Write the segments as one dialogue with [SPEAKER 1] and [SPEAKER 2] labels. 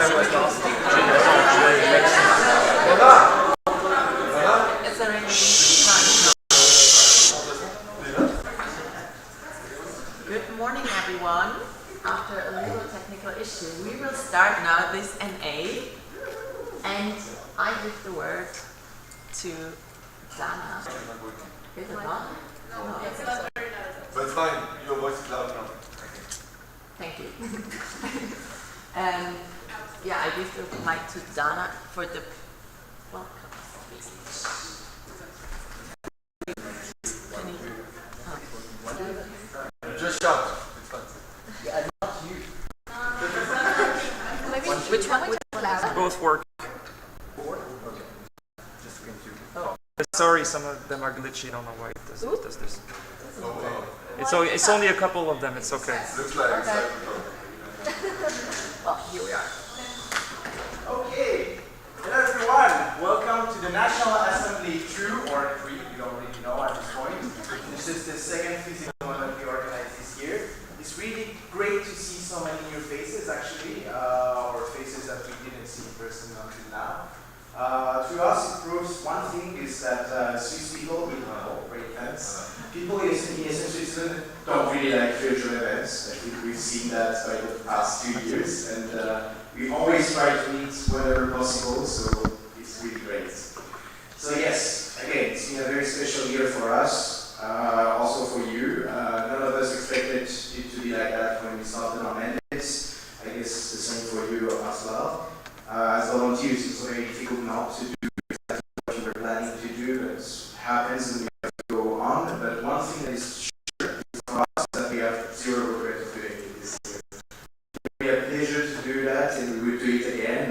[SPEAKER 1] Good morning, everyone. After a little technical issue, we will start now this NA, and I give the word to Dana. Is it not? No.
[SPEAKER 2] But it's fine, your voice is loud enough.
[SPEAKER 1] Thank you. Yeah, I give the mic to Dana for the welcome.
[SPEAKER 2] Just shout. It's fine.
[SPEAKER 3] Yeah, not you.
[SPEAKER 1] Which one?
[SPEAKER 4] Both work.
[SPEAKER 2] Okay. Just continue.
[SPEAKER 1] Oh.
[SPEAKER 4] Sorry, some of them are glitchy. I don't know why it does this.
[SPEAKER 2] Oh,
[SPEAKER 4] It's only a couple of them. It's okay.
[SPEAKER 2] looks like
[SPEAKER 1] Okay. Well, here we are.
[SPEAKER 3] Okay. Hello everyone. Welcome to the National Assembly 2 or 3. We don't really know at this point. This is the second physical one that we organized this year. It's really great to see so many new faces actually, or faces that we didn't see in person until now. To us it proves one thing is that Swiss people, we know, great fans. People in ESN Switzerland don't really like virtual events. I think we've seen that by the past 2 years, and we always try to meet whenever possible, so it's really great. So yes, again, it's been a very special year for us, also for you. None of us expected it to be like that when we started our mandates. I guess it's the same for you as well. As volunteers, it's very difficult not to do exactly what you were planning to do. It happens and we have to go on, but one thing that is sure for us is that we have zero regret of doing it this year. We have pleasure to do that, and we will do it again,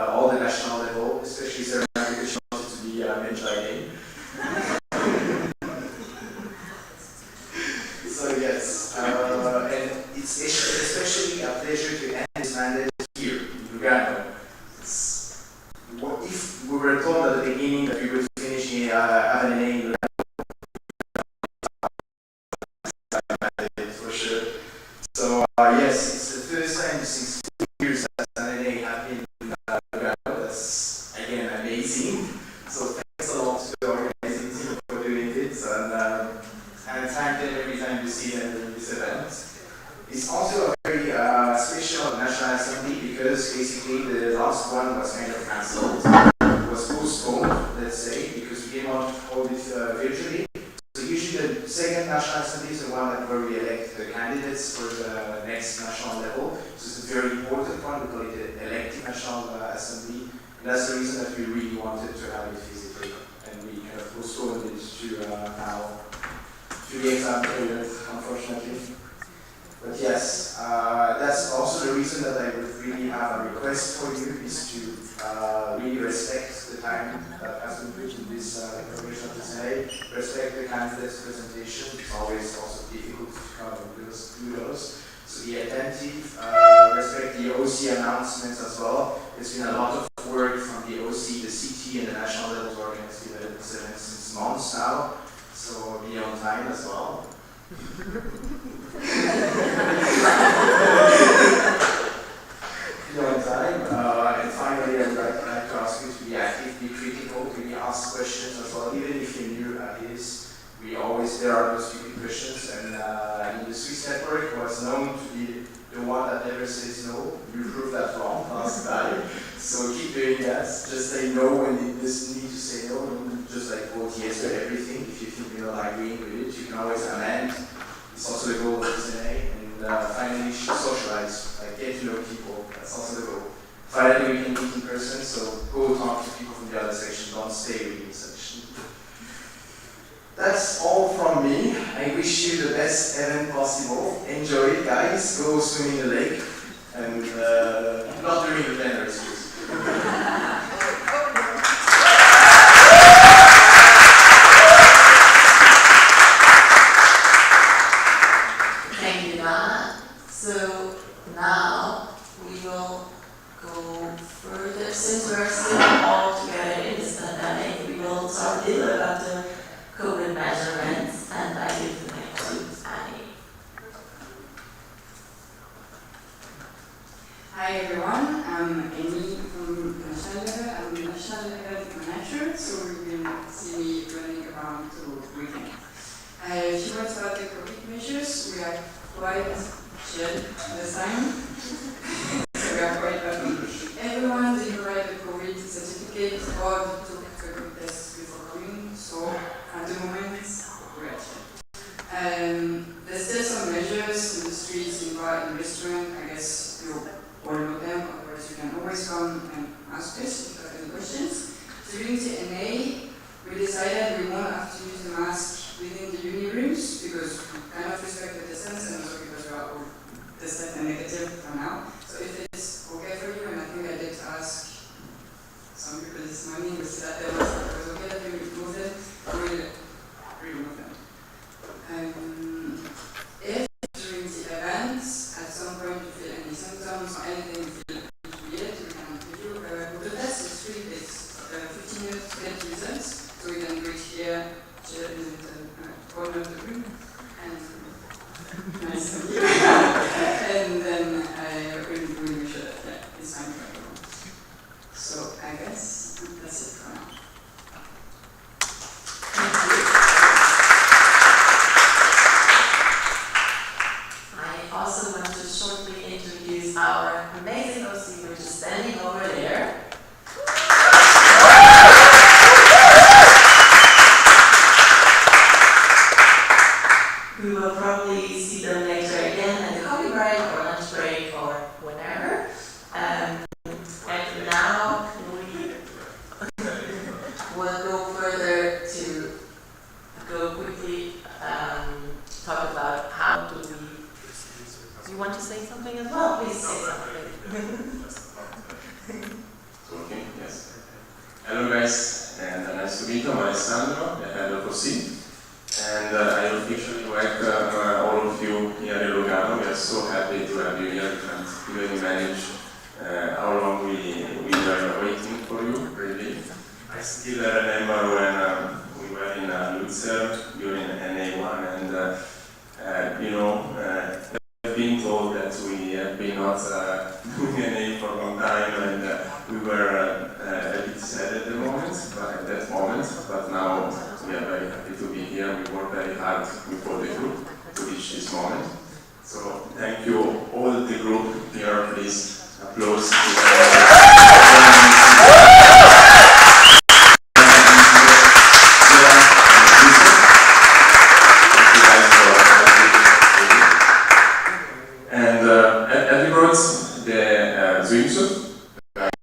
[SPEAKER 3] all the national level, especially Sarah, because she wanted to be mentored again. So yes, and it's especially a pleasure to end this mandate here in Lugano. If we were told at the beginning that we would finish have an NA in Lugano, for sure. So yes, it's the first time since 2 years that an NA have been in Lugano. That's again amazing. So thanks a lot to the organizing team for doing it, and thank them every time you see them in this event. It's also a very special National Assembly because basically the last one was kind of cancelled. It was postponed, let's say, because we cannot hold it virtually. So usually the second National Assembly is the one where we elect the candidates for the next national level. So it's a very important one. We call it the elective National Assembly. And that's the reason that we really wanted to have it physically. And we kind of postponed it to now, to the exam period, unfortunately. But yes, that's also the reason that I would really have a request for you is to really respect the time that has been put in this preparation of today. Respect the candidate's presentation. It's always also difficult to come and do those. So be attentive, respect the OC announcements as well. There's been a lot of work from the OC, the CT, and the national level to organize the events since months now. So be on time as well. Your time. And finally, I would like to ask you to be active, be critical, really ask questions as well, even if you're new at this. There are those stupid questions, and in the Swiss network was known to be the one that never says no. You proved that wrong last time, so keep doing that. Just say no when you just need to say no. Don't just like vote yes to everything. If you think you're not agreeing with it, you can always amend. It's also the goal of this NA, and finally socialize, like get to know people, that's also the goal. Finally we can meet in person, so go talk to people from the other section, don't stay reading section. That's all from me. I wish you the best event possible. Enjoy it guys, go swim in the lake, and not during the Plenaries, please.
[SPEAKER 1] So now we will go further. Since we're still all together in this pandemic, we will talk a little about the COVID measurements, and I give the mic to Annie.
[SPEAKER 5] Hi everyone, I'm Amy quite chill this time. So we are quite happy. Everyone did write a COVID certificate or took a COVID test before coming, so at the moment, we are chill. There's still some measures in the streets, in bar, in restaurant. I guess you all know them, otherwise you can always come and ask us if you have any questions. During the NA, we decided we won't have to use the mask within the uni rooms because we kind of respect the distance and also because we are all tested and negative for now. So if it's okay for you, and I think I did ask some people this morning, we said that it was okay that we remove them, we will remove them. If during the events, at some point you feel any symptoms or anything you feel weird, we can give you the test. It's free, it's 15 minutes to get results, so we can reach here, chill in the corner of the room, and nice of you. And then we'll make sure that it's fine for everyone. So I guess that's it for now. Thank you.
[SPEAKER 1] I also want to shortly introduce our amazing OC, which is standing over there. We will probably see them later again at the coffee break or lunch break or whenever. And now we will go further to go quickly talk about how do we. Do you want to say something as well? Please say something.
[SPEAKER 3] Okay, yes. Hello guys, and nice to meet you. I'm Alessandro, the head of OC. And I officially welcome all of you here in Lugano. We are so happy to have you here. We can't even manage how long we were waiting for you, really. I still remember when we were in Lutzer during NA1 and I've been told that we have been not doing NA for a long time and we were a bit sad at that moment, but now we are very happy to be here. We worked very hard with all the group to reach this moment. So thank you all the group here, please applause. And have you brought the swimsuit?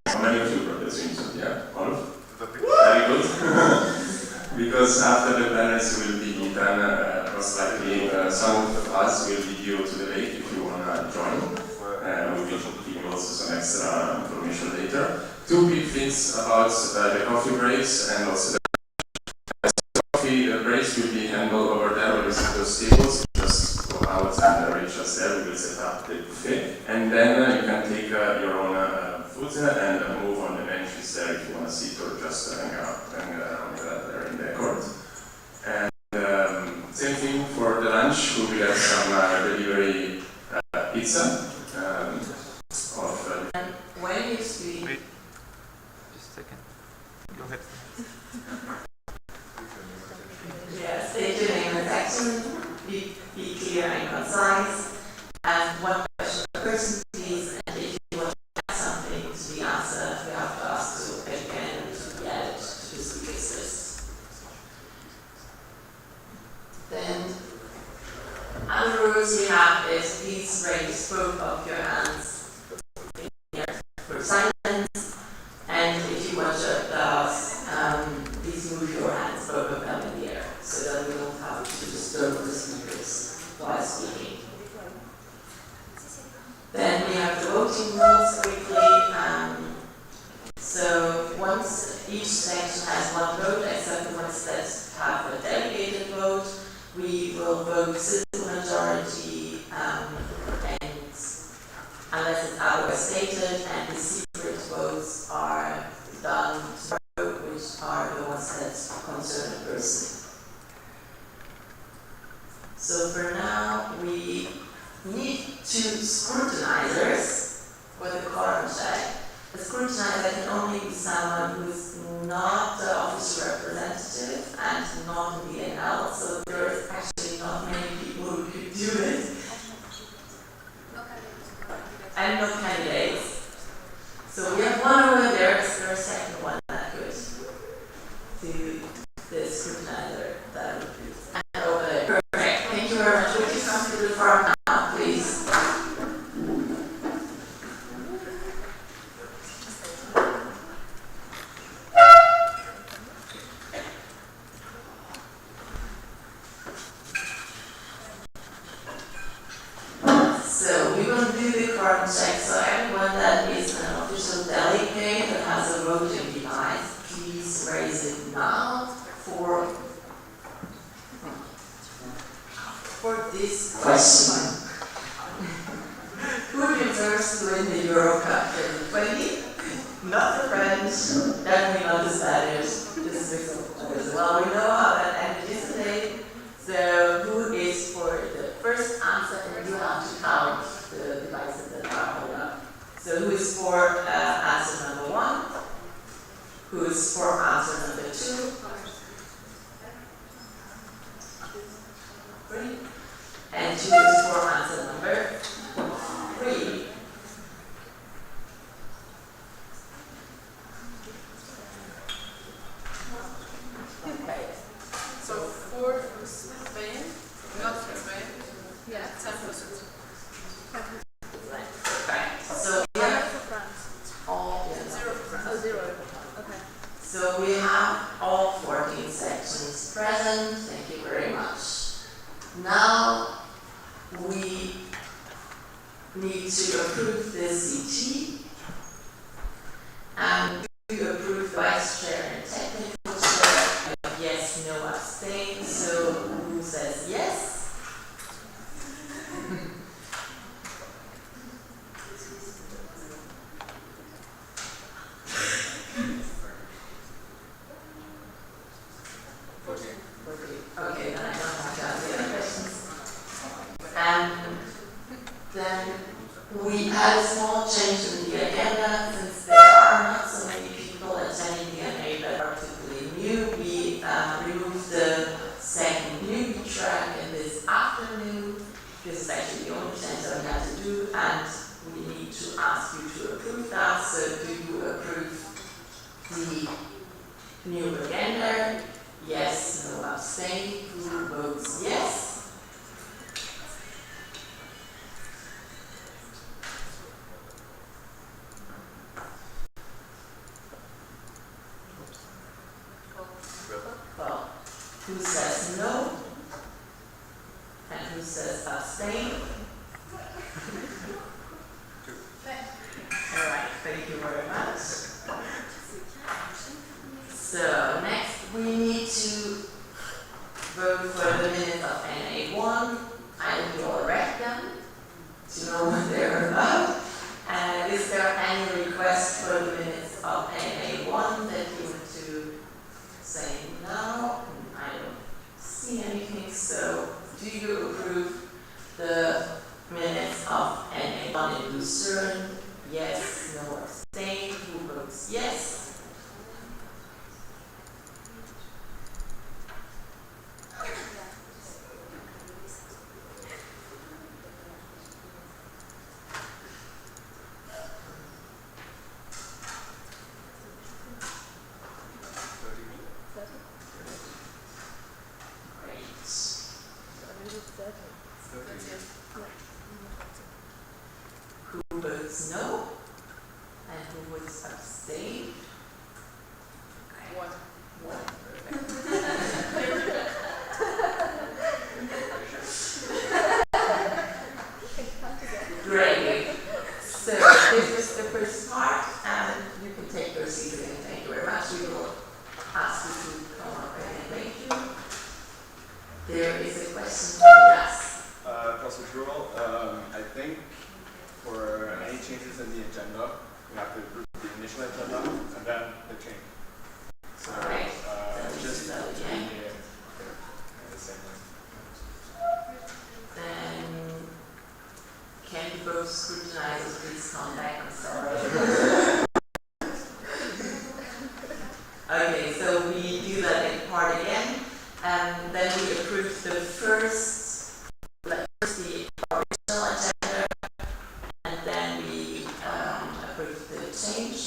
[SPEAKER 3] How many of you brought the swimsuit? Yeah, all of? Very good. Because after the Plenaries will be eaten, most likely some of us will lead you to the lake if you want to join. We will give you also some extra information later. Two big things about the coffee breaks and also the coffee breaks will be handled over there where we see those tables. Just go out and reach us there. We will set up the buffet. And then you can take your own food and move on the benches there if you want to sit or just hang around there in the court. And same thing for the lunch. We will have some delivery pizza.
[SPEAKER 1] And when you speak,
[SPEAKER 4] Wait, just a second. Go ahead.
[SPEAKER 1] yes, state your name and section, be clear and concise, and one question per person, please, and if you want to add something to the answer, we have to ask to again to be added to the speakers list. Then, other rules we have is please raise both of your hands for silence, and if you want to applause, please move your hands, both of them in the air, so that we don't have to disturb the speakers while speaking. Then we have the voting rules quickly. So once each section has one vote, except the ones that have a delegated vote, we will vote simple majority, and unless it's otherwise stated, and the secret votes are done tomorrow, which are the ones that concern a person. So for now, we need 2 scrutinizers for the quorum check. A scrutinizer can only be someone who is not the official representative and not in the NL, so there is actually not many people who could do it. form now, please. So we will do the quorum check. So everyone that is an official delegate that has a voting device, please raise it now for this question. Who deserves to win the Euro Cup 2020? Not the French, definitely not the Spanish, just because, well, we know how that ended yesterday. So who is for the first answer, and you have to count the devices that are held up. So who is for answer number 1? Who is for answer number 2? 3. And 2 is for answer number 3. Okay.
[SPEAKER 5] So 4 for Spain, not for Spain. Yeah, 10%.
[SPEAKER 1] Okay. So we have all
[SPEAKER 5] 0 for France.
[SPEAKER 6] 0. Okay.
[SPEAKER 1] So we have all 14 sections present. Thank you very much. Now we need to approve the CT and to approve vice chair and technical chair. Yes, no, abstain. So who says yes? Okay, then I don't have to ask the other questions. And then we had a small change in the agenda since there are not so many people attending the NA that are particularly new. We removed the second newbie track in this afternoon. This is actually the only change that we had to do, and we need to ask you to approve that. So do you approve the new agenda? Yes, no, abstain. Who votes yes? Well, who says no? And who says abstain? All right, thank you very much. So next we need to vote for the minutes of NA1. I will all read them to know what they're about. And is there any request for the minutes of NA1 that you want to say no? I don't see anything. So do you approve the minutes of NA1 in Lucerne? Yes, no, abstain. Who votes yes? Who votes no? And who would abstain? Great. So this was the first part, and you can take your seats again. Thank you very much. We will ask you to come up and thank you. There is a question. Yes.
[SPEAKER 7] Procedural. I think for any changes in the agenda, we have to approve the initial agenda and then the change. So
[SPEAKER 1] All right.
[SPEAKER 7] just
[SPEAKER 1] that
[SPEAKER 7] to
[SPEAKER 1] again.
[SPEAKER 7] be in the same way.
[SPEAKER 1] Then can you both scrutinize, please come back? I'm sorry. Okay, so we do that in part again, and then we approve the first the original agenda, and then we approve the change.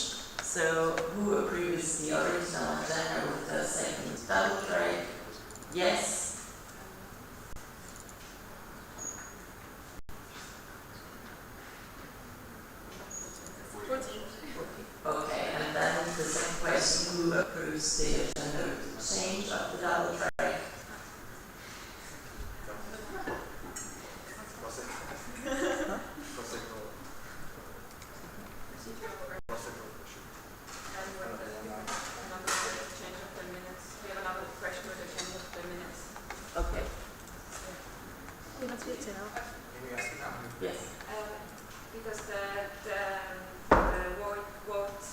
[SPEAKER 1] So who approves the original agenda with the second double track? Yes. approves the agenda with the change of the double track. Okay. Yes.
[SPEAKER 6] Because the vote,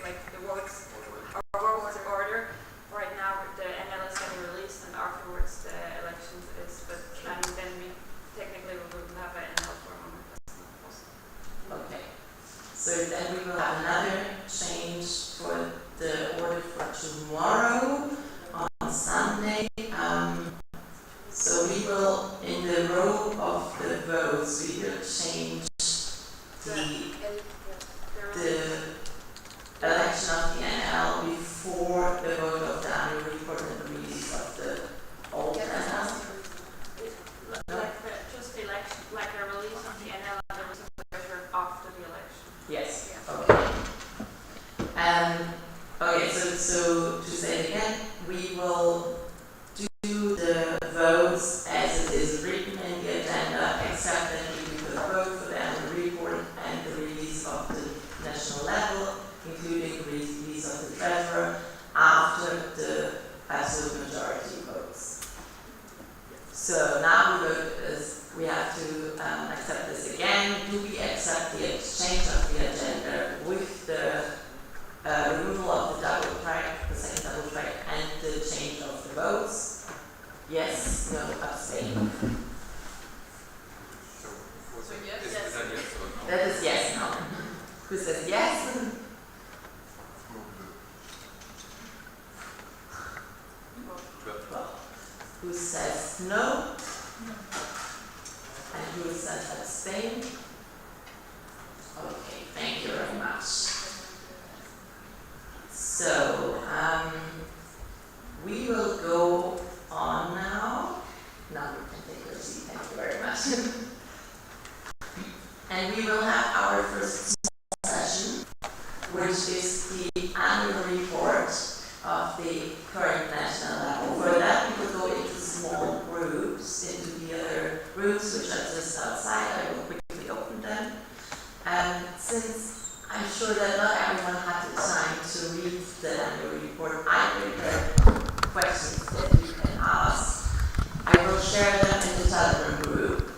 [SPEAKER 6] like the votes, our vote order, right now the NL is getting released and afterwards the election is, but and then we technically we will have an NL for a moment. That's not possible.
[SPEAKER 1] Okay. So then we will have another change for the order for tomorrow on Sunday. So we will, in the row of the votes, we will change the election of the NL before the vote of the annual report and the release of the old NL. No?
[SPEAKER 6] Just election, like a release of the NL and the release of the treasurer after the election.
[SPEAKER 1] Yes. Okay. Okay. So to say it again, we will do the votes as it is written in the agenda, except that we will vote for the annual report and the release of the national level, including the release of the treasurer, after the absolute majority votes. So now we have to accept this again. Do we accept the exchange of the agenda with the removal of the double track, the second double track, and the change of the votes? Yes, no, abstain.
[SPEAKER 2] So
[SPEAKER 6] yes.
[SPEAKER 2] is that yes or no?
[SPEAKER 1] That is yes now. Who says yes? Well, who says no? And who says abstain? Okay, thank you very much. So, we will go on now. Now we can take your seat, thank you very much. And we will have our first session, which is the annual report of the current national level. For that, we will go into small groups, into the other rooms which are just outside. I will quickly open them. And since I'm sure that not everyone had the time to read the annual report, I prepared questions that you can ask. I will share them in the Telegram group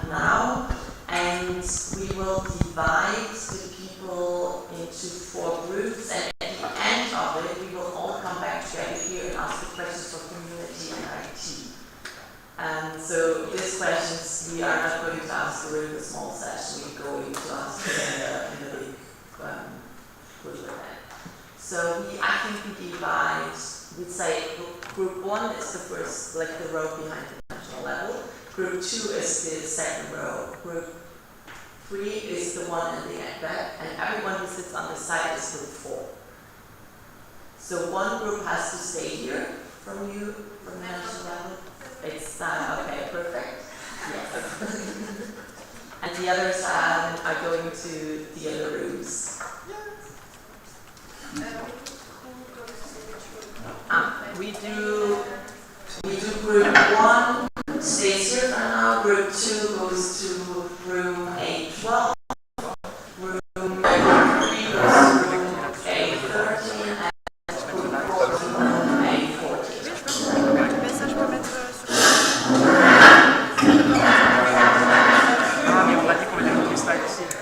[SPEAKER 1] now, and we will divide the people into 4 groups, and at the end of it, we will all come back together here and ask the questions for community and IT. And so these questions we are not going to ask during the small session, we're going to ask them in the big group event. So I think we divide, we'd say group 1 is the first, like the row behind the national level. Group 2 is the second row. Group 3 is the one in the back, and everyone who sits on the side is group 4. So one group has to stay here from you, from the national level. It's okay, perfect. Yes. And the others are going to the other rooms. We do group 1 stays here for now, group 2 goes to room A12, room 3 goes to room A13, and group 4 to room A14.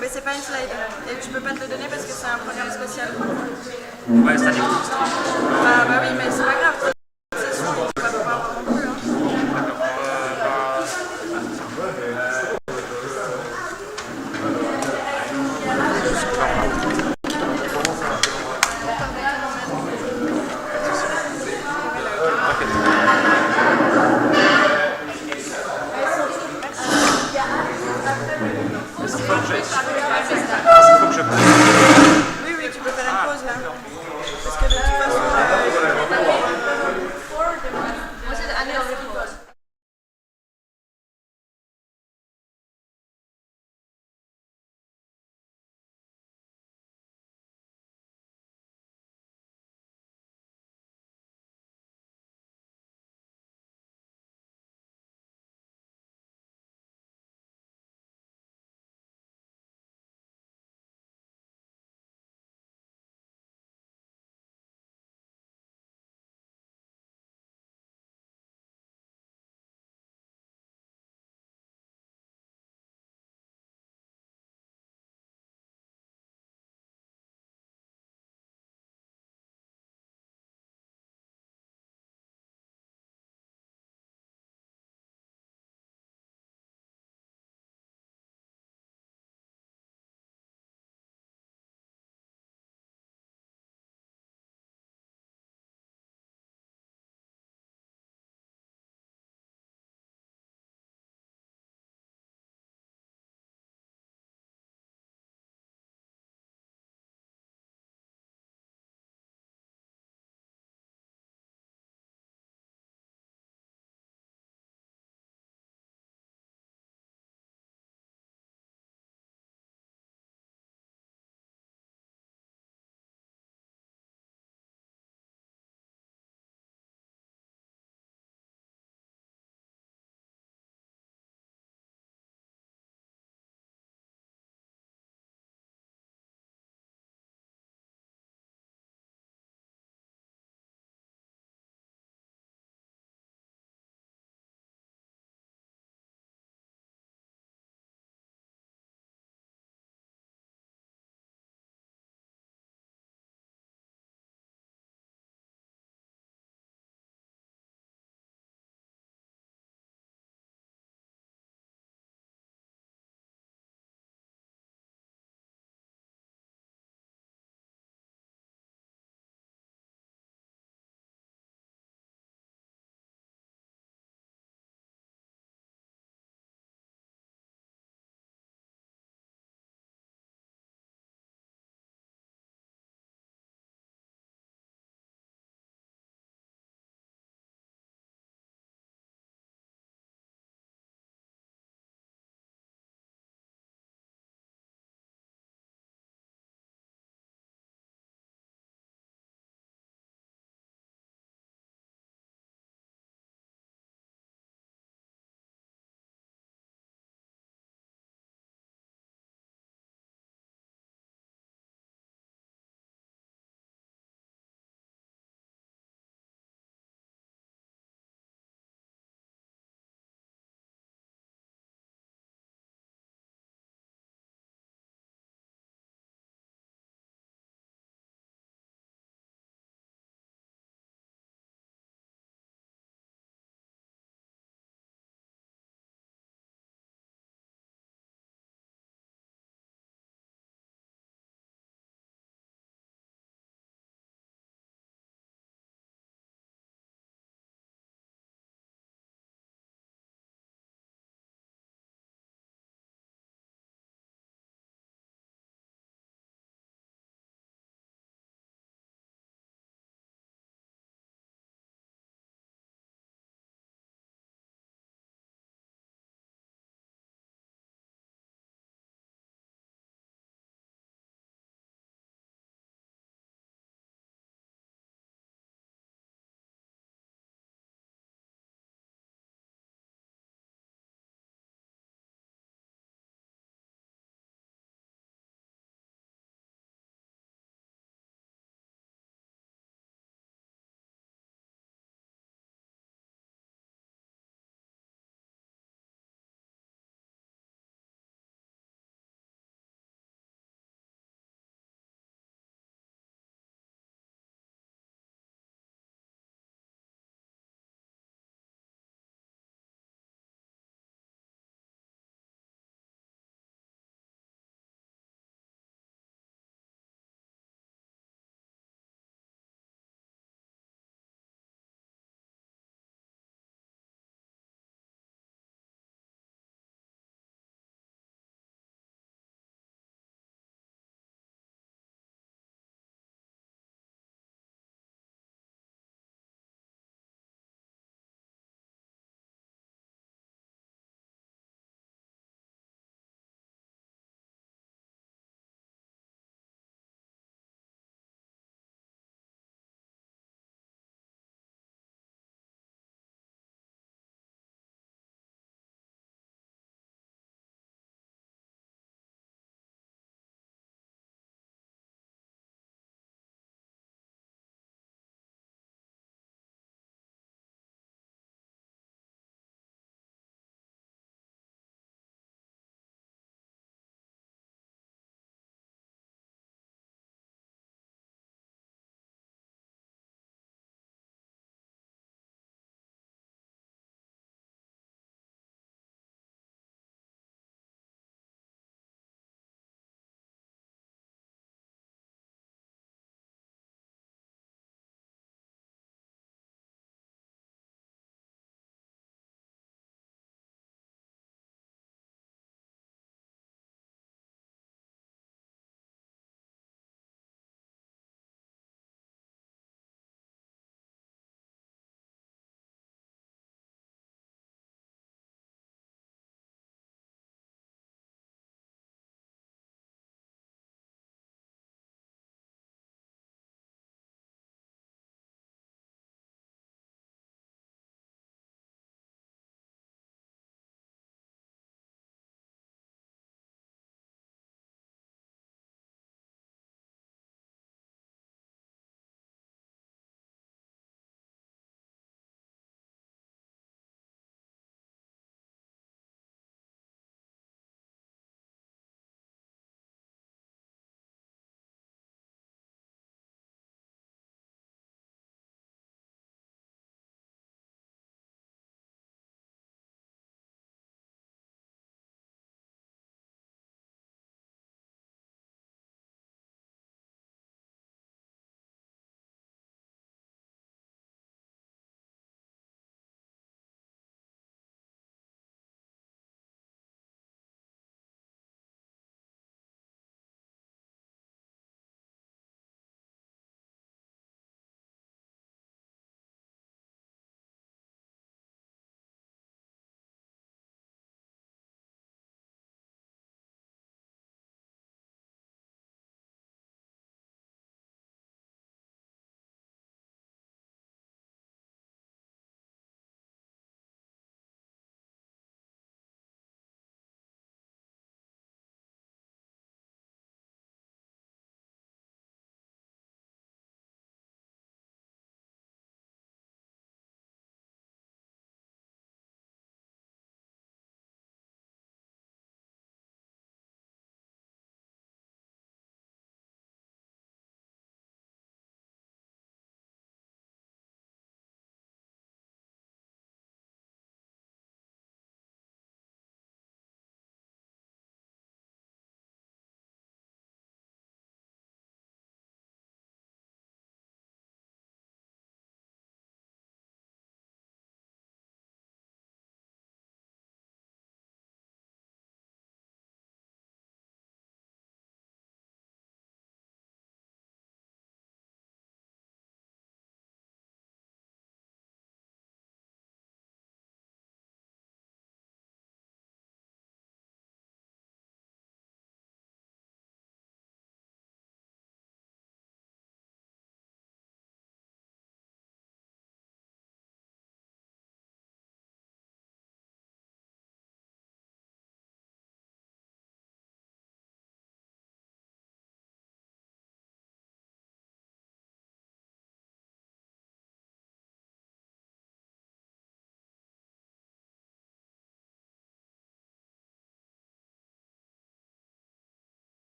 [SPEAKER 8] Mais c'est pas une slide, et je peux pas te le donner parce que c'est un programme spécial.
[SPEAKER 4] Ouais, c'est-à-dire
[SPEAKER 8] Bah oui, mais c'est pas grave. C'est sûr, on va pas voir non plus. Oui, tu peux faire une pause là. Parce que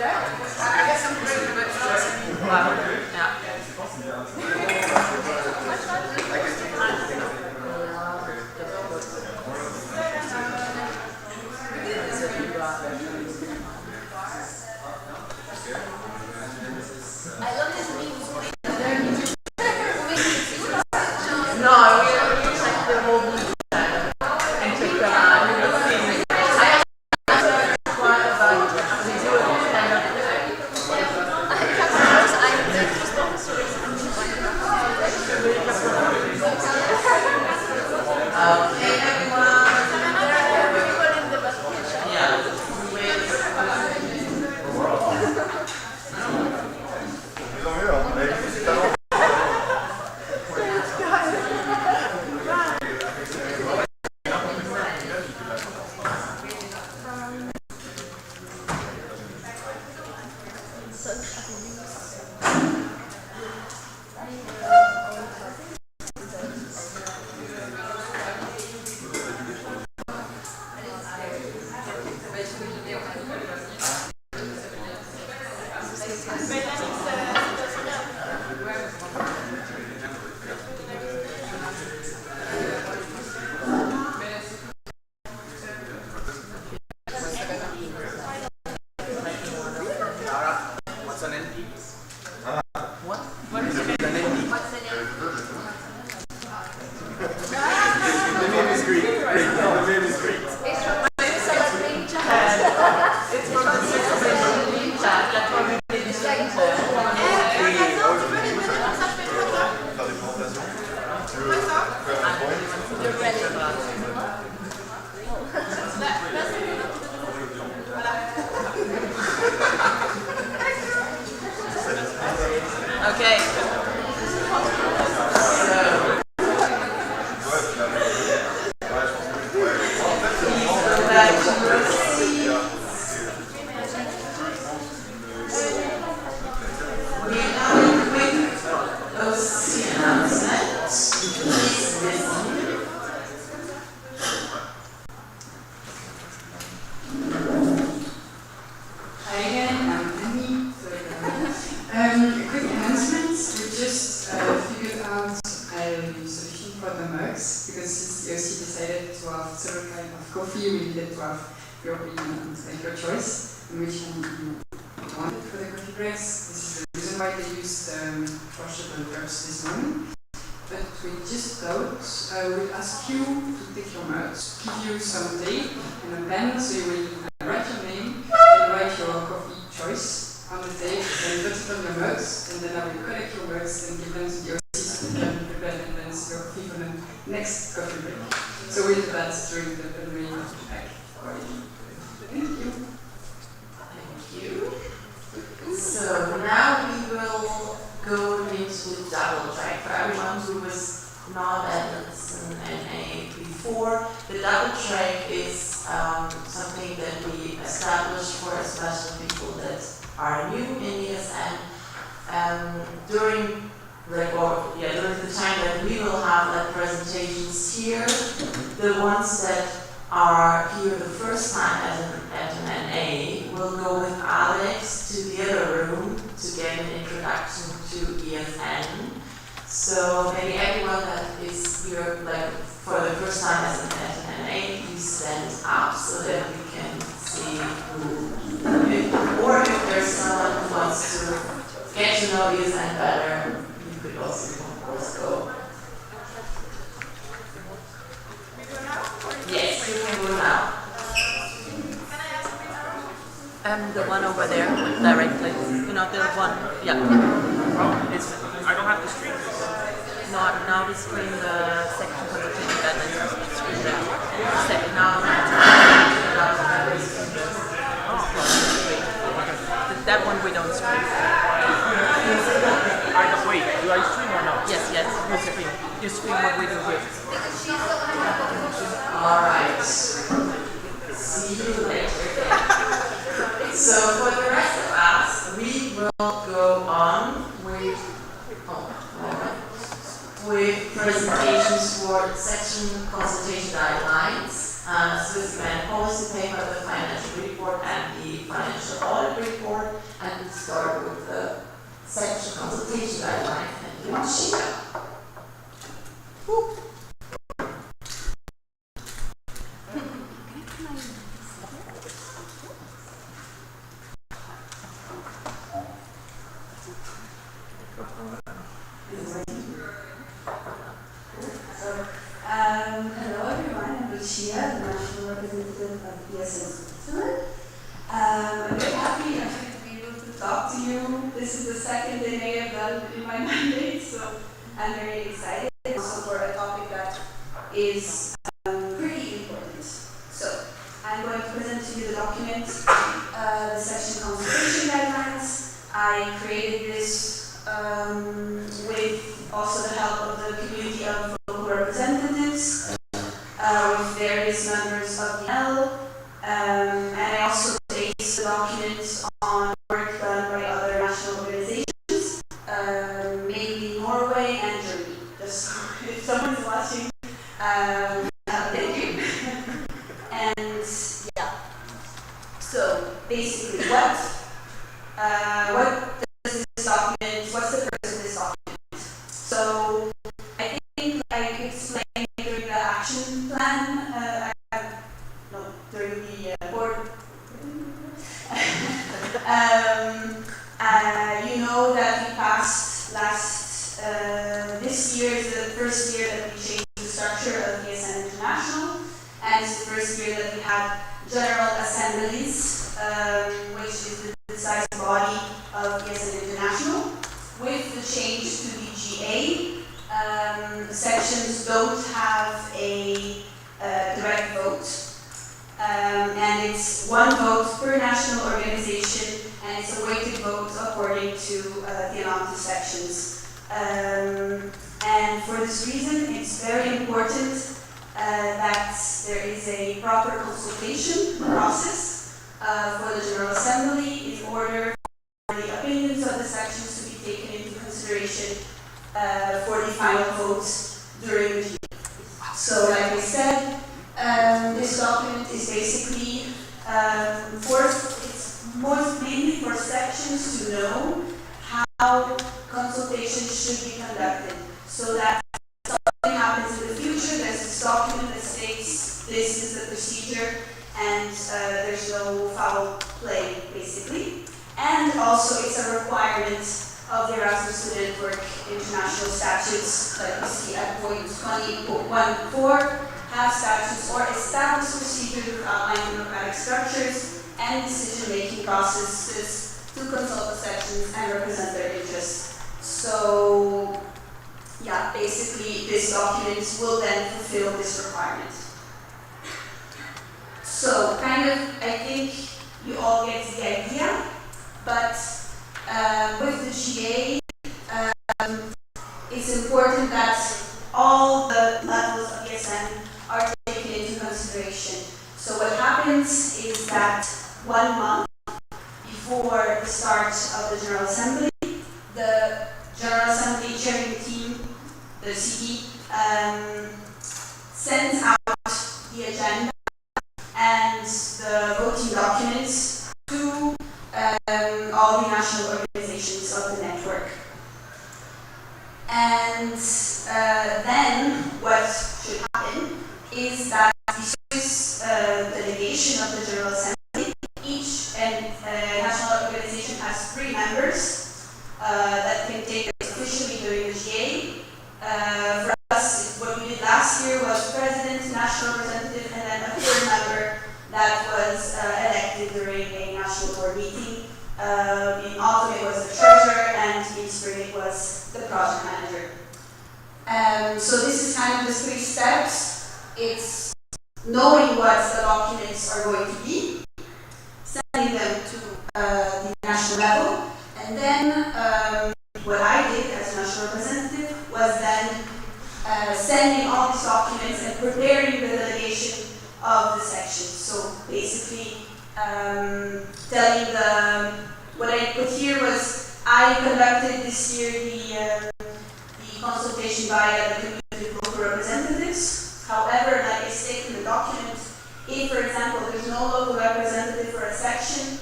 [SPEAKER 1] Wow. Yeah. No, we check the whole blue and check the you will see. I asked quite about we do it kind of. Okay, everyone. Yeah. Okay.
[SPEAKER 5] Quick announcements. We just figured out a solution for the mugs because since the OC decided to have several kinds of coffee, we needed to have your opinion, like your choice, and which one you wanted for the coffee breaks. This is the reason why they used washable cups this morning. But we just thought we'd ask you to take your mugs, give you some tape and a pen, so you will write your name and write your coffee choice on the tape and put it on your mugs, and then I will collect your mugs and give them to the OC so they can prepare and then your coffee for the next coffee break. So we'll do that during the plenary pack. Thank you.
[SPEAKER 1] Thank you. So now we will go into double track. For everyone who was not at ESN NA before, the double track is something that we established for especially people that are new in ESN. During the time that we will have like presentations here, the ones that are here the first time at an NA will go with Alex to the other room to get an introduction to ESN. So maybe everyone that is here like for the first time at an NA, please stand up so that we can see who. Or if there's someone who wants to get to know ESN better, you could also, of course, go. Yes, you can go now.
[SPEAKER 8] The one over there, directly. You know, the one, yeah.
[SPEAKER 4] Oh, I don't have to stream this.
[SPEAKER 8] No, now we screen the section for the team that is screen that. Now, that one we don't screen.
[SPEAKER 4] Wait, do I stream or not?
[SPEAKER 8] Yes, you screen. You screen what we do here.
[SPEAKER 1] Alright. See you later. So for the rest of us, we will go on with presentations for section consultation guidelines. Switzerland policy paper, the financial report, and the financial audit report. And we start with the section consultation guidelines. Thank you, Sheila.
[SPEAKER 9] Hello everyone, I'm Lucia, the National Representative of ESN Switzerland. I'm very happy actually to be able to talk to you. This is the second NA I've done in my mandate, so I'm very excited also for a topic that is pretty important. So I'm going to present to you the document, the section consultation guidelines. I created this with also the help of the community of local representatives, with various members of the L, and I also base the document on work done by other national organizations, mainly Norway and Germany. Just if someone is watching, thank you. And yeah, so basically, what does this document? What's the purpose of this document? So I think I explained during the action plan, during the board. You know that we passed this year is the first year that we changed the structure of ESN International, and it's the first year that we had general assemblies, which is the decisive body of ESN International. With the change to the GA, sections don't have a direct vote, and it's one vote per national organization, and it's a weighted vote according to the amount of sections. And for this reason, it's very important that there is a proper consultation process for the General Assembly in order for the opinions of the sections to be taken into consideration for the final votes during the GA. So, like I said, this document is basically mainly for sections to know how consultation should be conducted, so that if something happens in the future, there's this document that states this is the procedure, and there's no foul play, basically. And also, it's a requirement of the Erasmus Student Work International Statutes, like you see at point 20.14, have statutes or establish procedures with outlined democratic structures and decision-making processes to consult the sections and represent their interests. So, yeah, basically this document will then fulfill this requirement. So, kind of, I think you all get the idea, but with the GA, it's important that all the levels of ESN are taken into consideration. So what happens is that 1 month before the start of the General Assembly, the General Assembly chairing team, the CP, sends out the agenda and the voting documents to all the national organizations of the network. And then what should happen is that the Swiss delegation of the General Assembly, each national organization has 3 members that can take it officially during the GA. For us, what we did last year was president, national representative, and then a 3rd member that was elected during a national board meeting. In autumn it was the treasurer, and in spring it was the project manager. So this is kind of the 3 steps. It's knowing what the documents are going to be, sending them to the national level, and then what I did as national representative was then sending all these documents and preparing the delegation of the sections. So basically, telling what I put here was I conducted this year the consultation via the community of local representatives. However, like I state in the document, If, for example, there's no local representative for a section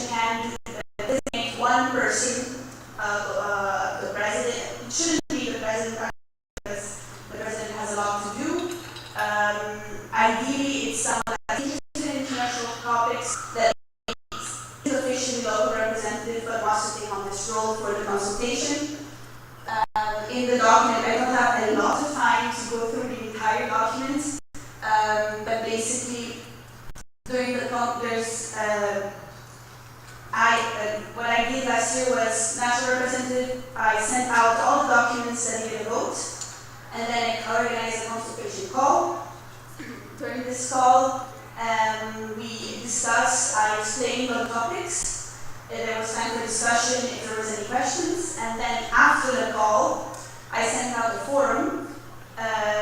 [SPEAKER 9] can designate one person, the president. It shouldn't be the president because the president has a lot to do. Ideally, it's someone that's interested in international topics that is officially local representative but wants to take on this role for the consultation. In the document, I don't have a lot of time to go through the entire document, but basically, during the there's what I did last year was national representative. I sent out all the documents that needed a vote, and then I organized a consultation call. During this call, we discussed. I explained all the topics. There was time for discussion if there was any questions, and then after the call, I sent out a forum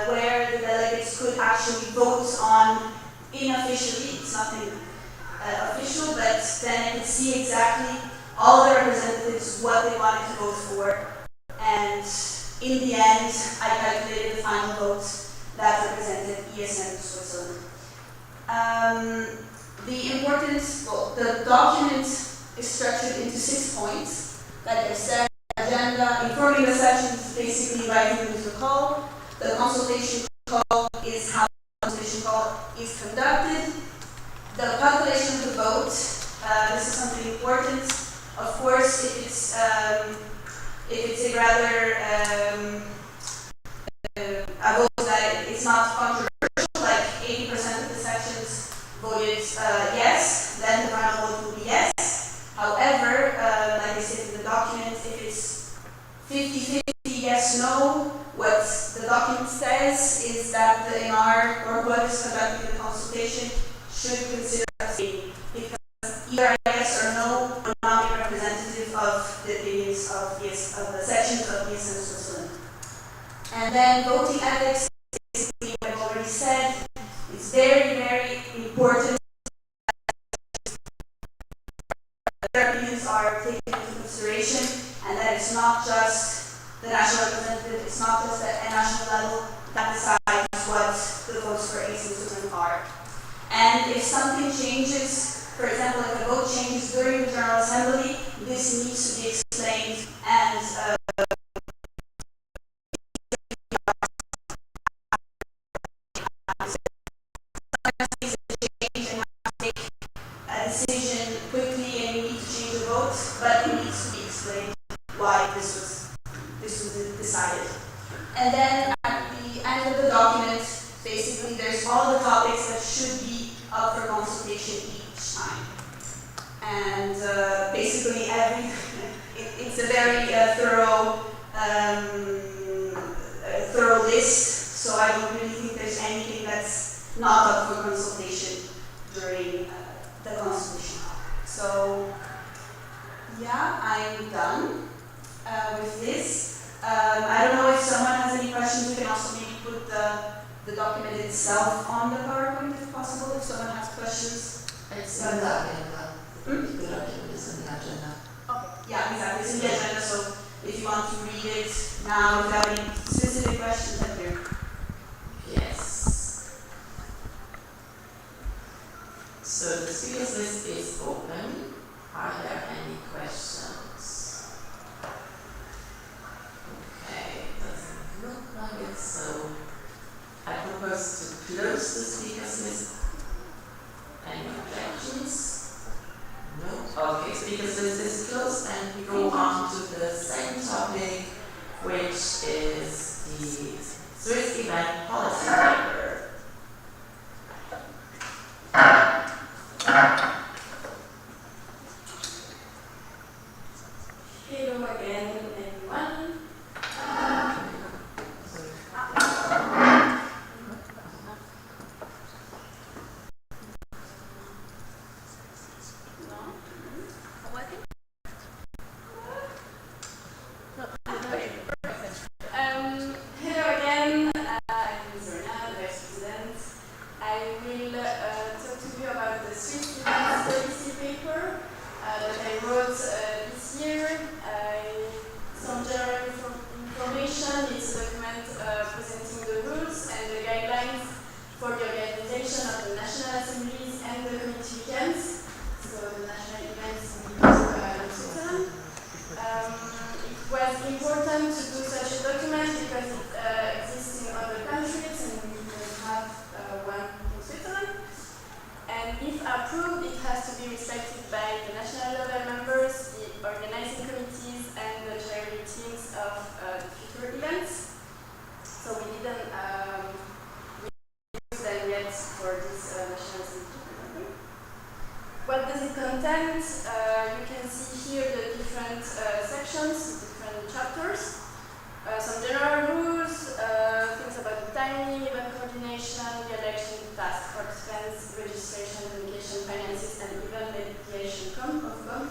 [SPEAKER 9] where the delegates could actually vote on unofficially. It's nothing official, but then I could see exactly all the representatives what they wanted to vote for, and in the end, I calculated the final vote that represented ESN Switzerland. The document is structured into 6 points. Like I said, agenda, informing the sessions, basically inviting them to the call. The consultation call is how the consultation call is conducted. The calculation of the vote, this is something important. Of course, if it's a rather a vote that it's not controversial, like 80% of the sections voted yes, then the final vote will be yes. However, like I said in the document, if it's 50-50 yes, no, what the document says is that the NR or whoever is conducting the consultation should consider abstaining, because either a yes or no will not be representative of the opinions of the sections of ESN Switzerland. And then voting ethics, basically what I've already said, it's very, very important that their opinions are taken into consideration, and that it's not just the national representative, it's not just at a national level that decides what the votes for ESN Switzerland are. And if something changes, for example, if a vote changes during the General Assembly, this needs to be explained and a decision quickly and you need to change the vote, but it needs to be explained why this was decided. And then at the end of the document, basically there's all the topics that should be up for consultation each time. And basically it's a very thorough list, so I don't really think there's anything that's not up for consultation during the consultation. So yeah, I'm done with this. I don't know if someone has any questions. We can also maybe put the document itself on the PowerPoint if possible, if someone has questions.
[SPEAKER 1] It's in the agenda. The document is in the agenda.
[SPEAKER 9] Okay, yeah, exactly. It's in the agenda, so if you want to read it now, if you have any specific questions, I'm here.
[SPEAKER 1] Yes. So the speakers list is open. Are there any questions? Okay, doesn't look like it, so I propose to close the speakers list. Any objections? No? Okay, speakers list is closed, and we go on to the second topic, which is the Swiss event policy paper.
[SPEAKER 5] Hello again, everyone. Hello again, I'm Zorna, the Vice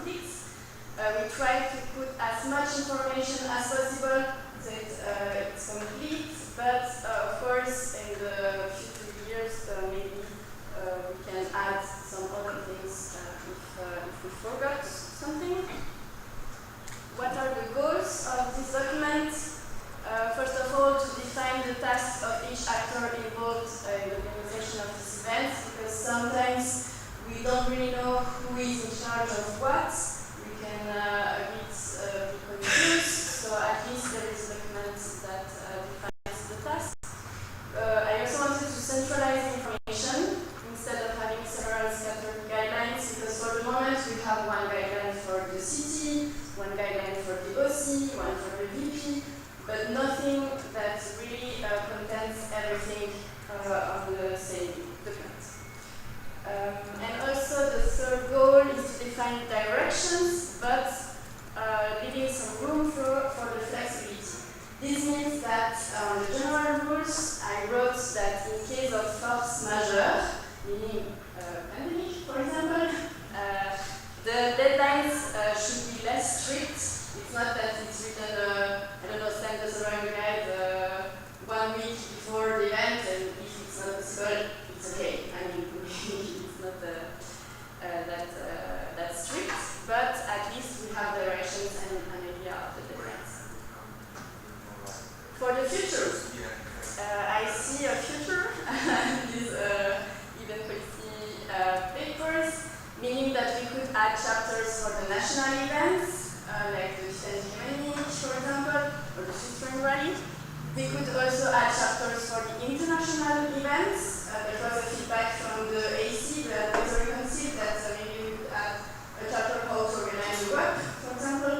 [SPEAKER 10] conflicts. We try to put as much information as possible so it's complete, but of course in the future years maybe we can add some other things if we forgot something. What are the goals of this document? First of all, to define the tasks of each actor involved in the organization of this event, because sometimes we don't really know who is in charge of what. We can a bit be confused, so at least there is a document that defines the tasks. I also wanted to centralize information instead of having several scattered guidelines, because for the moment we have one guideline for the city, one guideline for the OC, one for the VP, but nothing that really contains everything on the same document. And also the third goal is to define directions, but leaving some room for the flexibility. This means that on the general rules, I wrote that in case of force majeure, meaning pandemic, for example, the deadlines should be less strict. It's not that it's written, I don't know, send us around the guide 1 week before the event, and if it's not possible, it's okay. I mean, it's not that strict, but at least we have directions and an idea of the deadlines. For the future, I see a future in these event policy papers, meaning that we could add chapters for the national events, like the ESN Switzerland, for example, or the Switzerland Rally. We could also add chapters for the international events. There was a feedback from the AC, the Advisory Council, that maybe we could add a chapter how to organize the web, for example,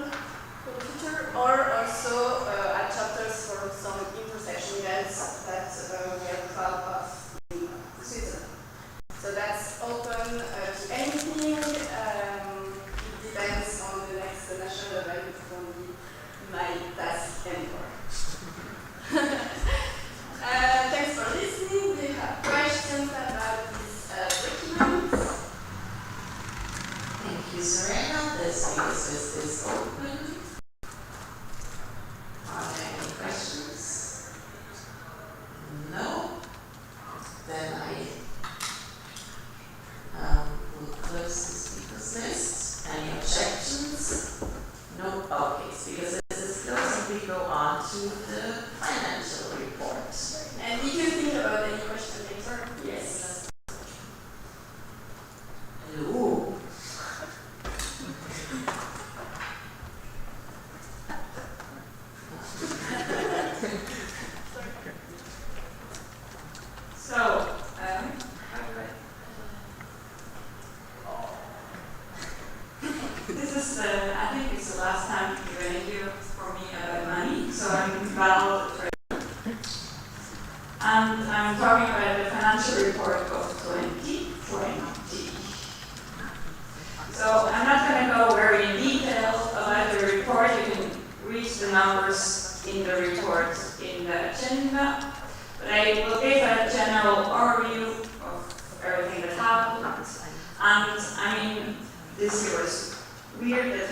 [SPEAKER 10] for the future, or also add chapters for some intersection events that we are proud of in Switzerland. So that's open to anything. It depends on the next national event. It won't be my task anymore. Thanks for listening. Do you have questions about this document?
[SPEAKER 1] Thank you, Serena. The space is open. Are there any questions? No? Then I will close the speakers list. Any objections? No? Okay, speakers list is closed and we go on to the financial report.
[SPEAKER 10] And you can think about any question later. Yes.
[SPEAKER 1] Hello.
[SPEAKER 11] So, this is I think it's the last time you're going to hear from me about money, so I'm proud of it. And I'm talking about the financial report of 2020. So I'm not going to go very in detail about the report. You can read the numbers in the report in the agenda. But I will give a general overview of everything that happened. And I mean, this year was weird, the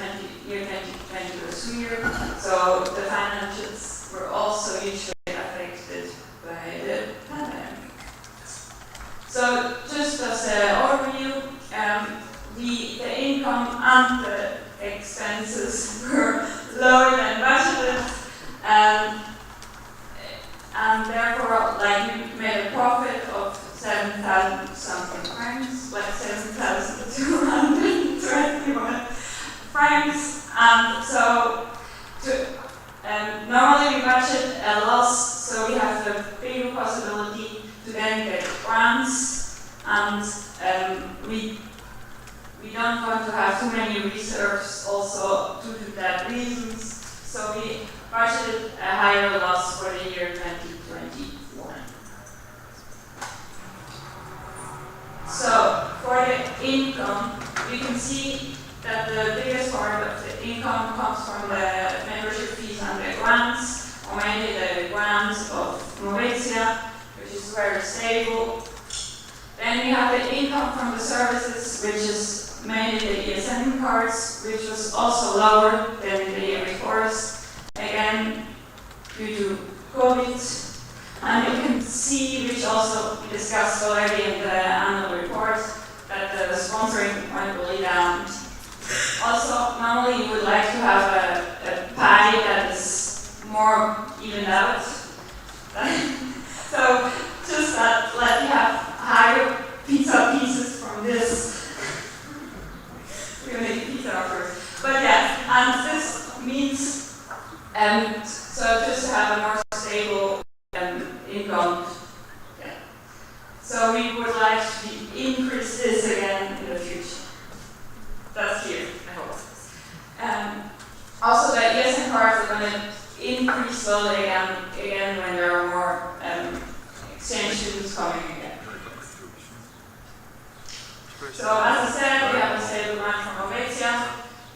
[SPEAKER 11] year 2020 was weird, so the financials were also hugely affected by the pandemic. So just as an overview, the income and the expenses were lower than budgeted, and therefore, like, we made a profit of 7,000 something francs, like 7,221 francs, and so normally we budget a loss, so we have the bigger possibility to then get grants, and we don't want to have too many reserves also due to that reasons, so we budgeted a higher loss for the year 2021. So for the income, you can see that the biggest part of the income comes from the membership fees and the grants, or mainly the grants of Movetia, which is very stable. Then we have the income from the services, which is mainly the ESN cards, which was also lower than the year before, again due to COVID. And you can see, which also we discussed already in the annual report, that the sponsoring went really down. Also, normally you would like to have a pie that is more evened out. So just let you have higher pizza pieces from this. We're gonna eat pizza first. But yeah, and this means so just to have a more stable income. Yeah. So we would like to increase this again in the future. That's here, I hope. Also, the ESN cards are going to increase slowly again when there are more exchange students coming again. So as I said, we have a stable grant from Helvetia.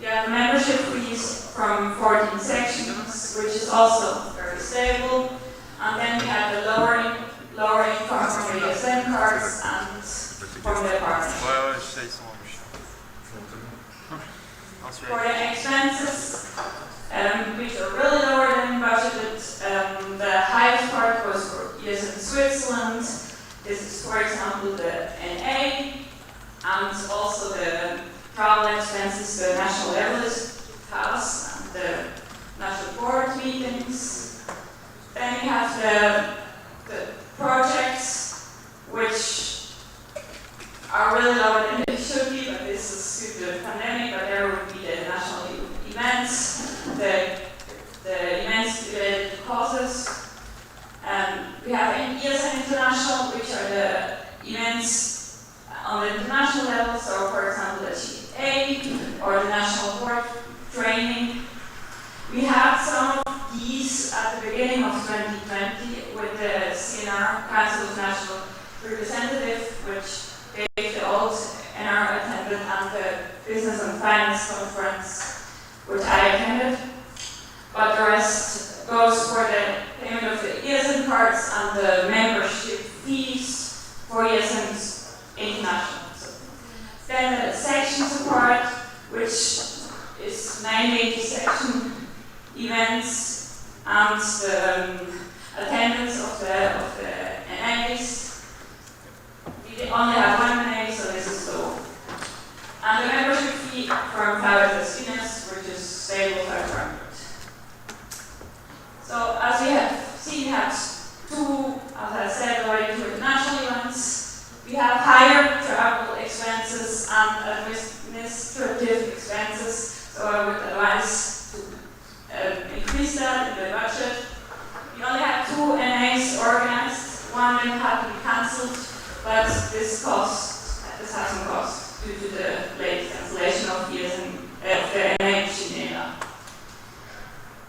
[SPEAKER 11] We have membership fees from 14 sections, which is also very stable. And then we have the lower income from the ESN cards and from the partnership. For the expenses, which are really lower than budgeted, the highest part was for ESN Switzerland. This is, for example, the NA, and also the travel expenses, the national levelist house, and the national board meetings. Then we have the projects, which are really lower than they should be, but this is due to the pandemic. But there would be the national events, the events related to causes. We have ESN International, which are the events on the international level. So, for example, the GA or the national board training. We had some of these at the beginning of 2020 with the CNR, Council of National Representative, which gave the old NR attended, and the Business and Finance Conference, which I attended. But the rest goes for the payment of the ESN cards and the membership fees for ESN International. Then the section support, which is mainly the section events and the attendance of the NAs. We only have one NA, so this is low. And the membership fee from Private Students, which is stable 500. So as we have seen, we have two, as I said already, two international events. We have higher travel expenses and administrative expenses, so I would advise to increase that in the budget. We only have two NAs organized. One will have to be cancelled, but this has some cost due to the late cancellation of the NA in Geneva.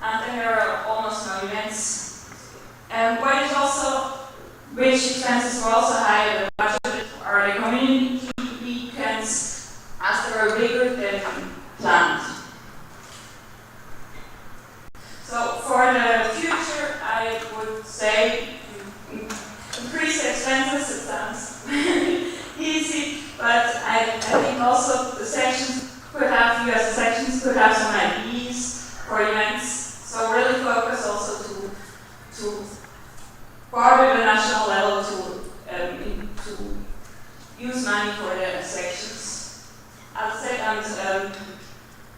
[SPEAKER 11] And then there are almost no events. What is also, which expenses were also higher than budgeted, are the community weekends, as they were bigger than planned. So for the future, I would say increase the expenses. It sounds easy, but I think also the sections could have, you as the sections could have some ideas for events. So really focus also to part of the national level to use money for the sections. As I said, and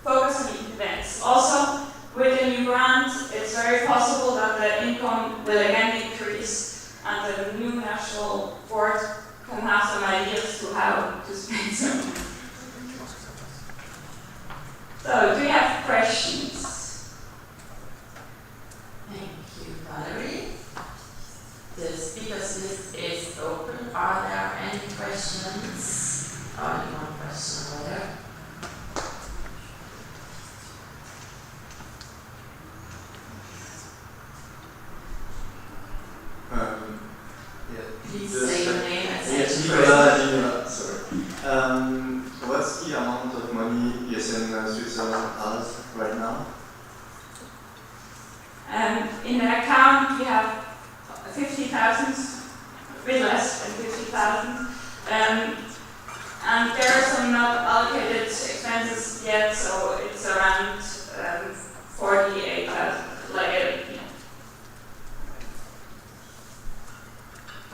[SPEAKER 11] focus on events. Also, with the new grant, it's very possible that the income will again increase, and the new national board can have some ideas to how to spend some money. So, do you have questions?
[SPEAKER 1] Thank you, Valerie. The speakers list is open. Are there any questions? Only one question over there. Please say your name and say
[SPEAKER 12] Yes,
[SPEAKER 1] your
[SPEAKER 12] Nicolas, sorry. What's the amount of money ESN Switzerland has right now?
[SPEAKER 11] In the account, we have 50,000, a bit less than 50,000. And And there are some not allocated expenses yet, so it's around 48,000.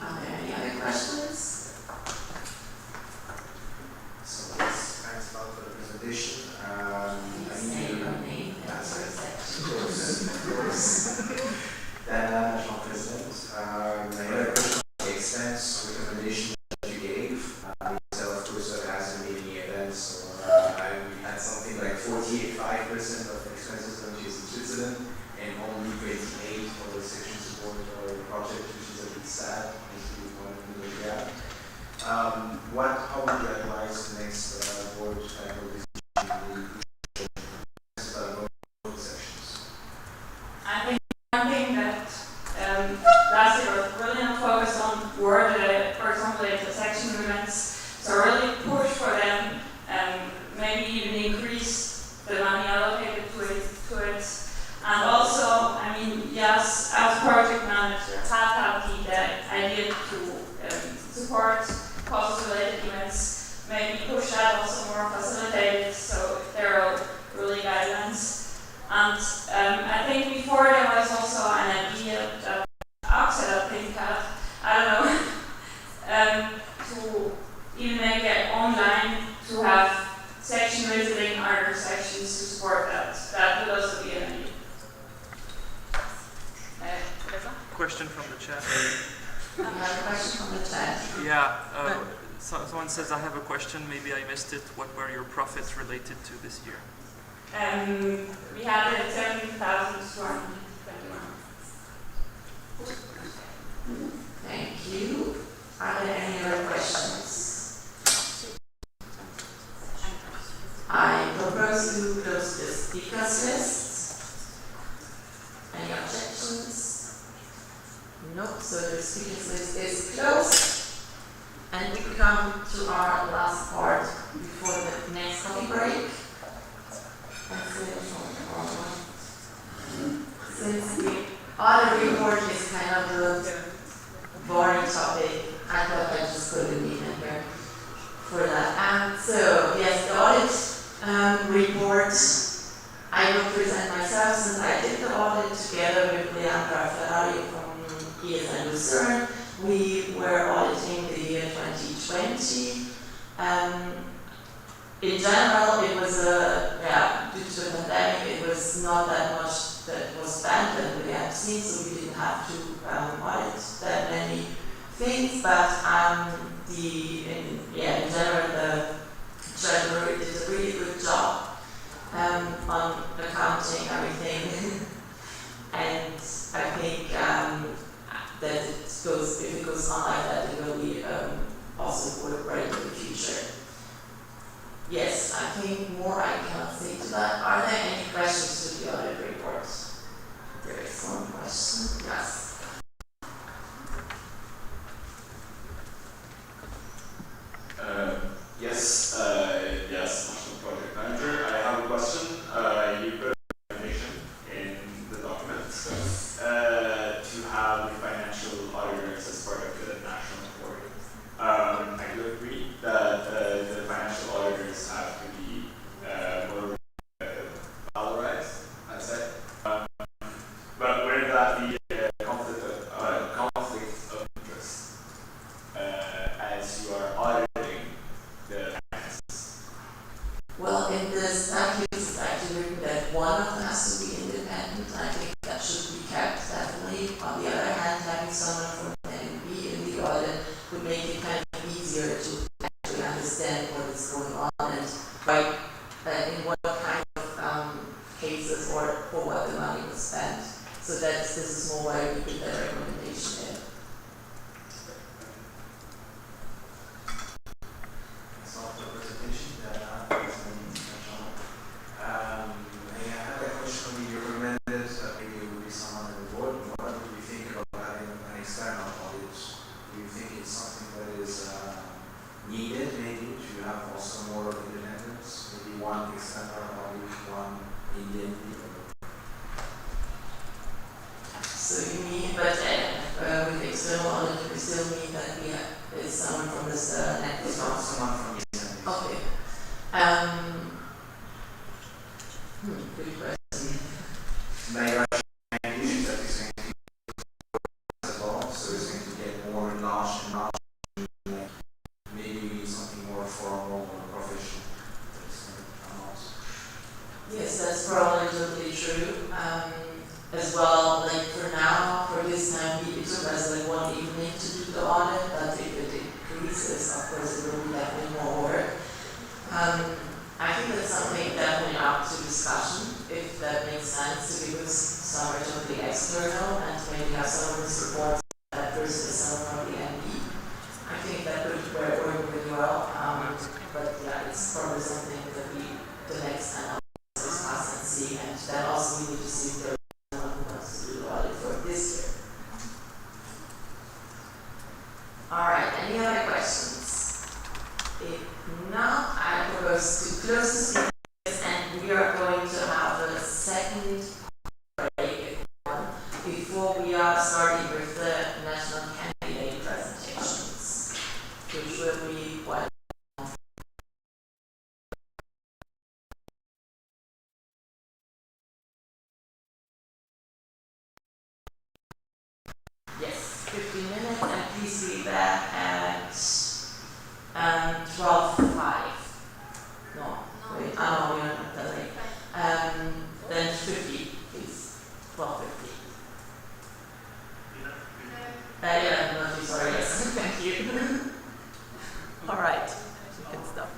[SPEAKER 1] Are there any other questions?
[SPEAKER 3] So thanks a lot for the presentation. Of course. Then, National President, I had a question on the expense recommendation that you gave. Of course, has a meeting event, so we had something like 45% of expenses done in Switzerland and only 28 for the section support or project, which is a bit sad. How would you advise the next board sections?
[SPEAKER 11] I think one thing that last year was really not focused on were for example, the section events. So really push for them and maybe even increase the money allocated to it. And also, I mean, yes, as project manager, have the idea to support cost-related events, maybe push that also more facilitated, so there are really guidelines. And I think before there was also an idea that Axel, I think, had, I don't know, to even make it online to have section visiting other sections to support that. That would also be an idea.
[SPEAKER 4] Question from the chat.
[SPEAKER 1] I have a question from the chat.
[SPEAKER 4] Yeah, someone says, I have a question, maybe I missed it. What were your profits related to this year?
[SPEAKER 11] We had 7,221.
[SPEAKER 1] Thank you. Are there any other questions? I propose to close the speakers list. Any objections? Nope, so the speakers list is closed. And we come to our last part before the next coffee break. Since the audit report is kind of a boring topic, I thought I'd just put a name in here for that. So, yes, the audit report, I will present myself since I did the audit together with Leandra Ferrari from ESN Switzerland. We were auditing the year 2020. In general, it was due to the pandemic, it was not that much that was spent and we had seen, so we didn't have to audit that many things. But in general, the treasurer did a really good job on accounting everything, and I think that if it goes on like that, it will be also work right in the future. Yes, I think more I cannot say to that. Are there any questions to the audit report? There is one question. Yes.
[SPEAKER 7] Yes, National Project Manager. I have a question. You put a recommendation in the document to have the financial auditors as part of the national reporting. I do agree that the financial auditors have to be more valorized, I'd say. But wouldn't that be a conflict of interest as you are auditing the finances?
[SPEAKER 1] Well, in the statute, it's actually written that one of them has to be independent. I think that should be kept, definitely. On the other hand, having someone from the NB in the audit would make it kind of easier to actually understand what is going on and in what kind of cases or for what the money was spent. So this is more why we put that recommendation in.
[SPEAKER 3] Thanks all for the presentation. I have a question. You recommended that maybe it would be someone on the board. What do you think about having an external audit? Do you think it's something that is needed maybe to have also more of independence? Maybe one external audit, one Indian people?
[SPEAKER 1] So you mean, but with external audit, we still mean that we have someone from this network.
[SPEAKER 3] It's not someone from ESN.
[SPEAKER 1] Good question.
[SPEAKER 3] My Russian is that it's going to be as well, so it's going to get more large and large, like maybe something more formal or professional. That's going to come out.
[SPEAKER 1] Yes, that's probably totally true. As well, like for now, for this time, it took us like 1 evening to do the audit, but if it increases, of course, it will be definitely more work. I think that's something definitely up to discussion, if that makes sense, because some are totally external and maybe have some of the support that versus some from the NB. I think that could work really well, but yeah, it's probably something that we, the next time, discuss and see, and then also we need to see if there is someone who wants to do the audit for this year. Alright, any other questions? If not, I propose to close the speakers and we are going to have a second break before we are starting with the national candidate presentations, which will be quite yes, 15 minutes, and please be back at 12:05. No, wait, oh, we are not that late. Then 50, please. 12:50. Yeah, no, sorry, yes, thank you. All right, you can stop.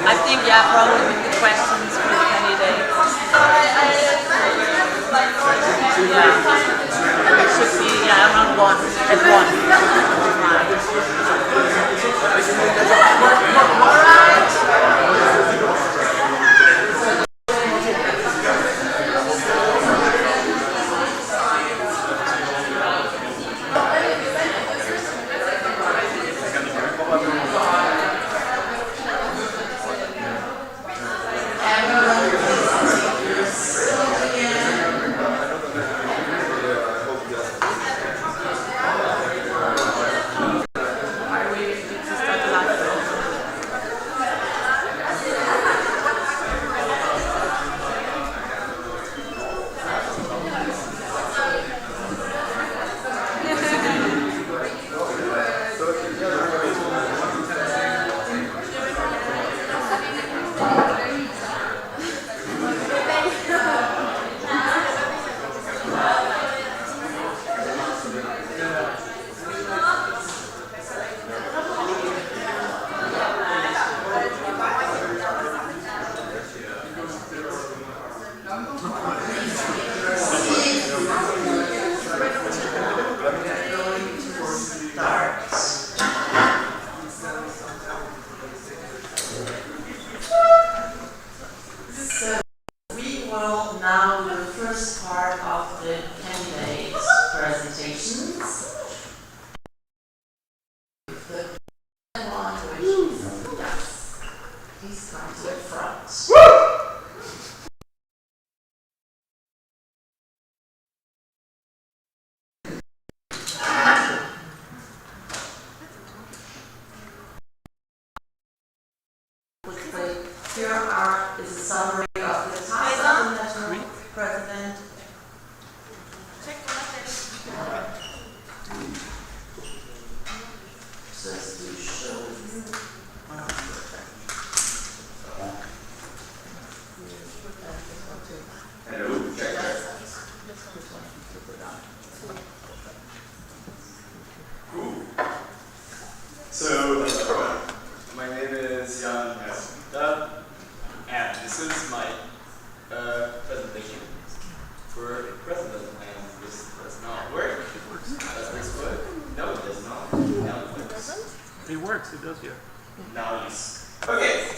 [SPEAKER 1] I think, yeah, probably with the questions for the candidates. Yeah, it should be, yeah, around 1, at 1. All right. Is a summary of the tasks of the national president. Just to show you.
[SPEAKER 7] Hello, check. Cool. So, my name is Jan Messer. And this is my presentation for president, and this does not work. Does this work? No, it does not. Now it works.
[SPEAKER 4] It works, it does, yeah.
[SPEAKER 7] Now yes. Okay,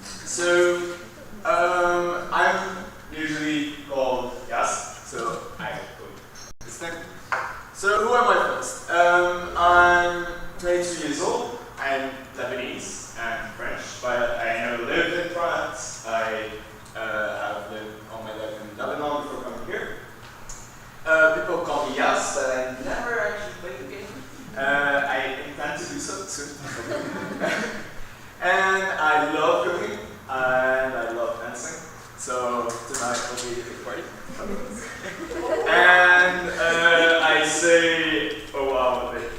[SPEAKER 7] so I'm usually called Yas, so I go this thing. So who am I first? I'm 22 years old. I'm Lebanese and French, but I never lived in France. I have lived all my life in Lebanon before coming here. People call me Yas, but I never actually played the game. I intend to do so soon. And I love cooking, and I love dancing. So tonight will be a big party. And I say, oh wow, a bit.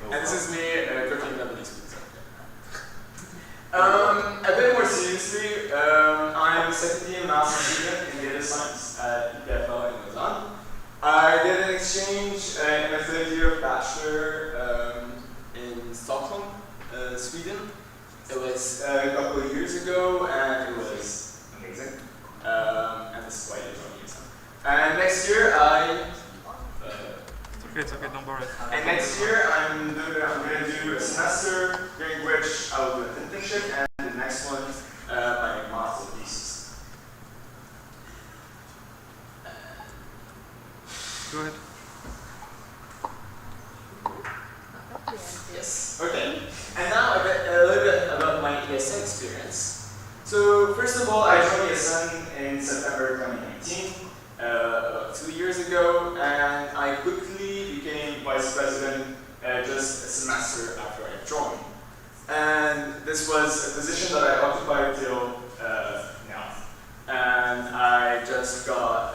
[SPEAKER 7] And this is me cooking Lebanese food. A bit more seriously, I'm a second-year master student in data science at EPFL in Lausanne. I did an exchange in my third year of bachelor in Stockholm, Sweden. It was a couple of years ago, and it was amazing. And this is why you're joining us. And next year,
[SPEAKER 4] It's okay, don't worry.
[SPEAKER 7] And next year, I'm going to do a semester during which I will do an internship, and the next one, my master's thesis.
[SPEAKER 4] Go ahead.
[SPEAKER 7] Yes. Okay. And now a little bit about my ESN
[SPEAKER 3] ESN experience. So first of all, I joined ESN in September 2019, about 2 years ago, and I quickly became vice president just a semester after I joined. And this was a position that I occupied till now. And I just got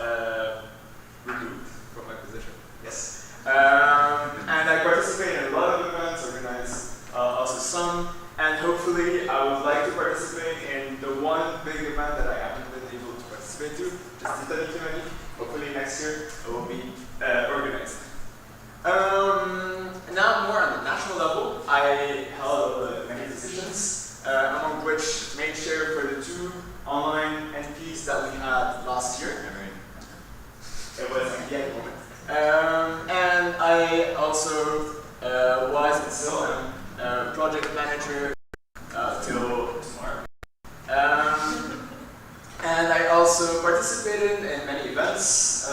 [SPEAKER 3] removed from my position. Yes. And I participate in a lot of events, organize also some, and hopefully I would like to participate in the one big event that I haven't been able to participate to, just the Italy committee. Hopefully next year it will be organized. Now more on the national level, I held many positions, among which main chair for the 2 online NPs that we had last year. It was a yet moment. And I also was and still am project manager till tomorrow. And I also participated in many events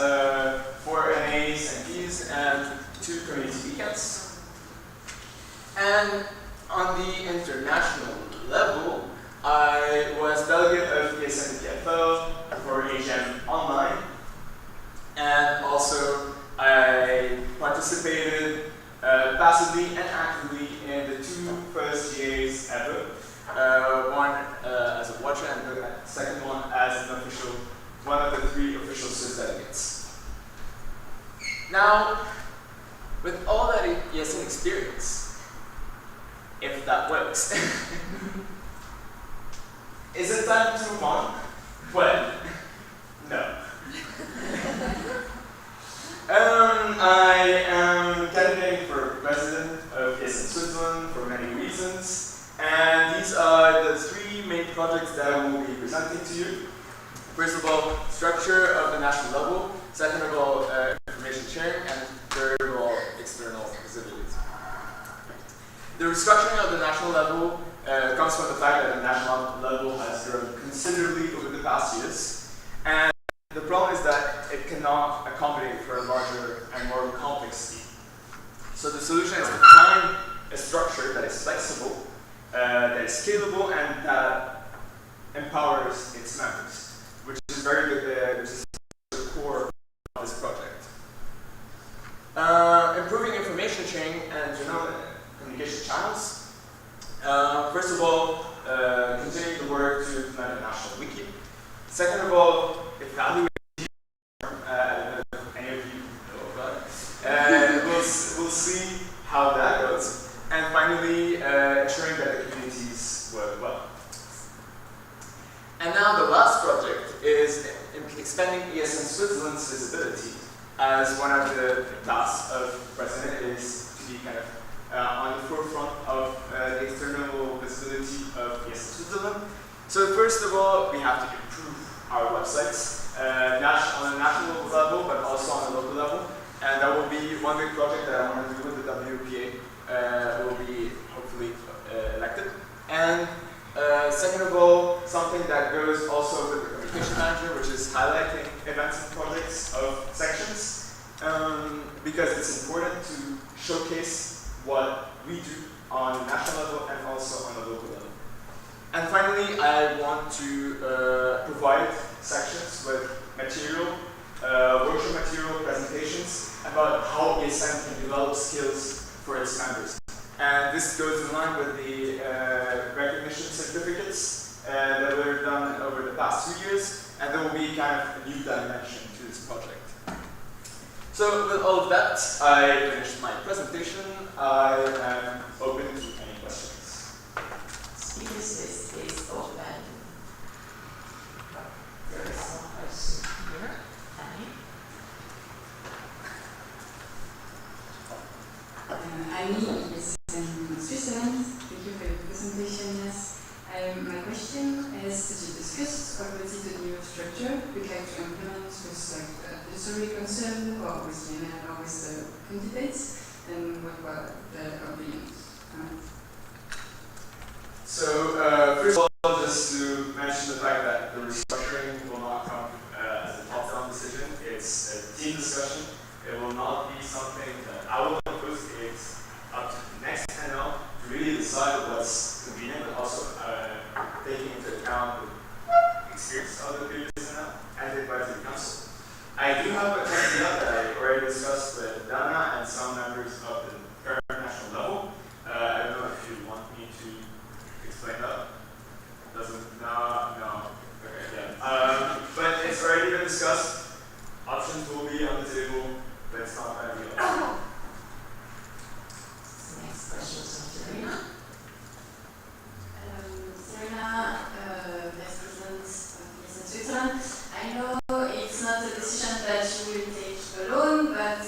[SPEAKER 3] for NAs, NPs, and 2 community weekends. And on the international level, I was delegate of ESN TFL for HM Online, and also I participated passively and actively in the 2 first GAs ever. One as a watcher and the second one as an official, one of the 3 official Swiss delegates. Now, with all that ESN experience, if that works, is it time to move on? Well, no. I am candidating for president of ESN Switzerland for many reasons, and these are the 3 main projects that I will be presenting to you. First of all, structure of the national level. Second of all, information sharing, and third of all, external visibility. The restructuring of the national level comes from the fact that the national level has grown considerably over the past years, and the problem is that it cannot accommodate for a larger and more complex team. So the solution is to find a structure that is flexible, that is scalable, and that empowers its members, which is very good, which is the core of this project. Improving information sharing and communication channels. First of all, continuing the work to implement a national wiki. Second of all, evaluate any of you know about it. We'll see how that goes. And finally, ensuring that the communities work well. And now the last project is expanding ESN Switzerland's visibility, as one of the tasks of the president is to be kind of on the forefront of the external visibility of ESN Switzerland. So first of all, we have to improve our websites, on a national level, but also on a local level. And that will be one big project that I want to do with the WPA, will be hopefully elected. And second of all, something that goes also with the communication manager, which is highlighting events and projects of sections, because it's important to showcase what we do on a national level and also on a local level. And finally, I want to provide sections with material, workshop material, presentations about how ESN can develop skills for its members. And this goes in line with the recognition certificates that were done over the past 2 years, and there will be kind of a new dimension to this project. So with all of that, I finished my presentation. I am open to any questions.
[SPEAKER 1] Speakers list is open. There is one question here. Annie?
[SPEAKER 5] Annie is in Switzerland. Thank you for your presentation. Yes. My question is, did you discuss already the new structure we like to implement with like the jury concern or with the NA or with the candidates, and what were the opinions?
[SPEAKER 3] So first of all, just to mention the fact that the restructuring will not come as a top-down decision. It's a team discussion. It will not be something that I will impose. It's up to the next NL to really decide what's convenient, but also
[SPEAKER 7] on the experience of the previous NL and the advisory council. I do have an idea that I already discussed with Dana and some members of the current national level. I don't know if you want me to explain that. Doesn't, no. Okay, yeah. But it's already been discussed. Options will be on the table, but it's not going to be on.
[SPEAKER 1] Next question is from Serena.
[SPEAKER 10] Serena, Vice President of ESN Switzerland. I know it's not a decision that you will take alone, but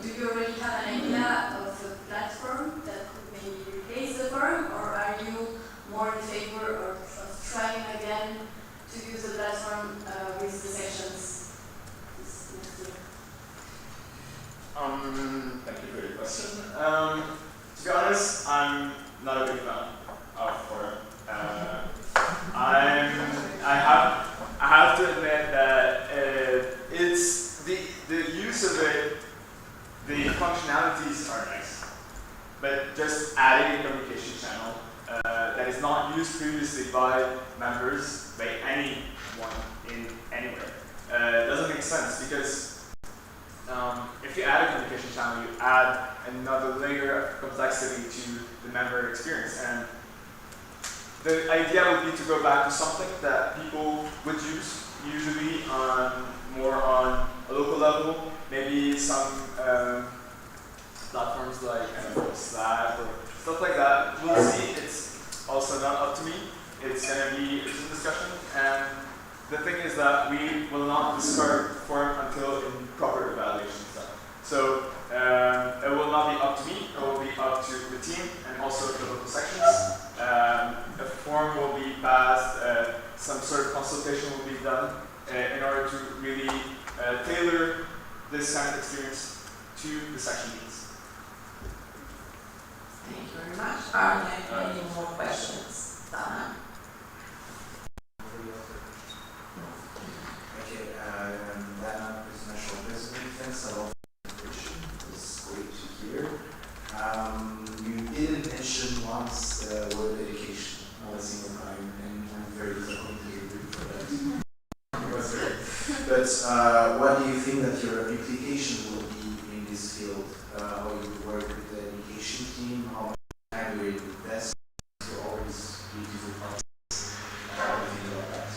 [SPEAKER 10] do you already have an idea of a platform that could maybe replace the forum, or are you more in favor of trying again to use the platform with the sections this next year?
[SPEAKER 7] Thank you for your question. To be honest, I'm not a big fan of forum. I have to admit that it's the use of it, the functionalities are nice, but just adding a communication channel that is not used previously by members, by anyone in anywhere, doesn't make sense, because if you add a communication channel, you add another layer of complexity to the member experience. And the idea would be to go back to something that people would use, usually more on a local level, maybe some platforms like Slack or stuff like that. We'll see. It's also not up to me. It's going to be a discussion. And the thing is that we will not discard forum until in proper evaluation is done. So it will not be up to me. It will be up to the team and also the local sections. A form will be passed, some sort of consultation will be done in order to really tailor this kind of experience to the section needs.
[SPEAKER 1] Thank you very much. Are there any more questions? Dana?
[SPEAKER 3] Okay, Dana is National President. Thanks a lot for the presentation. It was great to hear. You didn't mention once the word education, not a single time, and I'm very disappointed for that. But what do you think that your implication will be in this field? How you work with the education team, how much time you invest for all these beautiful projects? How do you think about that?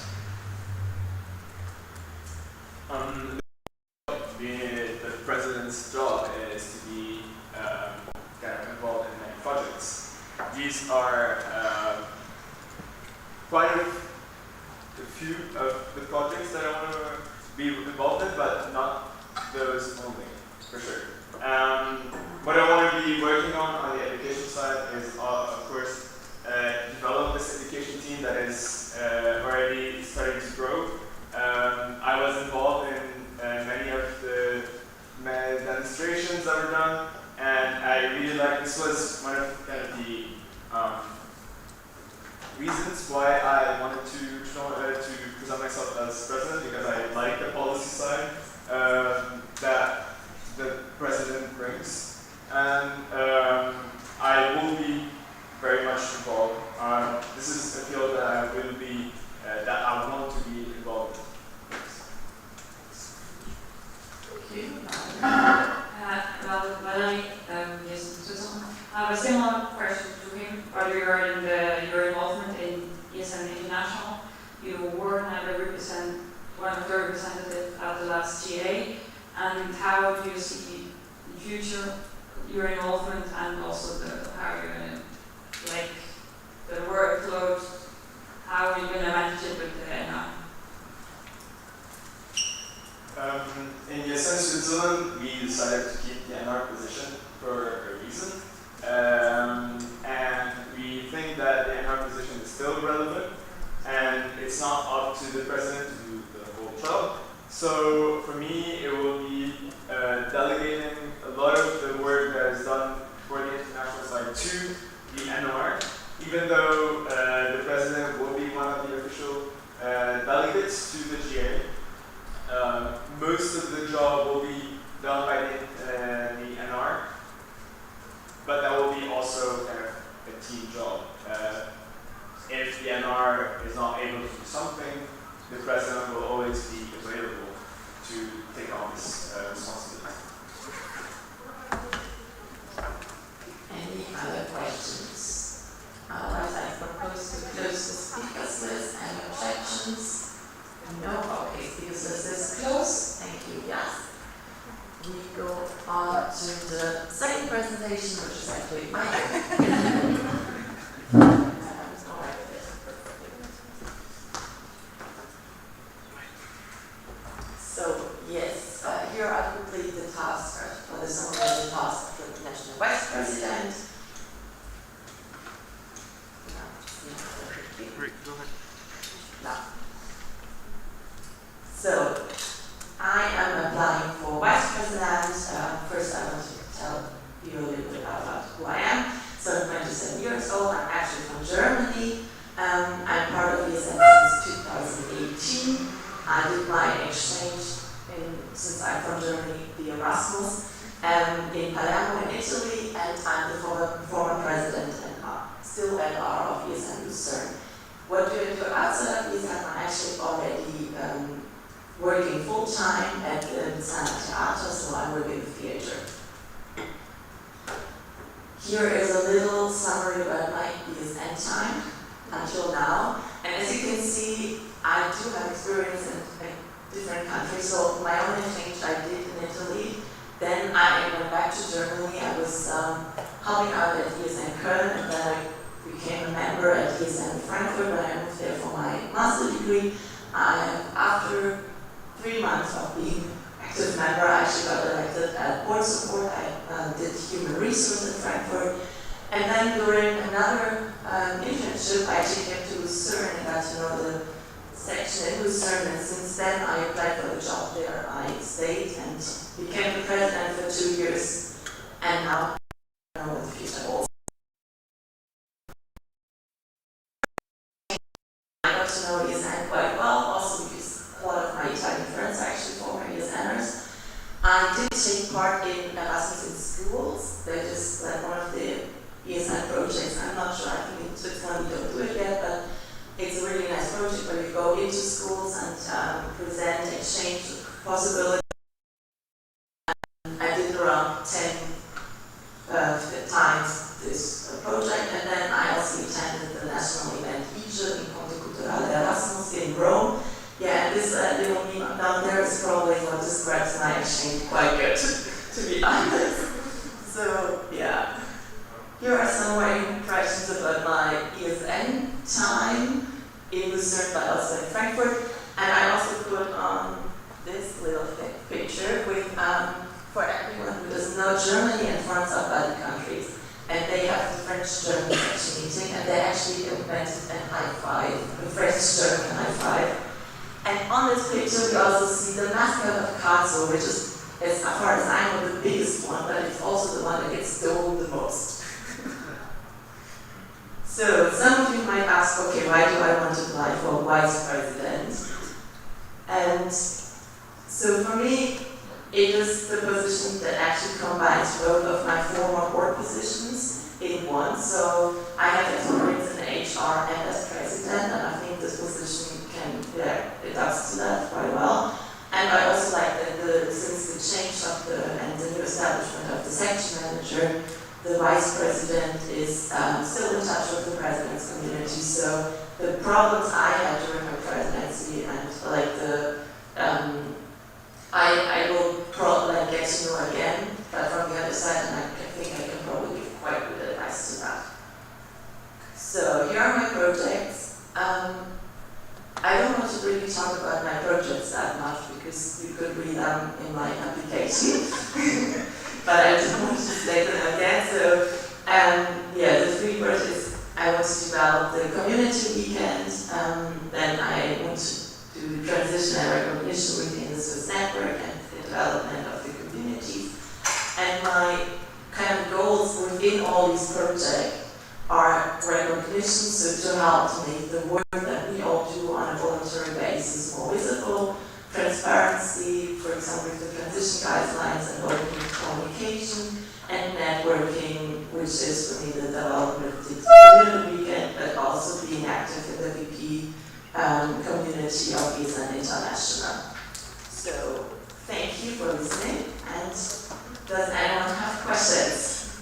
[SPEAKER 7] The president's job is to be kind of involved in many projects. These are quite a few of the projects that I want to be involved in, but not those only, for sure. What I want to be working on the education side is, of course, develop this education team that is already starting to grow. I was involved in many of the demonstrations that were done, and I really like, this was one of kind of the reasons why I wanted to present myself as president, because I like the policy side that the president brings, and I will be very much involved. This is a field that I will be, that I want to be involved in.
[SPEAKER 1] Thank you.
[SPEAKER 11] Well, Valerie, yes, Switzerland. I have a similar question to him regarding your involvement in ESN International. You were one of the representatives at the last GA, and how do you see in future your involvement and also how you're going to, like, the workload, how are you going to manage it with the NA?
[SPEAKER 7] In ESN Switzerland, we decided to keep the NR position for a reason. And we think that the NR position is still relevant, and it's not up to the president to do the whole job. So for me, it will be delegating a lot of the work that is done for the international side to the NR, even though the president will be one of the official delegates to the GA. Most of the job will be done by the NR, but that will be also kind of a team job. If if the NR is not able to do something, the president will always be available to take on this responsibility.
[SPEAKER 1] Any other questions? Otherwise, I propose to close the speakers list. Any objections? No? Okay, speakers list is closed. Thank you, yes. We go on to the second presentation, which is actually mine. So, yes, here I complete the task, or the summary of the task of the National Vice President.
[SPEAKER 4] Great, go ahead.
[SPEAKER 1] No. So, I am applying for Vice President. First, I want to tell you a little bit about who I am. So, I'm 27 years old. I'm actually from Germany. I'm part of ESN since 2018. I did my exchange since I'm from Germany, the Erasmus, in Palermo in Italy, and I'm the former president and still NR of ESN Lucerne. What do I do outside of ESN? I'm actually already working full-time at the San Theater, so I work in the theater. Here is a little summary about my ESN time until now. And as you can see, I do have experience in different countries. So my own exchange I did in Italy. Then I went back to Germany. I was helping out at ESN Köln, and then I became a member at ESN Frankfurt when I moved there for my master's degree. After 3 months of being active member, I actually got elected at board support. I did human resources in Frankfurt. And then during another internship, I actually came to Lucerne and got to know the section in Lucerne. And since then, I applied for the job there. I stayed and became the president for 2 years. And now I know what the future holds. I got to know ESN quite well, also because a lot of my Italian friends are actually former ESNers. I did take part in Erasmus in schools. That is one of the ESN projects. I'm not sure, I think in Switzerland we don't do it yet, but it's a really nice project where you go into schools and present, exchange possibilities. I did around 10 times this project, and then I also attended the national event in Ponte Culturale Erasmus in Rome. Yeah, and this little meme down there is probably what describes my exchange quite good, to be honest. So, yeah. Here are some more impressions about my ESN time in Lucerne, but also in Frankfurt. And I also put on this little picture with, for everyone who doesn't know, Germany and France are buddy countries. And they have the French-German section meeting, and they actually invented a high five, a French-German high five. And on this picture, we also see the mascot of Karlsruhe, which is, as far as I know, the biggest one, but it's also the one that gets stolen the most. So, some of you might ask, okay, why do I want to apply for vice president? And so for me, it is the position that actually combines both of my former board positions in one. So I have experience in HR and as president, and I think this position adapts to that quite well. And I also like that since the change of and the new establishment of the section manager, the vice president is still in touch with the president's community. So the problems I had during my presidency and I will probably get to know again, but from the other side, and I think I can probably give quite good advice to that. So here are my projects. I don't want to really talk about my projects that much because you could read them in my application. But I just want to state them again. So, the 3 projects, I want to develop the community weekend, then I want to do transition and recognition within the Swiss network and the development of the communities. And my kind of goals within all these projects are recognition, so to help to make the work that we all do on a voluntary basis more visible, transparency, for example, with the transition guidelines and open communication, and networking with
[SPEAKER 8] which is for me the development of the community weekend, but also being active in the VP community of ESN International. So thank you for listening, and does anyone have questions?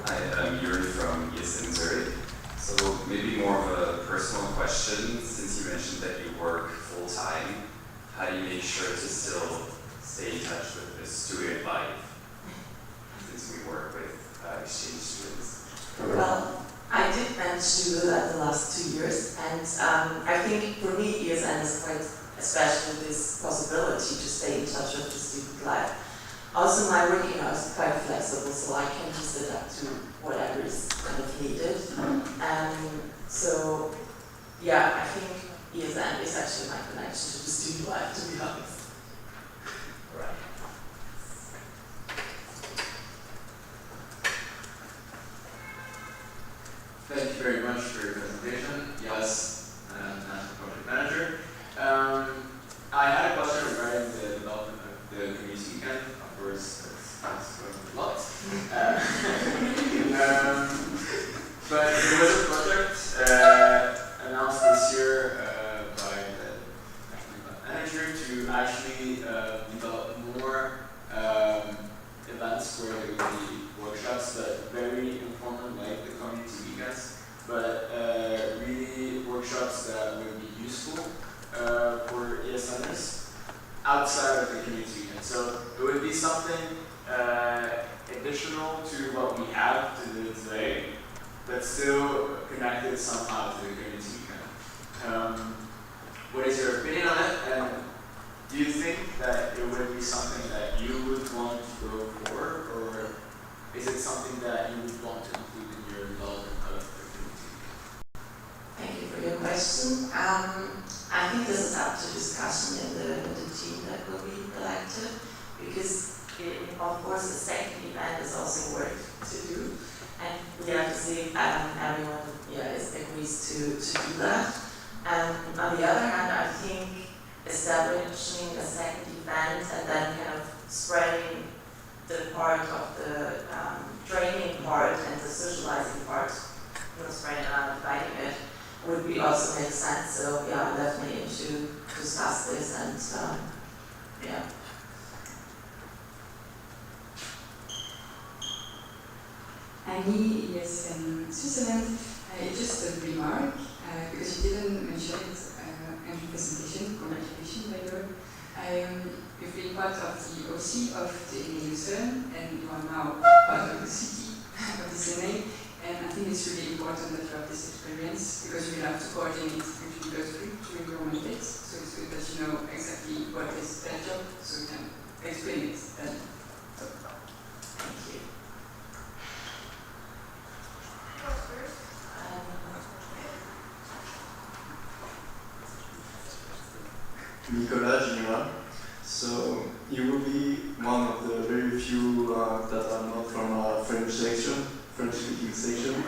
[SPEAKER 2] Hi, I'm Yuri from ESN Zurich. So maybe more of a personal question, since you mentioned that you work full-time, how do you make sure to still stay in touch with the student life, since we work with exchange students?
[SPEAKER 8] Well, I did manage to do that the last 2 years, and I think for me ESN is quite special, this possibility to stay in touch with the student life. Also, my working hours is quite flexible, so I can just adapt to whatever is kind of needed. So, yeah, I think ESN is actually my connection to the student life, to be honest. Right.
[SPEAKER 13] Thank you very much for your presentation. Yes, I'm National Project Manager. I had a question regarding the development of the community weekend. Of course, that's going a lot. But there was a project announced this year by the National Manager to actually develop more events where there would be workshops, but very informal, like the community weekends, but really workshops that would be useful for ESNers outside of the community weekend. So it would be something additional to what we have to do today, but still connected somehow to the community weekend. What is your opinion on it? And do you think that it would be something that you would want to go for, or is it something that you would want to include in your development of the community?
[SPEAKER 8] Thank you for your question. I think this is up to discussion in the team that will be elected, because of course the second event is also work to do, and we have to see if everyone agrees to do that. On the other hand, I think establishing a second event and then kind of spreading the part of the training part and the socializing part, spreading it out, dividing it, would be also make sense. So yeah, I'm definitely into discuss this, and yeah.
[SPEAKER 5] Annie, ESN Switzerland. Just a remark, because you didn't mention it in your presentation. Congratulations, by the way. You've been part of the OC of the NA3, and you are now part of the city of this NA. And I think it's really important that you have this experience, because you will have to coordinate between those three to implement it. So it's good that you know exactly what is their job, so you can explain it then.
[SPEAKER 8] Thank you.
[SPEAKER 12] Nicolas Ginua. So you will be one of the very few that are not from a French-speaking section.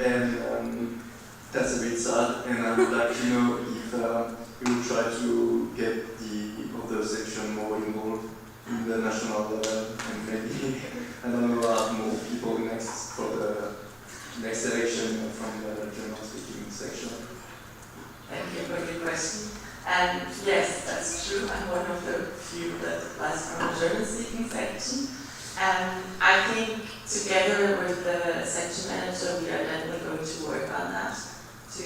[SPEAKER 12] And that's a bit sad. And I would like to know if you will try to get the other section more involved in the national level, and maybe I don't know, have more people next for the next election from the German-speaking section.
[SPEAKER 8] Thank you for your question. And yes, that's true. I'm one of the few that applies from the German-speaking section. I think together with the section manager, we are definitely going to work on that to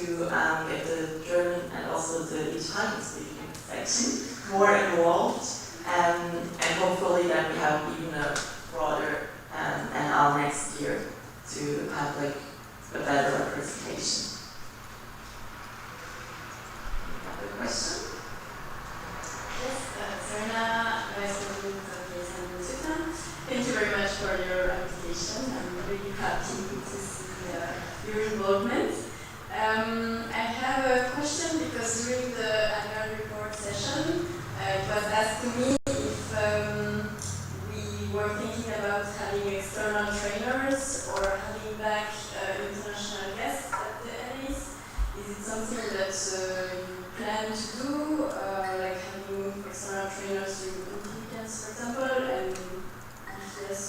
[SPEAKER 8] get the German and also the Italian-speaking section more involved, and hopefully then we have even a broader NL next year to have like a better representation. Question?
[SPEAKER 10] Yes, Serena, Vice President of ESN Switzerland. Thank you very much for your application. I'm really happy to see your involvement. I have a question, because during the annual report session, it was asked to me if we were thinking about having external trainers or having back international guests at the NAs. Is it something that that you plan to do, like having external trainers during weekends, for example, and yes,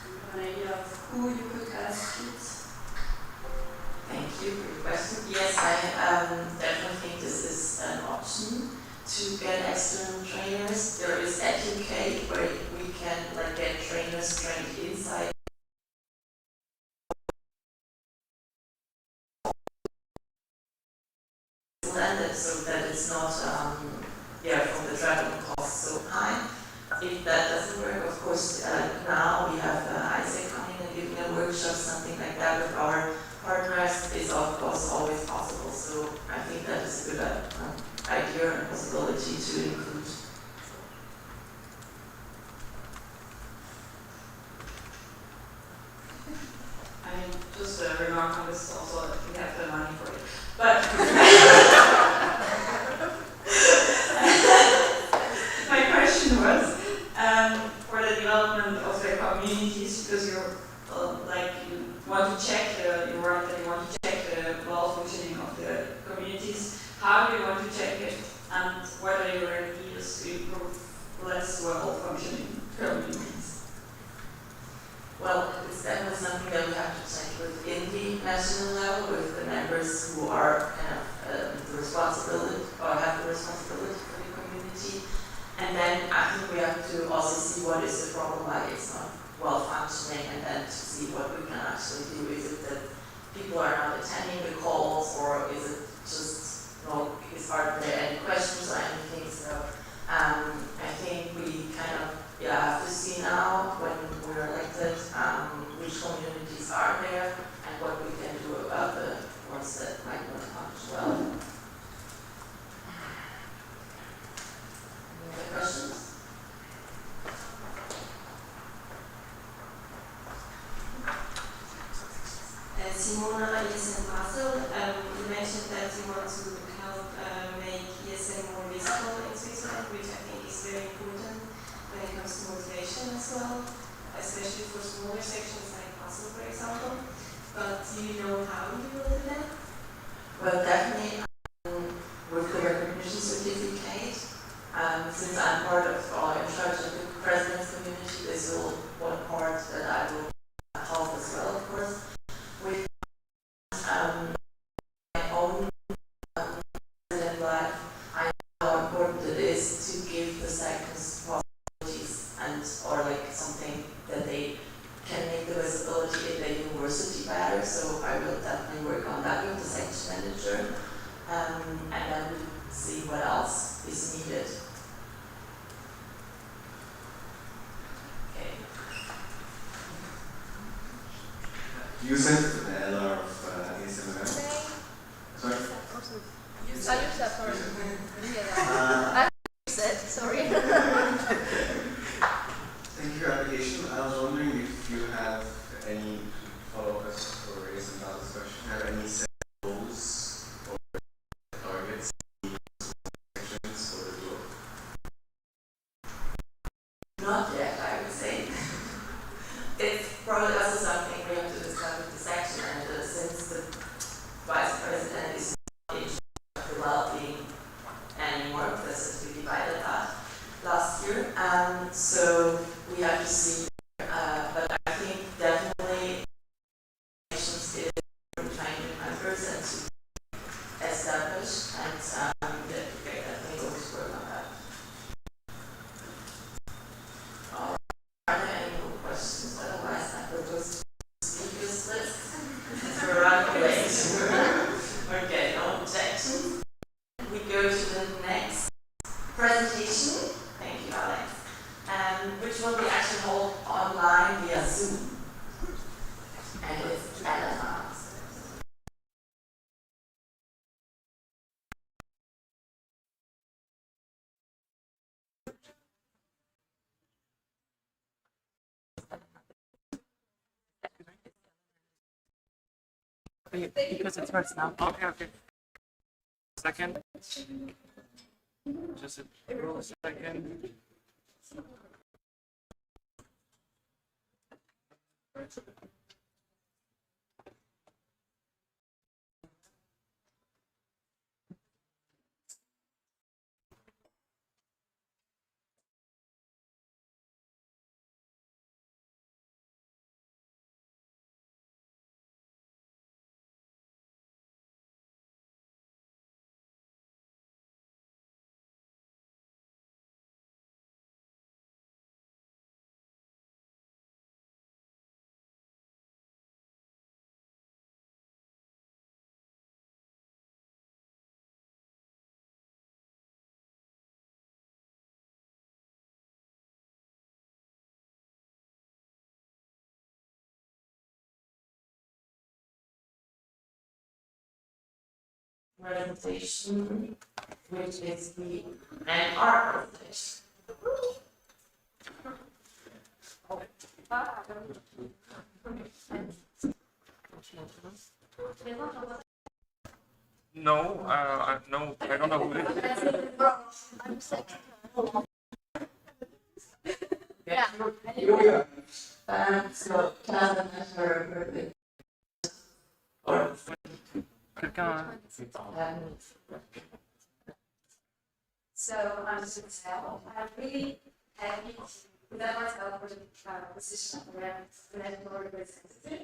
[SPEAKER 10] you have an idea of who you could ask it?
[SPEAKER 8] Thank you for your question. Yes, I definitely think this is an option to get external trainers. There is at UK where we can get trainers trained inside. Landed so that it's not from the travel cost so high. If that doesn't work, of course, now we have Isaac coming and giving a workshop, something like that with our partners is of course always possible. So I think that is a good idea and possibility to include.
[SPEAKER 11] I mean, just a remark on this also, we have the money for it. But my question was, for the development of the communities, because you're you want to check you want to check the well functioning of the communities. How do you want to check it, and what are your ideas to improve less well functioning communities?
[SPEAKER 8] Well, it's definitely something that we have to check within the national level with the members who are kind of the responsibility or have the responsibility for the community. And then I think we have to also see what is the problem, why it's not well functioning, and then to see what we can actually do. Is it that people are not attending the calls, or is it just are there any questions or anything? So I think we kind of have to see now when we're elected which communities are there and what we can do about the ones that might not function well. Any other questions?
[SPEAKER 9] Simona, ESN Basel, you mentioned that you want to help make ESN more visible in Switzerland, which I think is very important when it comes to motivation as well, especially for smaller sections like Basel, for example. But do you know how you will do that?
[SPEAKER 8] Well, definitely with the recognition certificate. Since I'm part of, or in charge of the president's community, this will one part that I will help as well, of course. With my own president life, I know how important it is to give the seconds possibilities and or something that they can make the visibility in the university better. So I will definitely work on that with the section manager, and then we'll see what else is needed. Okay.
[SPEAKER 14] You said the LR of ESN. Sorry?
[SPEAKER 10] You said first. You said, sorry.
[SPEAKER 14] Thank you for your application. I was wondering if you have any follow-up questions for ESN Basel's question. Have any set goals or targets in sections for the growth?
[SPEAKER 8] Not yet, I would say. It's probably also something we have to discuss with the section manager, since the vice president is not in charge of the well-being anymore, because since we divided that last year. So we have to see, but I think definitely is training members and to establish, and that we definitely going to work on that. All right. Are there any more questions? Otherwise, I will just speakers list. We're running late. Okay, no objection. We go to the next presentation. Thank you, Alex. Which will be actually held online via Zoom. And it's Elena.
[SPEAKER 1] Because it hurts now.
[SPEAKER 4] Okay. Second. Just a second.
[SPEAKER 8] presentation, which is the NR presentation.
[SPEAKER 4] No, no, I don't know who it is.
[SPEAKER 8] Yeah. So, can I or
[SPEAKER 4] Quelqu'un.
[SPEAKER 15] So I'm Chantel. I'm really happy to present myself for the position of the national representative.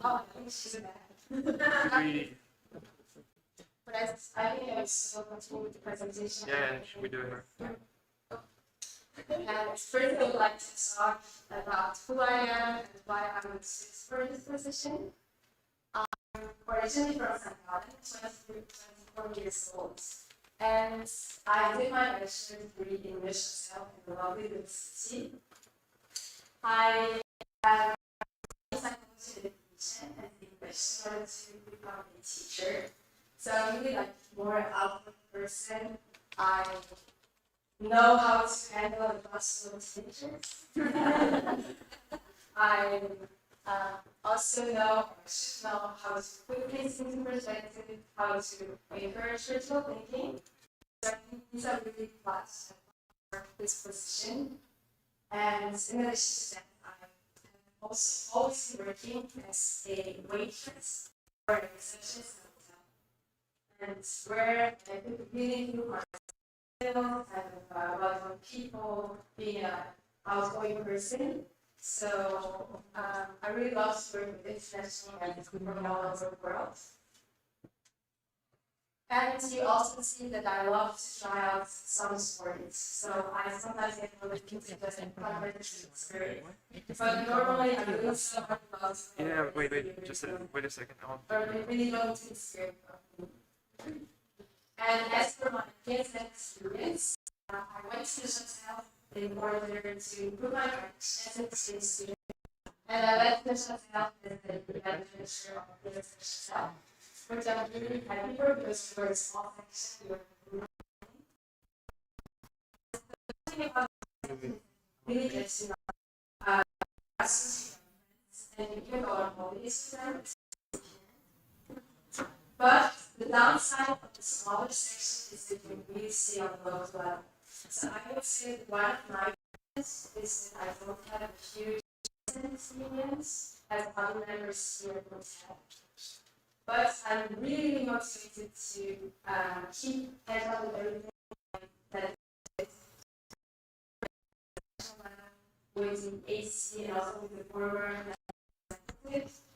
[SPEAKER 15] Oh, I think she's bad. But I think I still continue with the presentation.
[SPEAKER 4] Yeah, we do it.
[SPEAKER 15] And first I would like to talk about who I am and why I would choose for this position. I'm originally from St. Gallen, 24 years old. And I did my bachelor's degree in English myself in the lovely university. I have psychology education and English, started to become a teacher. So I'm really like more outward person. I know how to handle the possible teachers. I also know, or should know, how to put things into perspective, how to encourage critical thinking. So I think these are really plus for this position. And in addition to that, I'm also always working as a waitress or a receptionist. And where I could really improve my skills and welcome people, being an outgoing person. So I really love to work with international and from all over the world. And you also see that I love to try out some sports. So I sometimes get a little into the competition spirit. But normally I really so much love.
[SPEAKER 4] Yeah, wait, just wait a second.
[SPEAKER 15] Or I really love to spirit. And as for my ESN experience, I went to the hotel in order to improve my French as an exchange student. And I left the hotel as the administrator of the hotel, which I'm really happy for because we're a small section. Really get to know and you can go on holidays with them. But the downside of the smaller section is that you really see on the local level. So I would say that one of my weaknesses is that I don't have a huge experience as other members here would have. But I'm really motivated to keep head on with everything that with the AC and also with the former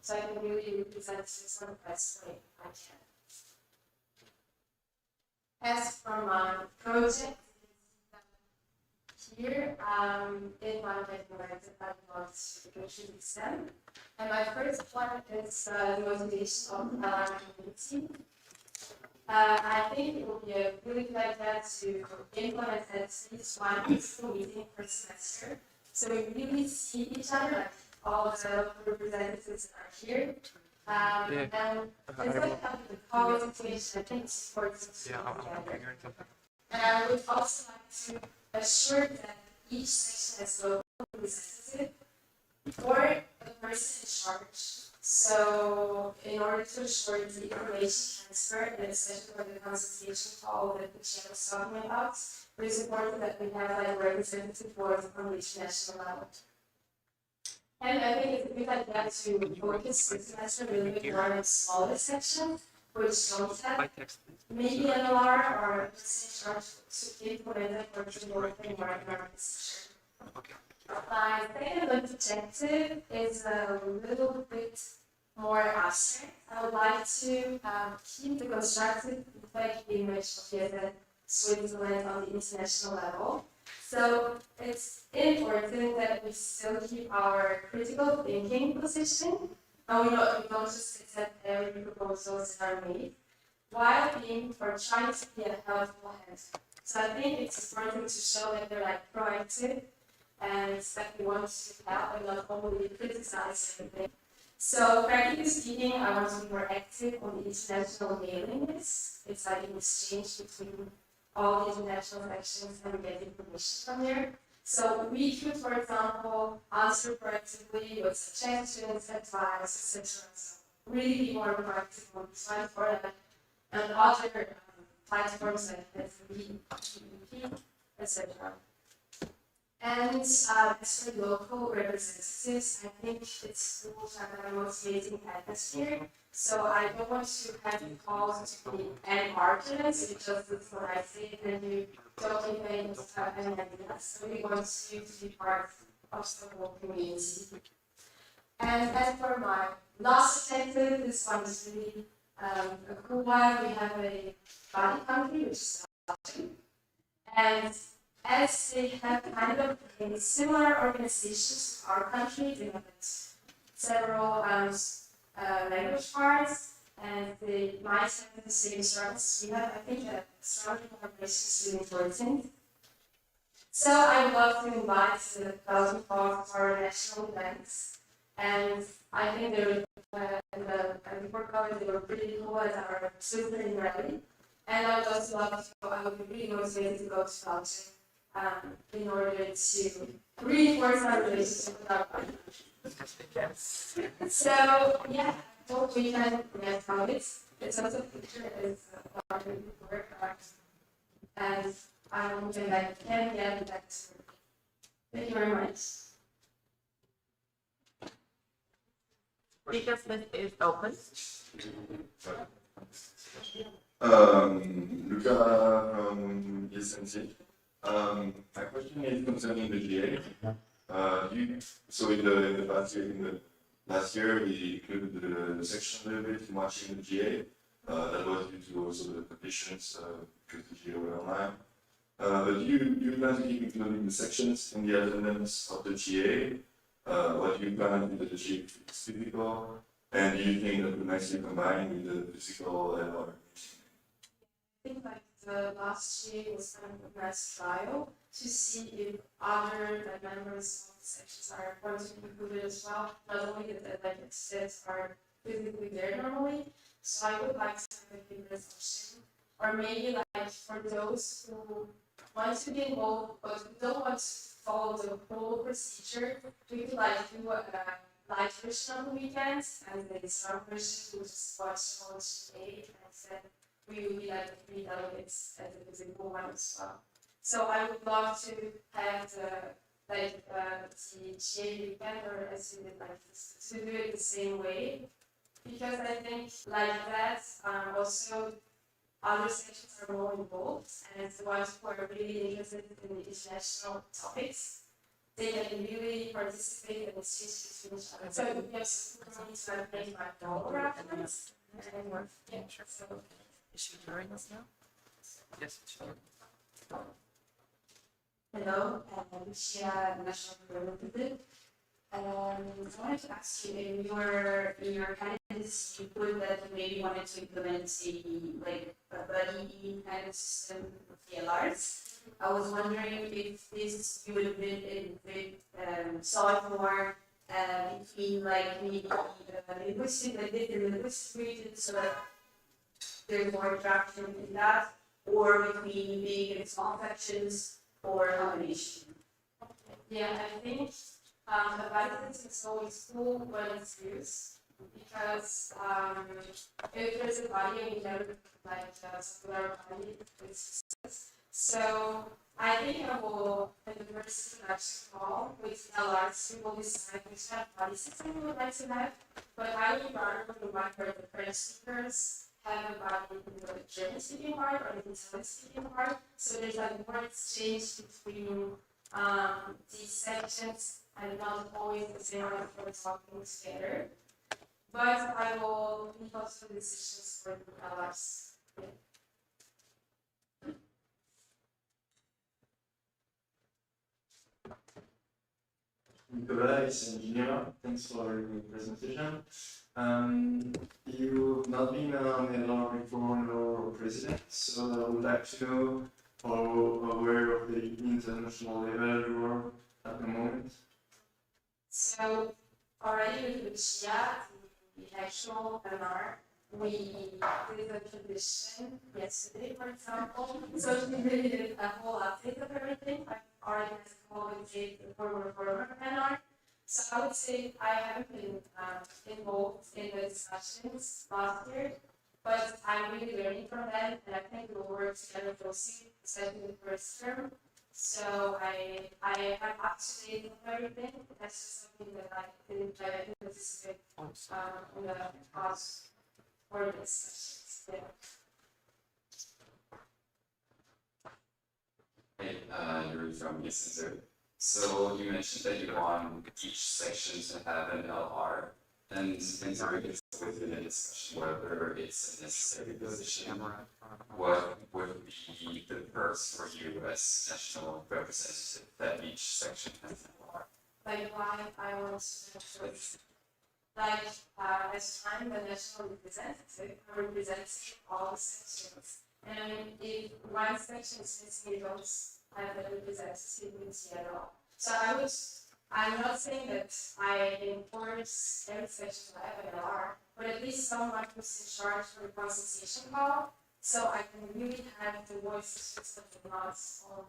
[SPEAKER 15] so I can really represent Switzerland the best way I can. As for my project, here in my documents, I want to contribute them. And my first one is the motivation of our community. I think it will be a really good idea to implement at least one peaceful meeting per semester. So we really see each other, like all the local representatives are here. And it's like having the power situation, I think it's important to together. And I would also like to assure that each section has a local representative or a person in charge. So in order to assure the information transfer, and especially for the consultation call that the chair was talking about, it is important that we have like a representative board on each national level. And I think it's a good idea to focus this semester a little bit more on a smaller section, which don't have maybe an LR or a person in charge to implement it or to work in more in our position. My second objective is a little bit more abstract. I would like to keep the constructive effect image of ESN Switzerland on the international level. So it's important that we still keep our critical thinking position, and we don't just accept every proposals that are made, while being or trying to be a helpful hand. So I think it's important to show that they're like proactive and that we want to help and not only criticize everything. So practically speaking, I want to be more active on the international mailing list. It's like an exchange between all the international sections and get information from there. So we could, for example, answer proactively with suggestions, advice, etc. So really be more proactive on this one for that. And other platforms like FB, etc. And as for local representatives, I think it's cool to have a motivating atmosphere. So I don't want to have you called to be an artist, you just do what I say and you don't give any ideas. So we want you to be part of the whole community. And as for my last objective, this one is really a cool one. We have a body country, which is Belgium. And as they have kind of a similar organizations to our country, they have several language parts, and they might have the same structures we have. I think that surrounding collaboration is really important. So I would love to invite the Belgian folks to our national events, and I think they were before COVID they were pretty cool at our Switzerland rally, and I would also love to. I would be really motivated to go to Belgium. In order to reinforce our relationship with our partners. So, yeah, I hope we can get from it. It's also a picture is part of the work, and I'm hoping that I can get back to work. Thank you very much.
[SPEAKER 1] Speaker Smith is open.
[SPEAKER 12] Luca from ESN. My question is concerning the GA. So in the last year, we included the section a little bit too much in the GA. That was due to also the conditions because the GA were online. But you plan to keep including the sections in the attendance of the GA. What do you plan to do with the GA physical? And do you think that would nicely combine with the physical and other?
[SPEAKER 15] I think like the last year was kind of a nice trial to see if other members of the sections are going to be included as well. Not only that like sets are physically there normally, so I would like to have a bigger option. Or maybe like for those who want to be involved but who don't want to follow the whole procedure, we could like do a live version on the weekends and the strong version who just watch the whole GA and then we will be like 3 delegates at the physical one as well. So I would love to have the GA weekend, or as you did like this, to do it the same way, because I think like that also other sections are more involved, and the ones who are really interested in the international topics, they can really participate and exchange between each other. So yes, we need to have $85 reference. Yeah, sure. So,
[SPEAKER 1] is she hearing us now?
[SPEAKER 4] Yes, sure.
[SPEAKER 9] Hello, Lucia, National Representative. I wanted to ask you, in your candidates, you put that you maybe wanted to implement a buddy kind of system of PLRs. I was wondering if this you would saw it more between like maybe linguistic, like different linguistic regions, so that there's more traction in that, or between big and small sections, or a combination.
[SPEAKER 15] Yeah, I think the violence is always cool when it's used, because if there's a body and you never like circular body, it's so I think I will, in the first introduction call with LRs, we will decide which kind of body system we would like to have, but I would rather the one where the French speakers have a body in the German speaking part or the Italian speaking part, so there's like more exchange between these sections and not always the same one for talking together. But I will leave also the decisions for the LRs. Yeah.
[SPEAKER 12] Nicolas, engineer. Thanks for your presentation. You've not been an LR before nor president, so I would like to know how aware of the international level you are at the moment.
[SPEAKER 15] So already with Lucia, the actual MR, we did a tradition yesterday, for example. So she really did a whole update of everything. I already has a whole update the former MR. So I would say I haven't been involved in the discussions last year, but I'm really learning from them, and I think we'll work together closely, especially in the first term. So I have up to date on everything. That's just something that I didn't participate in the past for discussions. Yeah.
[SPEAKER 2] Hey, you're from ESN. So you mentioned that you want each section to have an LR, and it's within a discussion whether it's a necessary position. What would be the perks for you as national representative that each section has an LR?
[SPEAKER 15] Like why I want to like as I'm the national representative, I'm representing all the sections. And if one section is missing, you don't have the representativity at all. So I'm not saying that I enforce every section to have an LR, but at least someone who's in charge for the consultation call, so I can really have the voice of Switzerland, not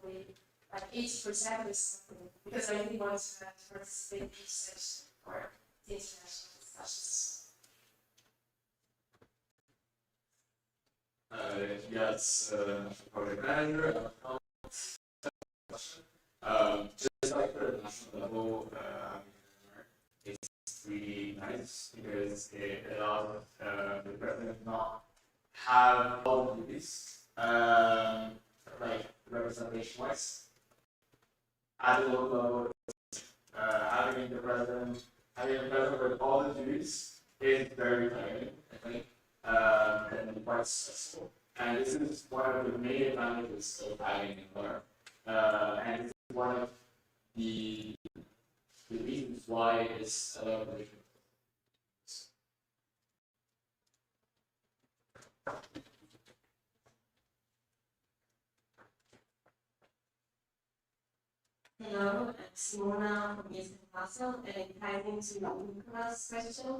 [SPEAKER 15] only like 80% or something, because I really want to participate in each section or the international discussions.
[SPEAKER 7] Yes, project manager. Just like for the national level, it's really nice because it allows the president not have all the duties, like representation wise. At the local level, having the president with all the duties is very tiring, I think, and quite stressful. And this is one of the main advantages of having a learn. And it's one of the reasons why it's
[SPEAKER 16] Hello, I'm Simona from ESN Basel, and it ties into Nicolas' question.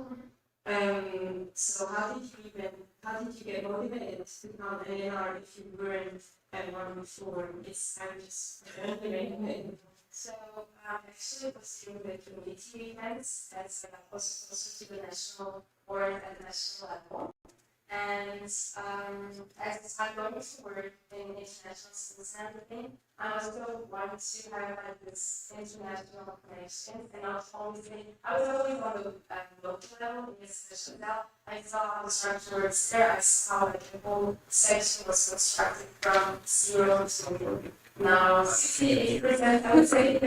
[SPEAKER 16] So how did you get motivated to become an NR if you weren't at one before? It's kind of just
[SPEAKER 15] So actually, it was through the community events, that's also to the national board at the national level. And as I'm going to work in international Switzerland, I also want to have like this international connection, and not only I was always on the local level in this session now. I saw how the structure works there. I saw like the whole section was constructed from 0 to now 68%, I would say.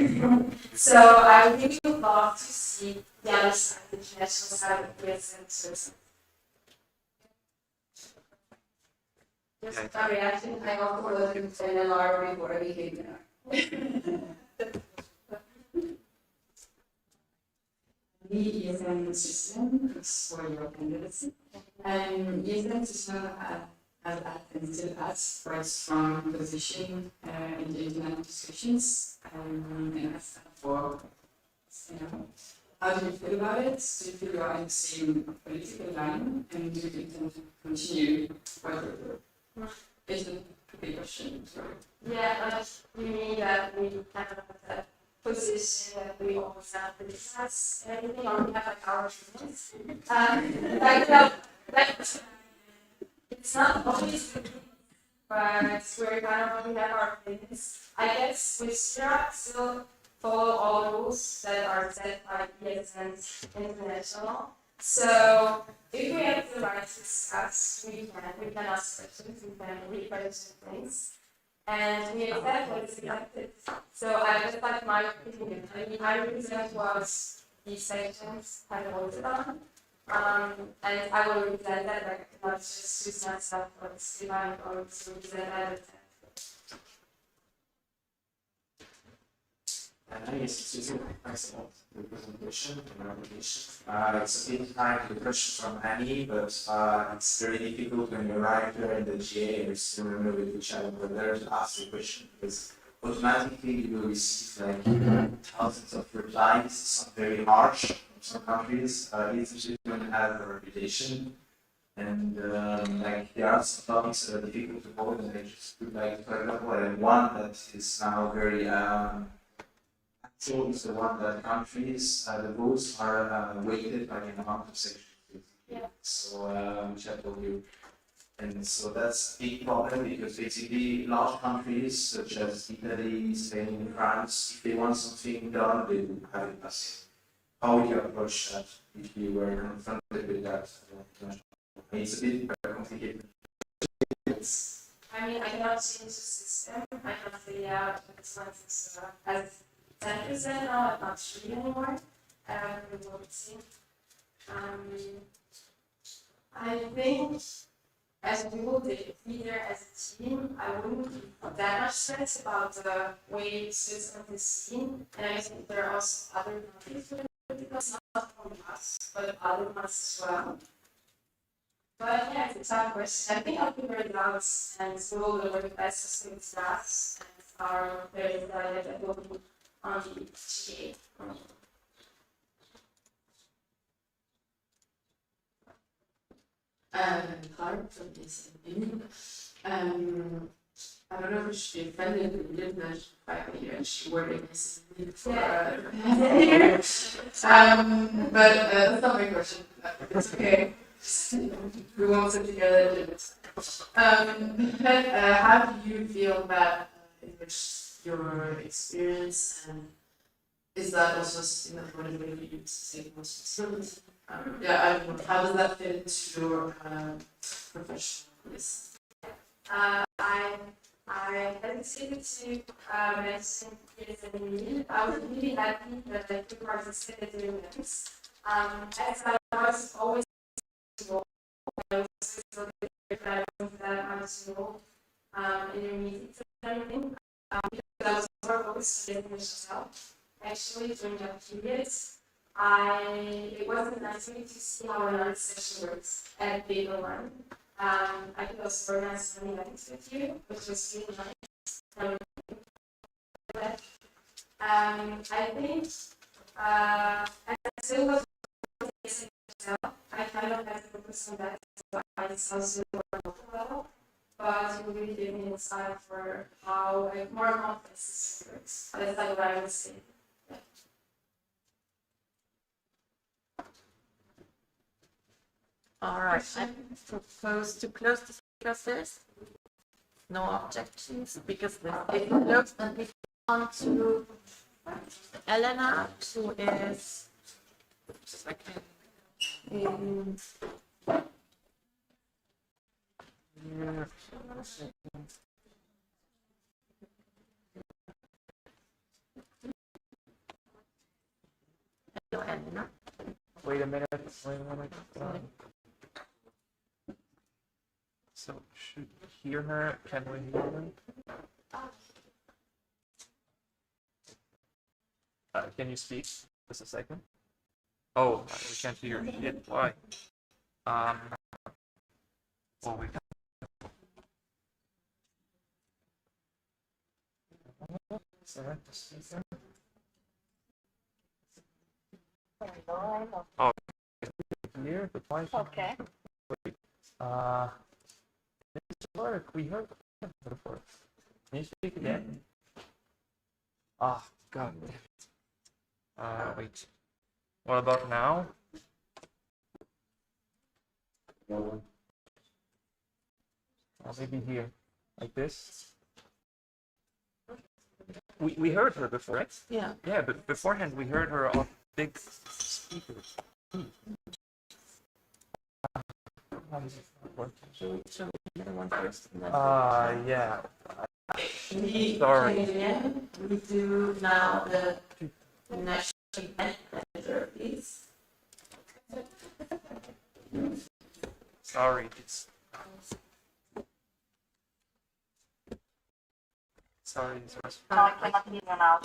[SPEAKER 15] So I really would love to see the other side, the international side of ESN Switzerland. Just a reaction, I also was in NLR before I became NLR.
[SPEAKER 5] The ESN system is for your candidacy. And ESN system has attended us for a strong position in the international discussions and as for how do you feel about it? Do you feel you are in the same political line, and do you intend to continue what you're doing? Is a big question. Sorry.
[SPEAKER 15] Yeah, you mean that we have a position that we always have to discuss everything, or we have like our opinions. It's not always good, but we're kind of we have our opinions. I guess we still follow all the rules that are set by ESN International. So if we have the right to discuss, we can ask questions, we can request things, and we accept what is elected. So I just like my opinion. I mean, I represent what these sections have voted on, and I will represent that, like not just choose myself, but divine or to represent others.
[SPEAKER 3] Yes, it's an excellent presentation and application. It's a bit kind of a question from Annie, but it's very difficult when you arrive there in the GA and you still remember with each other there to ask the question, because automatically you will receive like thousands of replies, some very harsh, some countries, ESN Switzerland has a reputation, and like there are some topics that are difficult to hold, and I just would like, for example, one that is now very actual is the one that countries, the votes are weighted by the amount of sections.
[SPEAKER 15] Yeah.
[SPEAKER 3] So, which I told you. And so that's a big problem because basically large countries such as Italy, Spain, France, if they want something done, they will have it passed. How would you approach that if you were confronted with that? It's a bit complicated.
[SPEAKER 15] I mean, I cannot change the system. I cannot say, yeah, it's not as 10% now, not 3 anymore. We will see. I think as we will leader as a team, I wouldn't be that much stressed about the way Switzerland is seen. And I think there are also other countries because not only us, but other ones as well. But yeah, it's a tough question. I think I'll be very balanced and we'll do the best with us and our very decided that will be on the GA.
[SPEAKER 17] Clara from ESN. I don't know if we should be offended, but you did mention the fact that you actually were in ESN for but that's not my question. It's okay. We won't sit together. How do you feel about your experience, and is that also something that motivated you to take more responsibility? How does that fit into your professional list?
[SPEAKER 15] I hesitated to mention ESN. I was really happy that I took participated in this. As I was always involved, I was still that much involved in your meetings and everything. Because I was more focused on getting myself. Actually, during that period, it wasn't nice for me to see how another session works at Beta One. I could also organize some events with you, which was really nice. I think I still was I kind of had to focus on that, so I still well, but you really gave me insight for how more complex system works. That's like what I would say.
[SPEAKER 1] All right, I propose to close the process. No objections, because it looks and we on to Elena, who is Hello, Elena.
[SPEAKER 4] Wait a minute. So, should we hear her? Can we hear her? Can you speak? Just a second. Oh, we can't hear it. Why? Well, we can. Oh, here, but why?
[SPEAKER 18] Okay.
[SPEAKER 4] Wait. This work. We heard it before. Can you speak again? Ah, God damn it. Wait. What about now? Maybe here, like this. We heard her before, right?
[SPEAKER 1] Yeah.
[SPEAKER 4] Yeah, but beforehand we heard her on big speakers.
[SPEAKER 1] Shall we do the one first?
[SPEAKER 4] Yeah.
[SPEAKER 1] Sorry. We do now the national event manager, please.
[SPEAKER 4] Sorry, it's. Sorry, it's
[SPEAKER 18] No, I cannot hear you now.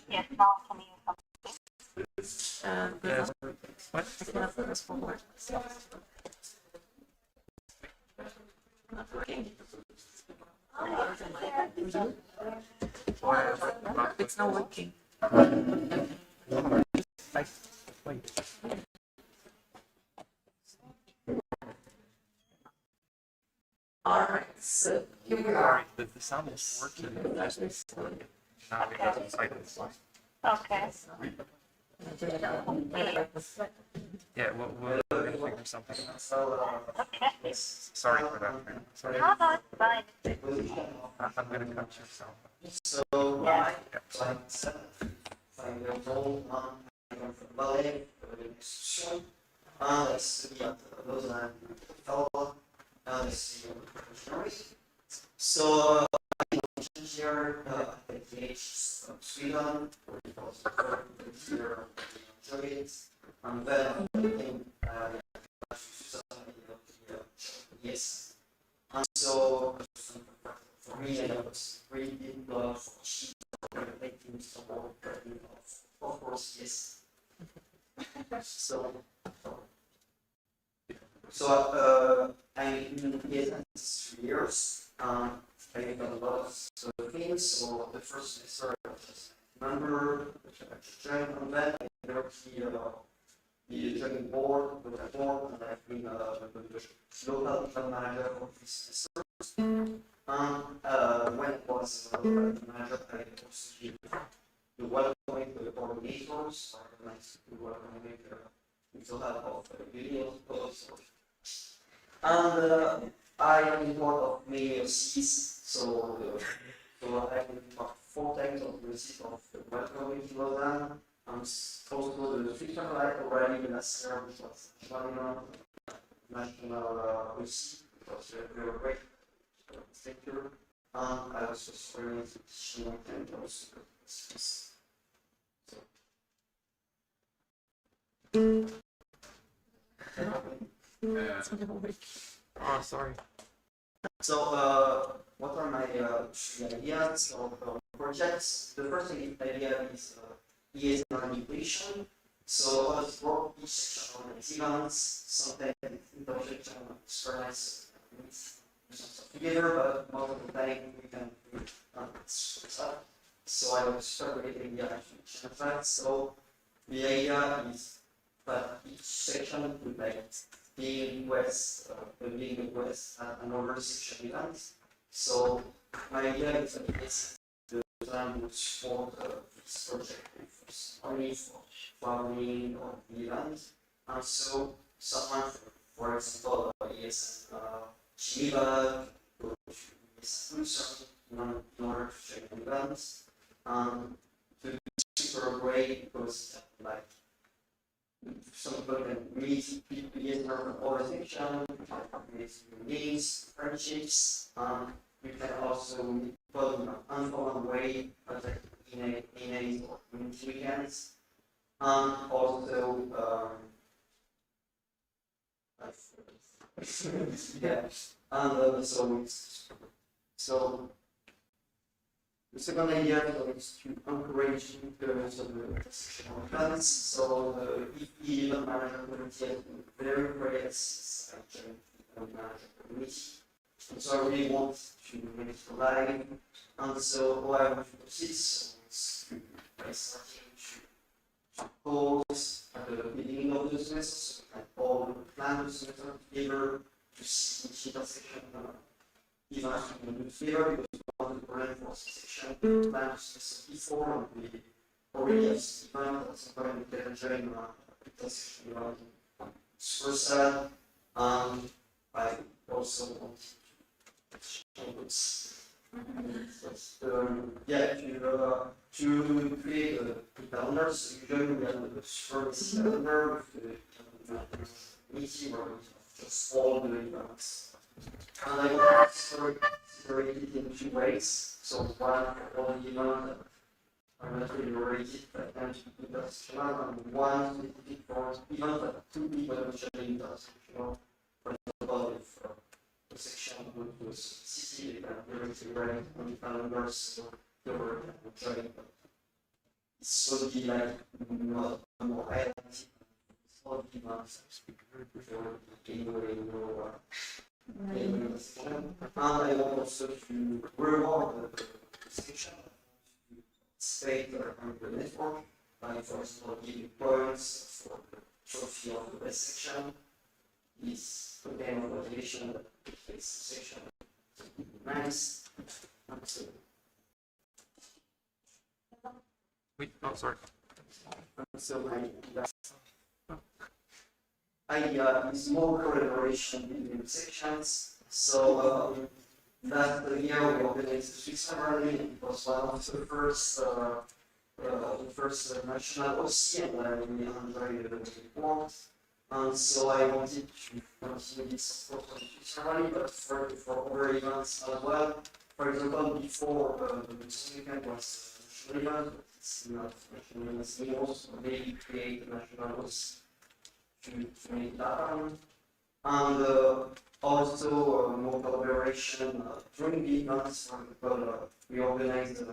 [SPEAKER 18] Yes, now I can hear something.
[SPEAKER 4] Yes. What?
[SPEAKER 1] I cannot put this forward. Not working. It's not working.
[SPEAKER 4] Wait.
[SPEAKER 1] Alright, so here we are.
[SPEAKER 4] The sound is working as before. Now it doesn't silence.
[SPEAKER 18] Okay.
[SPEAKER 4] Yeah, we're gonna figure something out.
[SPEAKER 18] Okay.
[SPEAKER 4] Sorry for that. Man. Sorry.
[SPEAKER 18] No, no, it's fine.
[SPEAKER 4] I'm gonna cut your sound.
[SPEAKER 3] So,
[SPEAKER 18] Yeah.
[SPEAKER 3] I'm 5 years old, I'm from Ballet, institution. I study at Lausanne fellow, I study Plenaries. So, I'm here at the age of Sweden, where it was here, enjoy it. And then I became yes. And so, for me, I was really in love for sheep, making some more of course, yes. So, I'm in ESN 3 years. I've done a lot of things. So, the first semester, I was just a member, I joined, and then I worked the training board, with the board, and I've been the local club manager for 3 semesters. When it was manager, I also did the welcoming the coordinators, organized the welcoming with the help of videos, also. And I am part of many OCs, so I am part 4 times of the receipt of the welcoming in Lausanne. And also the feature light already last year, which was national OC, because they were great. Thank you. I was just really teaching and also
[SPEAKER 4] Oh, sorry.
[SPEAKER 3] So, what are my 3 ideas of projects? The first idea is ESN education. So, let's work each section on its events, something intersection experiments together, but most of the time we can do stuff. So I was separating the action effects. So the idea is that each section would like being request, being request another section event. So my idea is that the design would support this project with only for farming or the event. And so someone, for example, ESN Geneva, go to ESN in order to check the events. To be super great because like some people can meet people from other sections, meet needs, friendships. You can also meet people in an informal way, like in a or community weekends. Also, yeah, and so the second idea is to encourage the sectional plans. So if the event manager community has been very great actually event manager community. And so I really want to make it alive. And so what I want to proceed is by starting to pause at the beginning of the semester and all the plan of the semester together to see each intersection event in the favor because we want to plan for section plan of semester before and we already have event at some point we can join intersection event versa. I also want to create a calendar. So usually we have a service calendar with the meeting where we have just all the events. And I want to separate it in 2 ways. So one for all the events that are not really related but can be intersectional, and one specific for events that 2 people actually intersectional. For example, if the section would city directly right on the calendars, so they were joining. So it'd be like more highlighted. All the demands for anyway, and I want also to reward the section
[SPEAKER 19] participate on the network, like for example giving points for the trophy of the best section. Is the game of motivation that makes the section nice.
[SPEAKER 4] Wait, oh, sorry.
[SPEAKER 19] So is more collaboration between the sections. So that year we organized the Switzerland. It was one of the first national OC, and I really enjoyed the report. And so I wanted to continue this for Switzerland, but for other events as well. For example, before the weekend was national event, but it's not national events anymore, so maybe create a national host to make that happen. And also more collaboration during the events. For example, we organized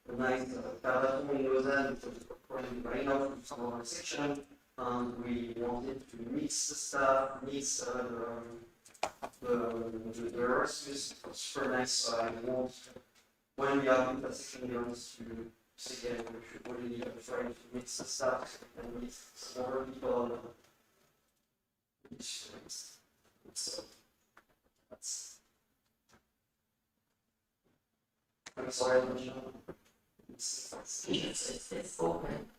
[SPEAKER 19] a nice marathon in Lausanne, which was running right now from some of our section. And we wanted to mix the stuff, mix the Erasmus. It was super nice. So I want, when we are in that section, we want to say, yeah, we should really try to mix the stuff and meet some other people. So that's. I'm sorry,
[SPEAKER 5] it's open.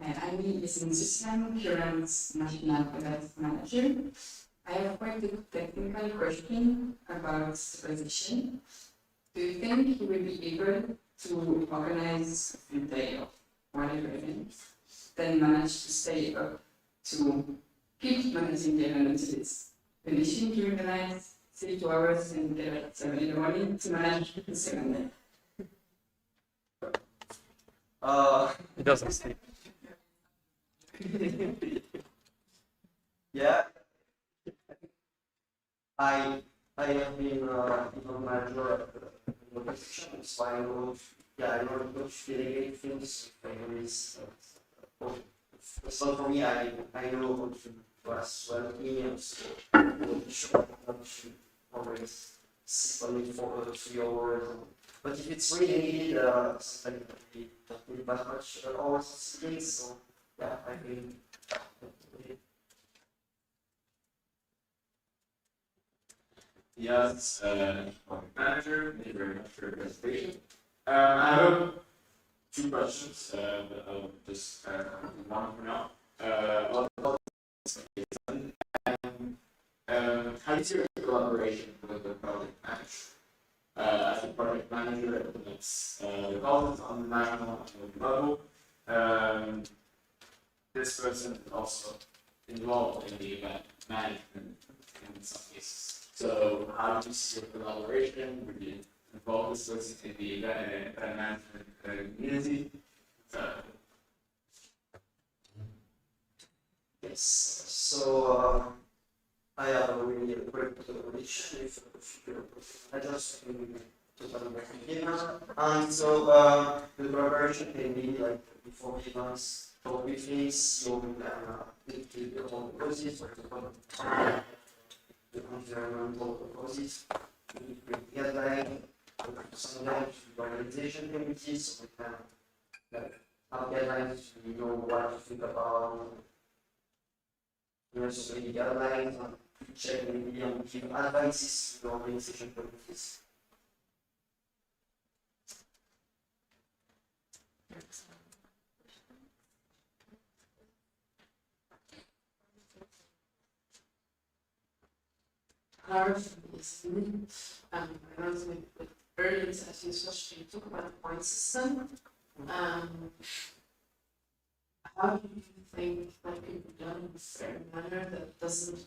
[SPEAKER 5] I'm ESN Switzerland, current national product manager. I have quite a technical question about the position. Do you think you will be able to organize a few days of whatever events, then manage to stay up to keep managing the event until it's finishing during the night, 2 hours, and get up at 7 in the morning to manage the second day?
[SPEAKER 4] It doesn't sleep.
[SPEAKER 19] Yeah, I have been even manager at the position, so I know, I know which delegate things. So for me, I know what to ask well me, so I'm sure not to always sit only for 3 hours. But if it's really needed, sometimes I don't need that much hours of sitting, so yeah, I think.
[SPEAKER 7] Yes, project manager, thank you very much for your presentation. I have 2 questions, but I'll just one for now. How is your collaboration with the project manager? As a project manager at the next development on the national level, this person is also involved in the event management in some cases. So how do you see your collaboration? Would you involve this person in the event management community?
[SPEAKER 19] Yes, so I have a really great relation with future managers in 2019. And so the collaboration can be like before events, for briefings, you can link to all the causes, for example, the environmental causes, we create guidelines, sometimes the organization committees, so we can have guidelines to know what to think about. So many guidelines and check maybe and give advices to the organization committees.
[SPEAKER 17] Hard is I don't think the early session especially talk about the point system. How do you think that can be done in a fair manner that doesn't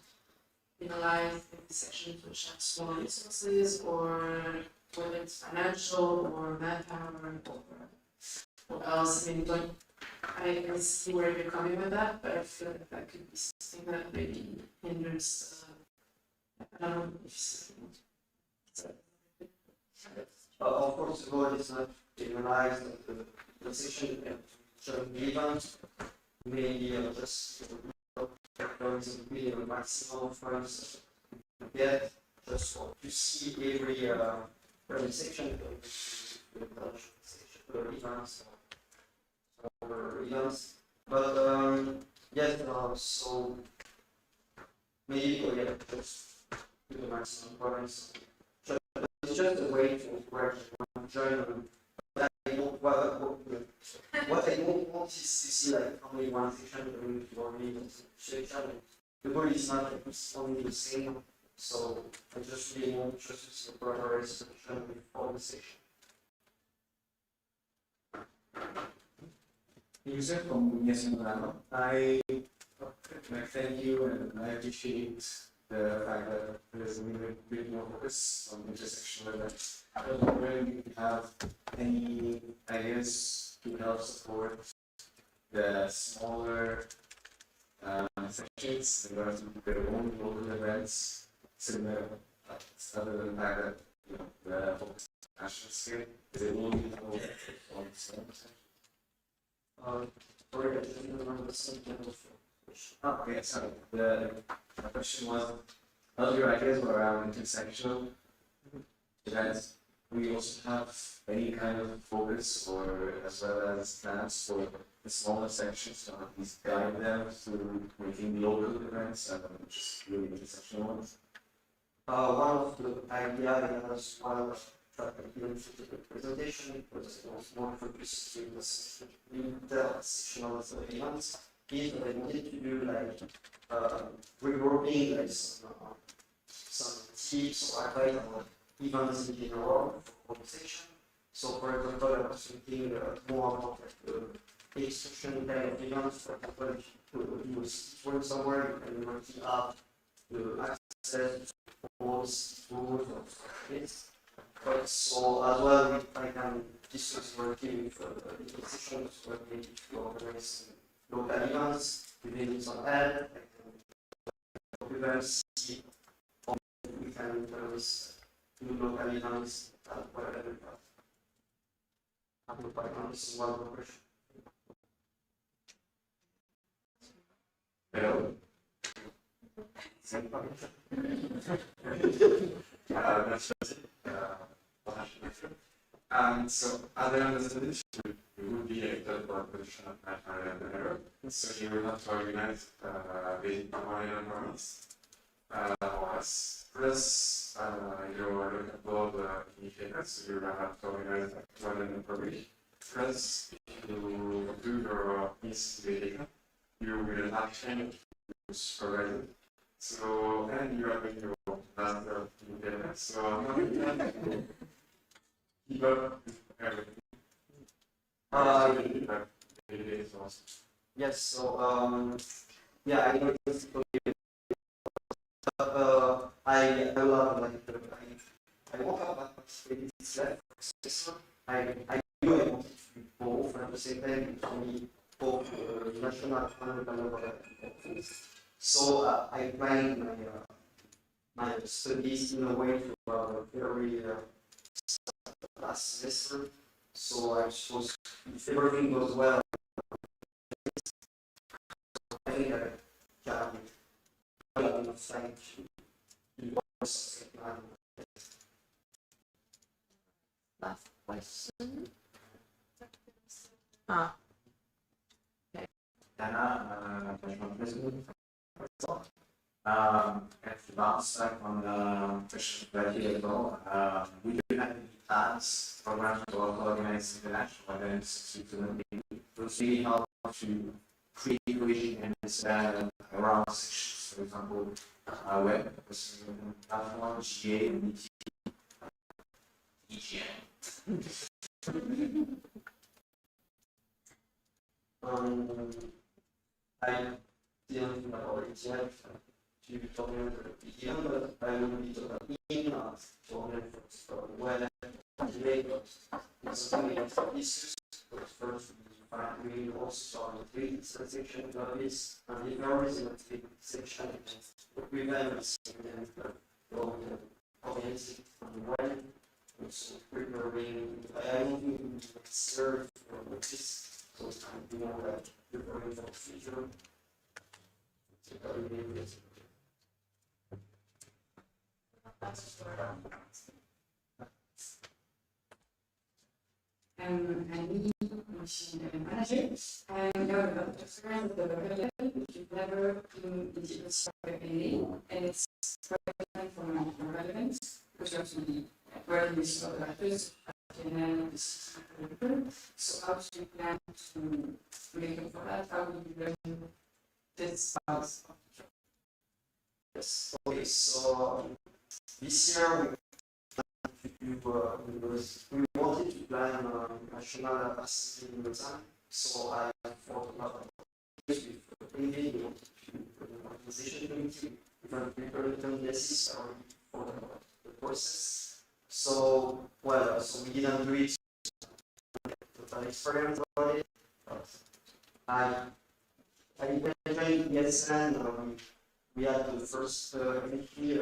[SPEAKER 17] penalize the sections which have small resources, or whether it's financial or manpower or what else? I mean, like, I see where you're coming with that, but I feel like that could be something that maybe hinders. I don't know if
[SPEAKER 19] of course, the goal is not to penalize the section during the event. Maybe just really a maximum of points get just to see every for the section, events, or events. But yes, so maybe just do the maximum points. So it's just a way to encourage everyone to join. But I don't, what I don't want is to see like only one section going to only section. The goal is not that it's only the same. So I just really want just to see a broader section with all the sections.
[SPEAKER 12] User from ESN Lugano. I thank you and I appreciate the fact that there's a bit more focus on intersectional events. I was wondering if you have any ideas to help support the smaller sections in order to do their own local events, similar, other than the fact that the focus on national scale is it will be on the same section? Sorry, I didn't remember the same kind of question. Oh, okay, sorry. My question was, other your ideas were around intersectional events. We also have any kind of focus or as well as plans for the smaller sections to at least guide them through making local events and just really intersectional ones?
[SPEAKER 19] One of the ideas was the presentation was more focused in the sectional events. Is that I wanted to do like regrouping like some tips or advice on events in general for one section. So for example, I was thinking more about like the extraction kind of events. For example, if you work somewhere, you can work up the access tools or this. But so as well, I can discuss working with different sections where maybe to organize local events, within some help, events, we can influence do local events and whatever. I hope I answered one of the questions.
[SPEAKER 12] Hello? So, as I understood it, you would be a third part position at Canada, so you will have to organize basic online environments for us. Plus, you're above indicators, so you will have to organize one and public. Plus, if you do your investigation, you will have to provide it. So, and you are going to master independence. So, I'm not going to keep up everything.
[SPEAKER 19] Yes, so yeah, I know it's I love like I woke up at it's left. I knew I wanted to be both at the same time to be both national and local things. So I planned my studies in a way to very last semester. So I suppose if everything goes well, I think I can have enough time to do something.
[SPEAKER 1] Last question. Ah. Okay.
[SPEAKER 20] Dana, to bounce back on the question that you ago, we do have plans, programs to also organize international events in Switzerland. It was really helpful to create cohesion and understand around sections, for example, web, platform, GA, and EGN.
[SPEAKER 19] I didn't think about it yet. To talk about the EGN, but I will be talking in where it's something else issues. But first, we also saw the three section of this, and if there is a three section, we then see them going to audience and when it's preparing. I don't think we serve for this, so it's kind of more like preparing for the future.
[SPEAKER 5] and me, machine manager, and you're the experience at the local level, you've never been in the NA, and it's relevant for relevant, which actually working with other actors, and this is so how do you plan to make up for that? How will you learn this part of the job?
[SPEAKER 19] Yes. Okay. So this year we wanted to plan national capacity in Lausanne. So I thought a lot about this with Envy, we wanted to put an organization committee, different people in Candidacies for the process. So, well, so we didn't do it total experience about it, but I eventually, yes, and we had the first committee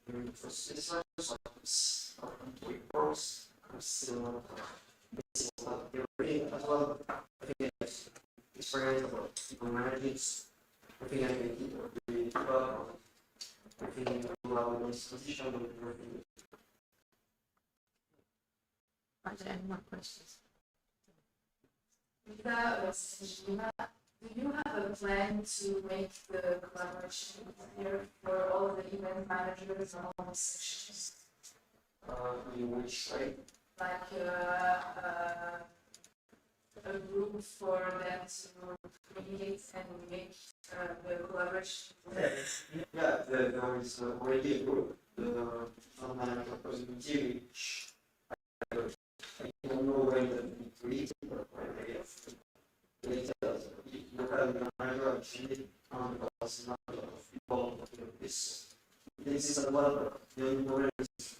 [SPEAKER 19] during the first semester, so I was to course. I'm still basic about theory as well. I think I have experience about people managing. I think I can keep really well. I think I will have a nice position and everything.
[SPEAKER 1] Are there any more questions?
[SPEAKER 15] Do you have a plan to make the collaboration easier for all the event managers and all the sections?
[SPEAKER 19] In which way?
[SPEAKER 15] Like a group for them to communicate and make the collaboration.
[SPEAKER 19] Yeah, there is already a group, the fund manager committee, which I don't know when that will be created, but when they have later, local manager actually, because not a lot of people this is as well, but the only problem is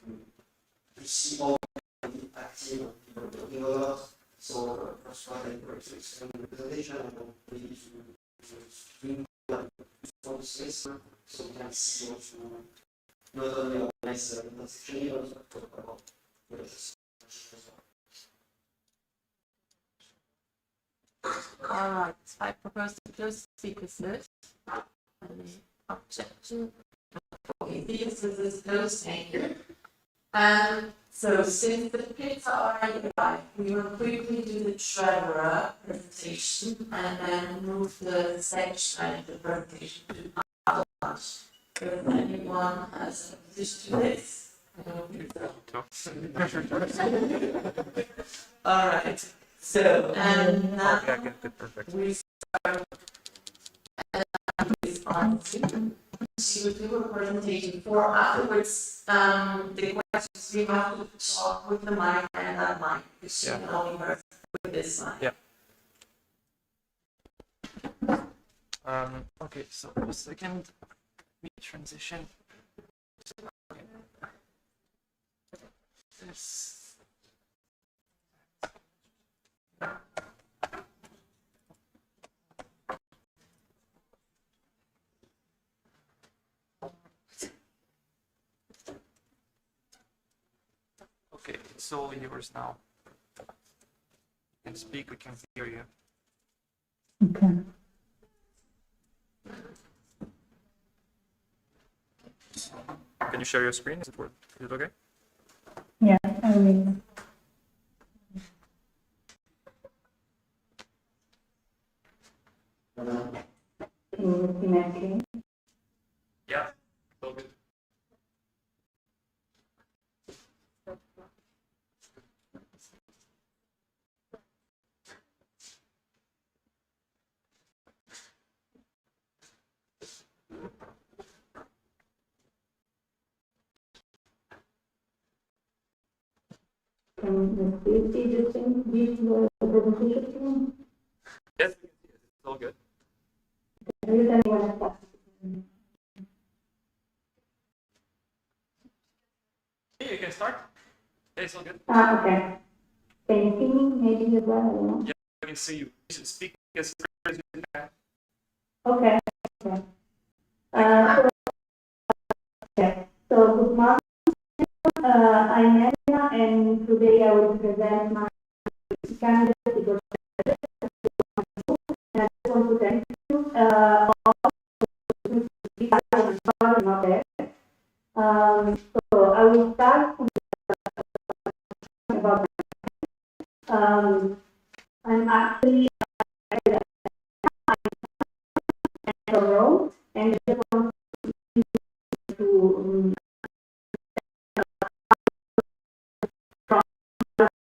[SPEAKER 19] to see all the active people talking a lot. So first one I try to explain the presentation and then maybe to bring the space so we can see also not only organize the intersection but also talk about the
[SPEAKER 1] All right, I propose to close the speakers list. Any objection? Okay, this is closed, thank you. So since the pits are already arrived, we will quickly do the Trevor presentation and then move the section and the presentation to after lunch. If anyone has a position to this, I don't think so. All right. So now we start with on. She will do a presentation for afterwards. The questions we have to talk with the mic and that mic because she can only hear with this mic.
[SPEAKER 4] Yeah. Okay, so for a second, we transition. Okay. This. Okay, it's all yours now. You can speak, we can hear you.
[SPEAKER 21] Okay.
[SPEAKER 4] Can you share your screen? Is it okay?
[SPEAKER 21] Yeah, I will. Can you see my screen?
[SPEAKER 4] Yeah, all good.
[SPEAKER 21] Can you see the thing, the presentation screen?
[SPEAKER 4] Yes, it's all good.
[SPEAKER 21] Can you tell me when I start?
[SPEAKER 4] Yeah, you can start. Yeah, it's all good.
[SPEAKER 21] Okay. Can you see me maybe as well? I don't know.
[SPEAKER 4] Yeah, I can see you. You should speak as clear as you can.
[SPEAKER 21] Okay. Okay. So good morning. I'm Elena, and today I will present my candidacy for and I just want to thank you all not there. So I will start with about I'm actually a role, and I just want to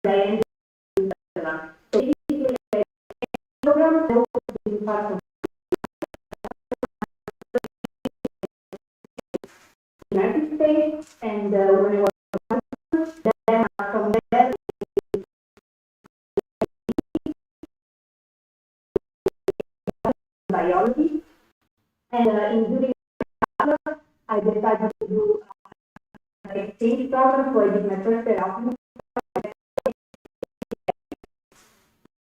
[SPEAKER 21] the so basically, the program is part of the United States, and when I was then from there, biology, and in during I decided to do an exchange program, so I did my first Erasmus.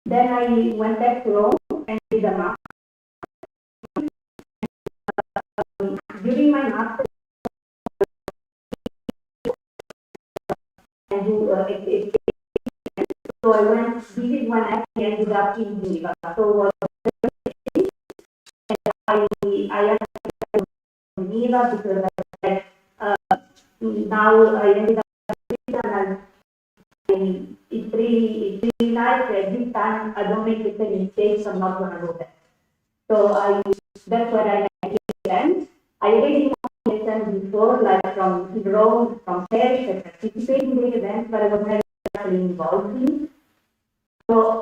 [SPEAKER 21] Then I went back to Rome and did a master. During my master, I do so I went. This is when I ended up in Geneva. So I ended in Geneva because now I ended up in Switzerland. It's really nice. At this time, I don't make the same mistakes. I'm not gonna go there. So that's where I met ESN. I already know ESN before, like from Rome, from Paris. I participated in the events, but I was never actually involved in. So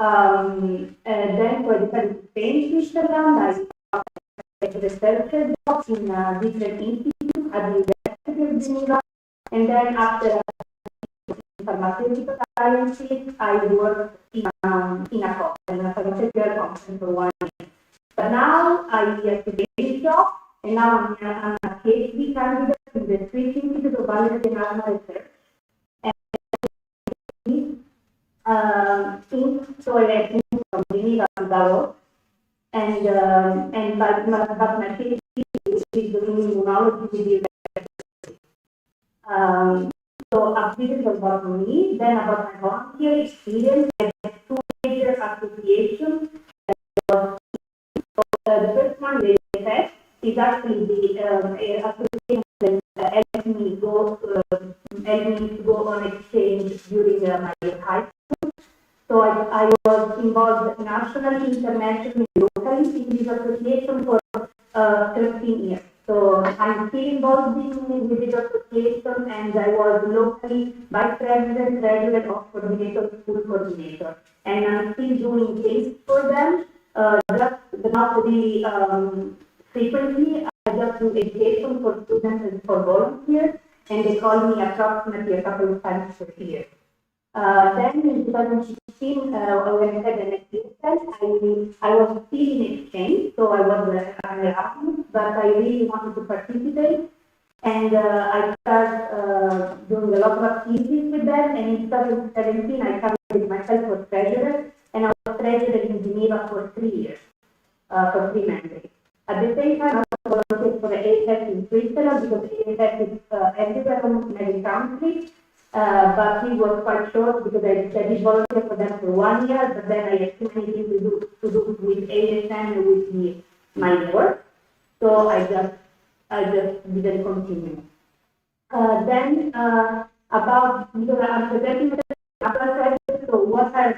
[SPEAKER 21] then for the Spain, Switzerland, I research jobs in different institutes at the University of Geneva, and then after pharmaceutical sciences, I worked in a pharmaceutical company for 1 year. But now I have to get a job, and now I'm a PhD candidate in the Swiss Institute of Biomaterial Research. So I have moved from Geneva to Davos, but my PhD is doing immunology with the so this is about me. Then about my volunteer experience, I had 2 major associations. The first one, the ESN, is actually the association that helped me to go on exchange during my high school. So I was involved nationally, internationally, locally in this association for 13 years. So I'm still involved with this association, and I was locally vice president, treasurer, of coordinator, school coordinator. And I'm still doing things for them, just not really frequently. I just do education for students and for volunteers, and they call me approximately a couple of times per year. Then in 2016, when I had an ESN, I was still in exchange, so I was an Erasmus, but I really wanted to participate, and I started doing a lot of activities with them, and in 2017 I candidated myself for treasurer, and I was treasurer in Geneva for 3 years, for 3 mandates. At the same time, I was volunteer for the ASF in Switzerland, because ASF is everywhere in every country. But he was quite short because I did volunteer for them for 1 year, but then I had too many things to do with ASN and with my work, so I just didn't continue. Then about, because I'm presenting the so what are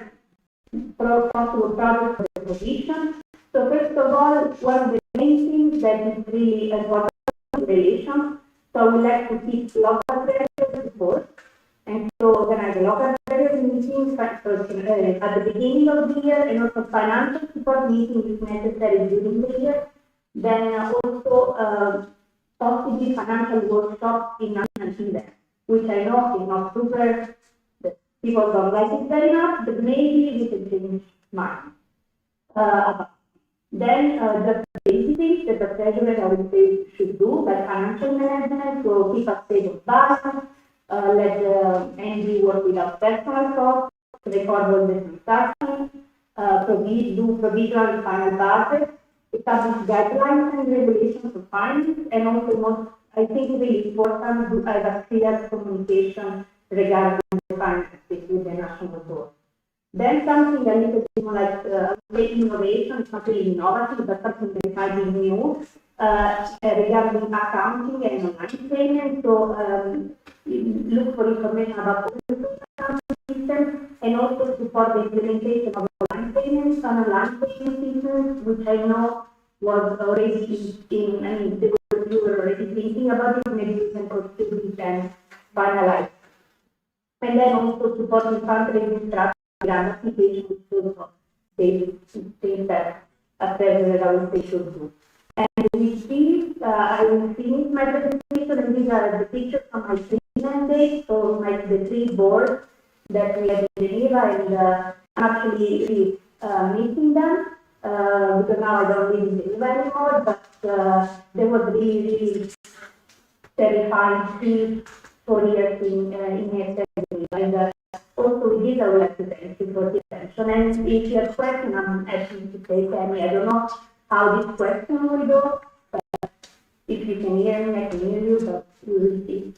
[SPEAKER 21] possible projects for the position? So first of all, one of the main things that is really important is relations. So we like to keep local treasure support. And so organize a local treasury meeting at the beginning of the year, and also financial support meeting if necessary during the year. Then also possibly financial workshops in national events, which I know is not super, people don't like it very much, but maybe we can change mind. Then the basic things that the treasurer, I would say, should do, like financial management, so keep a stable balance, let the NG work without personal costs, record all the transactions, do provisional final budget, establish guidelines and regulations for finance, and also I think really important to have a clear communication regarding the finances with the national board. Then something a little bit more like innovation, it's not really innovative, but something that might be new regarding accounting and online payment. So look for information about the accounting system, and also support for the implementation of line payments on a line payment system, which I know was already you were already thinking about it, maybe you can proceed it and finalize. And then also supporting fundraising strategy and application also things that a federal state should do. And with this, I will finish my presentation, and these are the pictures from my training mandate, so the 3 boards that we have in Geneva, and I'm actually missing them, because now I don't live in Geneva anymore, but they were really terrifying 3-4 years in ESN, and also with this I would like to thank you for the attention, and if you have questions, I'm happy to take any. I don't know how this question will go, but if you can hear me, I can hear you, but you will see.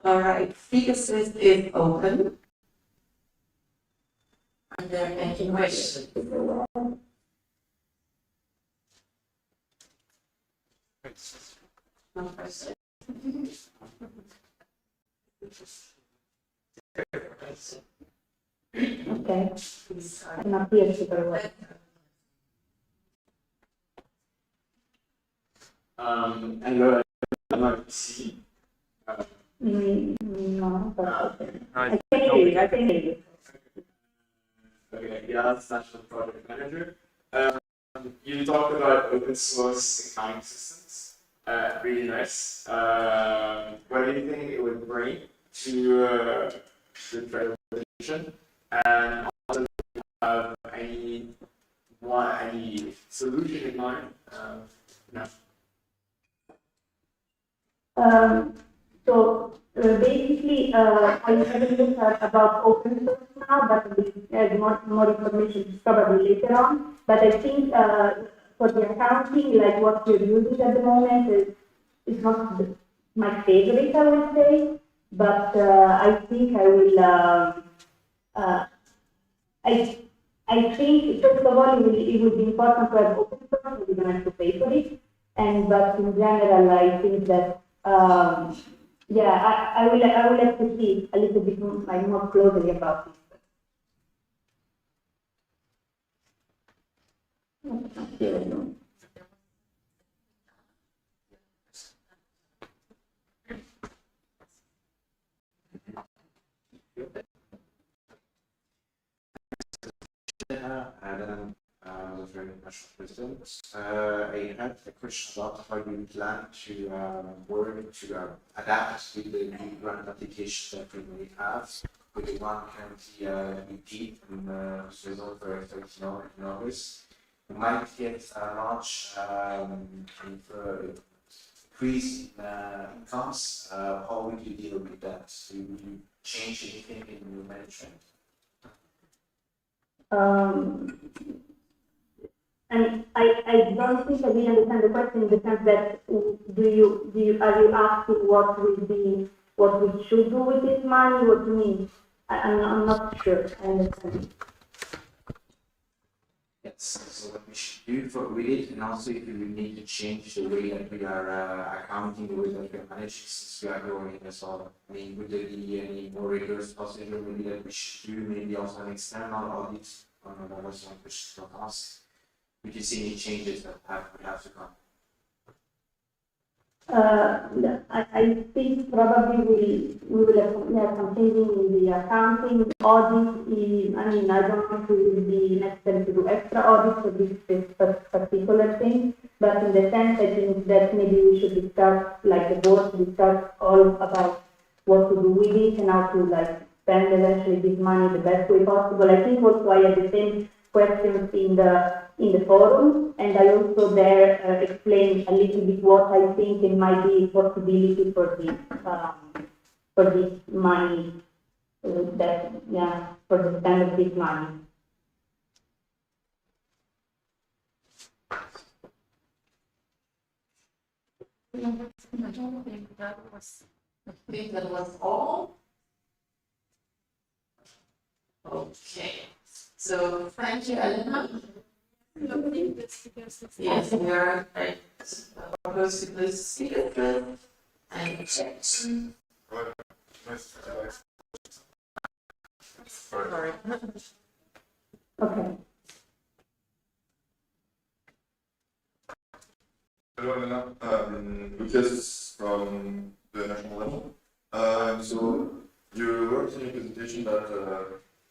[SPEAKER 8] All right, speakers list is open. Are there any questions? No question.
[SPEAKER 21] Okay, I'm not here super well.
[SPEAKER 7] And NA3.
[SPEAKER 21] No, but I can hear you, I can hear you.
[SPEAKER 7] Okay, yeah, that's National Project Manager. You talked about open source accounting systems. Really nice. What do you think it would bring to the transition? And also, do you have any solution in mind? No.
[SPEAKER 21] So basically, I haven't looked about open source now, but we have more information probably later on. But I think for the accounting, like what we're using at the moment is not my favorite, I would say. But I think I will. I think first of all it will be important to have open source. We don't have to pay for it. But in general, I think that. Yeah, I will have to see a little bit more closely about it.
[SPEAKER 20] Adam, was very much president. I had a question about how you plan to work to adapt to the new grant application that we may have with the one currently EP in Switzerland for 13 in August. We might get a large increase in incomes. How would you deal with that? Would you change anything in your management?
[SPEAKER 21] And I don't think I really understand the question in the sense that are you asking what we should do with this money? What do you mean? I'm not sure I understand.
[SPEAKER 20] Yes, so what we should do with it, and also if we need to change the way that we are accounting, the way that we are managing, since we are growing as well. I mean, would there be any more rigorous procedure maybe that we should do, maybe also an external audit? That was one question to ask. Would you see any changes that would have to come?
[SPEAKER 21] I think probably we will have some changes in the accounting audit. I mean, I don't think it will be necessary to do extra audits for this particular thing, but in the sense, I think that maybe we should discuss, like the board, discuss all about what to do with it and how to spend eventually this money the best way possible. I think also I had the same questions in the forum, and I also there explained a little bit what I think it might be possibility for this money for the spend of this money.
[SPEAKER 8] I don't think that was all. Okay, so thank you, Elena. Yes, we are proposed to list speaker and objection.
[SPEAKER 1] Sorry.
[SPEAKER 21] Okay.
[SPEAKER 12] Hello, Elena. Lucas from the national level. So you wrote in your presentation that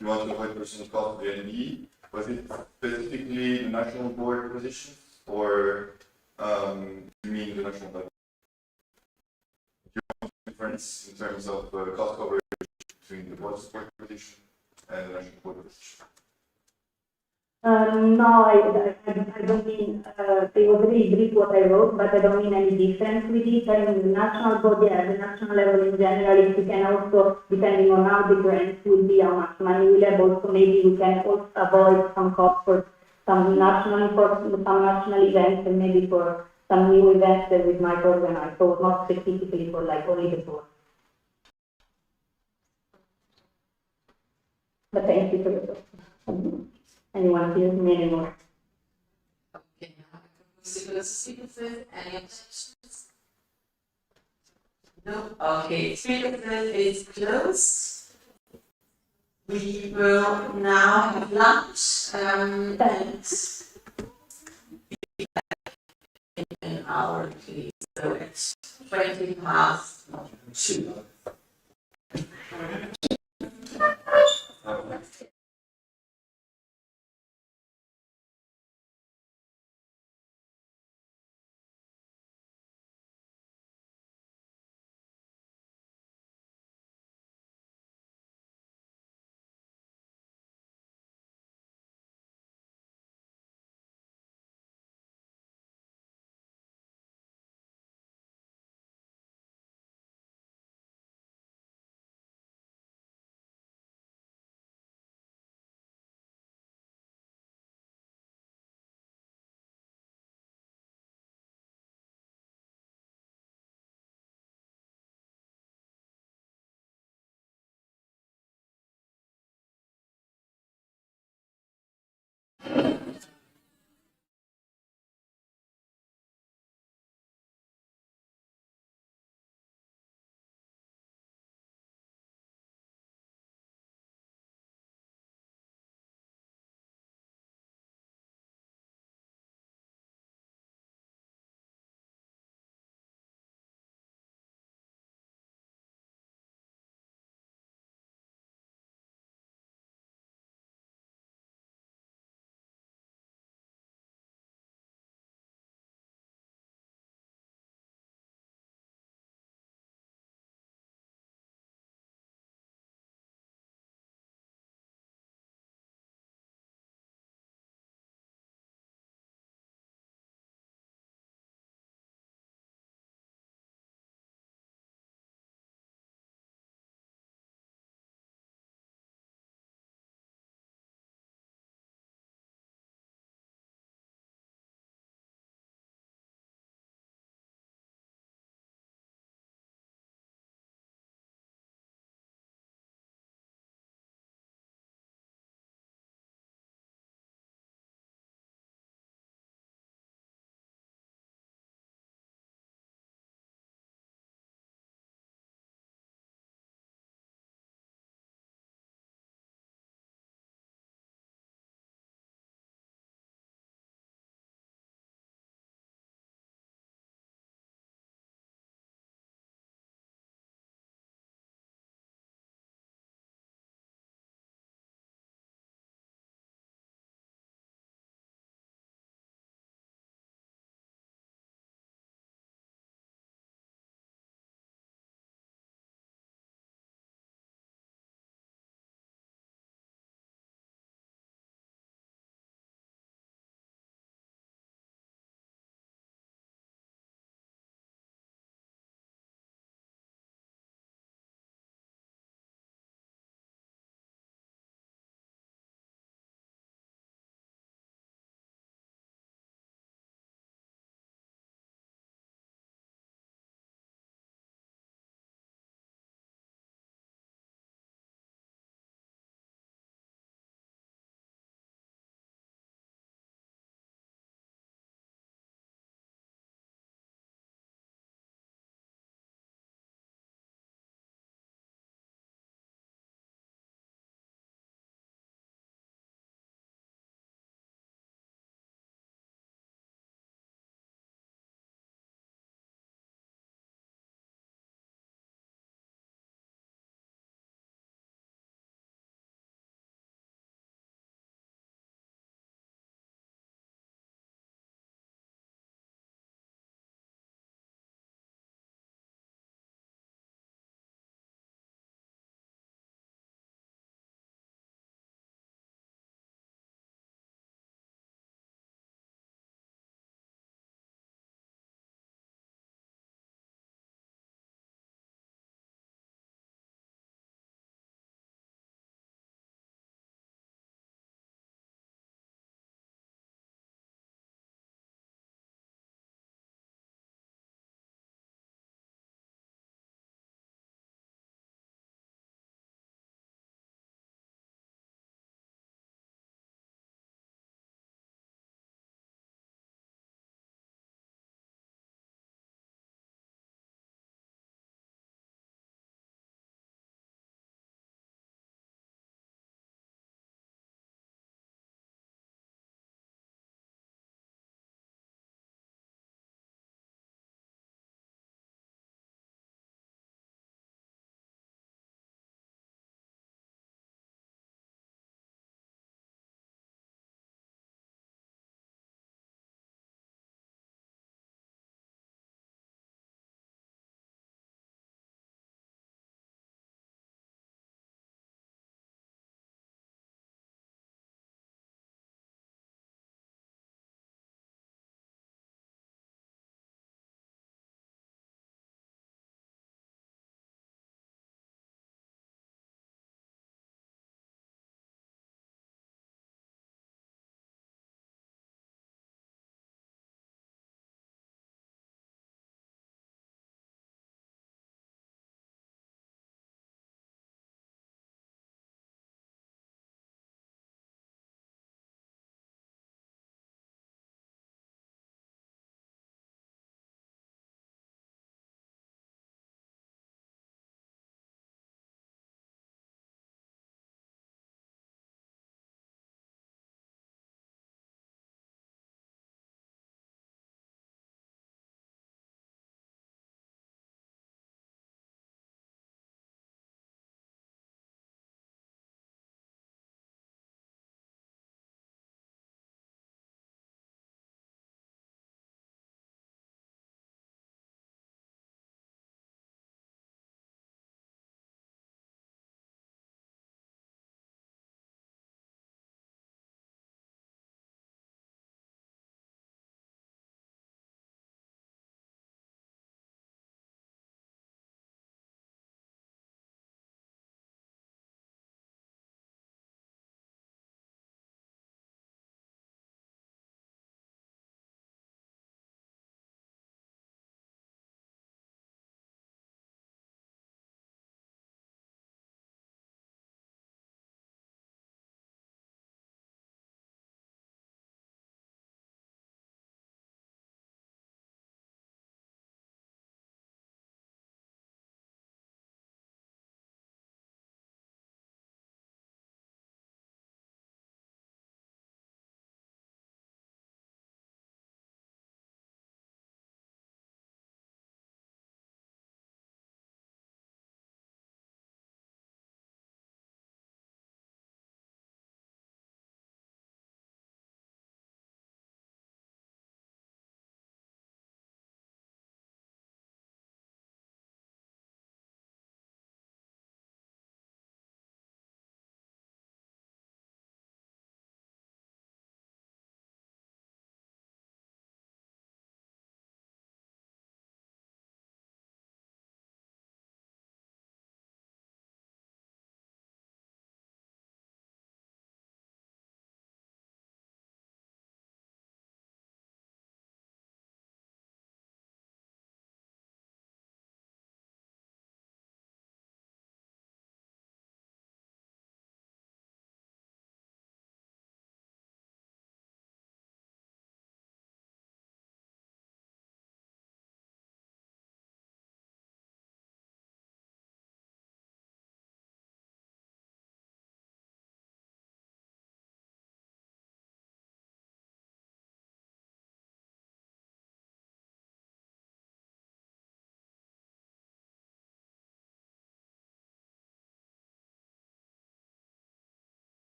[SPEAKER 12] you want to avoid personal cost of the NE. Was it specifically the national board position, or you mean the national level? Do you want a difference in terms of cost coverage between the board support position and the national board position?
[SPEAKER 21] No, I don't mean, it was really brief what I wrote, but I don't mean any difference with it. I mean, the national body, yeah, the national level in general, if we can also, depending on how the grants will be, how much money we'll have, also maybe we can also avoid some cost for some national events and maybe for some new events that we might organize, so not specifically for like only the board. But thank you for your question. Anyone hears me anymore?
[SPEAKER 8] Okay, now I propose to close speakers. Any objections? No? Okay, speakers is closed. We will now have lunch and in an hour, please. So it's 2:20.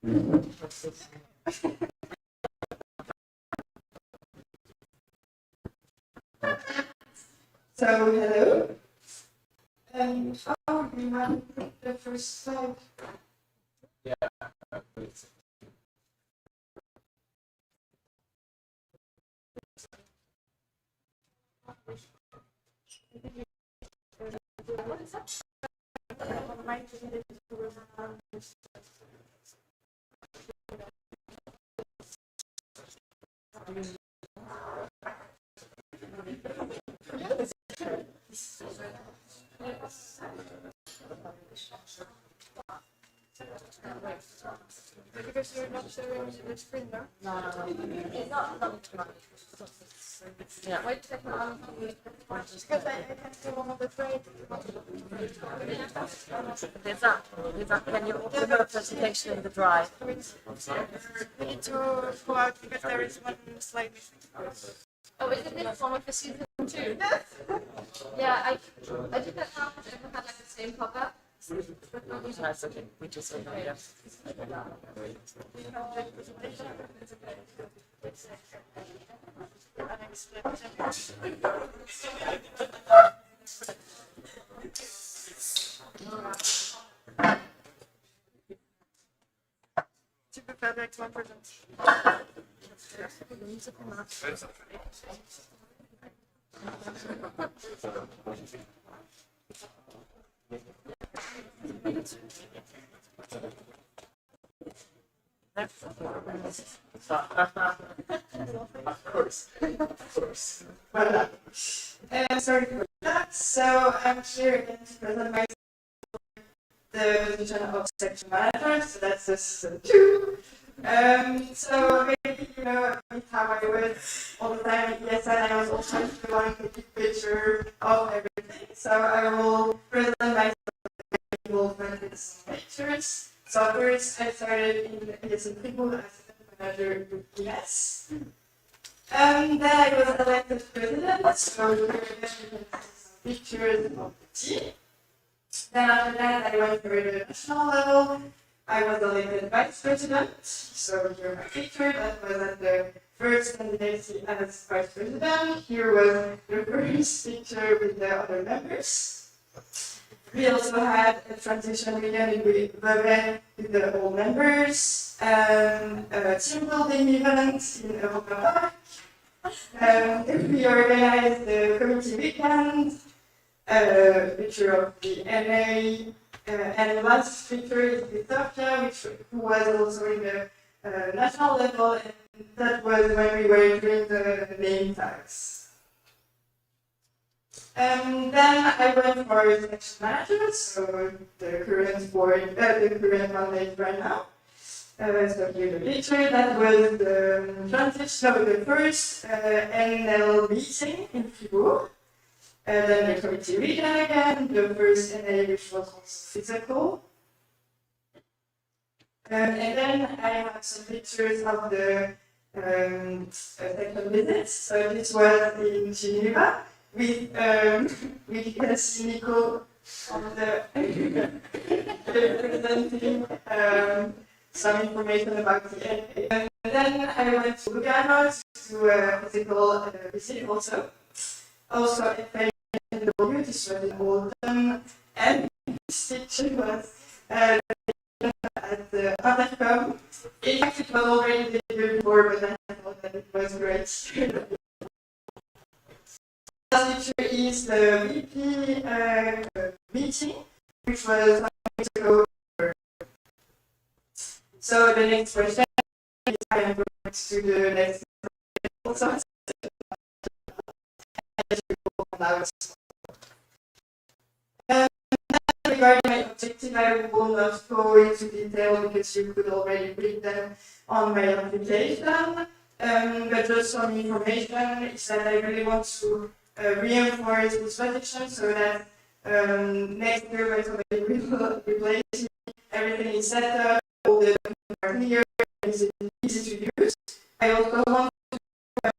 [SPEAKER 5] So, hello. Oh, you want to put the first slide?
[SPEAKER 4] Yeah, please.
[SPEAKER 10] Because you're not showing the screen now?
[SPEAKER 1] No. It's not yeah.
[SPEAKER 10] Wait a second, because I can see one of the frame.
[SPEAKER 1] Can you open the presentation in the drive?
[SPEAKER 10] We need to go out because there is one slide missing.
[SPEAKER 15] Oh, isn't this one of the season 2? Yes. Yeah, I did that now. Everyone had like the same pop-up.
[SPEAKER 1] That's okay. We just open it.
[SPEAKER 10] To prepare the next one present.
[SPEAKER 3] Of course. Well, sorry for that. So I'm here again to present my the position of section manager. So that's just 2. So maybe you know a bit how I was all the time at ESN. I was also the one to take a picture of everything. So I will present my involvement with some pictures. So first I started in ESN People as manager with ES. Then I was elected president, so here again you can see some pictures of the team. Then after that I went for the national level. I was elected vice president, so here my picture, that was at the first candidacy as vice president. Here was the first picture with the other members. We also had a transition weekend with the old members, a team building event in Europa Park. We organized the community weekend, a picture of the NA, and the last picture is with Sofia, who was also in the national level, and that was when we were doing the name tags. Then I went for section manager, so the current board, the current mandate right now. So here the picture, that was the transition of the first NL meeting in Fribourg. Then the committee weekend again, the first NA which was also physical. And then I have some pictures of the second visit. So this was in Geneva with we can see Nico on the presenting some information about the NA. And then I went to Lugano to do a physical visit also. Also at NW, this was in autumn, and this picture was at the Patercom. In fact, it was already the year before, but I thought that it was great. This picture is the VP meeting, which was 1 week ago. So the next question is I am going to the next also. Regarding my objective, I will not go into detail because you could already read them on my application. But just some information is that I really want to reinforce this position so that next year when somebody will replace me, everything is set up, all the documents are clear, and it's easy to use. I also want to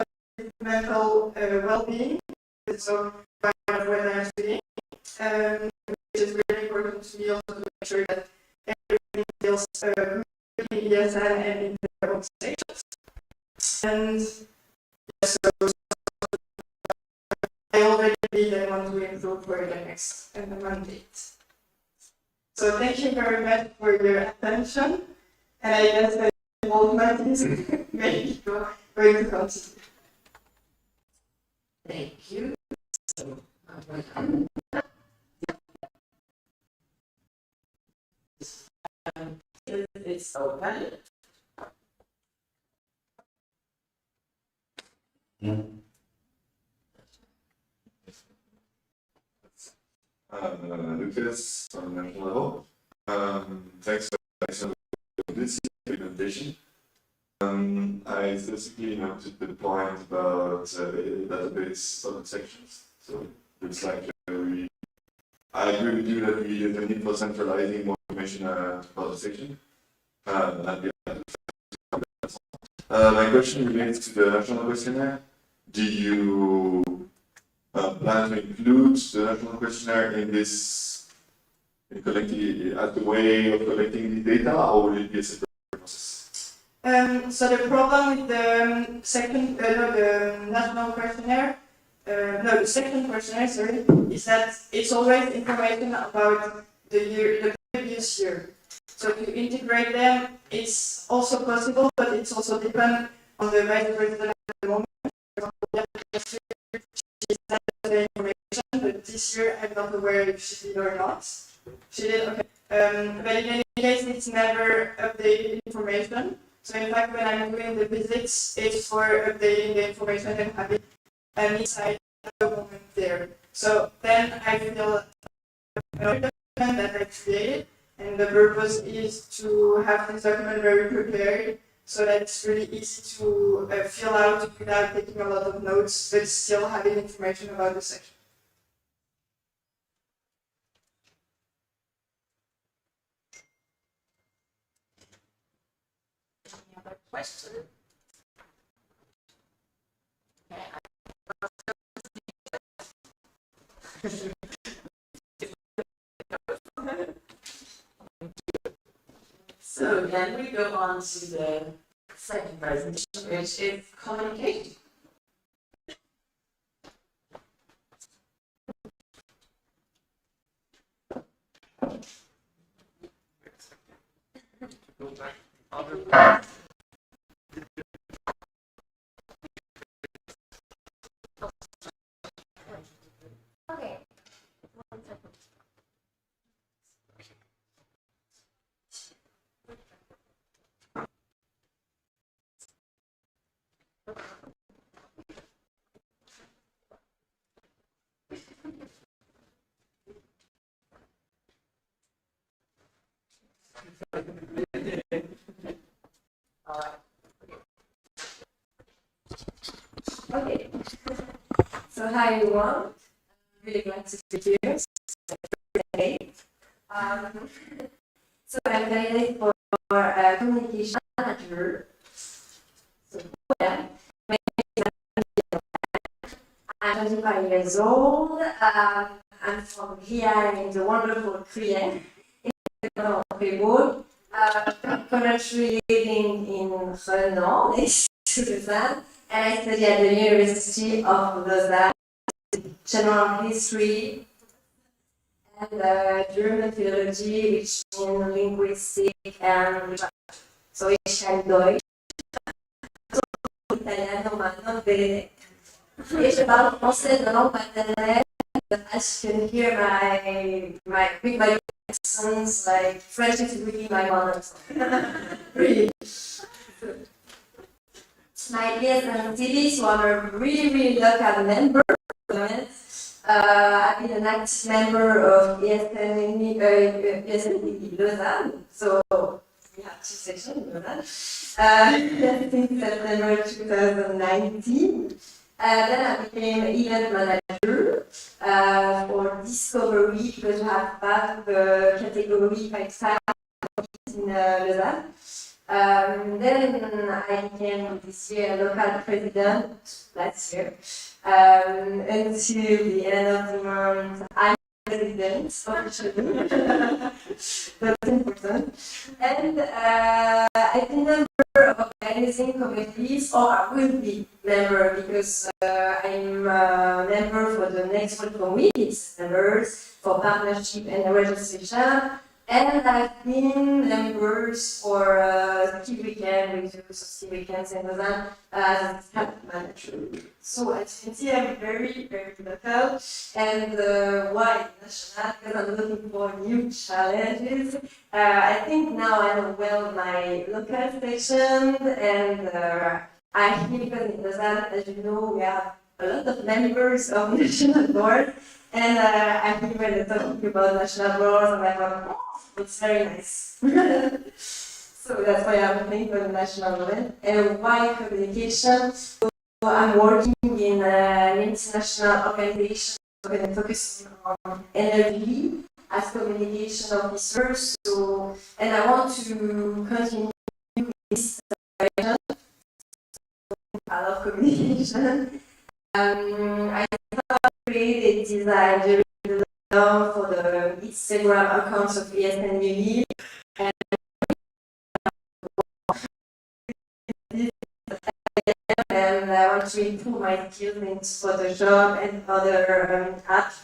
[SPEAKER 3] mental well-being, so part of what I'm studying, which is very important to me also to make sure that everything feels good
[SPEAKER 5] the ESN and in their own stages. And yes, so I already did and want to improve for the next mandate. So thank you very much for your attention, and I guess that involvement is maybe going to continue.
[SPEAKER 1] Thank you. So, it's open.
[SPEAKER 6] Lucas from national level. Thanks for this presentation. I specifically noted the point about database sort sections. So it's like I agree with you that we have a need for centralizing more information about the section. My question relates to the national questionnaire. Do you plan to include the national questionnaire in this, in collecting, as the way of collecting the data, or will it be a separate process?
[SPEAKER 5] So the problem with the the national questionnaire, the second questionnaire, sorry, is that it's always information about the previous year. So to integrate them, it's also possible, but it's also depend on the vice president at the moment. She sent the information, but this year I'm not aware if she did or not. She did, okay. But in any case, it's never updated information. So in fact, when I'm doing the visits, it's for updating the information and having an insight at the moment there. So then I feel another document that I created, and the purpose is to have this document very prepared, so that it's really easy to fill out without taking a lot of notes, but still having information about the section.
[SPEAKER 1] Any other question? So then we go on to the second presentation, which is communication.
[SPEAKER 16] Okay. 1 second. Okay. So hi everyone. Really glad to be here. So I'm candidate for communication manager. So I'm 25 years old. I'm from here in the wonderful Trier, in the north of Fribourg. I'm currently living in Renan, Switzerland, and I study at the University of Lausanne, general history and German philology, which means linguistic and literature. So ich kann Deutsch, italiano, ma non bene. E je parle français de langue maternelle, but as you can hear with my accents, like French is really my mother tongue. Really. My ESN city, so I'm a really local member. I've been an active member of ESN Lausanne, so we have 2 sections in Lausanne, since September 2019. Then I became event manager for Discovery, because we have part of the category 5-star in Lausanne. Then I became this year local president last year. Until the end of the month, I'm president officially. That's important. And I've been member of organizing committees, or I will be member because I'm a member for the next World Committees members for partnership and registration. And I've been members for ski weekend, reviews of ski weekends and all that as camp manager. So as you can see, I'm very, very local. And why national? Because I'm looking for new challenges. I think now I know well my local station, and I think because in Lausanne, as you know, we have a lot of members of national board. And I think when they're talking about national boards, I'm like, oh, it's very nice. So that's why I'm playing for the national one. And why communication? So I'm working in an international organization focusing on energy as communication officer. So, and I want to continue this direction. I love communication. I created design during the lockdown for the Instagram accounts of ESN Uni. And I want to improve my skills in Photoshop and other apps.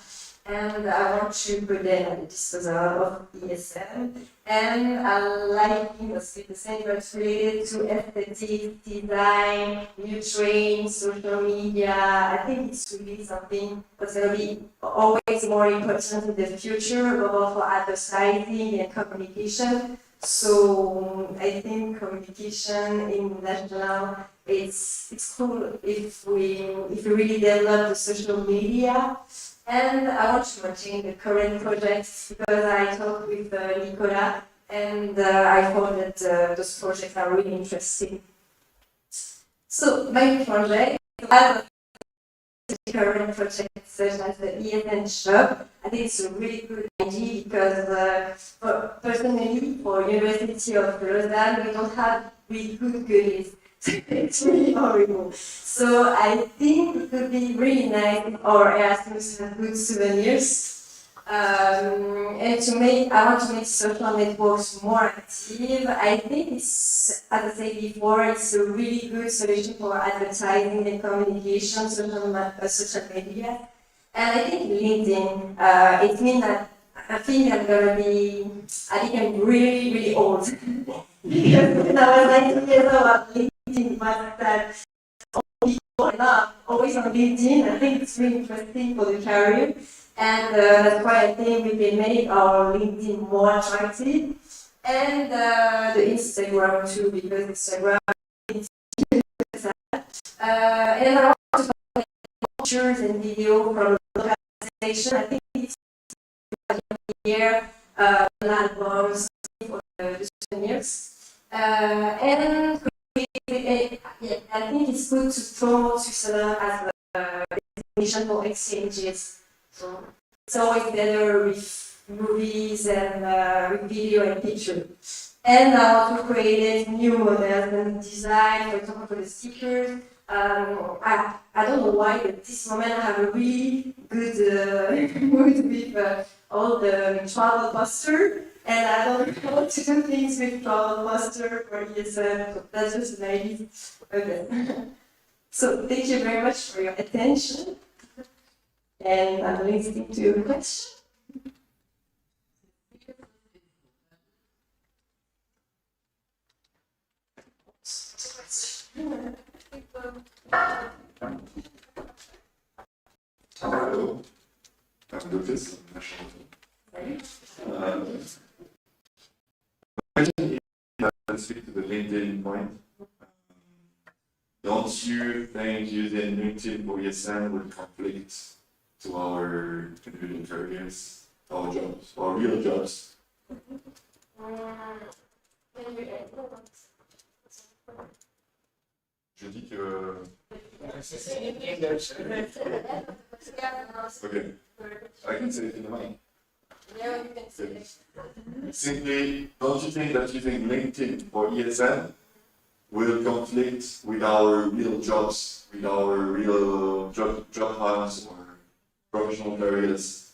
[SPEAKER 16] And I want to put them at the disposal of ESN. And I like industry, the same but related to aesthetics, design, new trends, social media. I think it's really something that's going to be always more important in the future, above for advertising and communication. So I think communication in national, it's cool if we really develop the social media. And I want to maintain the current projects because I talked with Nicola, and I found that those projects are really interesting. So my project, I have a current project such as the ESN shop. I think it's a really good idea because personally for University of Lausanne we don't have really good goodies. It's really horrible. So I think it could be really nice if our Erasmus have good souvenirs. And I want to make social networks more active. I think it's, as I said before, it's a really good solution for advertising and communication, social media. And I think LinkedIn, it means that I think I'm really, really old. Because when I was 19 years old, LinkedIn was that all people are not always on LinkedIn. I think it's really interesting for the career. And that's why I think we can make our LinkedIn more attractive. And the Instagram too, because Instagram is and I want to find pictures and video from the local station. I think it's here, albums for the souvenirs. And I think it's good to promote Switzerland as a destination for exchanges. So it's always better with movies and with video and picture. And I want to create new models and design, for example, for the stickers. I don't know why, but this moment I have a really good mood with all the travel poster. And I don't know how to do things with travel poster or ESN, so that's just an idea. Okay. So thank you very much for your attention. And I'm listening to your question.
[SPEAKER 6] Hello, I'm Lucas, I'm national. Let's speak to the LinkedIn point. Don't you think using LinkedIn for ESN would conflict to our individual careers, our jobs, our real jobs? Je dis que... Okay, I can say it in the mic.
[SPEAKER 16] Yeah, you can say it.
[SPEAKER 6] Simply, don't you think that using LinkedIn for ESN will conflict with our real jobs, with our real job hunts or professional careers?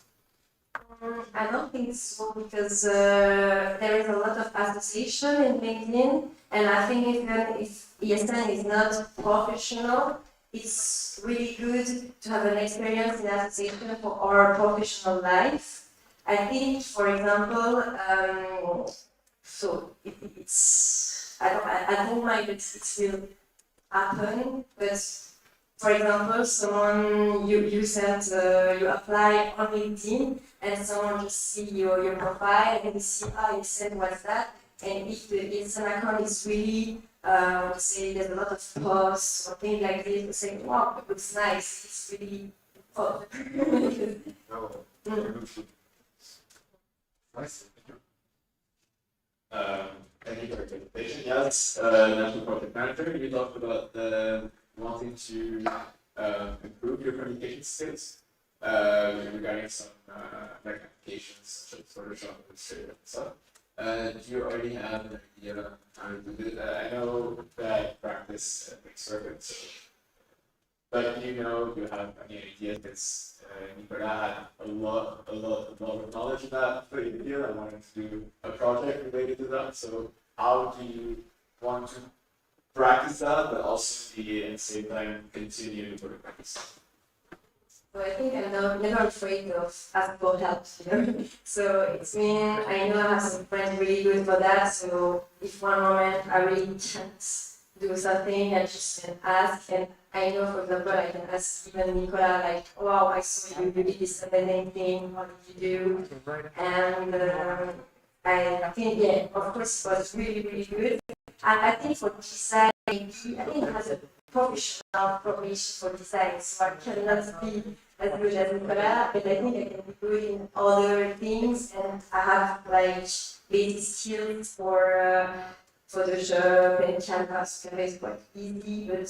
[SPEAKER 16] I don't think so because there is a lot of association in LinkedIn, and I think even if ESN is not professional, it's really good to have an experience in association for our professional life. I think, for example, so it's I don't mind that it will happen, but for example, someone you send you apply on LinkedIn and someone just see your profile and see you said what's that, and if it's an account is really say there's a lot of posts or things like this, you say wow, it looks nice, it's really fun.
[SPEAKER 7] Nice. Thank you for your presentation. Yes, National Project Manager, you talked about wanting to improve your communication skills regarding some like applications such as Photoshop and Illustrator and stuff. Do you already have an idea on how to do that? I know that practice makes perfect, so, but do you know, do you have any idea? Because Nicola had a lot of knowledge in that field. I wanted to do a project related to that. So how do you want to practice that, but also at the same time continue to practice?
[SPEAKER 16] So I think I'm never afraid of asking for help, So it's mean I know I have some friends really good for that. So if one moment I really can't do something, I just can ask. And I know, for example, I can ask even Nicola, like, wow, I saw you did this amazing thing, what did you do? And I think, yeah, of course, it was really, really good. And I think for design, I think it has a professional formation for design, so I cannot be as good as Nicola, but I think I can be good in other things, and I have like basic skills for Photoshop and Canvas. Canvas is quite easy, but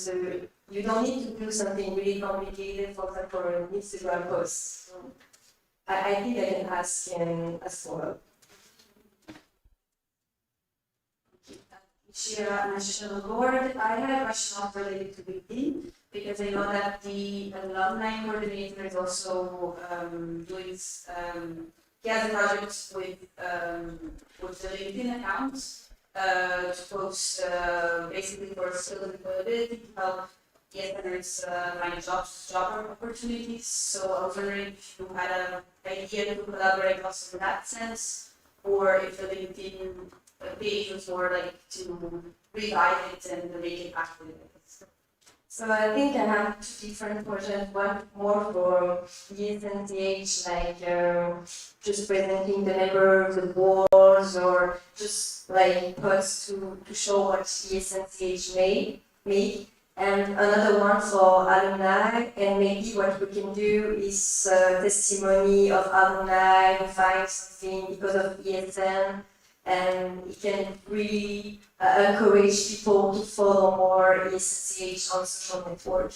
[SPEAKER 16] you don't need to do something really complicated, for example, an Instagram post. So I think I can ask for help.
[SPEAKER 13] National Board, I have a question related to LinkedIn because I know that the alumni coordinator is also doing he has a project with the LinkedIn account to post basically for skill and employability to help ESNers find job opportunities. So I was wondering if you had an idea to collaborate also in that sense, or if the LinkedIn page was more like to revive it and make it active.
[SPEAKER 16] So I think I have two different projects. One more for ESNCH, like just presenting the members, the boards, or just like posts to show what ESNCH make. And another one for alumni, and maybe what we can do is testimony of alumni who find something because of ESN, and it can really encourage people to follow more ESNCH on social network.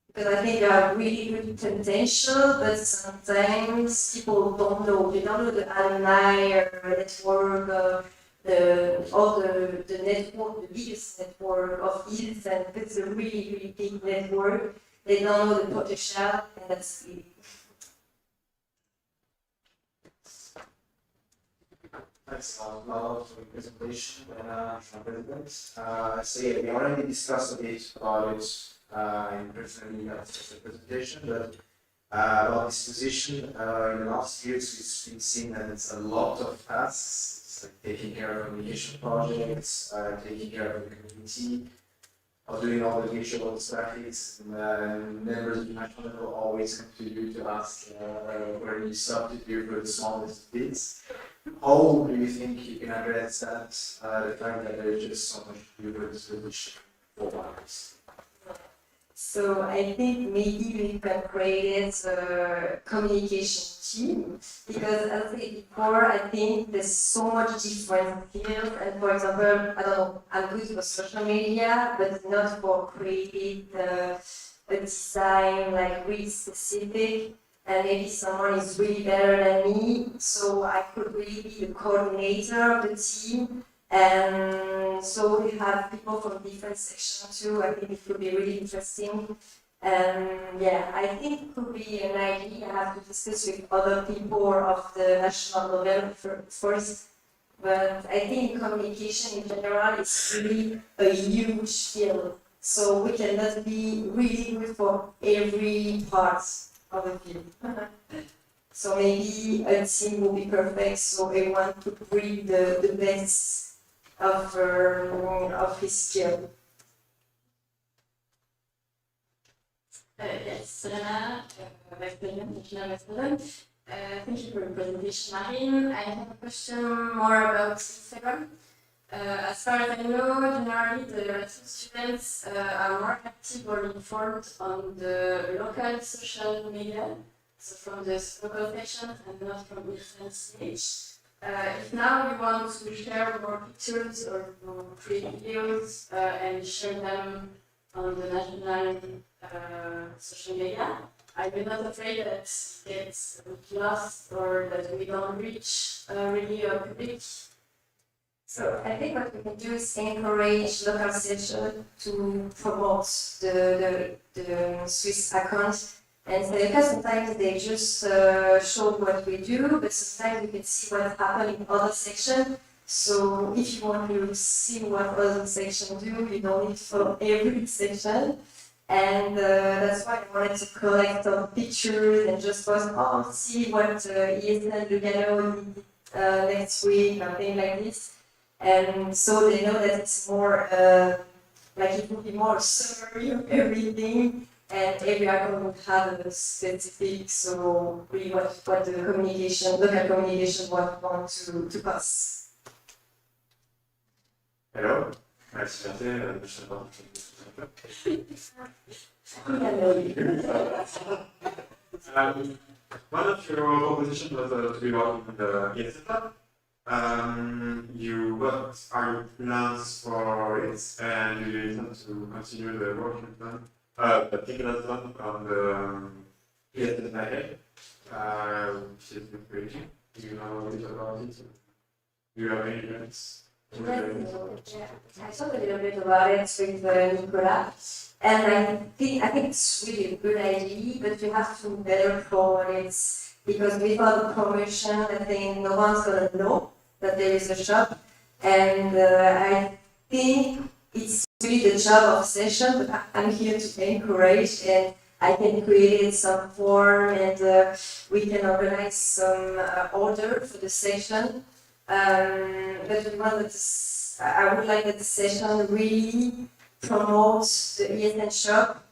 [SPEAKER 16] Because I think there are really good potential, but sometimes people don't know. They don't know the alumni network, the network, the biggest network of ESN. It's a really, really big network. They don't know the potential, and that's really.
[SPEAKER 20] Thanks a lot for the presentation, President. So yeah, we already discussed a bit about it in personally the presentation, but about this position in the last years it's been seen that it's a lot of tasks. It's like taking care of communication projects, taking care of the community, of doing all the visual graphics, and members of the national level always come to you to ask where you stop to do for the smallest bits. How do you think you can address that, the fact that there's just so much to do with this position for hours?
[SPEAKER 16] So I think maybe we can create a communication team, because as I said before, I think there's so much different fields, and for example, I don't know, I'm good for social media, but not for creating a design like really specific, and maybe someone is really better than me, so I could really be the coordinator of the team. And so we have people from different sections too. I think it could be really interesting. And yeah, I think it could be an idea. I have to discuss with other people of the national level first. But I think communication in general is really a huge field. So we cannot be really good for every part of the field. So maybe a team will be perfect, so everyone could bring the best of his skill.
[SPEAKER 15] Yes, Selena, Vice President, National Vice President. Thank you for the presentation, Marine. I have a question more about Instagram. As far as I know, generally the Erasmus students are more active or informed on the local social media, so from the local sections and not from ESN stage. If now you want to share more pictures or create videos and share them on the national social media, are you not afraid that it's lost or that we don't reach really a public?
[SPEAKER 16] So I think what we can do is encourage local session to promote the Swiss account. And so because sometimes they just show what we do, but sometimes you can see what happened in other sections. So if you want to see what other sections do, you don't need to follow every section. And that's why I wanted to collect some pictures and just post, see what ESN Lugano did next week, something like this. And so they know that it's more, like it will be more summary of everything. And every account would have a specific, so really what the communication, local communication want to pass.
[SPEAKER 6] Hello, nice to meet you. One of your propositions was to be working with the ESN. What are your plans for it, and do you intend to continue the working plan? The particular plan on the ESN, which is creating. Do you know a bit about it? Do you have any plans?
[SPEAKER 16] I talked a little bit about it with Nicolas, and I think it's really a good idea, but you have to better promote it, because without the promotion, I think no one's gonna know that there is a shop, and I think it's really the job of session, but I'm here to encourage, and I can create some form, and we can organize some order for the session. But we want that I would like that the session really promotes the ESN shop,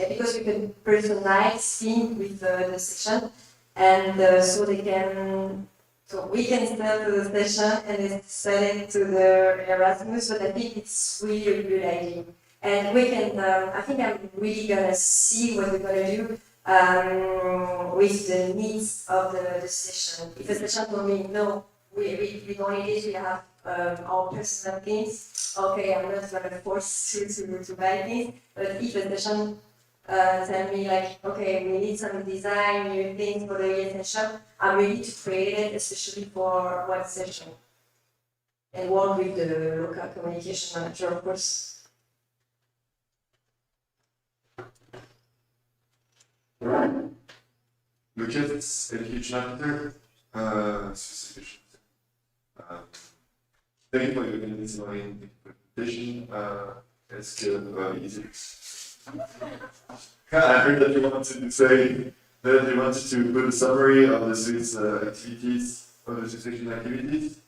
[SPEAKER 16] because we can personalize things with the session, and so they can. So we can sell to the session and then sell it to the Erasmus, but I think it's really a good idea. And we can, I think I'm really gonna see what we're gonna do with the needs of the session. If the session told me, no, we don't need it, we have our personal things, okay, I'm not gonna force you to buy things, but if the session tell me like, okay, we need some design, new things for the ESN shop, I'm ready to create it, especially for one session. And work with the local communication manager, of course.
[SPEAKER 6] Look at education after specification. Thank you for your presentation. It's good, easy. I heard that you wanted to say that you wanted to put a summary of the Swiss activities, of the Swiss section activities.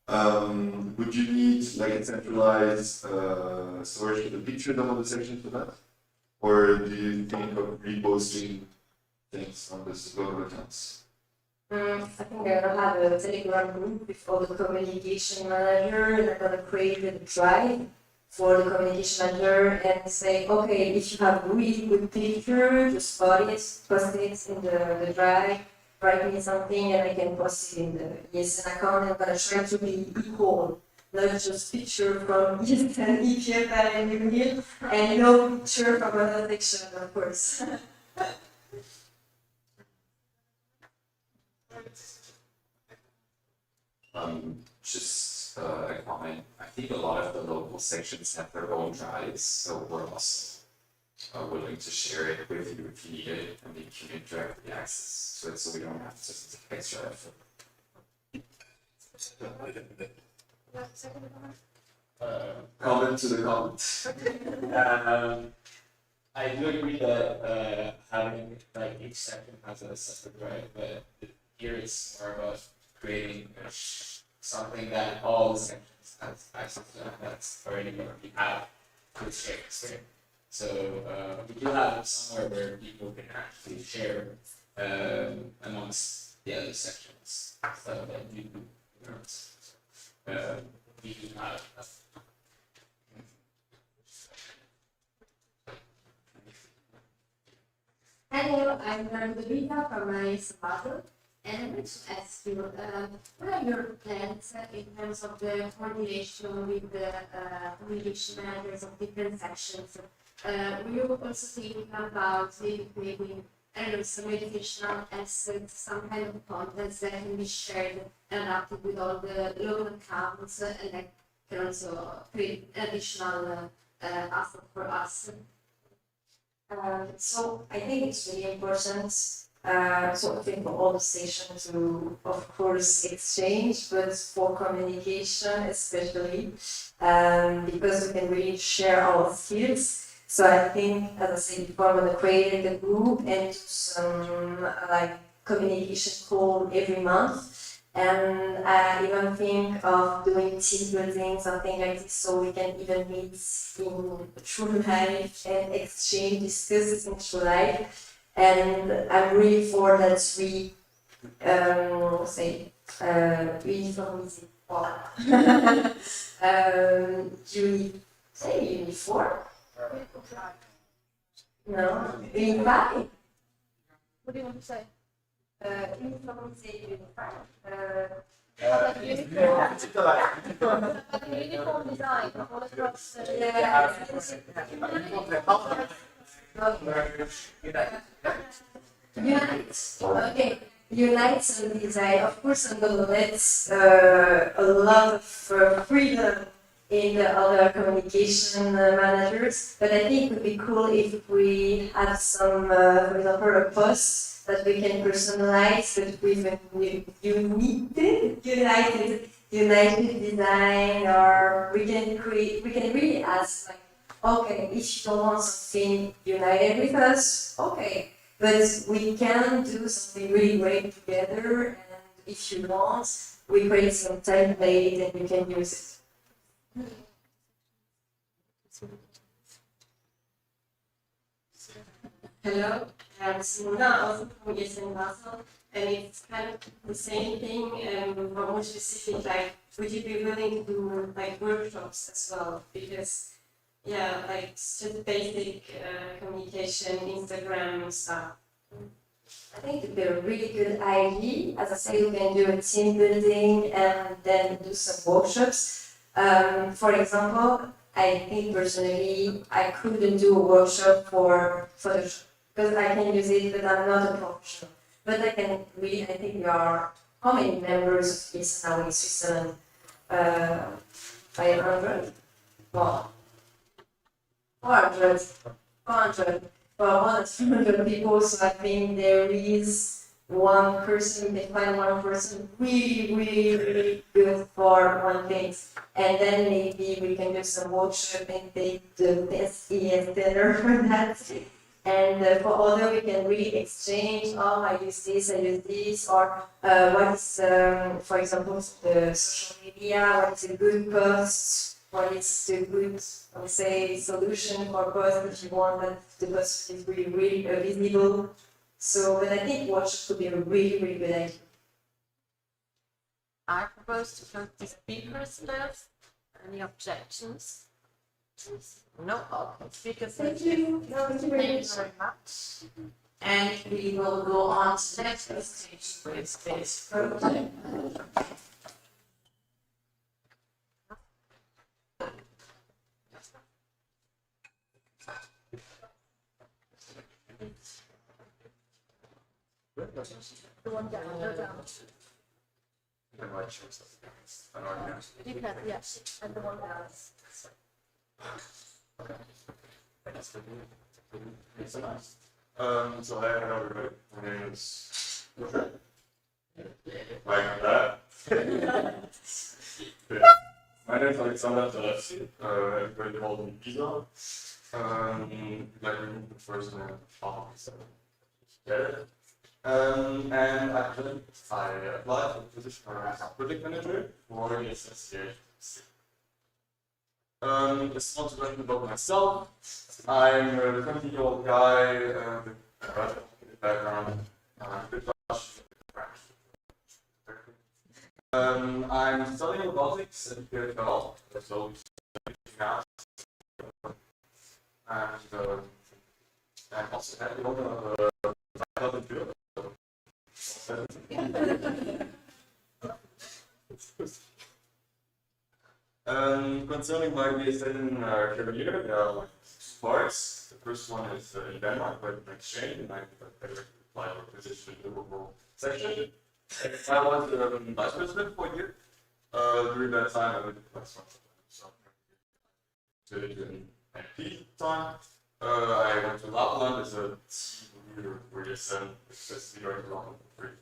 [SPEAKER 6] Would you need like a centralized storage of the pictures of all the sections for that? Or do you think of reposting things on the local accounts?
[SPEAKER 16] I think I'm gonna have a Telegram group with all the communication manager, and I'm gonna create a drive for the communication manager and say, okay, if you have really good picture, just post it in the drive, write me something, and I can post it in the ESN account. I'm gonna try to be equal, not just picture from ESN, EPFL, and UNIL, and no picture from another section, of course.
[SPEAKER 2] Just a comment. I think a lot of the local sections have their own drives, so we're also willing willing to share it with you if you need it, and we can directly access to it so we don't have to take extra effort.
[SPEAKER 7] Comment to the comment. I do agree that having like each section has a separate drive, but here it's more about creating something that all the sections has access to, and that's already what we have to share. So we do have it somewhere where people can actually share amongst the other sections. So that you we do have.
[SPEAKER 16] Hello, I'm Rodrigo from my sabbatical, and I wanted to ask you, what are your plans in terms of the coordination with the communication managers of different sections? We were also thinking about maybe I don't know, some educational assets, some kind of contents that can be shared and adapted with all the local accounts, and that can also create additional asset for us.
[SPEAKER 11] So I think it's really important, so I think for all the stations to, of course, exchange, but for communication especially, because we can really share our skills. So I think, as I said before, I'm gonna create a group and do some like communication call every month. And I even think of doing team building, something like this, so we can even meet in true life and exchange, discuss this in true life. And I'm really for that we uniformity. Uniform? No, unify.
[SPEAKER 15] What do you want to say?
[SPEAKER 11] Uniformity, unify.
[SPEAKER 15] Uniform design all across
[SPEAKER 11] Unite. Okay. Unite and design. Of course, I'm gonna let a lot of freedom in the other communication managers, but I think it would be cool if we have some, for example, a post that we can personalize, but with a united design, or we can really ask, like, okay, if you don't want something united with us, okay, but we can do something really great together, and if you want, we create some template and you can use it.
[SPEAKER 16] Hello, I'm Simona, also from ESN Basel, and it's kind of the same thing, but more specific, like, would you be willing to do, like, workshops as well? Because, yeah, like, it's just basic communication, Instagram stuff.
[SPEAKER 11] I think it'd be a really good idea. As I say, we can do a team building and then do some workshops. For example, I think personally, I couldn't do a workshop for Photoshop because I can use it, but I'm not a professional. But I think we are, how many members is now in Switzerland? 500? Well, 400. 400. Well, 100 people, so I think there is one person, they find one person really good for one thing. And then maybe we can do some workshop and take the best ES dinner for that. And for other, we can really exchange, oh, I use this, or what is, for example, the social media, what is a good post, what is the good, I would say, solution for post if you want that the post is really visible. So, but I think workshop could be a really good idea.
[SPEAKER 1] I propose to close the speakers list. Any objections? No, okay. Speakers.
[SPEAKER 11] Thank you.
[SPEAKER 1] Thank you very much. And we will go on to the next presentation with this project.
[SPEAKER 15] the one down, go down. You can, yes, and the one down.
[SPEAKER 2] Okay.
[SPEAKER 6] It's nice. So hi, hello everybody. My name is like that. My name is Alexander Zalewski. Everybody calls me Pisa. Like remove the first name off, so get it. And actually, I applied for the position as project manager for the association. It's not really about myself. I'm a 20-year-old guy with a background. I'm studying robotics at PFL, so now. And also happy on another field. Concerning my ESN career, there are like 2 parts. The first one is in Denmark, but an exchange, and I applied for a position in the local section. I was vice president for a year. During that time, I did so did it in MP time. I went to Lapland as a team leader for ESN, which is the right Lapland for free.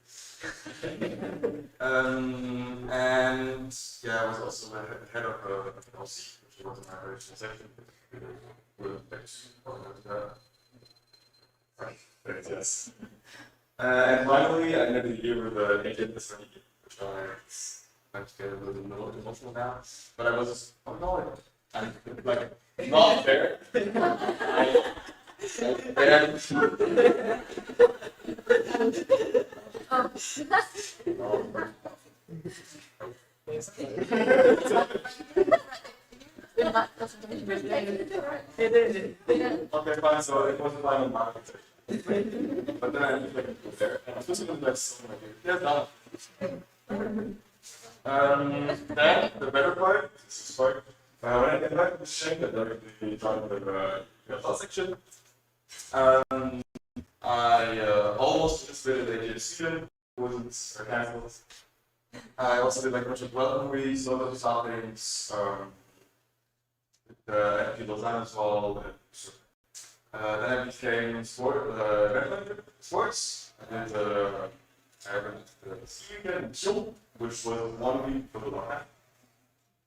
[SPEAKER 6] And yeah, I was also the head of LC, which was an Irish section. Right, yes. And finally, I ended the year with an 8th SRE, which I'm get a little more emotional now. But I was, oh no, I'm like, not there. Okay, fine, so it was a final market. But then I didn't like there, and I'm supposed to do like something like yes, done. Then the better part, this is part, when I get back to the shame that directly joined the section, I almost participated in a student, wasn't cancelled. I also did like a bunch of web movies, a lot of topics, at Lausanne as well. Then I became sports. I did I went to the ski weekend in Chile, which was 1 week for the lockdown.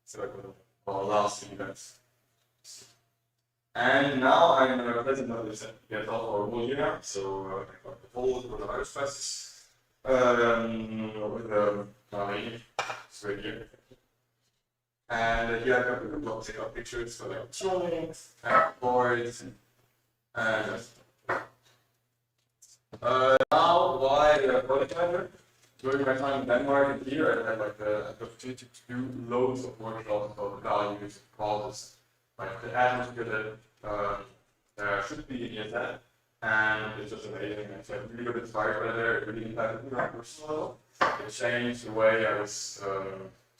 [SPEAKER 6] So like the last events. And now I'm president of the ESN for 1 year now, so I got the whole coronavirus crisis with my lady, it's right here. And here I got to take out pictures for like children, boys, and now why product manager? During my time in Denmark and here, I had like the opportunity to do loads of workshops about values, causes, like the atmosphere that there should be in ESN, and it's just amazing. And so I really got inspired by there. It really impacted me on a personal level. It changed the way I was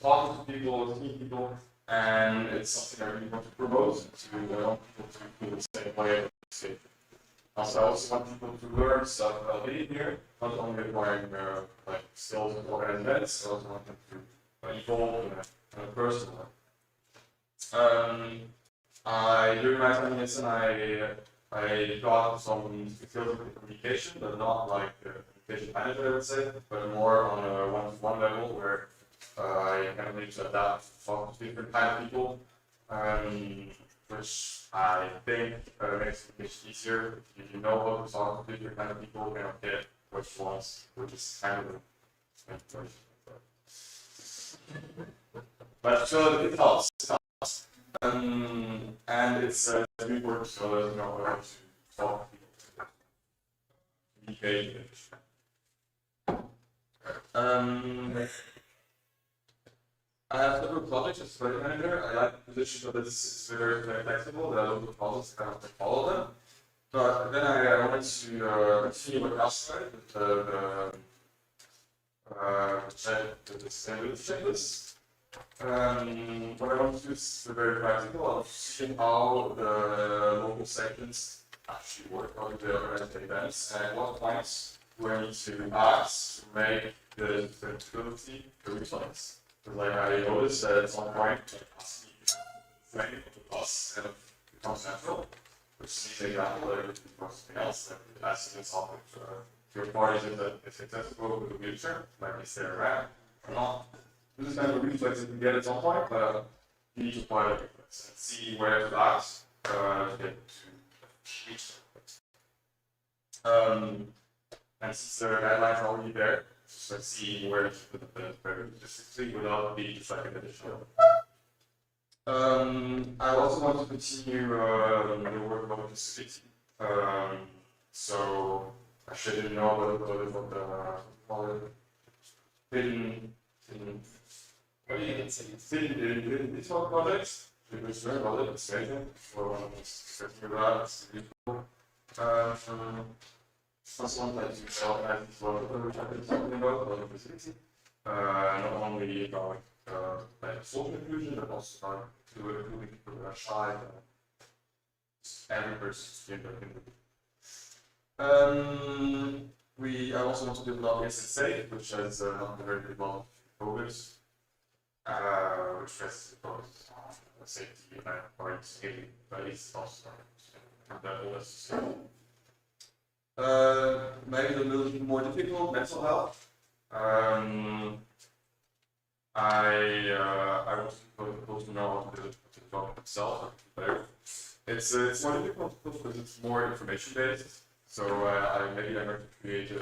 [SPEAKER 6] talking to people, seeing people, and it's something I really want to promote to want people to feel the same way. Also, I also want people to learn stuff about being here, not only acquiring like skills and organized events, I also want them to evolve in a personal way. During my time in ESN, I got some skills in communication, but not like a communication manager, I would say, but more on a one-to-one level where I kind of need to adapt to talk to different kind of people, which I think makes it easier. If you know how to talk to different kind of people, you kind of get what you want, which is kind of the but so it helps. And it's really important so that you know how to talk to people, communicate. I have several projects as project manager. I like the position that it's very flexible. There are lots of projects that kind of follow them. But then I wanted to continue with outside with the sustainability checklist. What I want to do is very practical. I want to see how the local sections actually work, how they organize events, and what points do I need to ask to make the sustainability reflects. Because like I noticed that at some point, like asking the of the bus kind of becomes natural. which is an example that it was something else that asking yourself if your party is successful with the wheelchair, like is there a ramp or not. This is kind of a reflex that you get at some point, but you need to apply the reflex and see where to ask to get to reach that. And since the guidelines are already there, just like seeing where to put the logistically without being just like an additional. I also want to continue the work about disability. So I should know what the these one projects. It was very well illustrated for first one that you saw as well, which I've been talking about disability. Not only about like social inclusion, but also about including people who are shy. Every person I also want to develop ESN which has not been very developed programs, which has both safety and safety, but it's also maybe a little bit more difficult, mental health. I want people to know the topic itself better. It's more difficult because it's more information based. So maybe I'm going to create a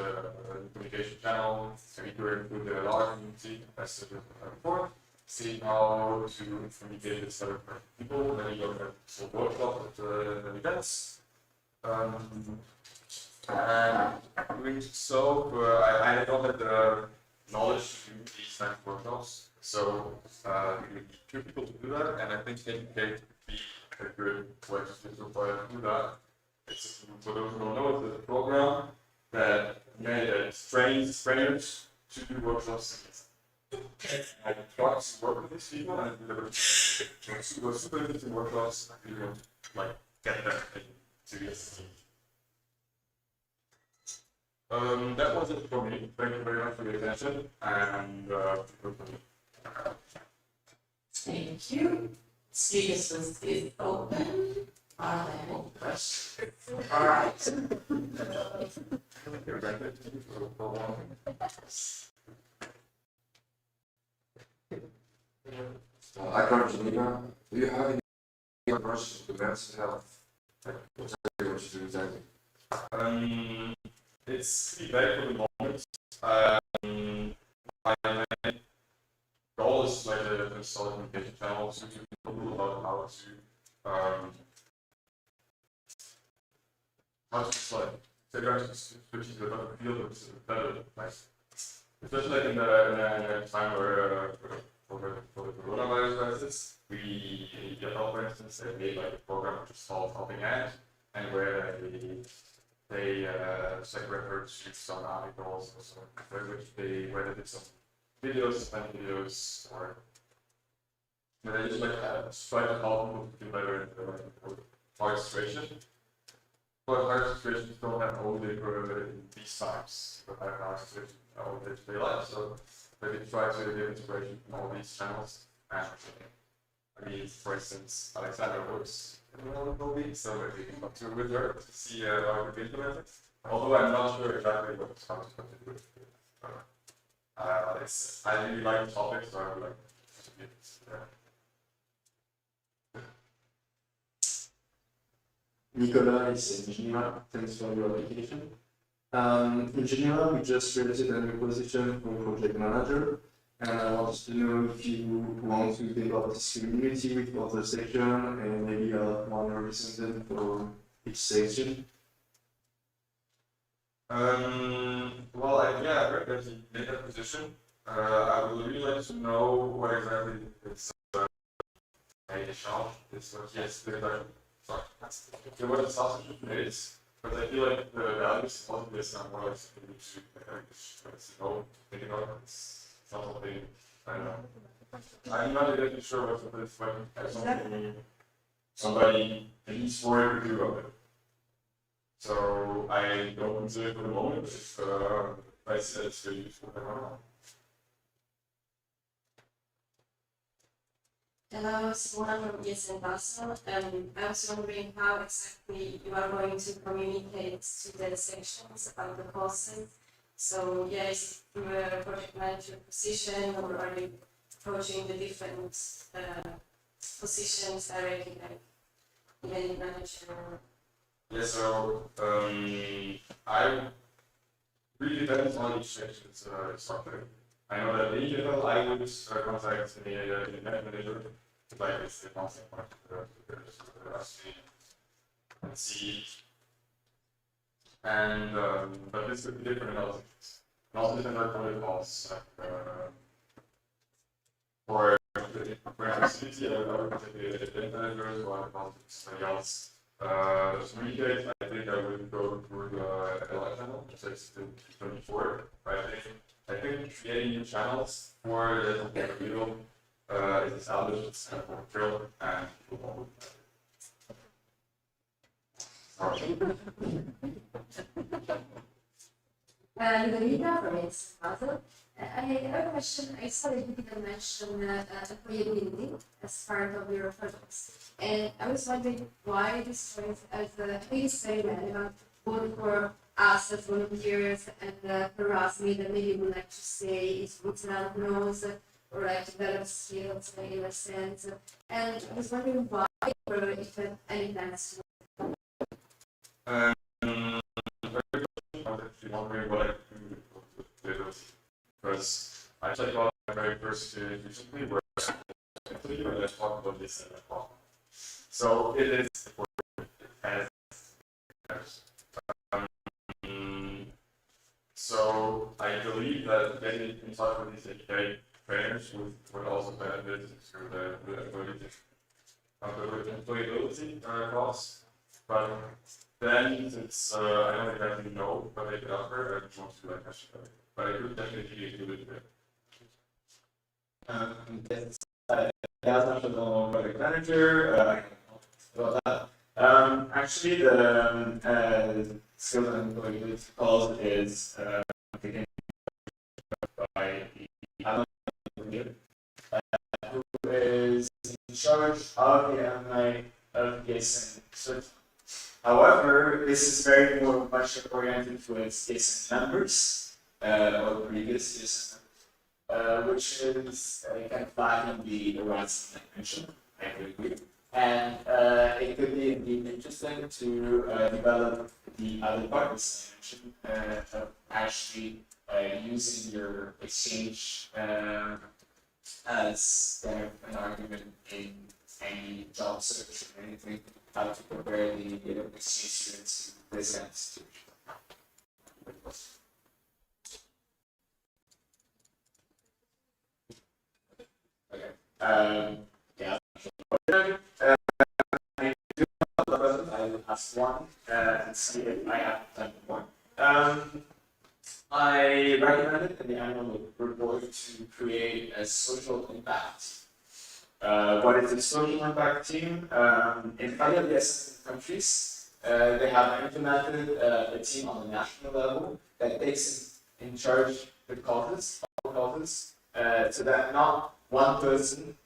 [SPEAKER 6] communication channel, maybe to include the large community, as I said before, see how to communicate with other people, maybe go to some workshop at events. And doing so, I don't have the knowledge to do these type of workshops, so we need two people to do that, and I think Educate would be a good way to do that. It's, for those who don't know, it's a program that trains trainers to do workshops. I try to work with these people and deliver super interesting workshops. You know, like get them into this. That was it for me. Thank you very much for your attention and
[SPEAKER 8] thank you. Speakers list is open. Are there any questions? All right.
[SPEAKER 14] I come to Geneva. Do you have any questions to mental health? What are you to do exactly?
[SPEAKER 6] It's pretty vague for the moment. My main goal is like a solid communication channel to people about how to like figure out switch to the field of better, like especially like in a time where for the coronavirus crisis, we developed, for instance, they made like a program which is called Helping Hand, and where they refer to some articles or some which where they did some videos, or they just like try to help people to do better in hard situation. But hard situations don't have only in these times, but have hard situations in our day-to-day life. So maybe try to give inspiration from all these channels. And I mean, for instance, Alexandra works in one of the weeks, so maybe we can talk to with her to see how we can implement it. Although I'm not sure exactly what it's going to do. I really like the topic, so I would like to be
[SPEAKER 12] Nicolas is in Geneva. Thanks for your application. In Geneva, we just released a new position for project manager, and I wanted to know if you want to develop this community with other section and maybe have one representative for each section.
[SPEAKER 6] Well, I heard that he made that position. I would really like to know what exactly it's is what he has what the sausage is, but I feel like the values of this are more like to know, think about it's not something I don't know. I'm not exactly sure what this but somebody in each story would do about it. So I don't consider it for the moment, but I said it's very useful. I don't know.
[SPEAKER 16] Hello, Simona from ESN Basel. I was wondering how exactly you are going to communicate to the sections about the courses. So, yeah, is it through a project manager position, or are you approaching the different positions directly, like event manager?
[SPEAKER 14] Yeah, so I really depends on each section's software. I know that in general I would contact the event manager, like it's the concept part and see. And but this could be different analysis. And also different protocols. For facility, I would contact the event managers, or I would contact somebody else. To communicate, I think I would go through the LI channel, which is 24. But I think creating new channels for the video is established, it's kind of fulfilled, and people won't.
[SPEAKER 13] Ludovica from ESN Basel. I have a question. I saw that you didn't mention employability as part of your projects. And I was wondering why this point as I think it's very relevant both for us as volunteers and for us, that maybe would like to say if Switzerland knows or like develop skills in a sense. And I was wondering why, or if any plans to.
[SPEAKER 14] Wondering what I can do because I checked out my very first recently where I talked about this in the talk. So it is important as so I believe that getting in touch with these educated trainers would also benefit through the employability costs. But then, since I don't exactly know what they could offer, I just want to do that question. But I could definitely do it there.
[SPEAKER 7] Yes, as mentioned on project manager, about that. Actually, the skills and employability calls is taken by the who is in charge of the alumni of ESN Switzerland. However, this is very much oriented towards ESN members, or previous ESN members, which is kind of lacking the awareness I mentioned, I agree. And it could be indeed interesting to develop the other parts I mentioned, actually using your exchange as kind of an argument in any job search or anything, how to prepare the exchange students to this institution. Okay. Yeah. I will ask one and see if I have time for one. I recommended in the annual report to create a social impact. What is a social impact team? In other ESN countries, they have implemented a team on the national level that takes in charge the causes, all causes, so that not one person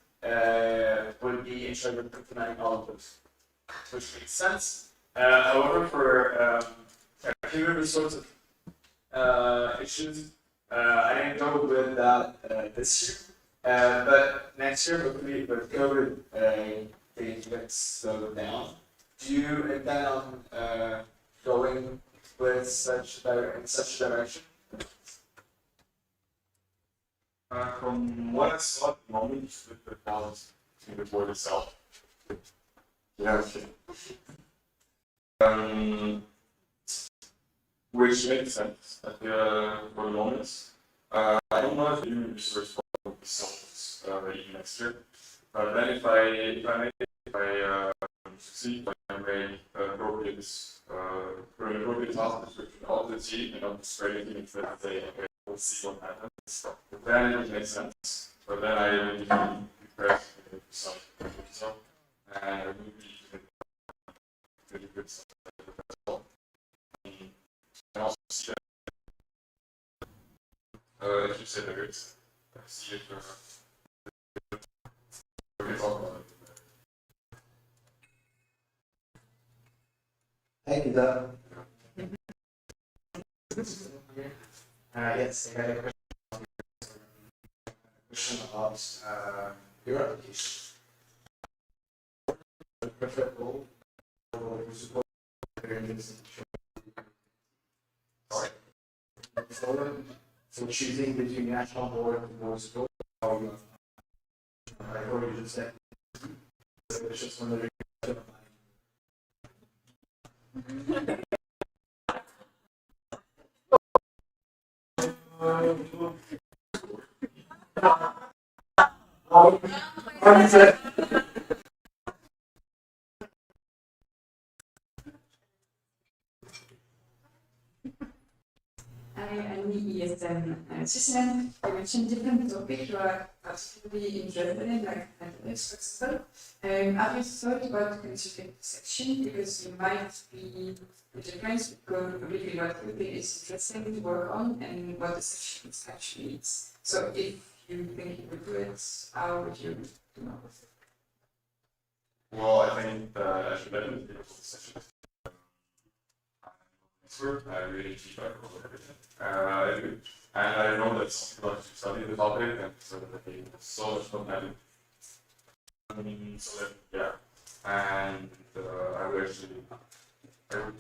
[SPEAKER 7] would be in charge of implementing all of those, which makes sense. However, for human resources issues, I didn't go with that this year. But next year, hopefully, with COVID things get slowed down, do you intend on going with in such direction?
[SPEAKER 14] From what I saw at the moment, the balance between the board itself. Yeah, okay. Which makes sense at for the moment. I don't know if the human resource will be solved ready next year. But then if I succeed, I may appropriate for an appropriate task description of the team and of the spreading team that say, okay, we'll see what happens. Then it would make sense. But then I will be prepared to do something. And I will be really good stuff as well. And also see if you say the good, see if
[SPEAKER 20] Yes, I got a question about your application. The perfect role for support for choosing between national board and board support. I already just said. It's just wondering.
[SPEAKER 5] I'm the ESN Switzerland. I mentioned different topics you are particularly interested in, like Candidacies, for example. Have you thought about considering section? Because you might be the difference between what you think is interesting to work on and what the section actually is. So if you think you would do it, how would you do it?
[SPEAKER 14] Well, I think that I should definitely be able to section. I really keep track of everything. I do. And I know that some people like to study the topic and so that they so much fun having. So that, yeah. And I would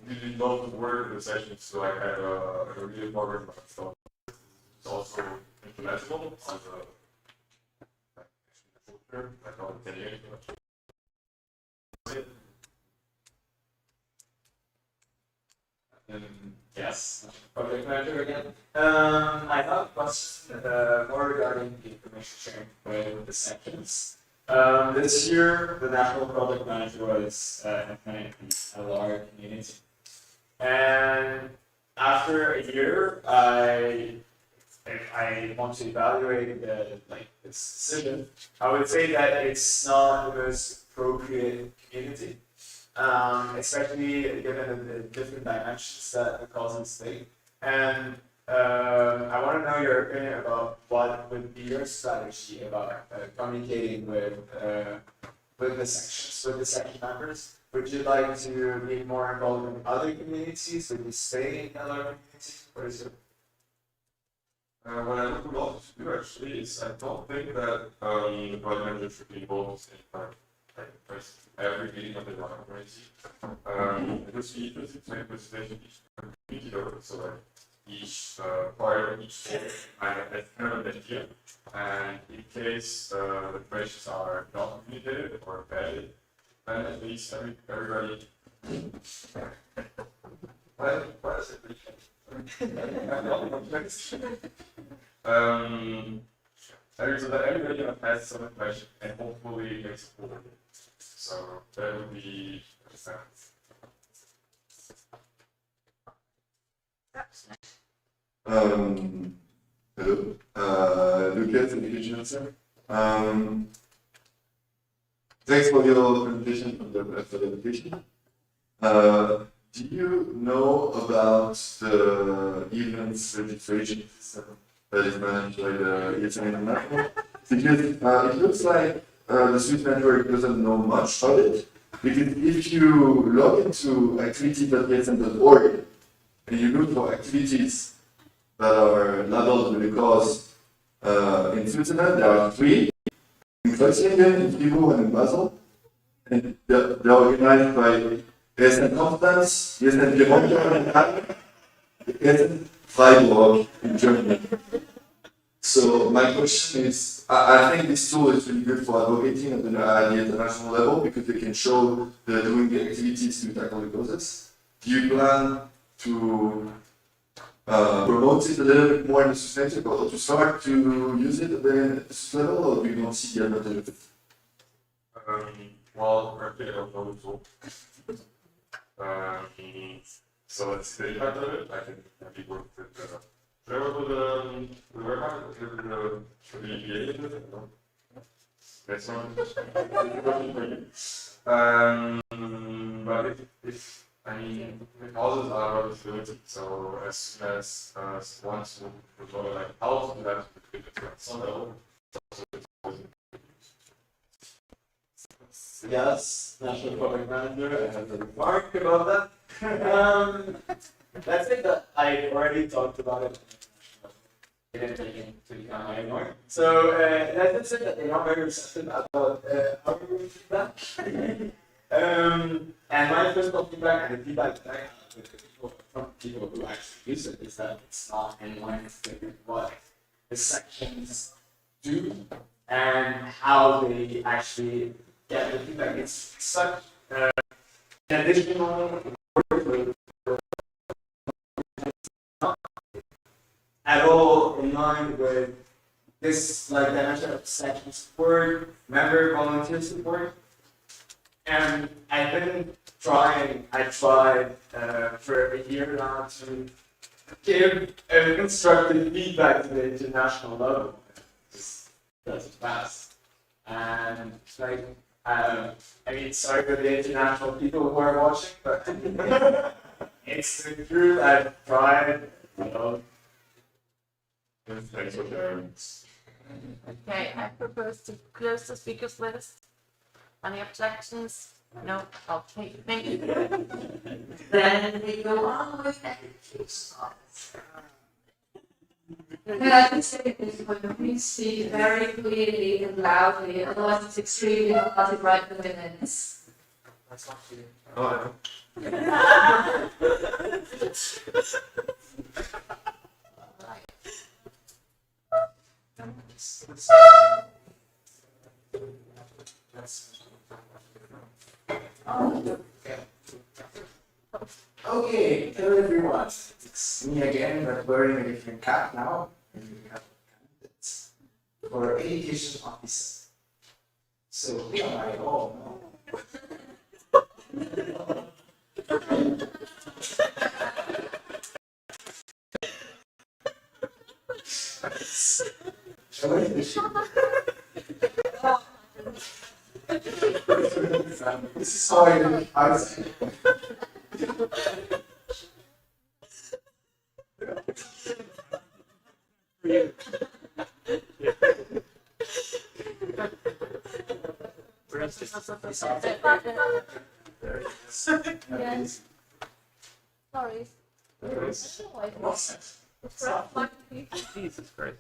[SPEAKER 14] really love to work in the session, so I had a really program about stuff. It's also implementable on the like on the 10 years.
[SPEAKER 9] Yes, project manager again. I have a question more regarding the information sharing with the sections. This year, the national project manager was implementing a large community. And after a year, if I want to evaluate this decision, I would say that it's not the most appropriate community. Especially given the different dimensions that the causes take. And I want to know your opinion about what would be your strategy about communicating with the sections, with the section members. Would you like to be more involved in other communities? Would you stay in other communities? What is it?
[SPEAKER 14] What I would love to do actually is I don't think that the project manager should be involved in every meeting of the community. It would be interesting to make a presentation each community though, so like each part of each board kind of an idea. And in case the questions are not communicated or valid, then at least everybody. Why is it so that everybody has some information and hopefully makes it forward. So that would be a sense.
[SPEAKER 6] Hello, Lucas, education officer. Thanks for your presentation on the application. Do you know about the events registration system that is managed by the ESN International? Because it looks like the Swiss network doesn't know much about it. Because if you log into activities.esn.org and you look for activities that are labeled with a cause in Switzerland, there are 3 in Switzerland, in Fribourg, and in Basel. And they're organized by ESN Constance, ESN Piedmont, and ESN Freiburg in Germany. So my question is, I think this tool is really good for advocating at the international level because they can show they're doing the activities to tackle the causes. Do you plan to promote it a little bit more in the Swiss network or to start to use it at the Swiss level, or do you not see the advantage of it?
[SPEAKER 14] Well, we're getting a tool. So let's the impact of it. I can maybe work with should I work with the website with the EPA with it? No? That's not but if I mean the causes are rather fluid, so as soon as once we go like how to do that with some level.
[SPEAKER 9] Yes, National Product Manager, I have a remark about that. That's it that I already talked about it. I didn't take it to become anymore. So that's it that they are very receptive about our feedback. And my personal feedback and the feedback that I have with the people, from people who actually use it is that it's not in line with what the sections do and how they actually get the feedback. It's such an additional workload at all in line with this like dimension of section support, member volunteer support. And I've been trying, I tried for a year now to give constructive feedback to the international level. Just doesn't pass. And like, I mean, sorry for the international people who are watching, but it's the truth. I've tried, you know. Thanks for sharing.
[SPEAKER 1] Okay, I propose to close the speakers list. Any objections? No? Okay, thank you. Then we go on with education.
[SPEAKER 11] Can I just say at this point, please speak very clearly and loudly, otherwise it's extremely hard to write the minutes.
[SPEAKER 4] That's not clear. Oh,
[SPEAKER 3] Okay, hello everyone. It's me again, but wearing a different cap now. And we have candidates for education officer. So who am I? Oh no. Shall I finish? This is how I was.
[SPEAKER 1] Yes. Sorry.
[SPEAKER 4] Jesus Christ.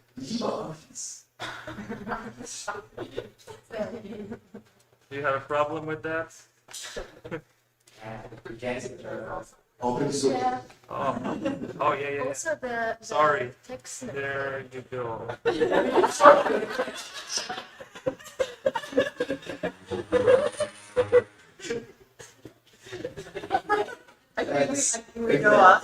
[SPEAKER 4] Do you have a problem with that?
[SPEAKER 3] Open source.
[SPEAKER 1] Yeah.
[SPEAKER 4] Oh, yeah.
[SPEAKER 1] Also the
[SPEAKER 4] Sorry.
[SPEAKER 1] text.
[SPEAKER 4] There you go.
[SPEAKER 1] We go on.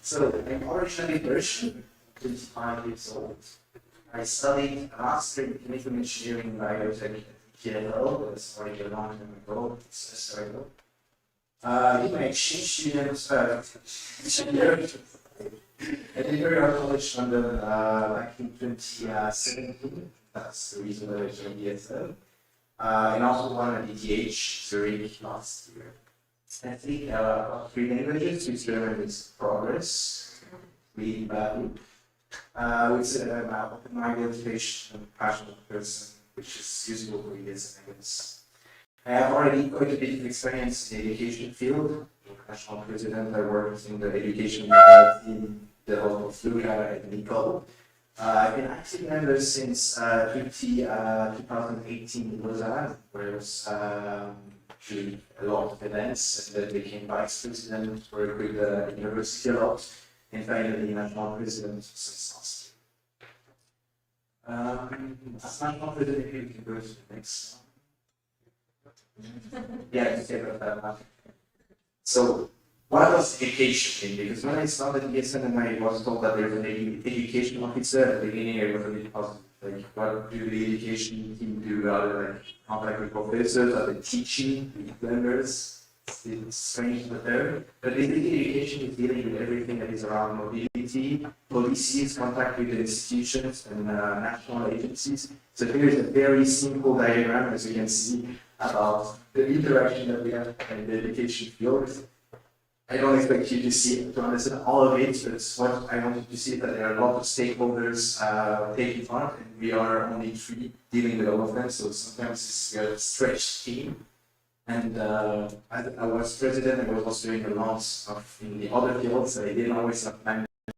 [SPEAKER 3] So, I'm originally Persian, 25 years old. I studied a master in chemical engineering and biotech at KLL, that's already a long time ago, semester ago. In my exchange students, at Imperial College London back in 2017, that's the reason that I joined ESN. And also one at ETH Zurich last year. I think 3 languages, which German is progress, really badly. With I'm an open-minded, patient, and passionate person, which is useful for ESN, I guess. I have already quite a bit of experience in the education field. National president, I worked in the education in the whole of Lugano and Nicole. I've been active member since 2018 in Lausanne, where I was doing a lot of events, and then became vice president, worked with the university a lot, and finally national president since last year. As national president, you can go to the next one. Yeah, I can say about that one. So, what was education mean? Because when I started ESN and I was told that there's an education officer, at the beginning I was a bit positive. Like, what do the education team do? Are they like contact with professors? Are they teaching with members? It's strange but there. But basically, education is dealing with everything that is around mobility, policies, contact with the institutions and national agencies. So here is a very simple diagram, as you can see, about the interaction that we have in the education field. I don't expect you to understand all of it, but what I wanted to see is that there are a lot of stakeholders taking part, and we are only three dealing with all of them, so sometimes we are a stretched team. And I was president, I was also doing a lot of in the other fields, so I didn't always have time to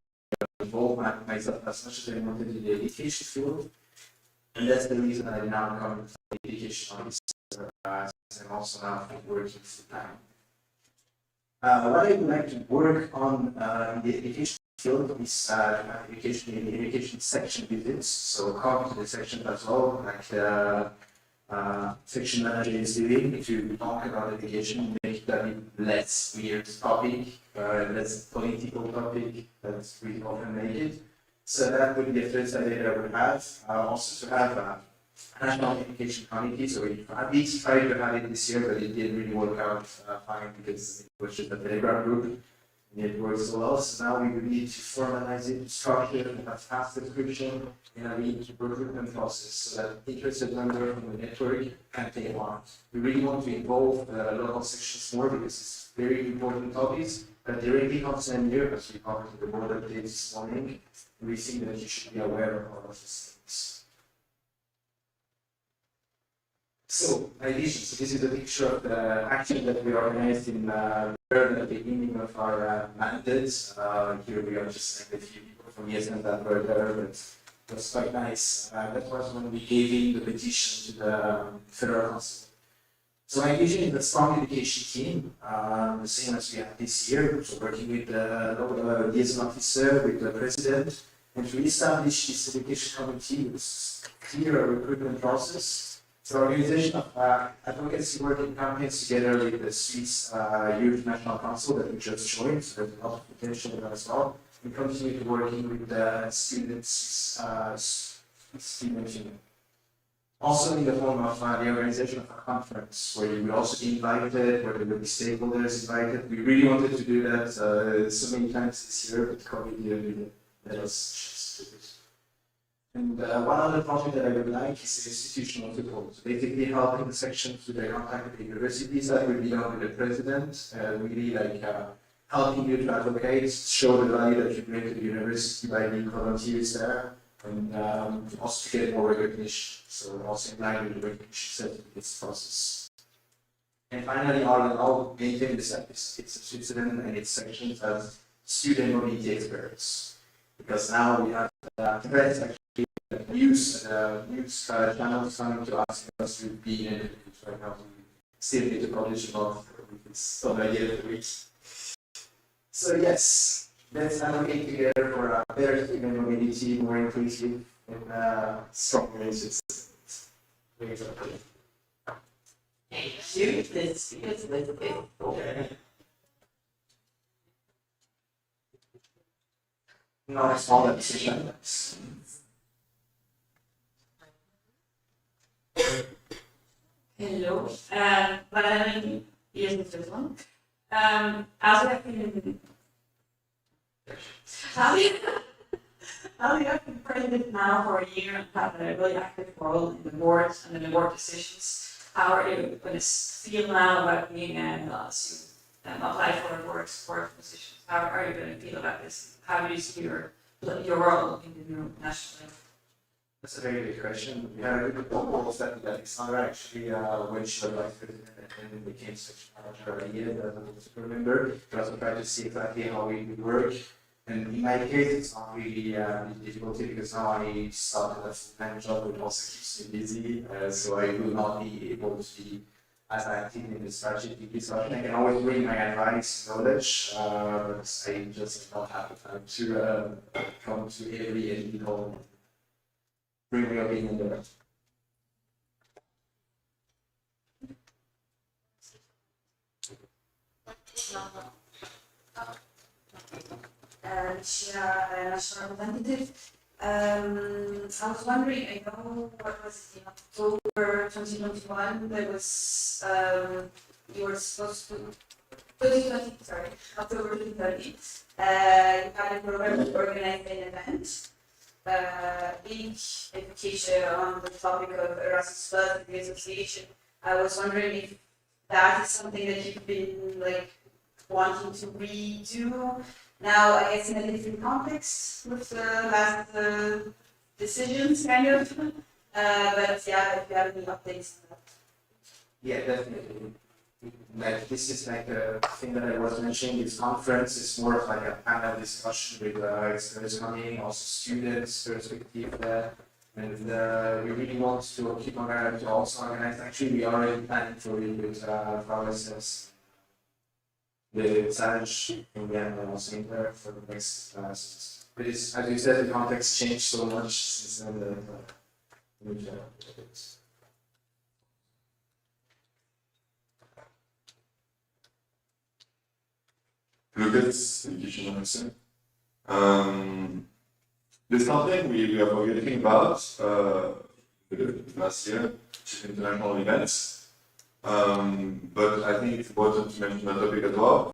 [SPEAKER 3] involve myself as much as I wanted in the education field. And that's the reason I now come to the education officer, and also now working full time. What I would like to work on in the education field is education section visits. So come to the section as well, like section manager is doing, to talk about education, make that a less weird topic, less political topic, that's really often make it. So that would be a first idea that I would have. Also to have a national education committee, so we at least tried to have it this year, but it didn't really work out fine because it was just a Telegram group. And it works so well, so now we would need to formalize it, structure it, and have fast description in a recruitment process so that interested member from the network can take part. We really want to involve local sections more because it's very important topics that directly concern you, as we talked to the board update this morning. We think that you should be aware of all of these things. So, my vision. So this is a picture of the action that we organized in Bern at the beginning of our mandate. Here we are just like a few people from ESN that were there, but it was quite nice. That was when we gave in the petition to the Federal Council. So my vision is a strong education team, the same as we had this year, so working with the local liaison officer, with the president, and to establish this education committee with clear recruitment process. So organization of advocacy working campaigns together with the Swiss Youth National Council that we just joined, so there's a lot of potential there as well. We continue to working with the students, also in the form of the organization of a conference where you will also be invited, where there will be stakeholders invited. We really wanted to do that so many times this year, but COVID didn't let us do it. And one other project that I would like is institutional support. So basically helping the sections with their contact with the universities. That will be done with the president, really like helping you to advocate, show the value that you bring to the university by being volunteers there, and also to get more recognition. So also in line with the recognition certificates process. And finally, all in all, maintain the statistics of Switzerland and its sections as student mobility experts. Because now we have threats actually news channels coming to us to be in it right now. We still need to publish a lot. It's some idea of the week. So yes, let's advocate together for a better student mobility, more inclusive, and strong relationships.
[SPEAKER 8] Thank you. This is
[SPEAKER 3] No, it's all at the same time.
[SPEAKER 18] Hello, Madame ESN Switzerland. As we have been, how you have been president now for a year and have a really active role in the board and in the board decisions, how are you going to feel now about being a student and apply for a board support position? How are you going to feel about this? How do you see your role in the new national level?
[SPEAKER 3] That's a very good question. We had a good proposal that Alexandra actually, when she was vice president and became section manager a year, that I don't remember. We also tried to see exactly how we would work. And in my case, it's not really difficult because now I started a full-time job, which also keeps me busy. So I will not be able to be as active in the strategic discussion. I can always bring my advice, knowledge, but I just don't have the time to come to every individual. Bring your opinion there.
[SPEAKER 13] National representative. I was wondering, I know what was it, in October 2021, there was, you were supposed to, 2020, sorry, October 2020, you had a program to organize an event. Big education on the topic of Erasmus Plus and the association. I was wondering if that is something that you've been like
[SPEAKER 18] wanting to redo. Now, I guess in a different context with the last decisions, kind of. But yeah, if you have any updates on that.
[SPEAKER 20] Yeah, definitely. Like this is like a thing that I was mentioning. This conference is more of like a panel discussion with experts coming, also students' perspective there. And we really want to keep on to also organize. Actually, we are already planning for it with ourselves. The challenge in the end also in there for the next semester. But it's, as you said, the context changed so much since then that
[SPEAKER 6] Lucas, education officer. There's something we are forgetting about last year, which is international events. But I think it's important to mention that topic as well.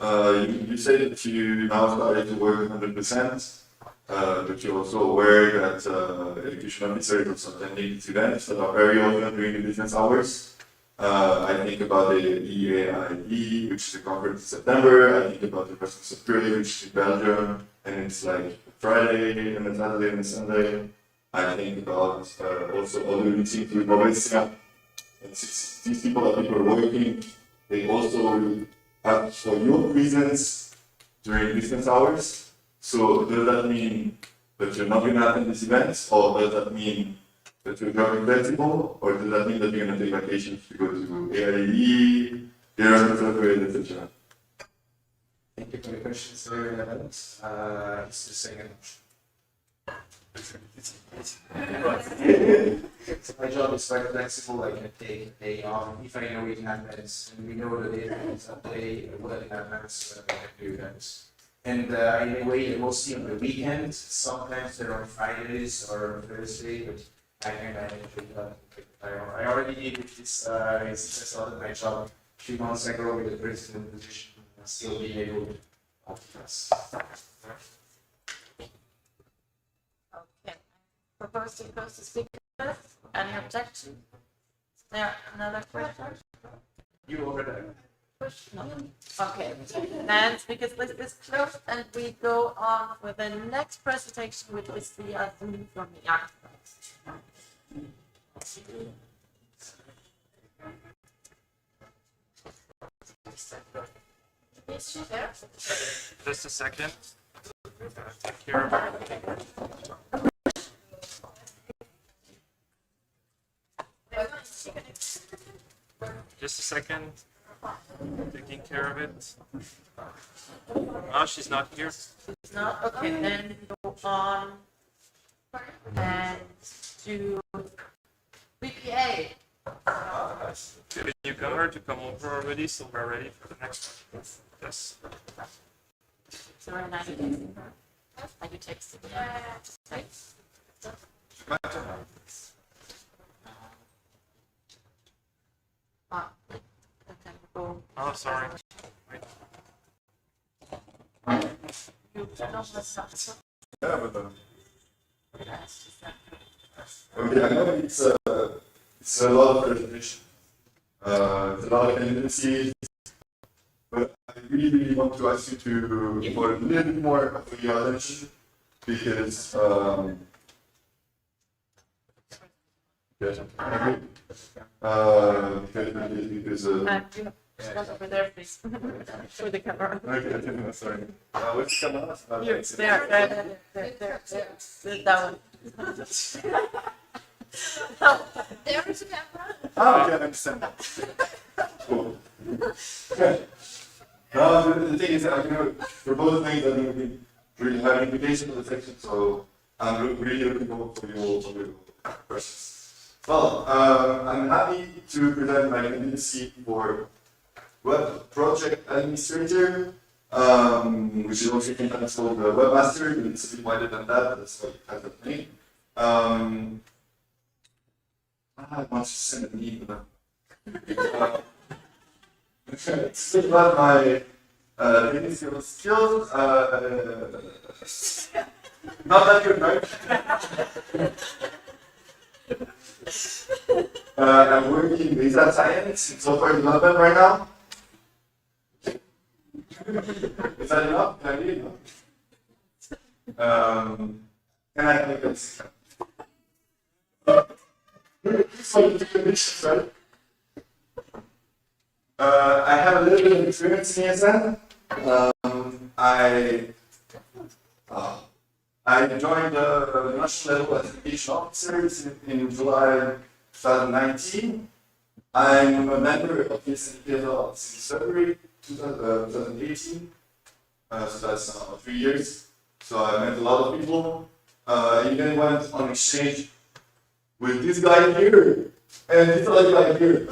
[SPEAKER 6] You said that you now started to work 100%, but you're also aware that education officers are also attending these events that are very often during the business hours. I think about the EAIE, which is a conference in September. I think about the Christmas of Spirit, which is in Belgium, and it's like Friday and a Saturday and a Sunday. I think about also other meetings with Bovesia. And since these people are working, they also have for your reasons during business hours. So does that mean that you're not going to attend this event, or does that mean that you're very flexible, or does that mean that you're going to take vacations to go to AIE, Erasmus, etc.?
[SPEAKER 20] thank you for the question. It's very relevant. It's the second. So my job is quite flexible. I can take a day off if I know it in advance, and we know the date is a day well in advance, so that I can do events. And in a way, mostly on the weekends. Sometimes they're on Fridays or Thursday, but I can manage it. I already did this. I started my job a few months ago with the president position, and still being able to multitask.
[SPEAKER 1] Okay. Propose to close the speaker list. Any objection? Is there another question?
[SPEAKER 20] You over there.
[SPEAKER 1] No. Okay. Then speakers list is closed, and we go on with the next presentation, which is via Zoom from the architects. Is she there?
[SPEAKER 4] Just a second. Take care of it. Just a second. Taking care of it. Oh, she's not here.
[SPEAKER 1] She's not? Okay, then go on and do BPA.
[SPEAKER 4] Did you tell her to come over already, so we're ready for the next one? Yes.
[SPEAKER 1] So we're 90 days in her. Are you texting? Thanks.
[SPEAKER 4] Oh, sorry. Wait.
[SPEAKER 1] You don't listen.
[SPEAKER 6] Yeah, but okay, I know it's a lot of presentation. It's a lot of candidacies, but I really want to ask you to give a little bit more of your attention because
[SPEAKER 1] Stand over there, please. For the camera.
[SPEAKER 6] Okay, sorry. Which camera?
[SPEAKER 1] Here, there. That one. There is a camera.
[SPEAKER 6] Oh, okay, I understand. Cool. No, the thing is, I'm going to propose things that are going to really have implications for the section, so I'm really looking forward for your questions. Well, I'm happy to present my candidacy for Web Project Administrator, which is also sometimes called the Webmaster, but it's a bit wider than that, that's why it has that name. I want to send an email. It's about my technical skills. Not that good, right? I'm working in data science and software development right now. Is that enough? Can I leave? Can I have a bit? Right? I have a little bit of experience in ESN. I joined the national level education officers in July 2019. I'm a member of ESN since February 2018. So that's now 3 years. So I met a lot of people. Even went on exchange with this guy here and this other guy here.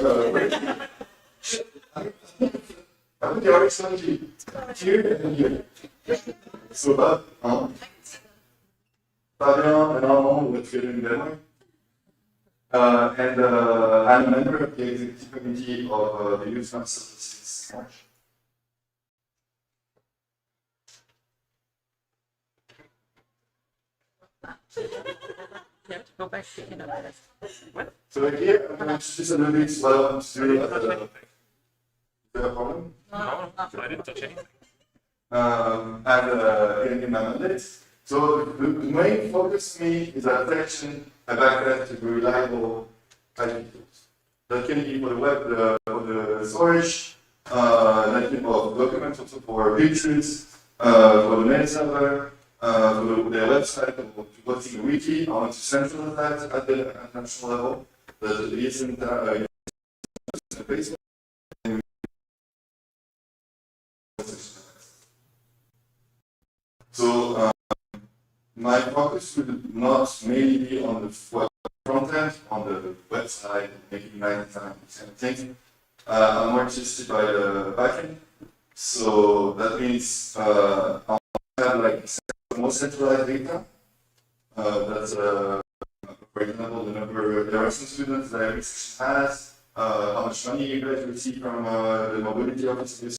[SPEAKER 6] I'm the artist here and here. So that, Fabian and Armand were together in Denmark. And I'm a member of the executive committee of the Youth Council since March.
[SPEAKER 1] You have to go back to Canada. What?
[SPEAKER 6] So here, I'm going to introduce a little bit what I want to do. Is there a problem?
[SPEAKER 1] No,
[SPEAKER 4] I didn't touch anything.
[SPEAKER 6] And in my mandate. So the main focus for me is attraction and backend to reliable IT tools. That can be for the web, for the storage, that can involve documents also for pictures, for the mail server, for their website, for posting a wiki. I want to centralize that at the national level. That isn't basement. So my focus would not mainly be on the front end, on the website, making 99% of things. I'm more interested by the backend. So that means I have like more centralized data. That's for example, the number of Erasmus students that every section has, how much money you guys receive from the mobility offices.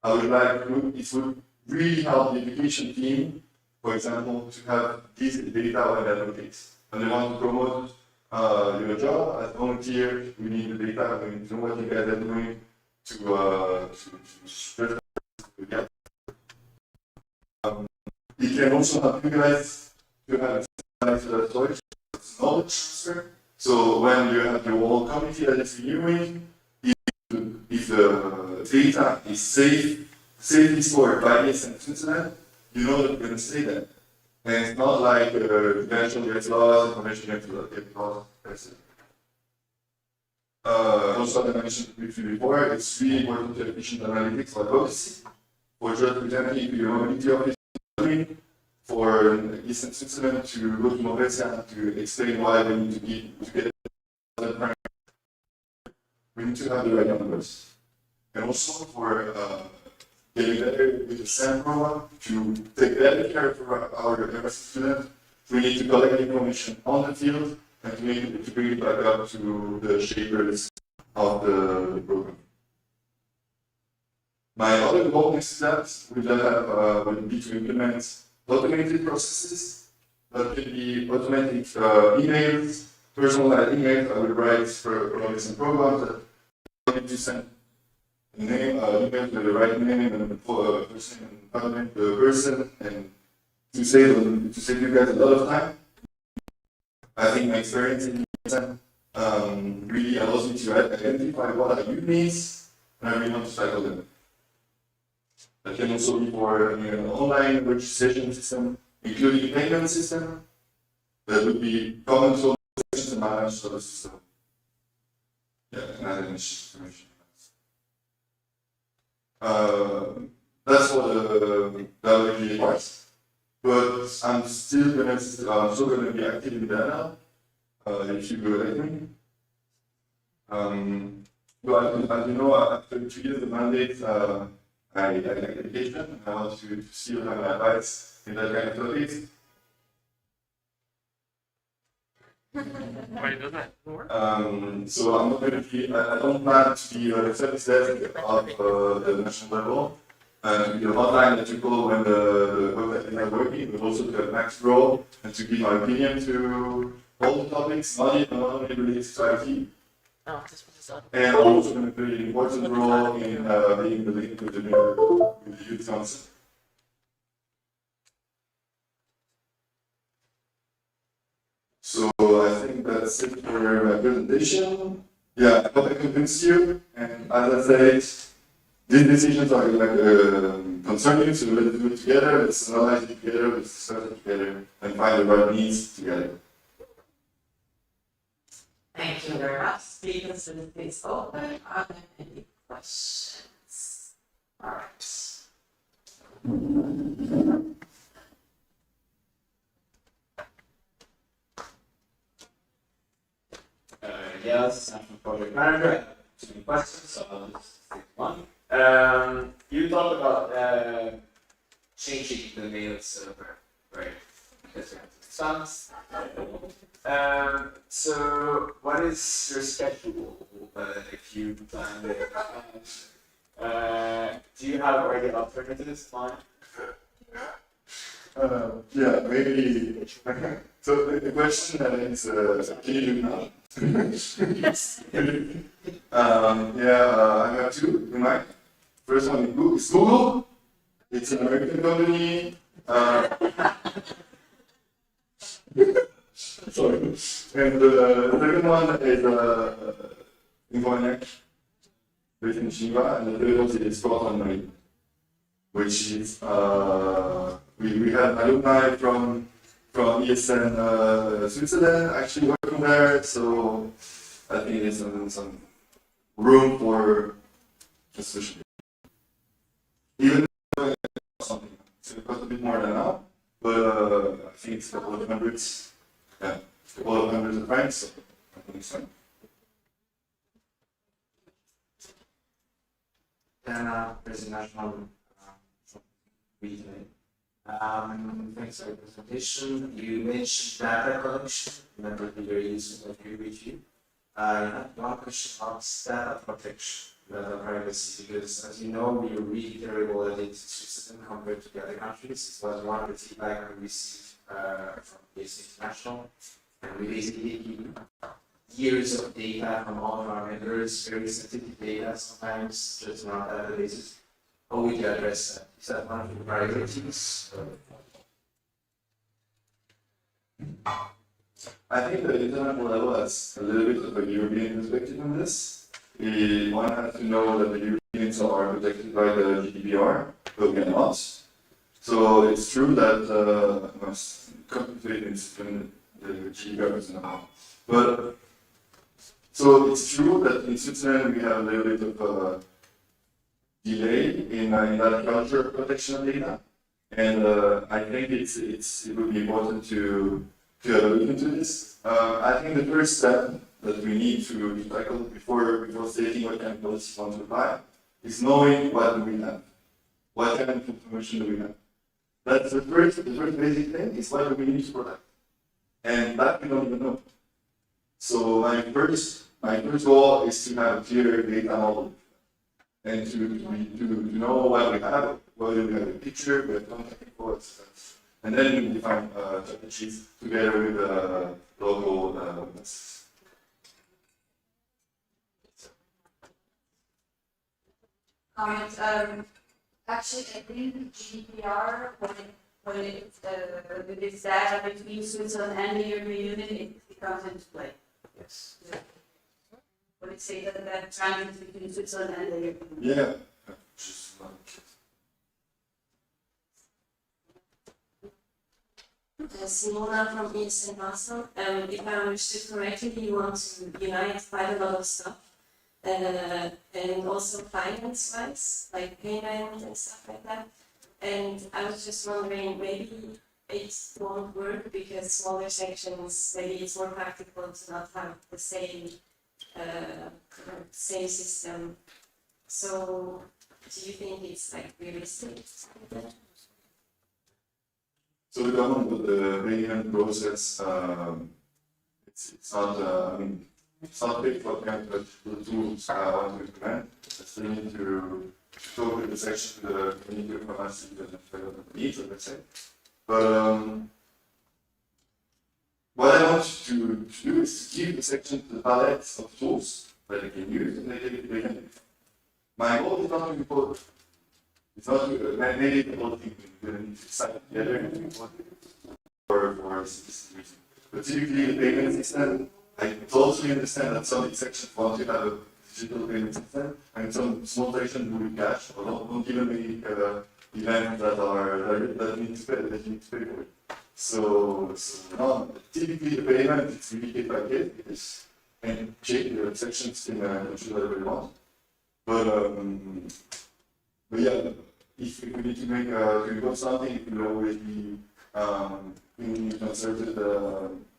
[SPEAKER 6] I would like it would really help the education team, for example, to have this data on their database. When they want to promote your job as volunteer, we need the data, we need to know what you guys are doing to spread the it can also help you guys to have storage, knowledge transfer. So when you have your whole committee that is reviewing, if the data is safely stored by ESN Switzerland, you know that you're going to stay there. And it's not like potential gets lost, information gets lost, etc. Also, as I mentioned briefly before, it's really important to efficient analytics for advocacy, for just presenting to your mobility office, for ESN Switzerland to go to Movesia to explain why we need to get that. We need to have the right numbers. And also for getting better with the SAM program, to take better care of our Erasmus students, we need to collect information on the field and to bring it back up to the shapers of the program. My other goal next steps would be to implement automated processes that can be automatic emails, personalized emails. I would write for some programs that I need to send a name, email to the right name and the person and the person, and to save you guys a lot of time. I think my experience in ESN really allows me to identify what are your needs, and I really want to tackle them. That can also be for an online registration system, including a payment system. That would be common to all systems and managed service system. Yeah, and that information. That's what the WGA was. But I'm still gonna be active in Ghana, if you go with me. But as you know, after 2 years of mandate, I like education. I want to see what my advice in that kind of topics.
[SPEAKER 4] Why does that work?
[SPEAKER 6] So I'm not going to be, I don't plan to be the service desk of the national level. To be the hotline that you call when the website is not working, but also to have max role and to give my opinion to all the topics, not only related to IT.
[SPEAKER 1] Oh, this one is on.
[SPEAKER 6] And I'm also going to play an important role in being the link with the new you to answer. So I think that's it for my presentation. Yeah, I hope I convinced you. And as I said, these decisions are like concern you, so let's do it together, let's analyze it together, let's discuss it together, and find the right needs together.
[SPEAKER 1] Thank you very much. Speakers, please open. Are there any questions? All right.
[SPEAKER 9] Yes, I'm from Project Manager. I have too many questions, so I'll just take one. You talked about changing the mail server, right? Because you have to funds. So, what is your schedule if you plan it? Do you have already alternatives in mind?
[SPEAKER 6] Yeah, maybe. So the question is, can you do it now?
[SPEAKER 1] Yes.
[SPEAKER 6] I have two in mind. First one is Google. It's an American company. Sorry. And the second one is Infoniac, based in Geneva, and the third one is Proton, which is we have alumni from ESN Switzerland actually working there, so I think there's some room for discussion. Even though something, so it costs a bit more than now, but I think it's a couple of hundreds, yeah, a couple of hundreds of francs, so I think it's fine.
[SPEAKER 20] There's a national reasoning. Thanks for the presentation. You mentioned data collection, and that would be very useful if you review. I have one question about data protection, data privacy, because as you know, we are really terrible at it in Switzerland compared to the other countries. It was one of the feedback we received from ESN International, and we basically keep years of data from all of our vendors, very sensitive data sometimes, just not databases. How would you address that? Is that one of the priorities?
[SPEAKER 6] I think the international level has a little bit of a European perspective on this. One has to know that the Europeans are protected by the GDPR, but we are not. So it's true that most companies in the GDPR is not. But so it's true that in Switzerland we have a little bit of delay in that culture of protection of data, and I think it would be important to have a look into this. I think the first step that we need to tackle before stating what kind of policy we want to apply is knowing what do we have, what kind of information do we have. That's the first basic thing is what do we need to protect, and that we don't even know. So my first goal is to have a clear data model. And to know what we have, whether we have a picture, we have contact info, etc. And then we define strategies together with local businesses.
[SPEAKER 13] Actually, I think GDPR, when it's data between Switzerland and the European Union, it comes into play.
[SPEAKER 6] Yes.
[SPEAKER 13] Yeah. Would it say that transit between Switzerland and the European
[SPEAKER 6] Union? Yeah.
[SPEAKER 16] Simona from ESN Basel. If I understood correctly, you want to unite quite a lot of stuff, and also finance-wise, like payment and stuff like that. And I was just wondering, maybe it won't work because smaller sections, maybe it's more practical to not have the same system. So, do you think it's like realistic?
[SPEAKER 6] So the government with the payment process, it's not. I mean, it's not big for kind of the tools I want to implement. I still need to talk with the section, the community of pharmacy, the needs, let's say. But what I want to do is to give the section the palette of tools that they can use and they can. My goal is not to import It's not maybe people think we're going to decide together and we want for this reason. But typically the payment system, I totally understand that some sections want to have a digital payment system and some small sections do it cash or don't even make events that need to pay for it. So no, typically the payment is really case by case because and check the sections can choose whatever you want. But yeah, if we need to make a report something, it will always be concerted,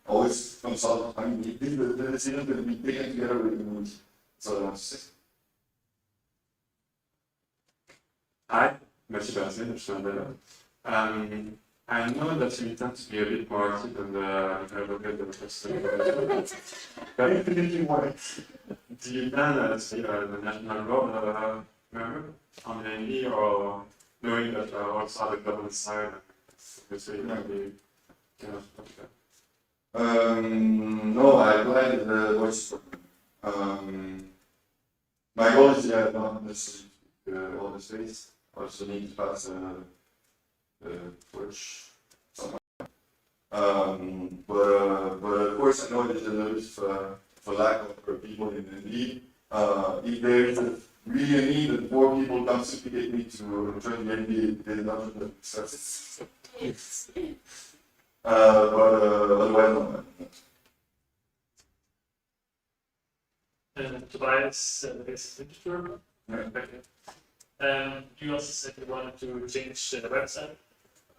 [SPEAKER 6] always consult. I mean, the decision will be taken together with the community. That's all I want to say.
[SPEAKER 14] Hi, merci Bastien, je suis Andrea. I know that you tend to be a bit more active than the advocate of the person. Do you plan to be the national board member on the NB or knowing that also the government side, obviously you might be kind of
[SPEAKER 6] No, I applied the voice. My goal is not necessarily all the space. I also need to pass Twitch somewhere. But of course I know there's a little bit for lack of people in the league. If there is really a need that more people come supplicate me to join the NBA, there's not the success. But otherwise no.
[SPEAKER 9] Tobias, basic literature. You also said you wanted to change the website.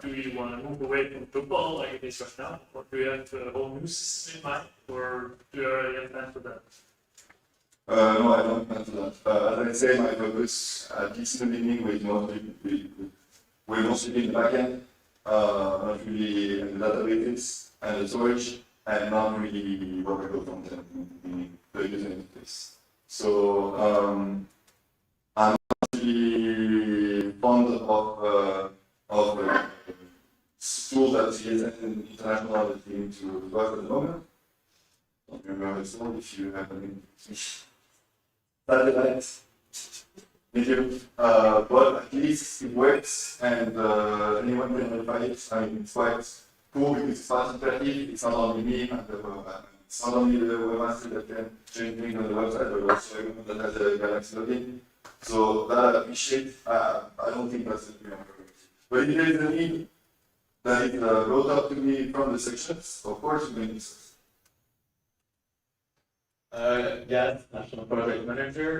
[SPEAKER 9] Do you want to move away from football like it is right now? Or do you have a whole new system in mind? Or do you already have plans for that?
[SPEAKER 6] No, I don't plan to that. As I say, my focus, at least in the beginning, we're mostly in the backend, not really in the databases and the storage, and not really workable content in the user interface. So I'm really fond of the tools that ESN International is going to work at the moment. Don't remember it's all if you have any satellites. Medium, but at least it works and anyone can modify it. I mean, it's quite cool because it's fast interactive. It's not only me and it's not only the webmaster that can change things on the website, but also everyone that has a Galaxy login. So that I appreciate. I don't think that's a problem. But if there is a need that is brought up to me from the sections, of course we can discuss.
[SPEAKER 9] Yes, National Project Manager.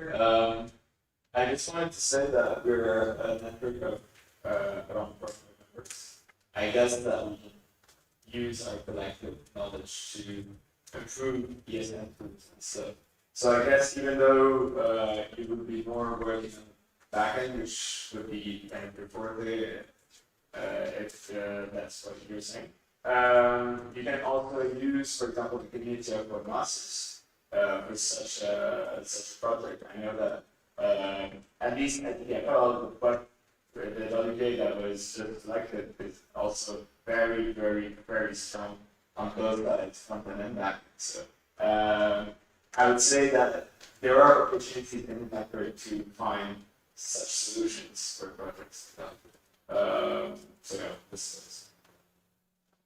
[SPEAKER 9] I just wanted to say that we're a network of around 400 members. I guess that we use our collective knowledge to improve ESN tools and stuff. So I guess even though you would be more working on backend, which would be kind of reportedly, if that's what you're saying, you can also use, for example, the community of webmasters for such a project. I know that at least at the FL, but the WK that was just selected is also very, very, very strong on both sides, front end and back. So I would say that there are opportunities in the network to find such solutions for projects. So yeah, this is.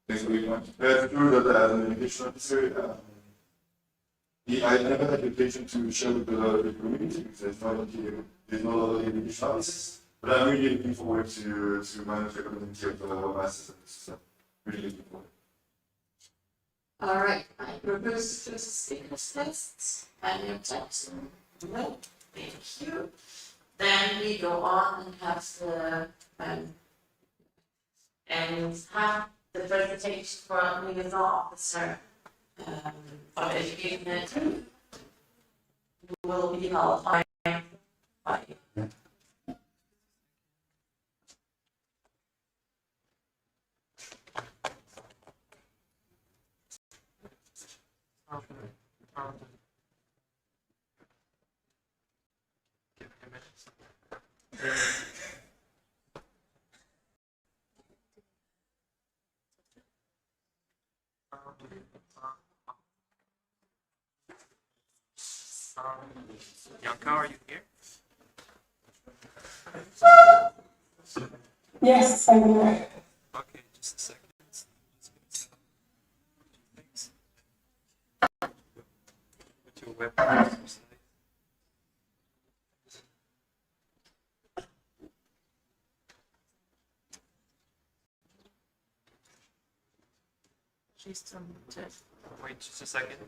[SPEAKER 6] Thanks for your point. It's true that as an education officer, I never had the occasion to share with the community because there's no other education officers. But I'm really looking forward to manage the community of the webmasters and stuff. Really looking forward.
[SPEAKER 8] All right, I propose to close the speakers list. Any objection? No, thank you. Then we go on and have the presentation for liaison officer of education who will be held by
[SPEAKER 4] Bianca, are you here?
[SPEAKER 17] Yes, I will.
[SPEAKER 4] Okay, just a second. Put your web browser aside.
[SPEAKER 1] She's on the chat.
[SPEAKER 4] Wait just a second.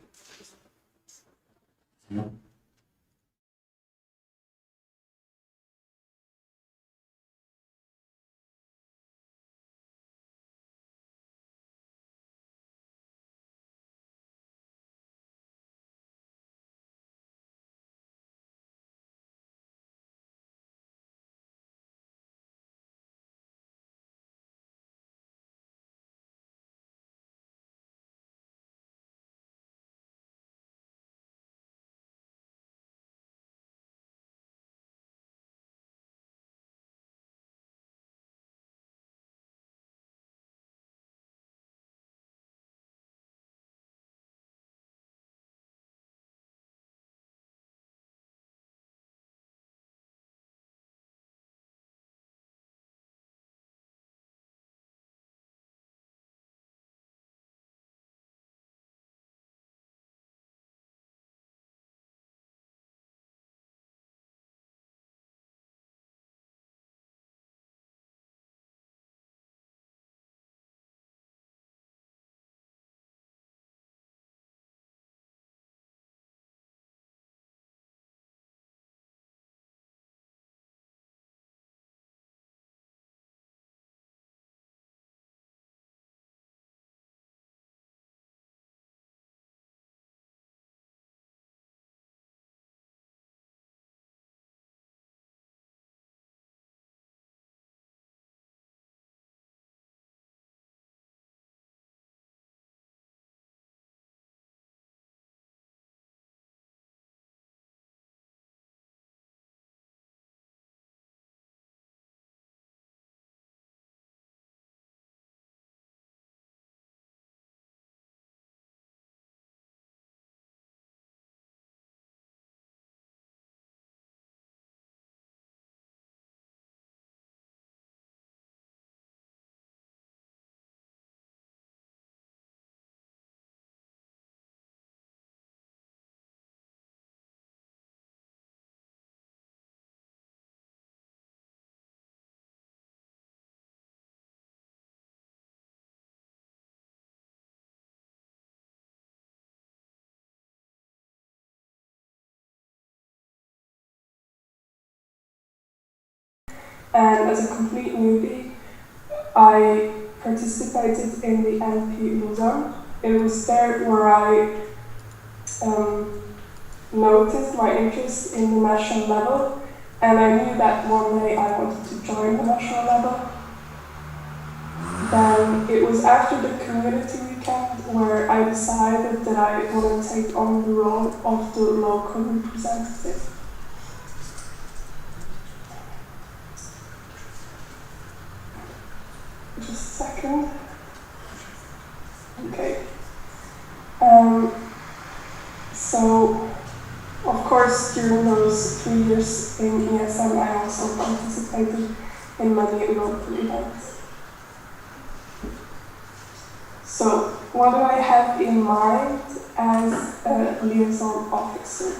[SPEAKER 17] And as a complete newbie, I participated in the NP Lugano. It was there where I noticed my interest in the national level, and I knew that one day I wanted to join the national level. Then it was after the community weekend where I decided that I want to take on the role of the local representative. Just a second. Okay. So, of course, during those 3 years in ESN, I also participated in many local events. So, what do I have in mind as a liaison officer?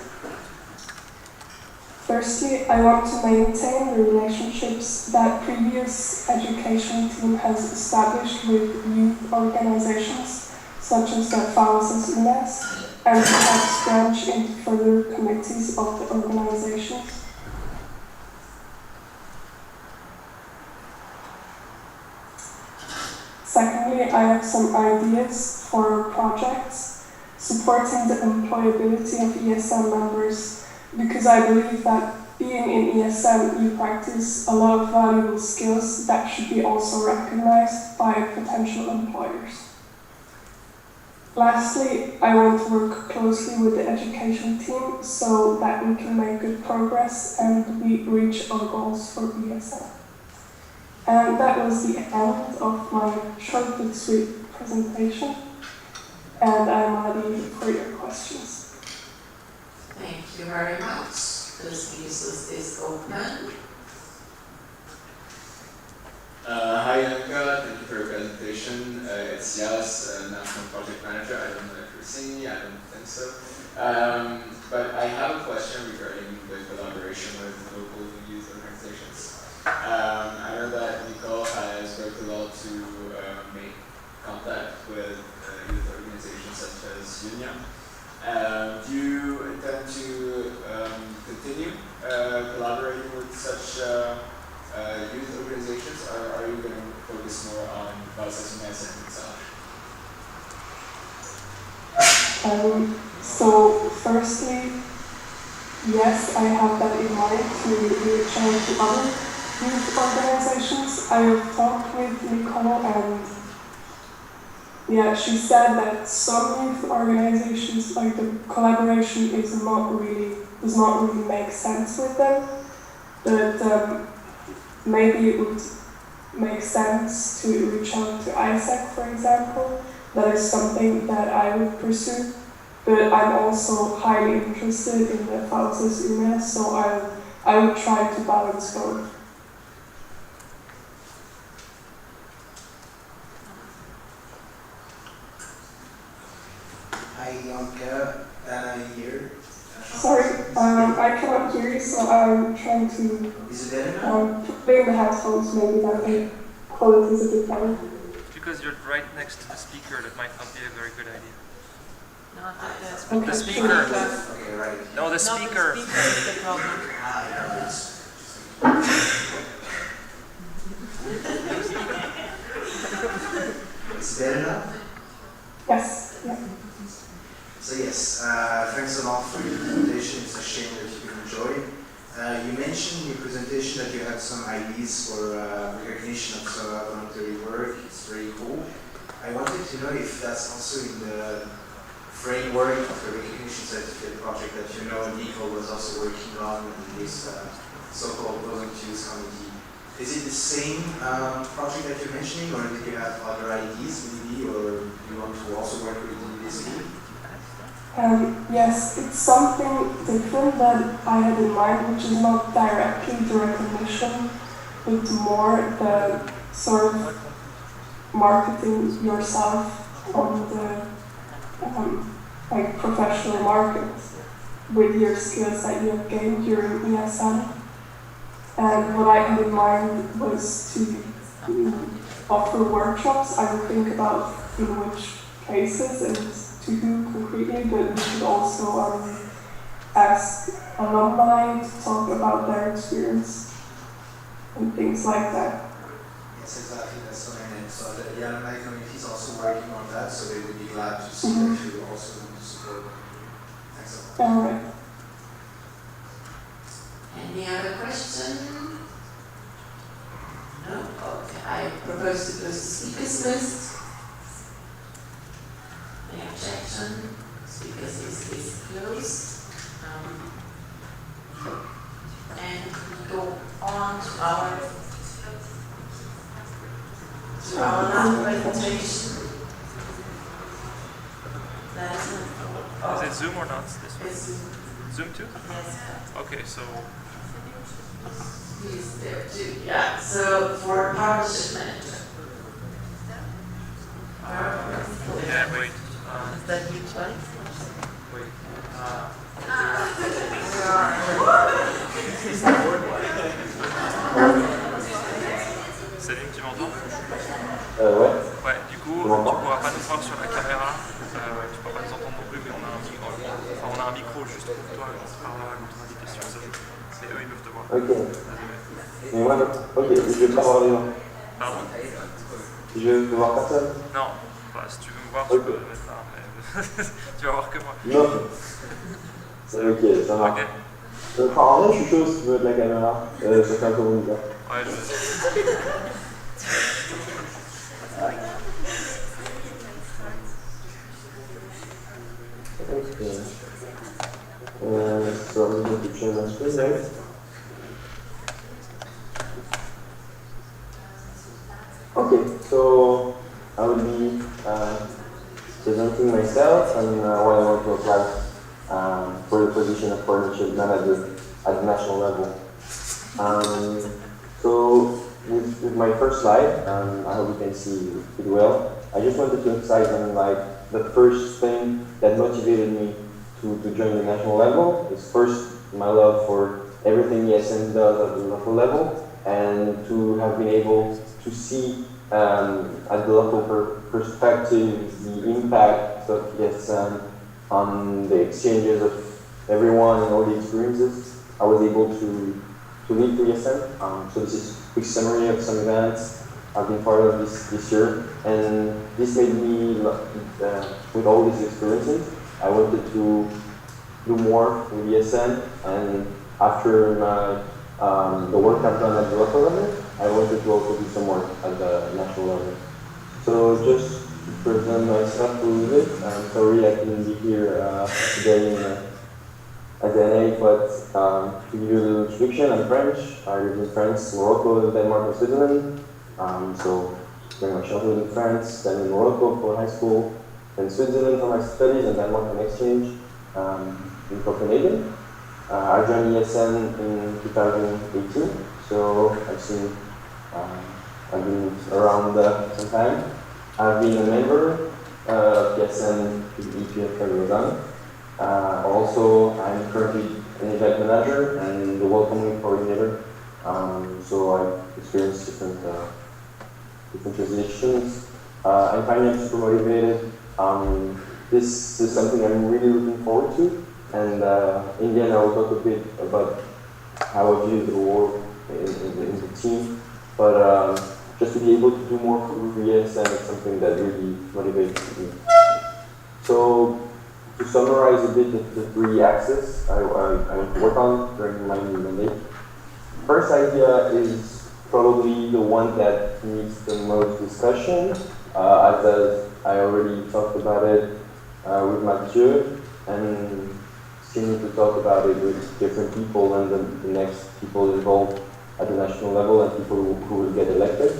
[SPEAKER 17] Firstly, I want to maintain the relationships that previous education team has established with youth organizations, such as the Fauses UNES, and perhaps branch into further committees of the organizations. Secondly, I have some ideas for projects supporting the employability of ESN members, because I believe that being in ESN, you practice a lot of valuable skills that should be also recognized by potential employers. Lastly, I want to work closely with the education team so that we can make good progress and we reach our goals for ESN. And that was the end of my short but sweet presentation, and I'm ready for your questions.
[SPEAKER 8] Thank you very much. This uses is open.
[SPEAKER 7] Consultation. It's Yas, National Project Manager. I don't know if you're seeing me, I don't think so. But I have a question regarding the collaboration with local youth organizations. I know that Nicole has worked a lot to make contact with youth organizations such as Union. Do you intend to continue collaborating with such youth organizations, or are you going to focus more on Valsasumesa itself?
[SPEAKER 17] So firstly, yes, I have that in mind to reach out to other youth organizations. I have talked with Nicole, and yeah, she said that some youth organizations, like the collaboration does not really make sense with them, but maybe it would make sense to reach out to ISAC, for example. That is something that I would pursue, but I'm also highly interested in the Valsasumesa, so I would try to balance both.
[SPEAKER 19] Hi, Yonka, Anna here.
[SPEAKER 17] Sorry, I cannot hear you, so I'm trying to
[SPEAKER 19] Is it better now?
[SPEAKER 17] put in the headphones, maybe that the quality is a bit better.
[SPEAKER 4] Because you're right next to the speaker, that might not be a very good idea.
[SPEAKER 1] Not
[SPEAKER 17] Okay.
[SPEAKER 4] The speaker.
[SPEAKER 19] Okay, right.
[SPEAKER 4] No, the speaker.
[SPEAKER 1] The speaker is the problem.
[SPEAKER 19] It's better now?
[SPEAKER 17] Yes, yeah.
[SPEAKER 19] So yes, thanks a lot for your presentation. It's a shame that you couldn't join. You mentioned in your presentation that you had some ideas for recognition of voluntary work. It's very cool. I wanted to know if that's also in the framework of the recognition certificate project that you know Nicole was also working on in this so-called volunteers committee. Is it the same project that you're mentioning, or did you have other ideas maybe, or do you want to also work with this team?
[SPEAKER 17] Yes, it's something different that I had in mind, which is not directly the recognition, but more the sort of marketing yourself on the like professional market with your skills that you have gained during ESN. And what I had in mind was to offer workshops. I would think about in which cases and to who concretely, but we should also ask alumni to talk about their experience and things like that.
[SPEAKER 19] Yes, exactly, that's what I meant. So the alumni community is also working on that, so they would be glad to see if you also want to support them. Thanks a lot.
[SPEAKER 17] All right.
[SPEAKER 8] Any other question? No? Okay, I propose to close the speakers list. Any objection? Speakers list is closed. And we go on to our last presentation.
[SPEAKER 4] Is it Zoom or not? This one?
[SPEAKER 8] It's Zoom.
[SPEAKER 4] Zoom too?
[SPEAKER 8] Yes.
[SPEAKER 4] Okay, so.
[SPEAKER 8] He's there too. Yeah. So for partnership manager.
[SPEAKER 4] Yeah, wait.
[SPEAKER 1] Is that you twice?
[SPEAKER 4] Wait. Salim, tu m'entends?
[SPEAKER 22] Ouais.
[SPEAKER 4] Ouais, du coup, tu pourras pas nous voir sur la caméra, tu pourras pas nous entendre non plus, mais on a un micro, on a un micro juste pour toi, on parlera quand on a des questions, ça, mais eux ils peuvent te voir.
[SPEAKER 22] Ok. Mais moi, ok, je vais pas voir les gens.
[SPEAKER 4] Pardon?
[SPEAKER 22] Je vais voir personne?
[SPEAKER 4] Non, bah, si tu veux me voir, tu peux le mettre là, mais tu vas voir que moi.
[SPEAKER 22] Non. Ok, ça marche. Enfin, en vrai, je suis chaud si tu veux de la caméra. Ça fait un peu bizarre.
[SPEAKER 4] Ouais, je sais.
[SPEAKER 22] Okay. So I'm going to share my screen, right? Okay, so I will be presenting myself and why I want to apply for the position of partnership manager at the national level. So with my first slide, I hope you can see it well. I just wanted to emphasize on like the first thing that motivated me to join the national level is first my love for everything ESN does at the local level, and to have been able to see at the local perspective the impact of ESN on the exchanges of everyone and all the experiences. I was able to lead the ESN. So this is a quick summary of some events I've been part of this year, and this made me, with all these experiences, I wanted to do more with ESN, and after the work I've done at the local level, I wanted to also do some work at the national level. So just to present myself a little bit, I'm sorry I couldn't be here today at the NA, but to give you a little introduction, I'm French. I lived in France, Morocco, Denmark, and Switzerland. So during my childhood in France, then in Morocco for high school, then Switzerland for my studies, and Denmark for exchange in Copenhagen. I joined ESN in 2018, so I've been around some time. I've been a member of ESN EPF Lugano. Also, I'm currently an event manager and the welcoming coordinator. So I've experienced different positions. I find I'm super motivated. This is something I'm really looking forward to. And in the end, I will talk a bit about how I view the work in the team. But just to be able to do more for ESN is something that really motivates me. So to summarize a bit the three axes I want to work on during my new mandate. First idea is probably the one that needs the most discussion, as I already talked about it with Mathieu, and still need to talk about it with different people and the next people involved at the national level and people who will get elected.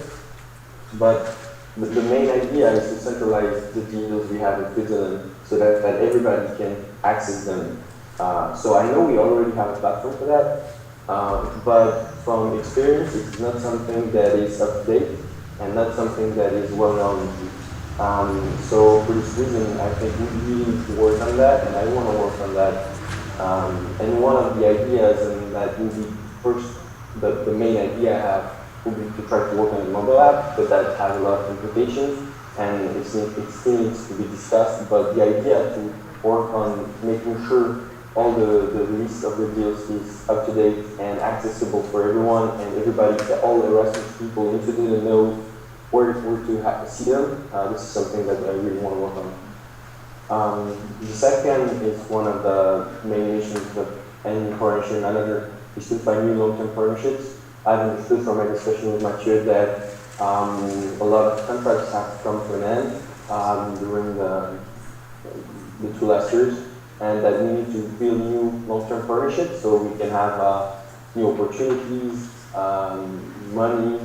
[SPEAKER 22] But the main idea is to centralize the deals we have in Switzerland so that everybody can access them. So I know we already have a platform for that, but from experience, it's not something that is up to date and not something that is well known. So for this reason, I think we really need to work on that, and I want to work on that. And one of the ideas, and that will be first, the main idea I have, will be to try to work on a mobile app, but that has a lot of implications, and it still needs to be discussed. But the idea to work on making sure all the list of the deals is up to date and accessible for everyone, and everybody, all Erasmus people in Switzerland know where to see them. This is something that I really want to work on. The second is one of the main missions of any partnership manager is to find new long-term partnerships. I've understood from my discussion with Mathieu that a lot of contracts have come to an end during the 2 last years, and that we need to build new long-term partnerships so we can have new opportunities, money,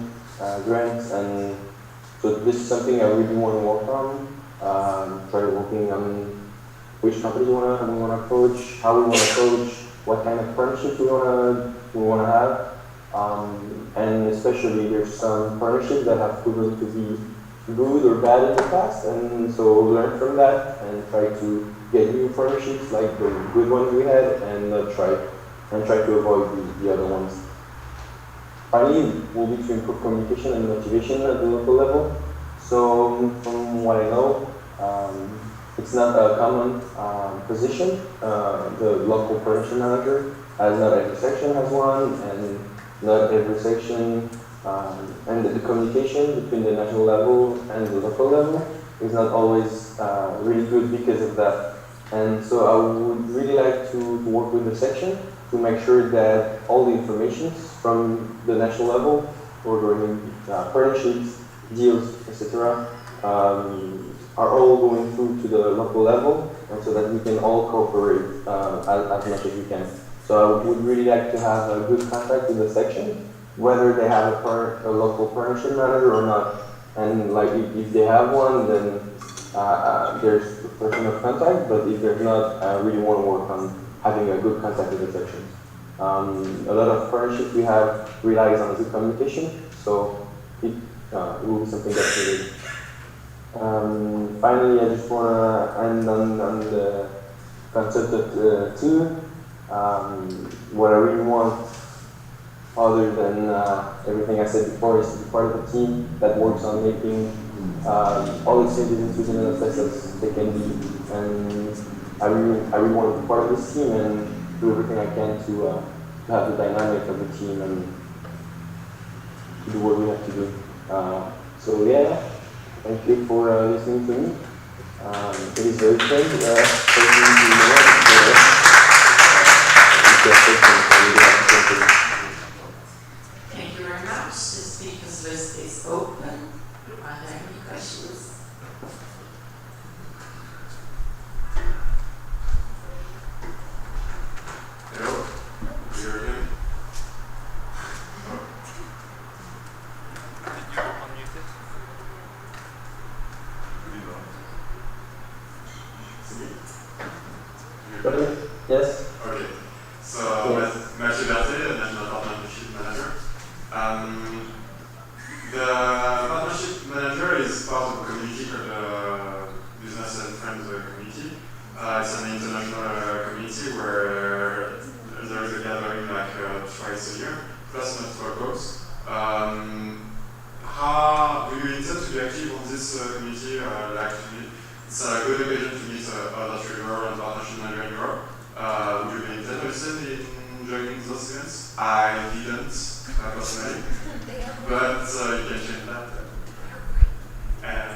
[SPEAKER 22] grants, and so this is something I really want to work on. Try working on which companies we want to approach, how we want to approach, what kind of partnerships we want to have. And especially there's some partnerships that have proven to be good or bad in the past, and so learn from that and try to get new partnerships like the good ones we had, and try to avoid the other ones. Finally, will be to improve communication and motivation at the local level. So from what I know, it's not a common position. The local partnership manager, as not every section has one, and not every section, and the communication between the national level and the local level is not always really good because of that. And so I would really like to work with the section to make sure that all the information from the national level, ordering partnerships, deals, etc., are all going through to the local level, and so that we can all cooperate as much as we can. So I would really like to have a good contact with the section, whether they have a local partnership manager or not. And like if they have one, then there's a person of contact, but if there's not, I really want to work on having a good contact with the section. A lot of partnerships we have relies on good communication, So it will be something that's really. Finally, I just want to end on the concept of the team. What I really want, other than everything I said before, is to be part of a team that works on making all exchanges in Switzerland as best as they can be. And I really want to be part of this team and do everything I can to have the dynamic of the team and do what we have to do. So yeah, thank you for listening to me. It is very strange for me
[SPEAKER 8] Thank you very much. The speakers list is open. Are there any questions?
[SPEAKER 14] Hello, do you hear me?
[SPEAKER 4] Did you unmute it?
[SPEAKER 22] Yes.
[SPEAKER 14] Okay. So, Mathieu Berthet, National Partnership Manager. The Partnership Manager is part of a community called the Business and Friends Community. It's an international community where there is a gathering like twice a year, plus networks. How do you intend to be active on this community? It's a good occasion to meet other trader and partnership manager in Europe. Would you be interested in joining those events? I didn't personally, but you can change that. And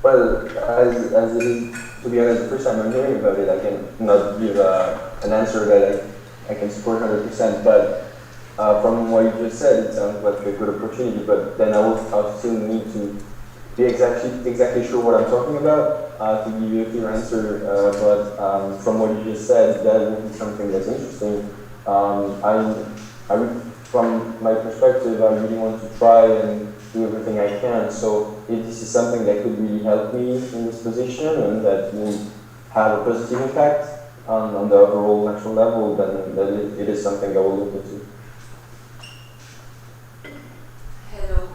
[SPEAKER 22] well, as it is, to be honest, the first time I'm hearing about it, I can not give an answer that I can support 100%. But from what you just said, it sounds like a good opportunity. But then I'll still need to be exactly sure what I'm talking about to give you a clear answer. But from what you just said, that would be something that's interesting. From my perspective, I really want to try and do everything I can. So if this is something that could really help me in this position and that will have a positive impact on the overall national level, then it is something I will look into.
[SPEAKER 18] Hello.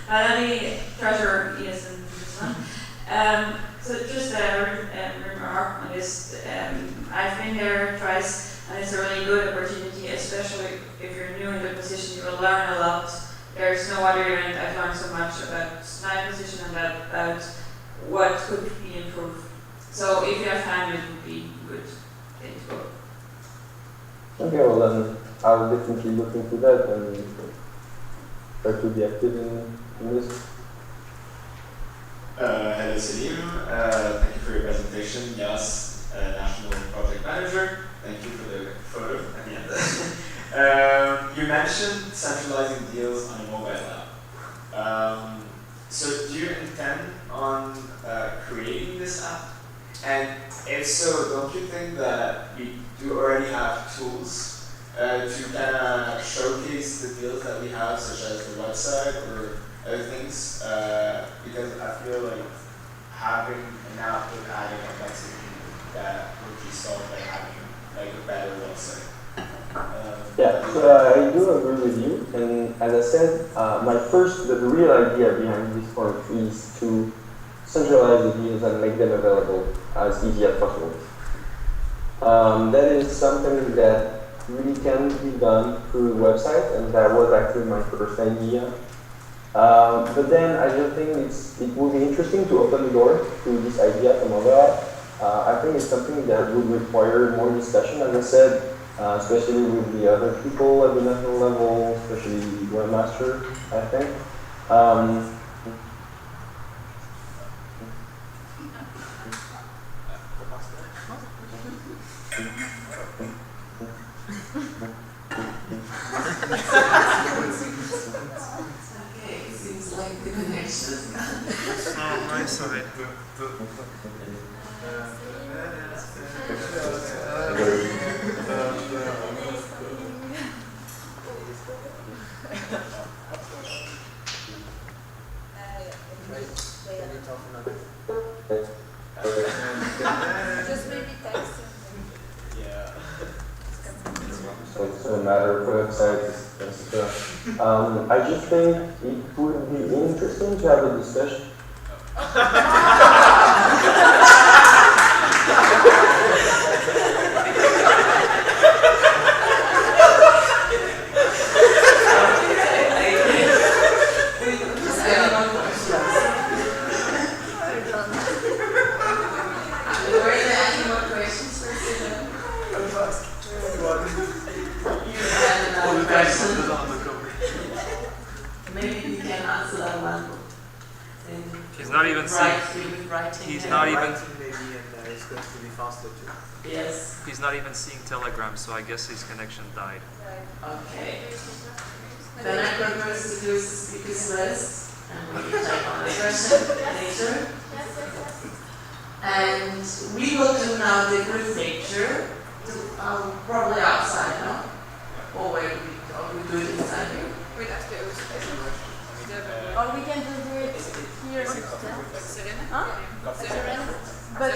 [SPEAKER 18] Valerie, Treasurer, ESN Switzerland. So just a remark on this. I've been there twice, and it's a really good opportunity, especially if you're new in the position. You will learn a lot. There's no other event I've learned so much about my position and about what could be improved. So if you have time, it would be good thing to go.
[SPEAKER 22] Okay, well then I'll definitely look into that and try to be active in this.
[SPEAKER 7] Hello Selim, thank you for your presentation. Yes, National Project Manager. Thank you for the photo at the end. You mentioned centralizing deals on a mobile app. So do you intend on creating this app? And if so, don't you think that you do already have tools to kind of showcase the deals that we have, such as the website or other things? Because I feel like having an app would add a complexity that would be solved by having like a better website.
[SPEAKER 22] Yeah, so I do agree with you, and as I said, the real idea behind this point is to centralize the deals and make them available as easy as possible. That is something that really can be done through the website, and that was actually my first idea. But then I just think it would be interesting to open the door to this idea from other apps. I think it's something that would require more discussion, as I said, especially with the other people at the national level, especially the webmaster, I think.
[SPEAKER 8] Okay, seems like the connection is gone.
[SPEAKER 4] On my side.
[SPEAKER 15] Just maybe text him.
[SPEAKER 7] Yeah.
[SPEAKER 22] So it's a matter of websites. I just think it would be interesting to have a discussion.
[SPEAKER 1] Maybe you can answer that one.
[SPEAKER 4] He's not even seeing. He's not even.
[SPEAKER 10] Maybe, and it's going to be faster too.
[SPEAKER 1] Yes.
[SPEAKER 4] He's not even seeing Telegram, so I guess his connection died.
[SPEAKER 1] Okay. Then I propose to do the speakers list, and we will take on the question later. And we will do now the group picture, probably outside, no? Or where we do it inside here?
[SPEAKER 15] Or we can just do it here. Huh? But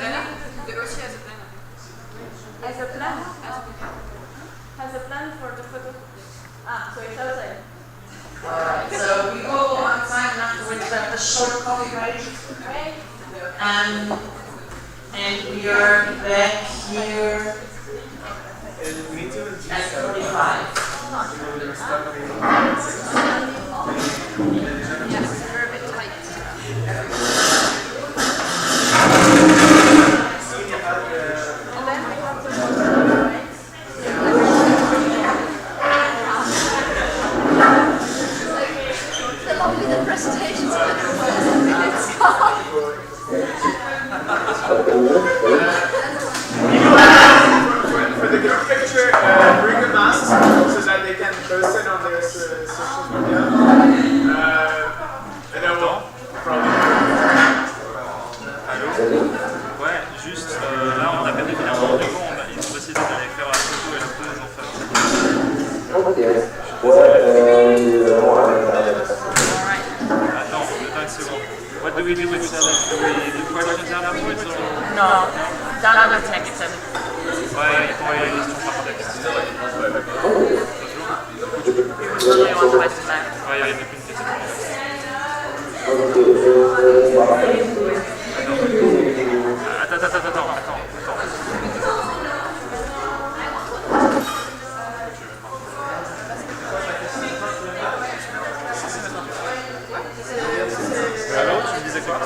[SPEAKER 15] as a plan? As a plan for the photo? So it's outside.
[SPEAKER 1] Alright, so we go outside and afterwards we have a short coffee break. And we are back here at 45.
[SPEAKER 10] For the group picture, bring a mask so that they can post it on their social media. And then we'll probably.
[SPEAKER 4] Allô? Ouais, juste là on a perdu finalement du coup, ils ont décidé d'aller faire la photo et la pose en fait. Attends, 5 secondes. What do we do with Celeste? Do we do questions afterwards or?
[SPEAKER 1] No, down the text.
[SPEAKER 4] Ouais, il faut envoyer les questions par texte.
[SPEAKER 1] Only one question left.
[SPEAKER 4] Ouais, il y a plus qu'une question. Attends. Allô, tu me disais quoi?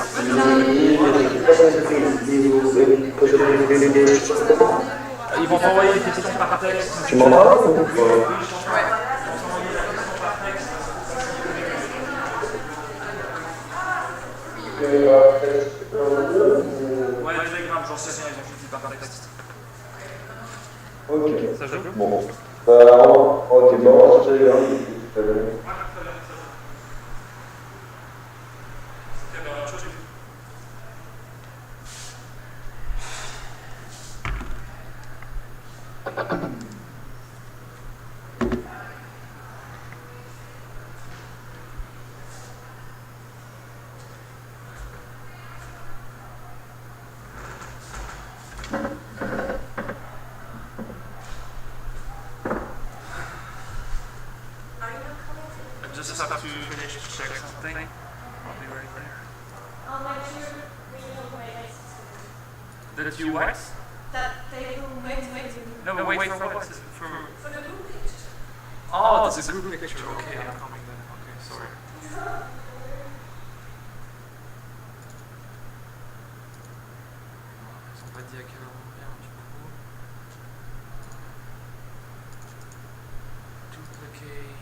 [SPEAKER 4] Ils vont t'envoyer des questions par texte.
[SPEAKER 22] Tu m'entends?
[SPEAKER 4] Ouais, Telegram, j'en sais rien, ils ont choisi par texte.
[SPEAKER 22] Ok.
[SPEAKER 4] Ça joue?
[SPEAKER 22] Bon. Ok, bon, je Telegram.
[SPEAKER 4] I just have to finish to check something. I'll be right there.
[SPEAKER 15] I'll make sure we don't wait.
[SPEAKER 4] Did you what?
[SPEAKER 15] That they will wait.
[SPEAKER 4] No, wait for what?
[SPEAKER 15] For the group picture.
[SPEAKER 4] Oh, it's a group picture. Okay, I'm coming then. Okay, sorry. Ils ont pas dit à quelle heure on vient, du coup. Duplicate.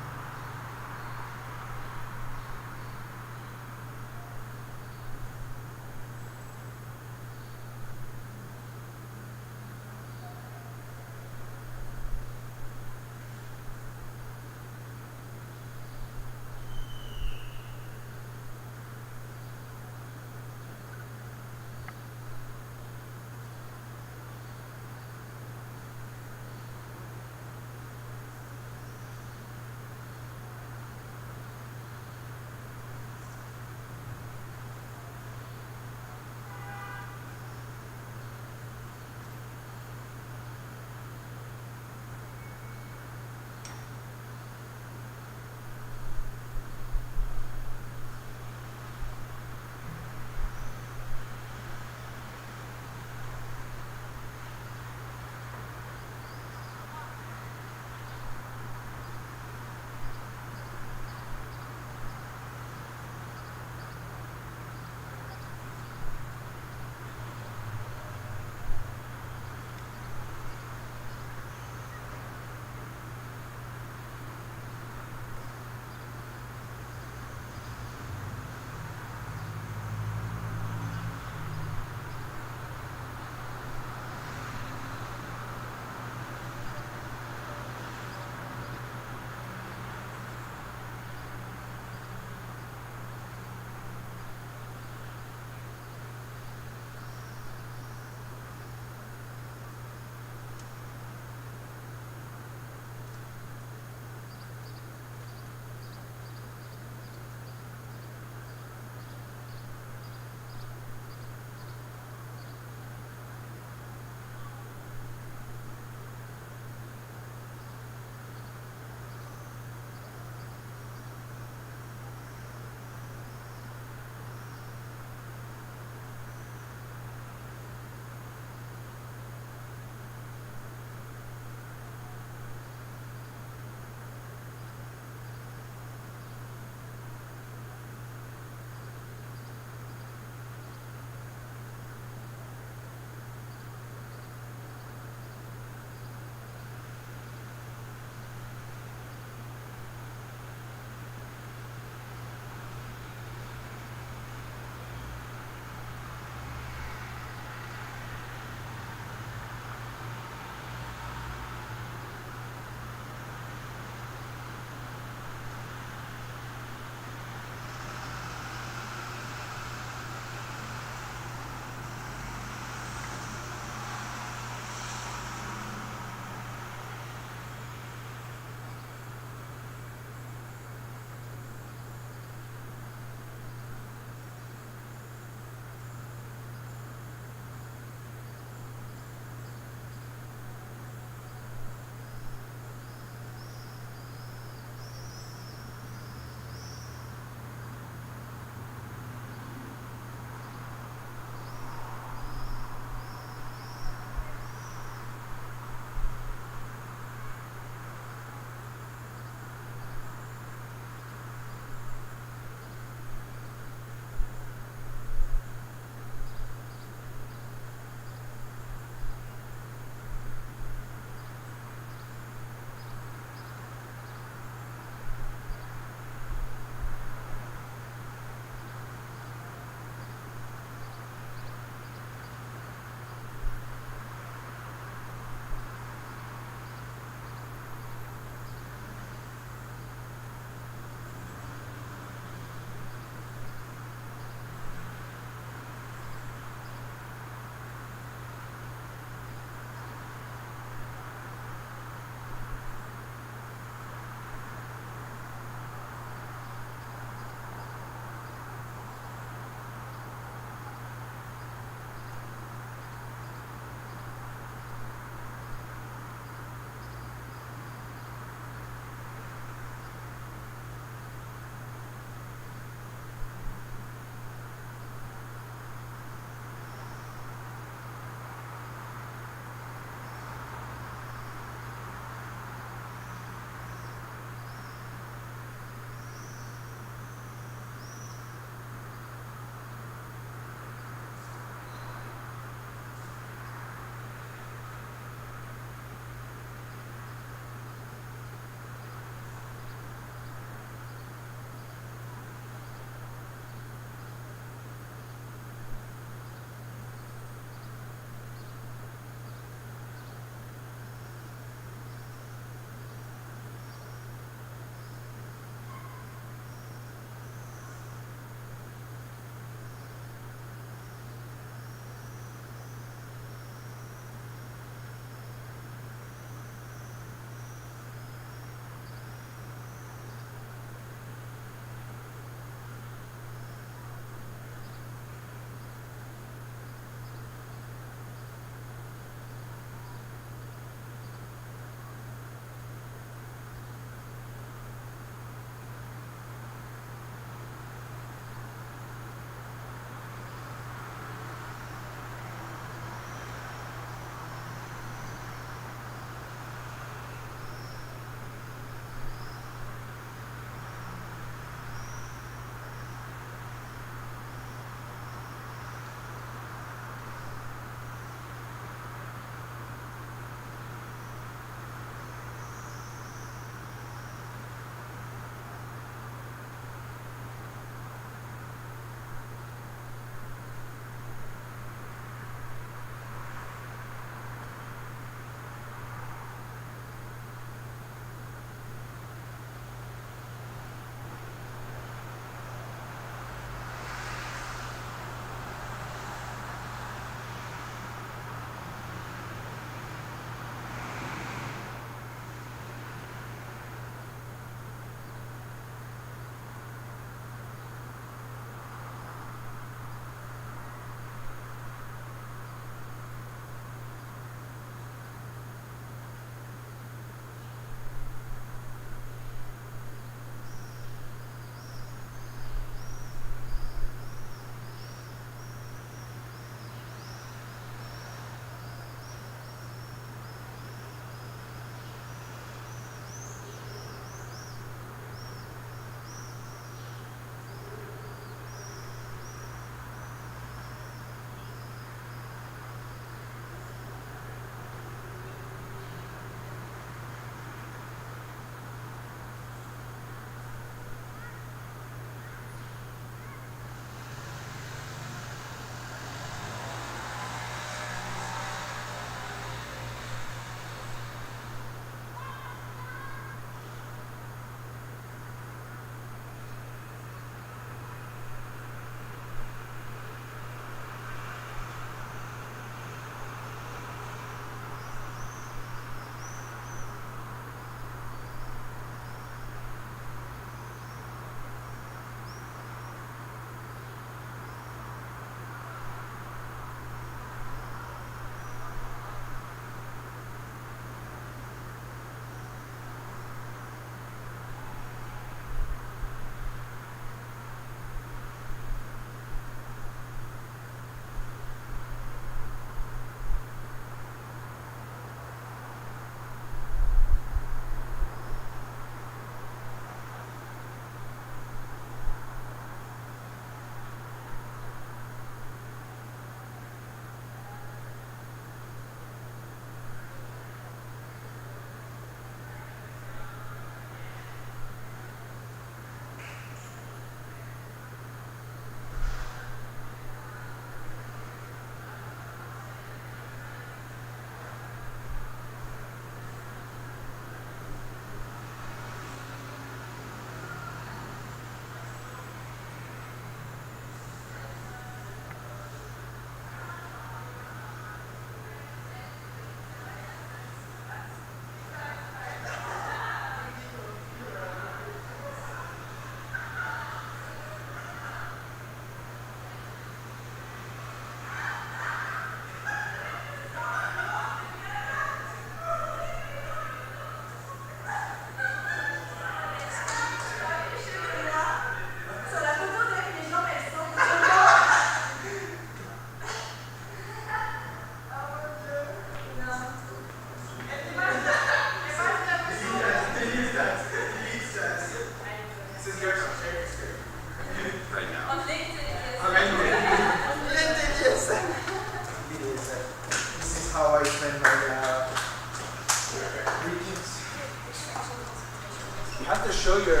[SPEAKER 10] have to show your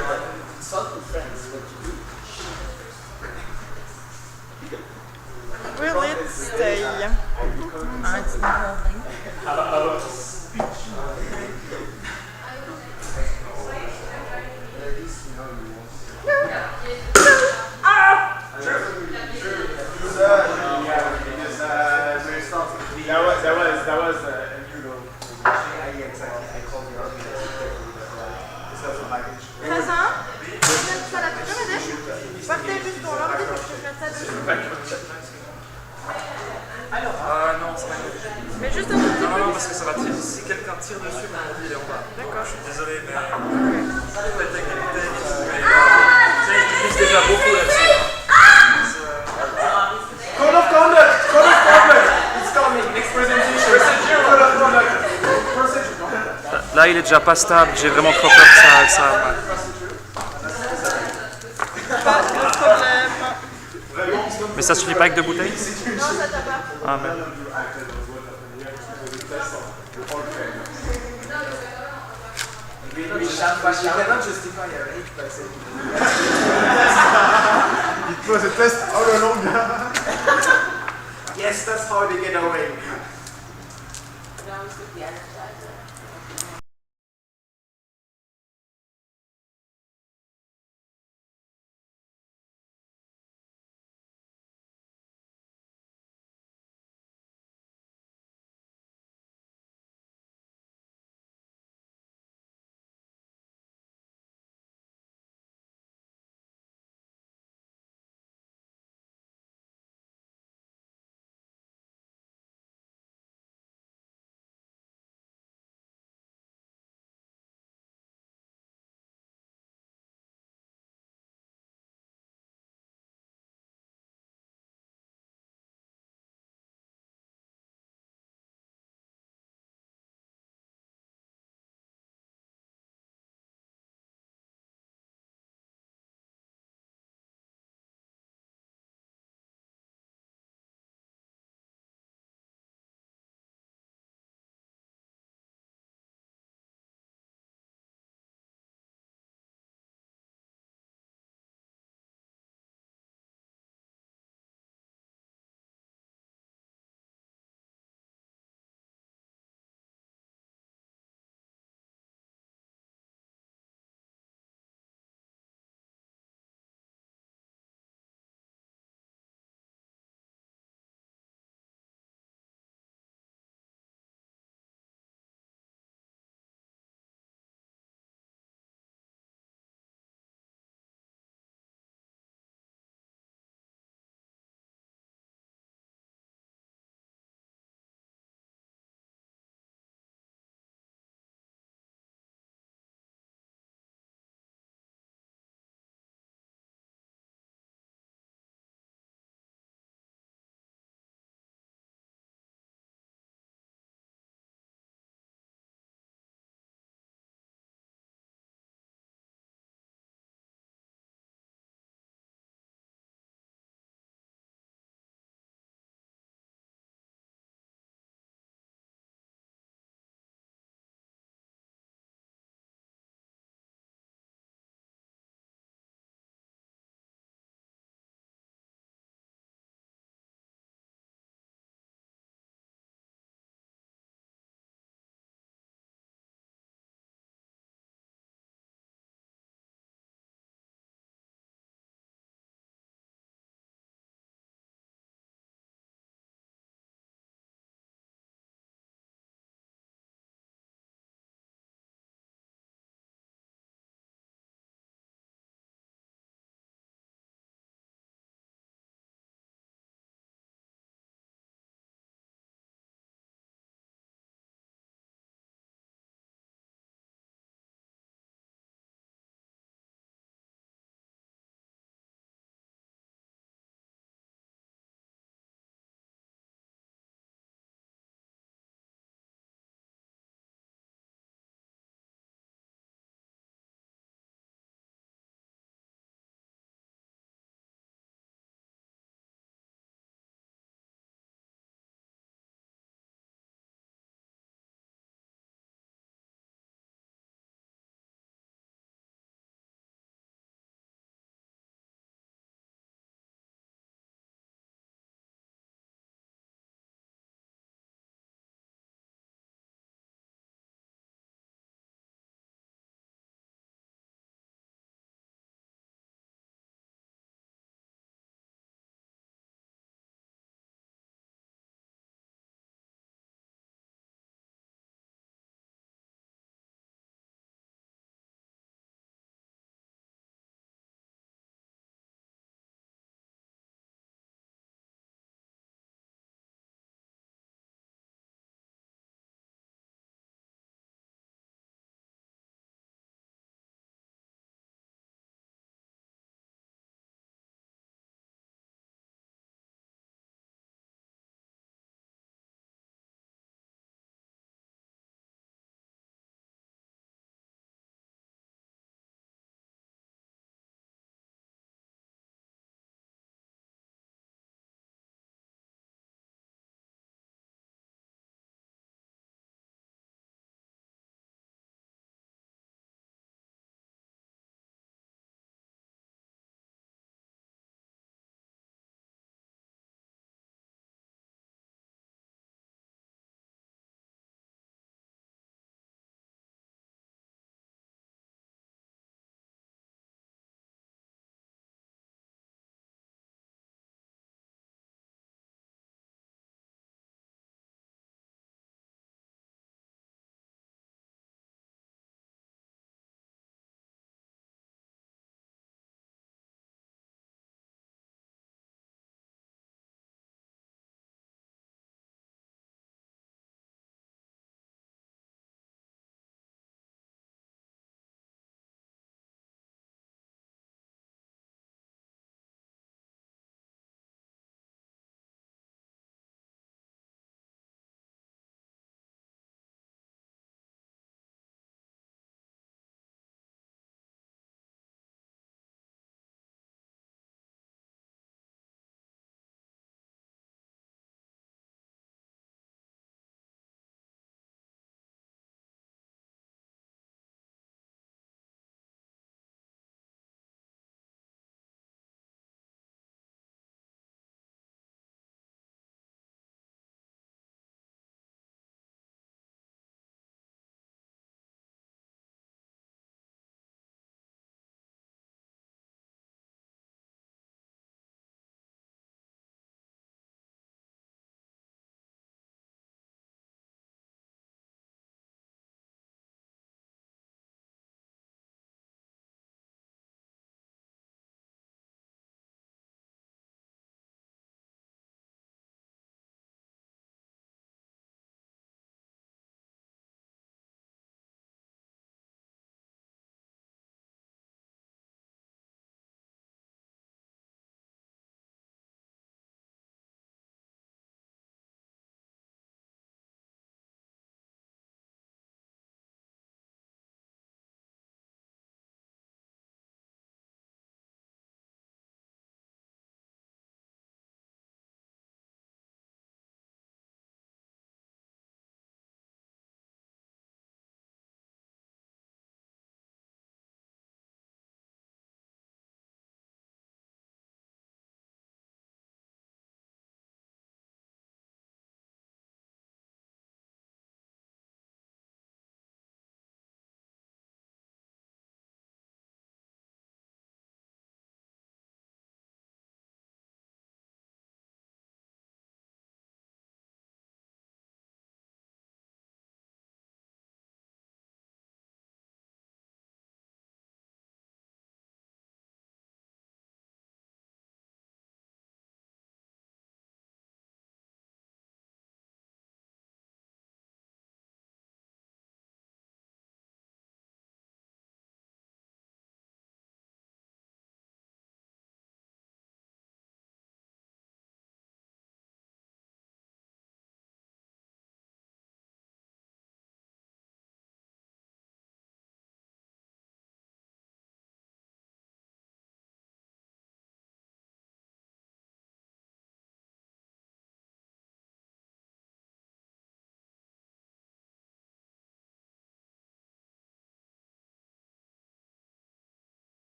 [SPEAKER 10] consultant friends what you do.
[SPEAKER 1] Will it stay? It's not holding.
[SPEAKER 10] That was a new goal. Exactly. I called the organizer. This was my pitch.
[SPEAKER 1] Très ça l'a toujours aidé. Partez juste pour l'ordre parce que je vais ça dessus.
[SPEAKER 4] Non, ça va.
[SPEAKER 1] Mais juste un tout petit peu.
[SPEAKER 4] Non, parce que ça va tirer. Si quelqu'un tire dessus, mon ordi il est en bas.
[SPEAKER 1] D'accord.
[SPEAKER 4] Je suis désolé, mais la technicité, mais ils disent déjà beaucoup là-dessus.
[SPEAKER 10] Code of conduct! Code of conduct! It's coming. Next presentation. Code of conduct.
[SPEAKER 4] Là, il est déjà pas stable. J'ai vraiment trop peur que ça mal.
[SPEAKER 1] Pas de problème.
[SPEAKER 4] Mais ça suffit pas avec 2 bouteilles?
[SPEAKER 1] Non, ça t'a pas.
[SPEAKER 4] Ah, merde.
[SPEAKER 10] You cannot justify your age by saying it was a test all along. Yes, that's how they get away.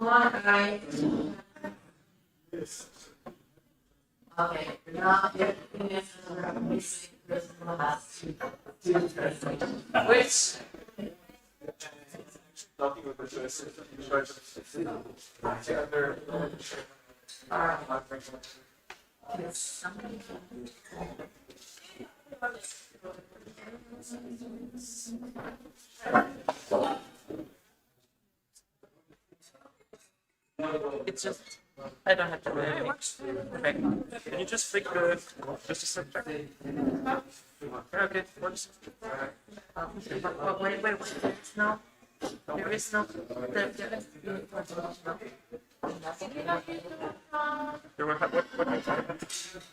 [SPEAKER 1] Okay, now here is the missing person who has to do the presentation. Which
[SPEAKER 14] Talking with the choice.
[SPEAKER 4] It's just, I don't have to do anything. Okay. Can you just flick the, just a second? Yeah, okay, it works.
[SPEAKER 1] wait, there is no, there is no.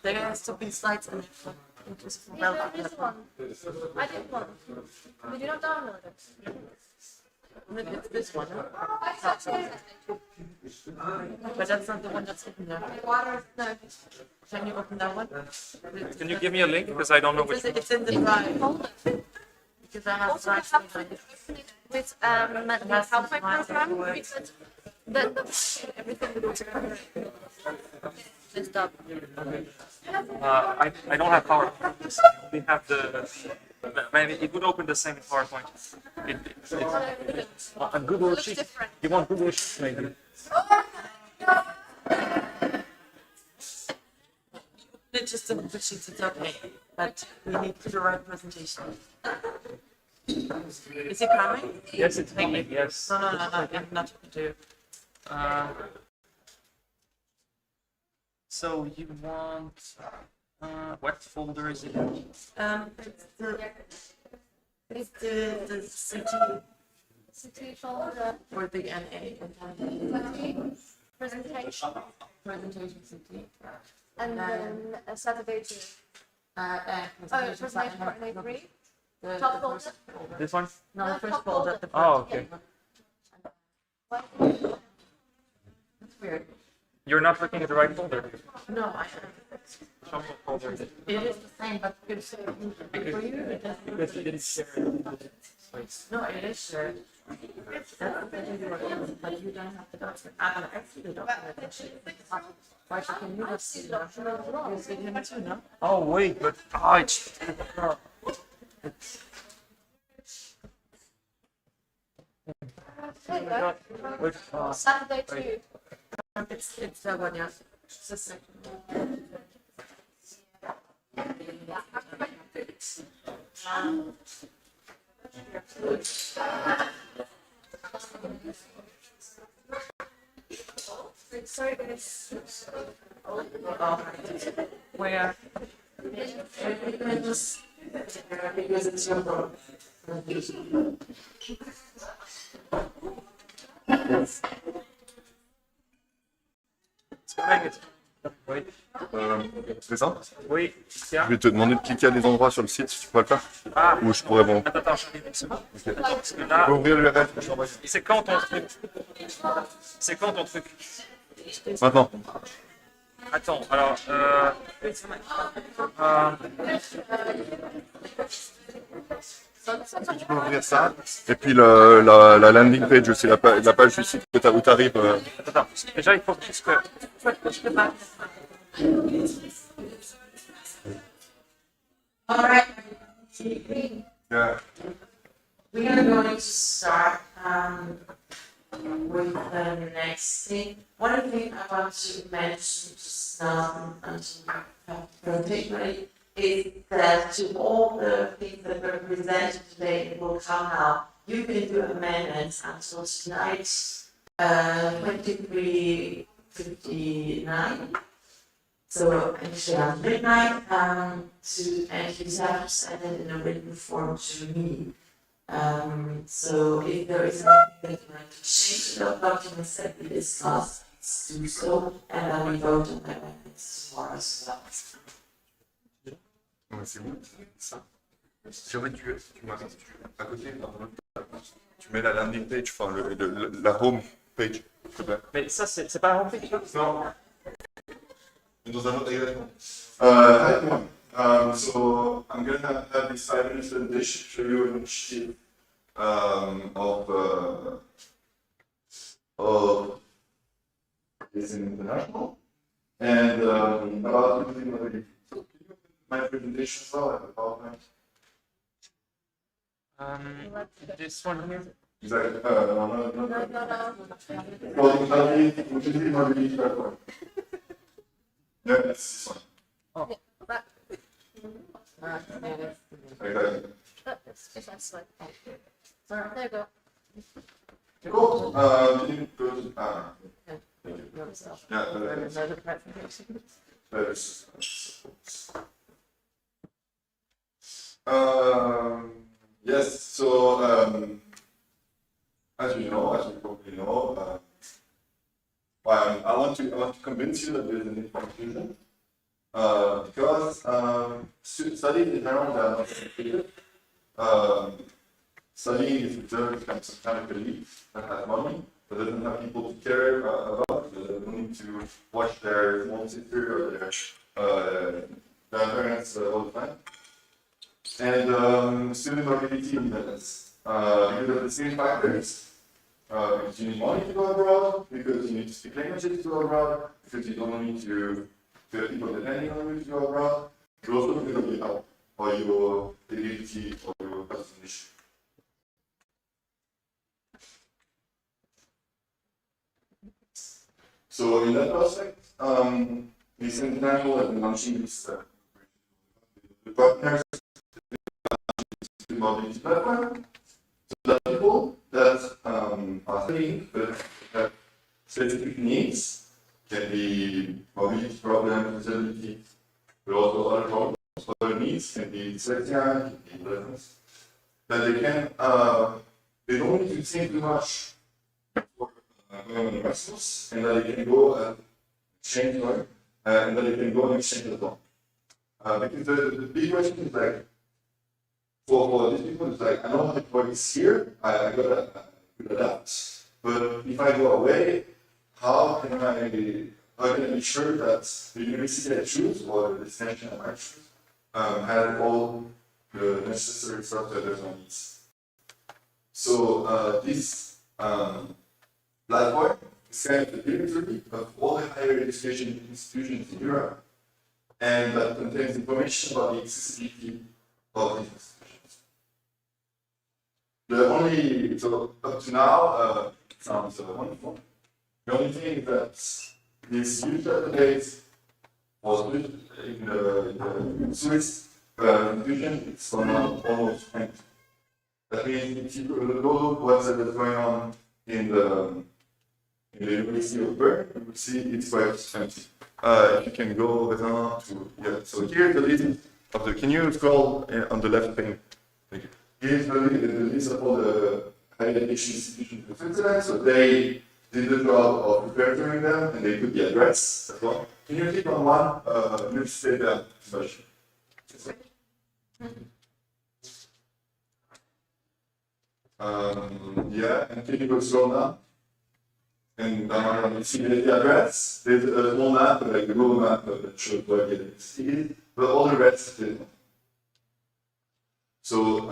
[SPEAKER 1] There has to be slides in it.
[SPEAKER 15] I did one. Did you not download it?
[SPEAKER 1] It's this one. But that's not the one that's open there.
[SPEAKER 15] Water, no.
[SPEAKER 1] Can you open that one?
[SPEAKER 4] Can you give me a link? Because I don't know which one.
[SPEAKER 1] It's in the drive. Because I have
[SPEAKER 15] Also,
[SPEAKER 1] slides
[SPEAKER 15] have to
[SPEAKER 1] behind it.
[SPEAKER 15] with the PowerPoint program, then everything will be and stuff.
[SPEAKER 4] I don't have PowerPoint. I only have the. Maybe it would open the same in PowerPoint. A Google Sheet. You want Google Sheets maybe?
[SPEAKER 1] It's just in the sheets, it's okay. But we need the right presentation. Is it coming?
[SPEAKER 4] Yes, it's coming. Yes.
[SPEAKER 1] No, I'm not to do.
[SPEAKER 4] So you want what folder is it?
[SPEAKER 1] It's the
[SPEAKER 15] City folder.
[SPEAKER 1] for the NA.
[SPEAKER 15] Presentation.
[SPEAKER 1] Presentation city.
[SPEAKER 15] And then Saturday too. Presentation for NA3. Top folder.
[SPEAKER 4] This one?
[SPEAKER 1] No, the first folder. The
[SPEAKER 4] Oh, okay.
[SPEAKER 1] That's weird.
[SPEAKER 4] You're not looking at the right folder.
[SPEAKER 1] No, I
[SPEAKER 4] Some folder.
[SPEAKER 1] It is the same, but because for you, it doesn't.
[SPEAKER 4] Because you didn't share it.
[SPEAKER 1] No, it is shared. That's the thing you are in, but you don't have the document. I don't actually the document. Why can you not see the document? You see him too, no?
[SPEAKER 4] Oh wait, but it's.
[SPEAKER 15] Saturday too.
[SPEAKER 1] It's that one, yes. It's the second
[SPEAKER 15] Sorry, guys.
[SPEAKER 1] Where? Because it's your problem.
[SPEAKER 6] C'est ça?
[SPEAKER 4] Oui, tiens.
[SPEAKER 6] Je vais te demander de cliquer à des endroits sur le site, si tu peux le faire.
[SPEAKER 4] Ah.
[SPEAKER 6] Ou je pourrais bon.
[SPEAKER 4] Attends, j'arrive une seconde.
[SPEAKER 6] Ok.
[SPEAKER 4] Parce que
[SPEAKER 6] Tu
[SPEAKER 4] là.
[SPEAKER 6] peux ouvrir l'URL que je t'envoie.
[SPEAKER 4] C'est quand ton truc? C'est quand ton truc?
[SPEAKER 6] Maintenant.
[SPEAKER 4] Attends, alors.
[SPEAKER 6] Tu peux ouvrir ça. Et puis la landing page aussi, la page du site où tu arrives.
[SPEAKER 4] Attends, déjà il faut juste que.
[SPEAKER 1] All right.
[SPEAKER 6] Yeah.
[SPEAKER 1] We are going to start with the next thing. One thing I want to mention just now until we have the presentation is that to all the things that were presented today will come out. You can do amendments until tonight, 23:59. So actually at midnight, and you have to send it in a written form to me. So if there is anything that you like to change to the documents that we discussed, please do so, and then we vote on the amendments tomorrow as well.
[SPEAKER 6] Ouais, c'est bon. Ça. Si en fait à côté, tu mets la landing page, enfin la home page, s'il te plaît.
[SPEAKER 4] Mais ça, c'est pas la home page?
[SPEAKER 6] Non. Dans un autre exactement. So I'm gonna have this 5-minute presentation, show you an initiative of ESN International, and about using mobility. So can you open my presentation as well? I have a PowerPoint.
[SPEAKER 4] This one here.
[SPEAKER 6] Exactly. No. Well, usually mobility platform. Yeah, it's this one.
[SPEAKER 1] Oh.
[SPEAKER 6] Exactly.
[SPEAKER 15] It's that slide. There you go.
[SPEAKER 6] Cool. Can you go to yes, so as you probably know, I want to convince you that there is a need for inclusion because studies in general are not completed. Studying is reserved for some kind of elite that has money, but doesn't have people to care about, that don't need to watch their small sister or their grandparents all the time. And student mobility independence. Because of the same factors, because you need money to go abroad, because you need to speak languages to go abroad, because you don't need to have people depending on you to go abroad, but also because of your health, or your ability, or your personal issue. So in that prospect, ESN International has been launching this the partners mobility platform, so that people that are studying but have specific needs, can be mobility problems, disability, but also other problems, other needs, can be dyslexia, can be blindness, that they can, they don't need to think too much for going on Erasmus, and that they can go and exchange, right? And that they can go and exchange as well. Because the big question is like, for these people, it's like, I know how it works here, I could adapt, but if I go away, how can I be sure that the university I choose or the destination I might choose has all the necessary stuff that everyone needs? So this platform is kind of the directory of all the higher education institutions in Europe, and that contains information about the accessibility of these institutions. So up to now, it sounds wonderful. The only thing is that this huge database was built in the Swiss institution, it's from almost 20. That means if you look what's going on in the University of Bern, you will see it's quite empty. If you can go down to, yeah, so here's the list of the, can you scroll on the left pane? Thank you. Here's the list of all the higher education institutions in Switzerland, so they did the job of preparing them, and they put the address as well. Can you click on one university version? Yeah, and can you go scroll down? And you see the address, there's a small map, like the Google map that shows where the university is, but all the rest didn't. So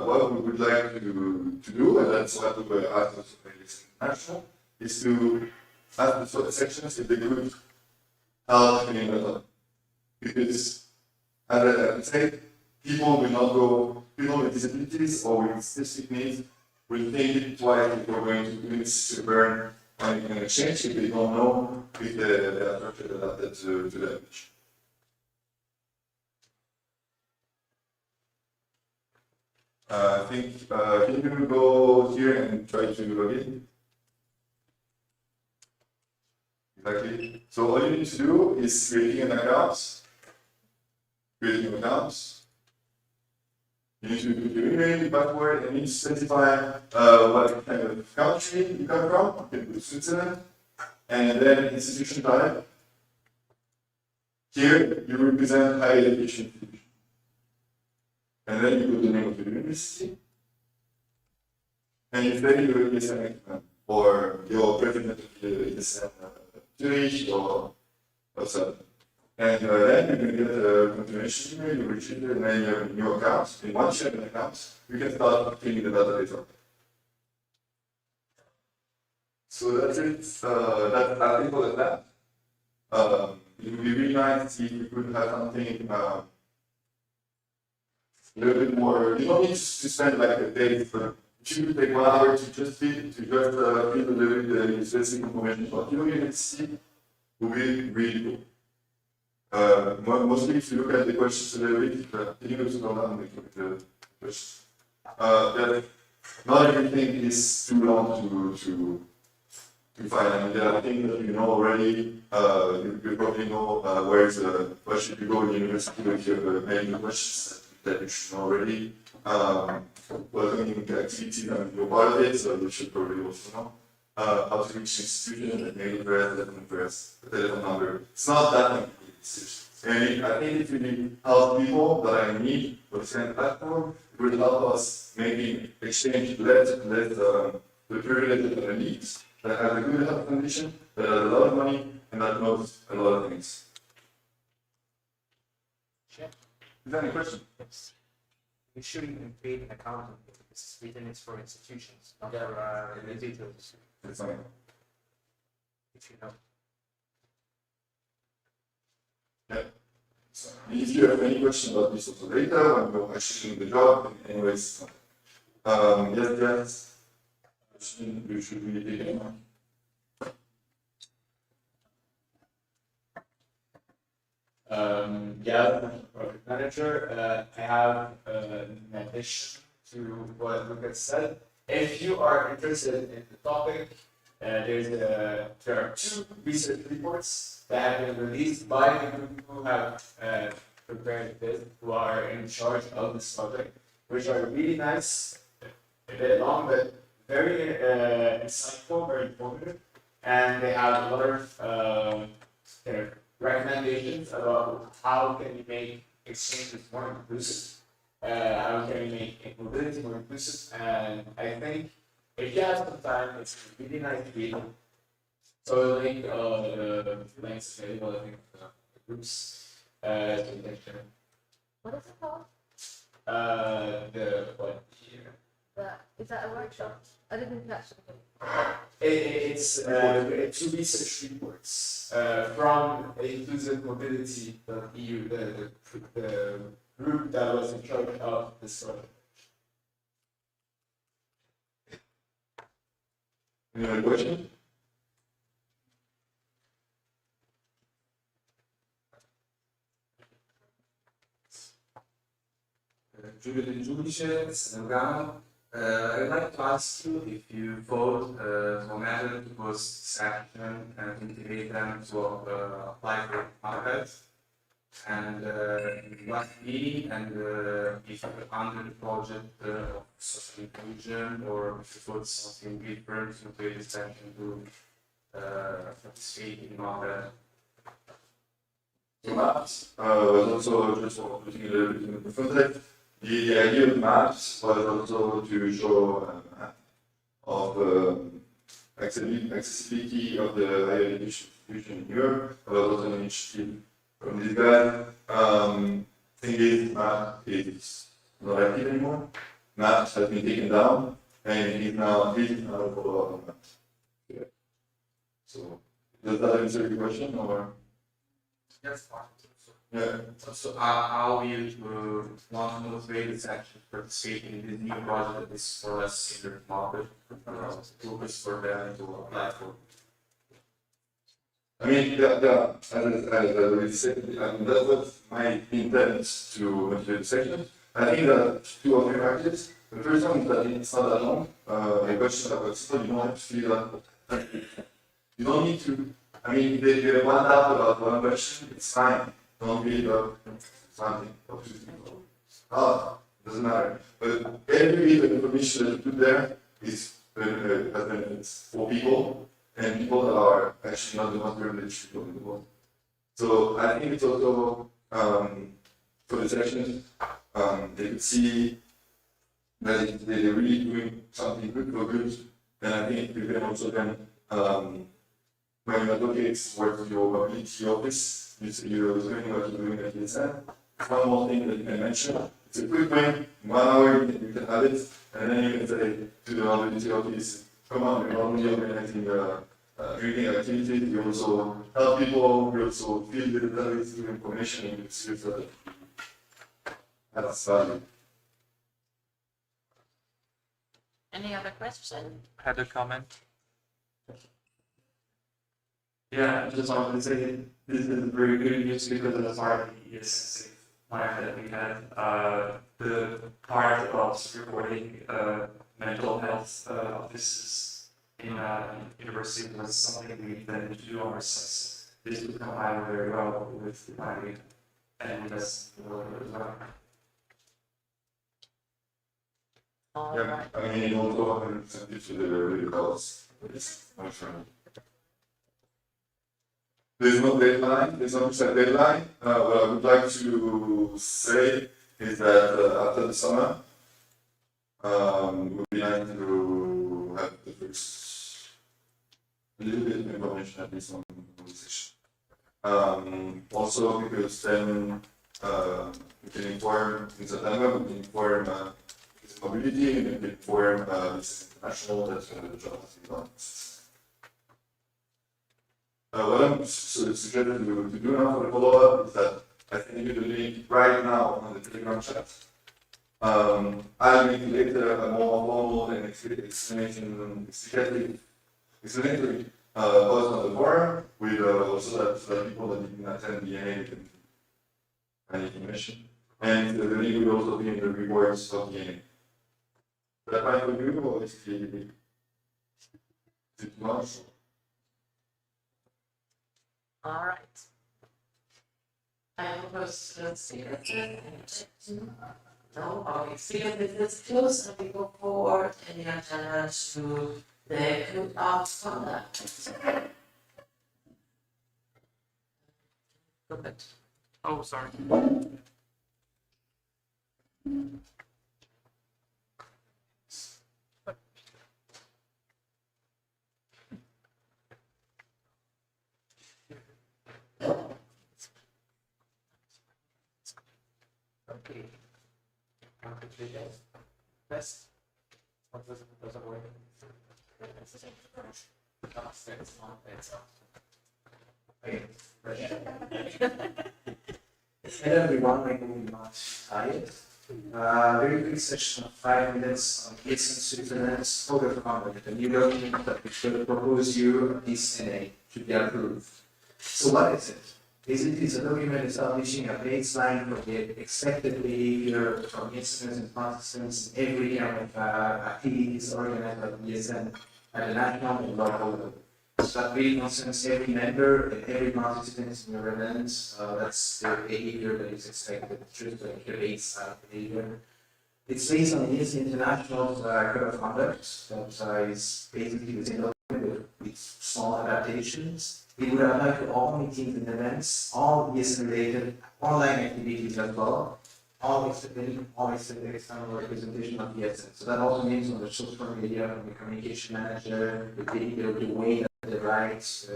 [SPEAKER 6] what we would like to do, and that's what we were asked of ESN International, is to ask the sections if they could help in that. Because, as I said, people will not go, people with disabilities or with specific needs will think it twice before going to units to Bern on an exchange if they don't know if they are structured adapted to the language. I think, can you go here and try to log in? Exactly. So all you need to do is creating an account. Creating an account. You need to put your email, password, and you need to specify what kind of country you come from. You can put Switzerland. And then institution type. Here you represent higher education institution. And then you put the name of the university. And you say you're ESN or your president of the ESN Zurich or something. And then you can get a confirmation email, you register, and then you have a new account. And once you have an account, you can start cleaning the database up. So that's it. That's simple as that. It would be really nice if we could have something a little bit more. You don't need to spend like a day, but if you could take 1 hour to just feed, to just feed a little bit the specific information about you and see, would be really cool. Mostly if you look at the questions a little bit, can you just go down and look at the questions? Not everything is too long to find. I mean, there are things that you know already. You probably know where should you go in university if you have many questions that you should know already. Welcoming activities, I mean, you're part of it, so you should probably also know how to reach institution, the mail address, the telephone number. It's not that complicated. And I think it really helps people that I need for this kind of platform. It will help us maybe exchange the privilege that I need, that has a good health condition, that has a lot of money, and that knows a lot of things.
[SPEAKER 4] Sure.
[SPEAKER 6] Is there any question?
[SPEAKER 4] Yes. You shouldn't even create an account on it because Sweden is for institutions, not for individuals.
[SPEAKER 6] It's fine.
[SPEAKER 4] If you know.
[SPEAKER 6] Yeah. So, if you have any question about this also later, when you're actually doing the job, anyways. Yes. You should be taking one.
[SPEAKER 9] Project manager. I have an addition to what Lucas said. If you are interested in the topic, there are 2 research reports that have been released by the group who have prepared this, who are in charge of this project, which are really nice, a bit long, but very insightful, very informative, and they have a lot of kind of recommendations about how can you make exchanges more inclusive, how can you make mobility more inclusive, and I think if you have some time, it's a really nice read. So the link, the links available, I think, the groups, so you can share.
[SPEAKER 1] What is it called?
[SPEAKER 9] The what here?
[SPEAKER 1] Is that a workshop? I didn't catch it.
[SPEAKER 9] It's 2 research reports from inclusivemobility.eu, the group that was in charge of this project.
[SPEAKER 6] Any other question?
[SPEAKER 2] Giudice, Lugano. I'd like to ask you if you thought for method to post section and integrate them to apply for market, and what fee, and if under the project of social inclusion, or if you thought something different to create a section to participate in market.
[SPEAKER 6] So maps was also just for putting a little bit in the context. The idea of maps was also to show a map of accessibility of the higher education institution in Europe. There was also an initiative from this guy. Thing is, map is not active anymore. Maps has been taken down, and it is now a follow-up on maps. Yeah. So, does that answer your question, or?
[SPEAKER 2] Yes, fine.
[SPEAKER 6] Yeah.
[SPEAKER 2] So how you want to motivate the section to participate in this new project that is for us in the market, focus for them to apply for?
[SPEAKER 6] I mean, as I already said, I mean, that was my intent to motivate the section. I think that 2 or 3 factors. The first one is that it's not that long. A question about stuff, you don't have to feel that. You don't need to. I mean, if you have 1 doubt about 1 question, it's fine. Don't read about something or 2 things. Doesn't matter. But every bit of information that you put there is has benefits for people, and people that are actually not the most privileged people in the world. So I think it's also for the sections, they could see that they're really doing something good for good, and I think you can also then when you advocate towards your mobility office, you're doing what you're doing at ESN. One more thing that you can mention, it's a quick win, in 1 hour you can have it, and then you can say to the mobility office, come on, we're not only organizing drinking activities, we also help people, we also feel the details through information and experience that that's value.
[SPEAKER 1] Any other question?
[SPEAKER 4] Had a comment?
[SPEAKER 9] Yeah, I just wanted to say this is very good news because as part of the ESN plan that we had, the part of supporting mental health offices in university was something we intended to do ourselves. This would combine very well with the planning and that's as well.
[SPEAKER 6] Yeah, I mean, also have an incentive to the cause. There's no deadline, there's no set deadline. What I would like to say is that after the summer, it would be nice to have the first little bit of information at least on the conversation. Also because then we can inform in September, we can inform mobility and we can inform this international that the job has been done. What I'm suggesting to do now for the follow-up is that I think you do the link right now on the Telegram chat. I'll make later a more formal and explanatory post on the forum with also that people that didn't attend the NA can find information. And the link will also be in the reports of the NA. Is that fine for you or is it too much?
[SPEAKER 1] All right. I propose to see that. No, okay. See if this is close and we go forward in the agenda to the code of conduct. Good.
[SPEAKER 4] Oh, sorry. Okay. Best. What doesn't work?
[SPEAKER 19] Hello everyone, my name is Martin. Very quick session of 5 minutes on ESN Switzerland Code of Conduct, a new document that we should propose you this NA to be approved. So what is it? Basically, it's a document establishing a baseline for the expected behavior from instruments and participants in every kind of activities organized by ESN at the national and local level. So that really concerns every member and every participant in your event. That's the behavior that is expected, just like the baseline behavior. It's based on the ESN International Code of Conduct that is basically the same document with small adaptations. It would apply to all meetings and events, all ESN-related online activities as well, all external representation of ESN. So that also means on the social media, from the communication manager, the video, the way that they write,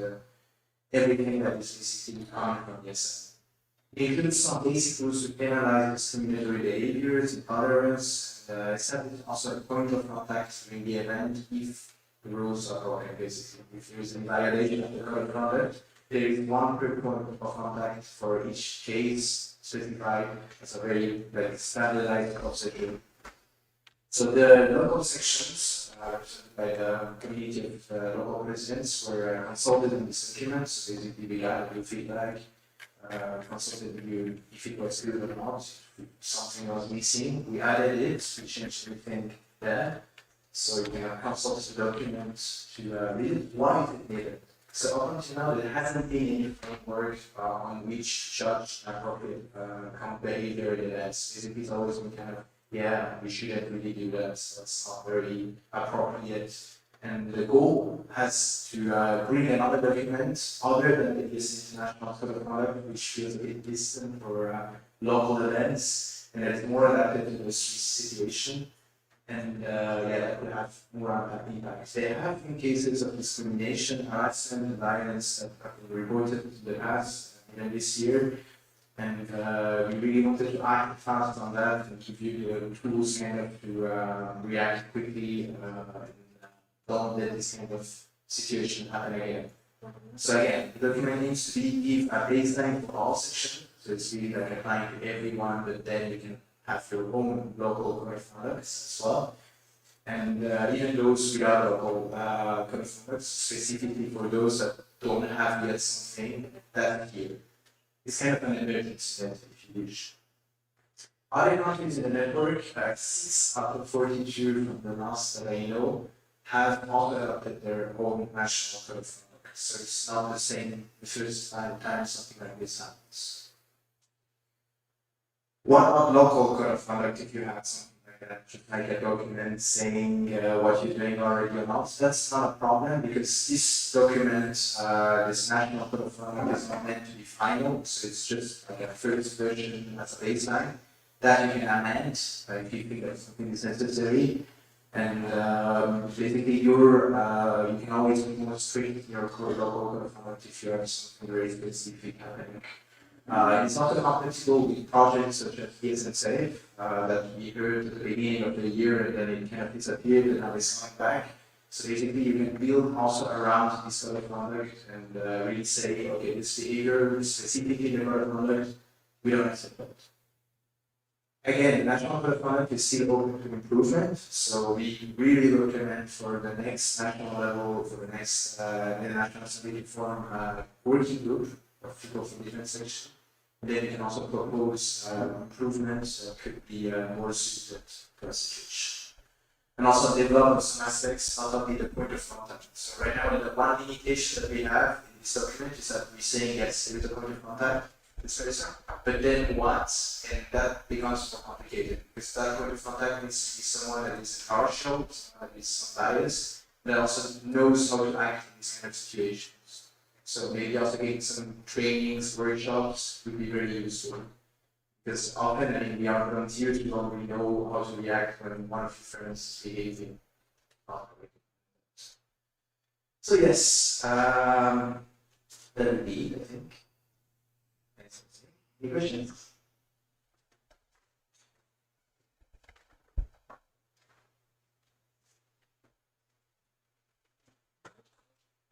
[SPEAKER 19] everything that is basically coming from ESN. It includes some basic rules to penalize discriminatory behaviors, intolerance, establish also a point of contact during the event if the rules are broken, basically. If there is a violation of the code of conduct, there is one per point of contact for each case specified as a very standardized procedure. So the local sections, represented by the community of local residents, were consulted in this document. So basically, we got good feedback, consulted you if it was good or not, if something was missing. We added it, we changed everything there. So you can consult the document to read it, why is it needed. So up until now, there hasn't been any framework on which judge appropriate behavior it is. Basically, it's always been kind of, yeah, we shouldn't really do that, so that's not very appropriate. And the goal has to bring another document other than the ESN International Code of Conduct, which feels a bit distant for local events, and it's more adapted to the Swiss situation. And that could have more impact. There have been cases of discrimination, harassment, and violence that have been reported in the past, even this year. And we really wanted to act fast on that and give you the tools kind of to react quickly and don't let this kind of situation happen again. So again, the document needs to give a baseline for all sections, so it's really like applying to everyone, but then you can have your own local code of conducts as well. And even those without local code of conducts, specifically for those that don't have yet something that here. It's kind of an emergency net if you wish. Other countries in the network, 6 out of 42 from the last that I know, have all adopted their own national code of conduct. So it's not the same the first time something like this happens. What about local code of conduct if you have something like that, just like a document saying what you're doing already or not? That's not a problem because this document, this national code of conduct is not meant to be final, so it's just like a first version as a baseline that you can amend if you think that something is necessary. And basically, you can always be more strict in your local code of conduct if you have something very specific happening. It's not compatible with projects such as ESN that we heard at the beginning of the year and then it kind of disappeared and now it's coming back. So basically, you can build also around this code of conduct and really say, okay, this behavior specifically in the code of conduct, we don't accept that. Again, the national code of conduct is still open to improvement, so we really recommend for the next national level, for the next International Stability Forum working group of people from different sections. Then you can also propose improvements that could be more suited to a situation. And also develop some aspects, not only the point of contact. So right now, the one limitation that we have in this document is that we're saying yes, there is a point of contact, but then what? And that becomes more complicated because that point of contact needs to be someone that is impartial, someone that is unbiased, that also knows how to act in these kind of situations. So maybe also getting some trainings, workshops would be very useful. Because often, I mean, we are volunteers, we don't really know how to react when one of your friends is behaving properly. So yes, that would be it, I think. Any questions?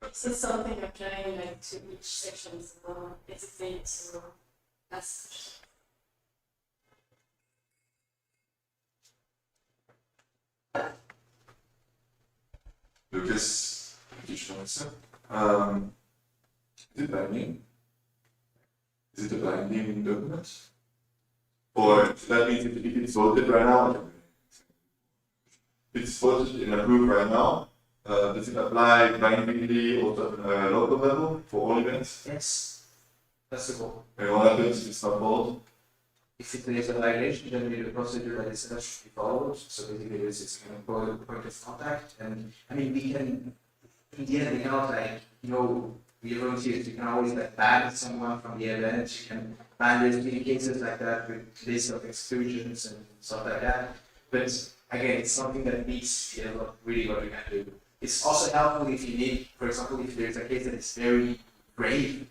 [SPEAKER 13] This is something I'm trying like to each section, so it's a thing to ask.
[SPEAKER 6] Lucas, additional answer. Is it binding? Is it a binding document? Or that means if it's voted right now, if it's voted and approved right now, does it apply bindingly also at a local level for all events?
[SPEAKER 19] Yes, that's the goal.
[SPEAKER 6] And what happens if it's not followed?
[SPEAKER 19] If it is a violation, then the procedure that is set should be followed. So basically, it's kind of point of contact. And I mean, we can, in the end, we cannot like, we volunteers, you can always like ban someone from the event, you can ban there's many cases like that with list of exclusions and stuff like that. But again, it's something that needs to be really what we can do. It's also helpful if you need, for example, if there's a case that is very grave,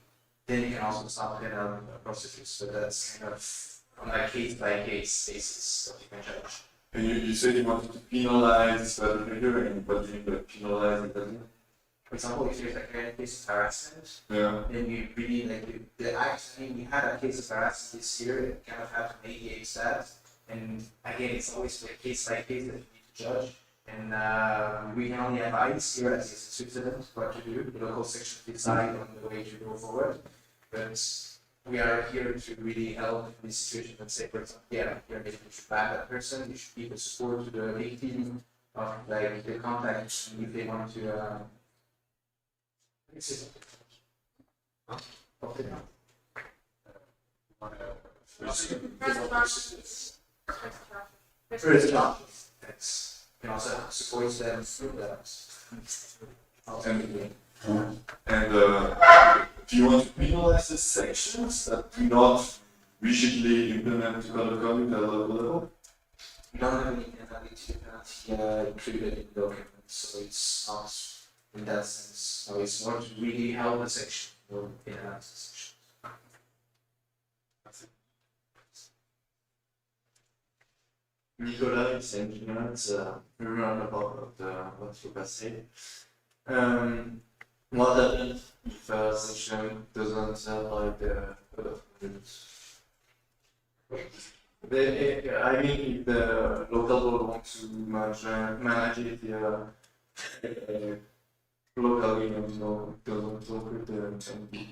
[SPEAKER 19] then you can also stop penal procedures. So that's kind of on a case by case basis that you can judge.
[SPEAKER 6] And you said you wanted to penalize that behavior, and what do you mean by penalize it?
[SPEAKER 19] For example, if there's like a case of harassment,
[SPEAKER 6] yeah,
[SPEAKER 19] then you really like the act. I mean, we had a case of harassment this year, and kind of have to mediate that. And again, it's always like case by case that you need to judge. And we can only advise here at ESN Switzerland what to do. The local section decide on the way to go forward. But we are here to really help in this situation and say, for example, yeah, maybe you should ban that person, you should give support to the victim of like the contact if they want to. First job. Thanks. You can also support them through that.
[SPEAKER 6] And do you want to penalize the sections that do not rigidly implement the code of conduct at a local level?
[SPEAKER 19] We don't have any penalty included in the document, so it's not in that sense. So it's more to really help the section or penalize the section.
[SPEAKER 22] Nicolas, sentiments, remember about what you were saying. What happens if a section doesn't like the minutes? I mean, if the local board wants to manage it locally, doesn't talk with the MP.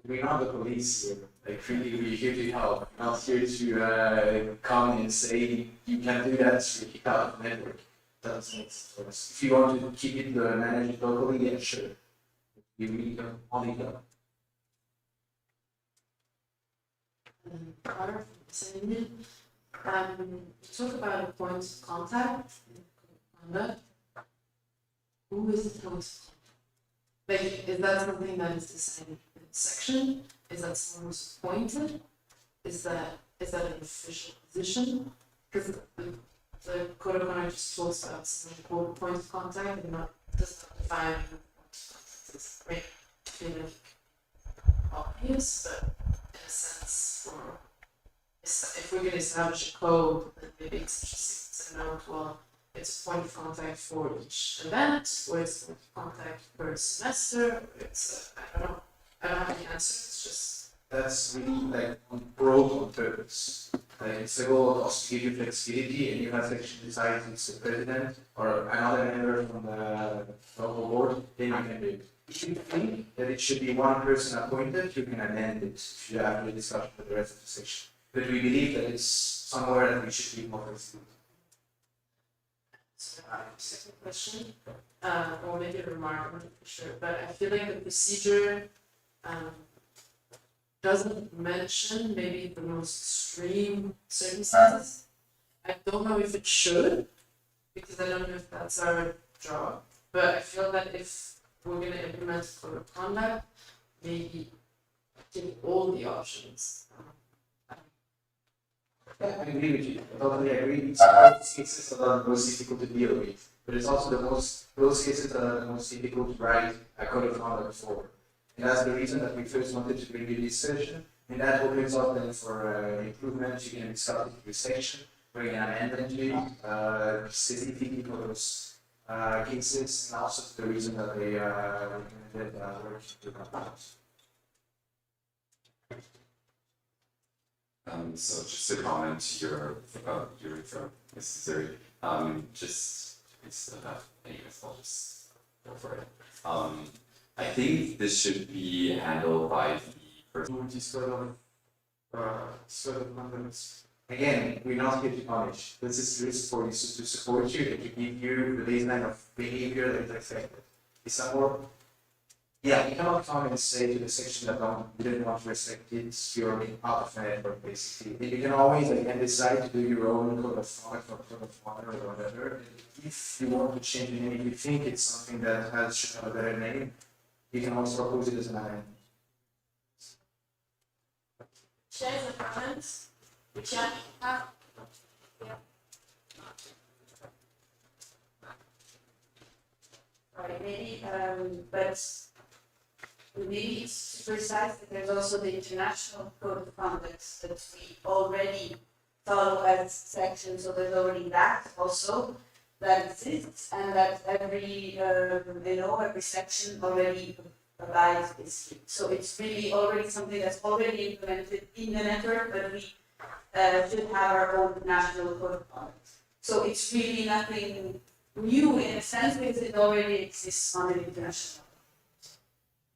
[SPEAKER 2] We're not the police here. Like, really, we're here to help. We're not here to come and say you can't do that, so you kick out the network. Doesn't make sense for us. If you want to keep it managed locally, yeah, sure. You really don't only go.
[SPEAKER 1] Carter from Sydney. Talk about a point of contact. Who is the point of contact? Like, is that something that is decided in the section? Is that someone who's appointed? Is that an official position? Because the code of conduct just talks about something called point of contact and does not define what this is. Right? I feel like obvious, but in a sense, if we can establish a code, then maybe it's just a note, well, it's a point of contact for each event, or it's a point of contact per semester, I don't know. I don't have the answer, it's just.
[SPEAKER 2] That's really like broad on purpose. It's a goal also to give you flexibility, and you have section decides it's the president or another member from the local board, then you can do it. If you think that it should be one person appointed, you can amend it if you have a discussion with the rest of the section. But we believe that it's somewhere that we should be more flexible.
[SPEAKER 1] Second question, or maybe a remark, I'm not sure, but I feel like the procedure doesn't mention maybe the most extreme circumstances. I don't know if it should, because I don't know if that's our job, but I feel that if we're going to implement code of conduct, maybe give all the options.
[SPEAKER 2] Yeah, I agree with you. I totally agree. It's those cases that are the most difficult to deal with, but it's also those cases that are the most difficult to write a code of conduct for. And that's the reason that we first wanted to bring you this session, and that opens up then for improvement. You can discuss it with the section, bring an amendment to it, specifically for those cases, and also the reason that they recommended work to compounds.
[SPEAKER 14] So just a comment here about your intro, necessary. Just instead of anyways, I'll just go for it. I think this should be handled by the person.
[SPEAKER 2] Again, we're not here to punish. This is just for you to support you and to give you the baseline of behavior that is expected. It's a more. Yeah, you cannot come and say to the section that didn't want to respect it, you're out of the network, basically. You can always again decide to do your own code of conduct or code of honor or whatever. If you want to change the name, if you think it's something that should have a better name, you can also propose it as an amendment.
[SPEAKER 13] Shares and comments? Yeah. Right, maybe, but maybe it's precise that there's also the international code of conduct that we already follow as section, so there's already that also that exists, and that every every section already abides this. So it's really already something that's already implemented in the network, but we should have our own national code of conduct. So it's really nothing new in a sense because it already exists on an international level.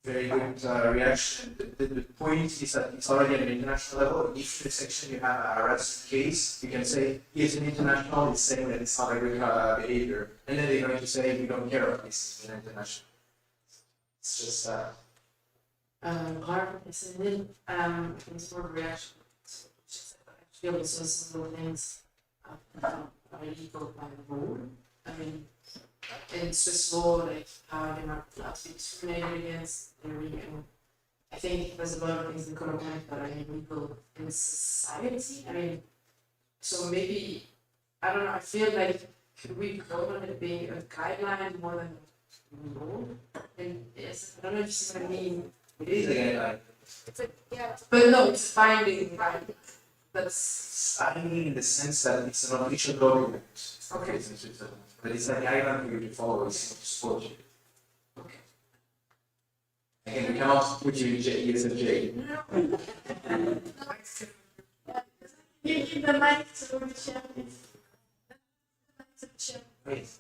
[SPEAKER 2] Very good reaction. The point is that it's already at an international level. If the section you have a arrest case, you can say it's an international, it's saying that it's not a good behavior. And then they're going to say we don't care about this, it's an international. It's just
[SPEAKER 1] Clark, it's more of a reaction. I feel it's just some little things are illegal by the board. I mean, in Swiss law, like how you're not allowed to be discriminated against, and I think there's a lot of things in code of conduct that are illegal in society. I mean, so maybe, I don't know, I feel like could we go on it being a guideline more than a law? And yes, I don't know if you see what I mean.
[SPEAKER 2] It is a guideline.
[SPEAKER 1] Yeah. But no, it's binding, right?
[SPEAKER 5] But
[SPEAKER 2] Signing in the sense that it's an official document.
[SPEAKER 5] Okay.
[SPEAKER 2] It's in Switzerland. But it's a guideline for you to follow, it's not to support you.
[SPEAKER 5] Okay.
[SPEAKER 2] Again, we cannot put you in jail, as a jail.
[SPEAKER 15] You give the mic to Michelle, please.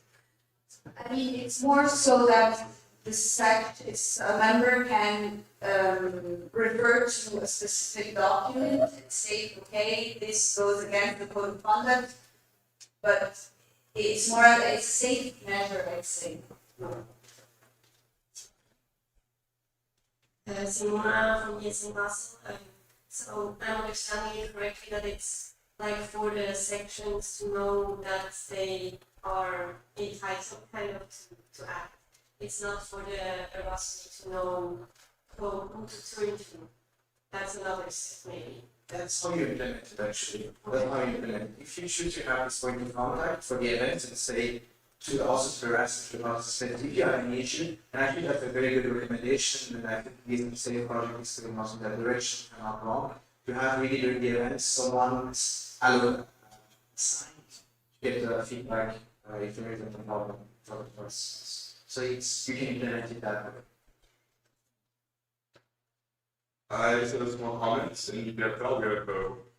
[SPEAKER 15] I mean, it's more so that the sect, it's a member can refer to a specific document and say, okay, this goes against the code of conduct, but it's more, it's a safe measure, I'd say.
[SPEAKER 16] Simona from ESN Switzerland. So I'm understanding it correctly that it's like for the sections to know that they are entitled kind of to act. It's not for the Erasmus to know who to turn to. That's another step maybe.
[SPEAKER 2] That's how you implement it actually. That's how you implement it. If you choose to have this point of contact for the event and say to also to Erasmus to participate, if you have any issue, and I think that's a very good recommendation, and I think the same project is going in that direction, and not wrong. To have really during the event someone's signed to get feedback if there is a problem for the process. So it's you can implement it that way.
[SPEAKER 14] I said a small comment in the article we have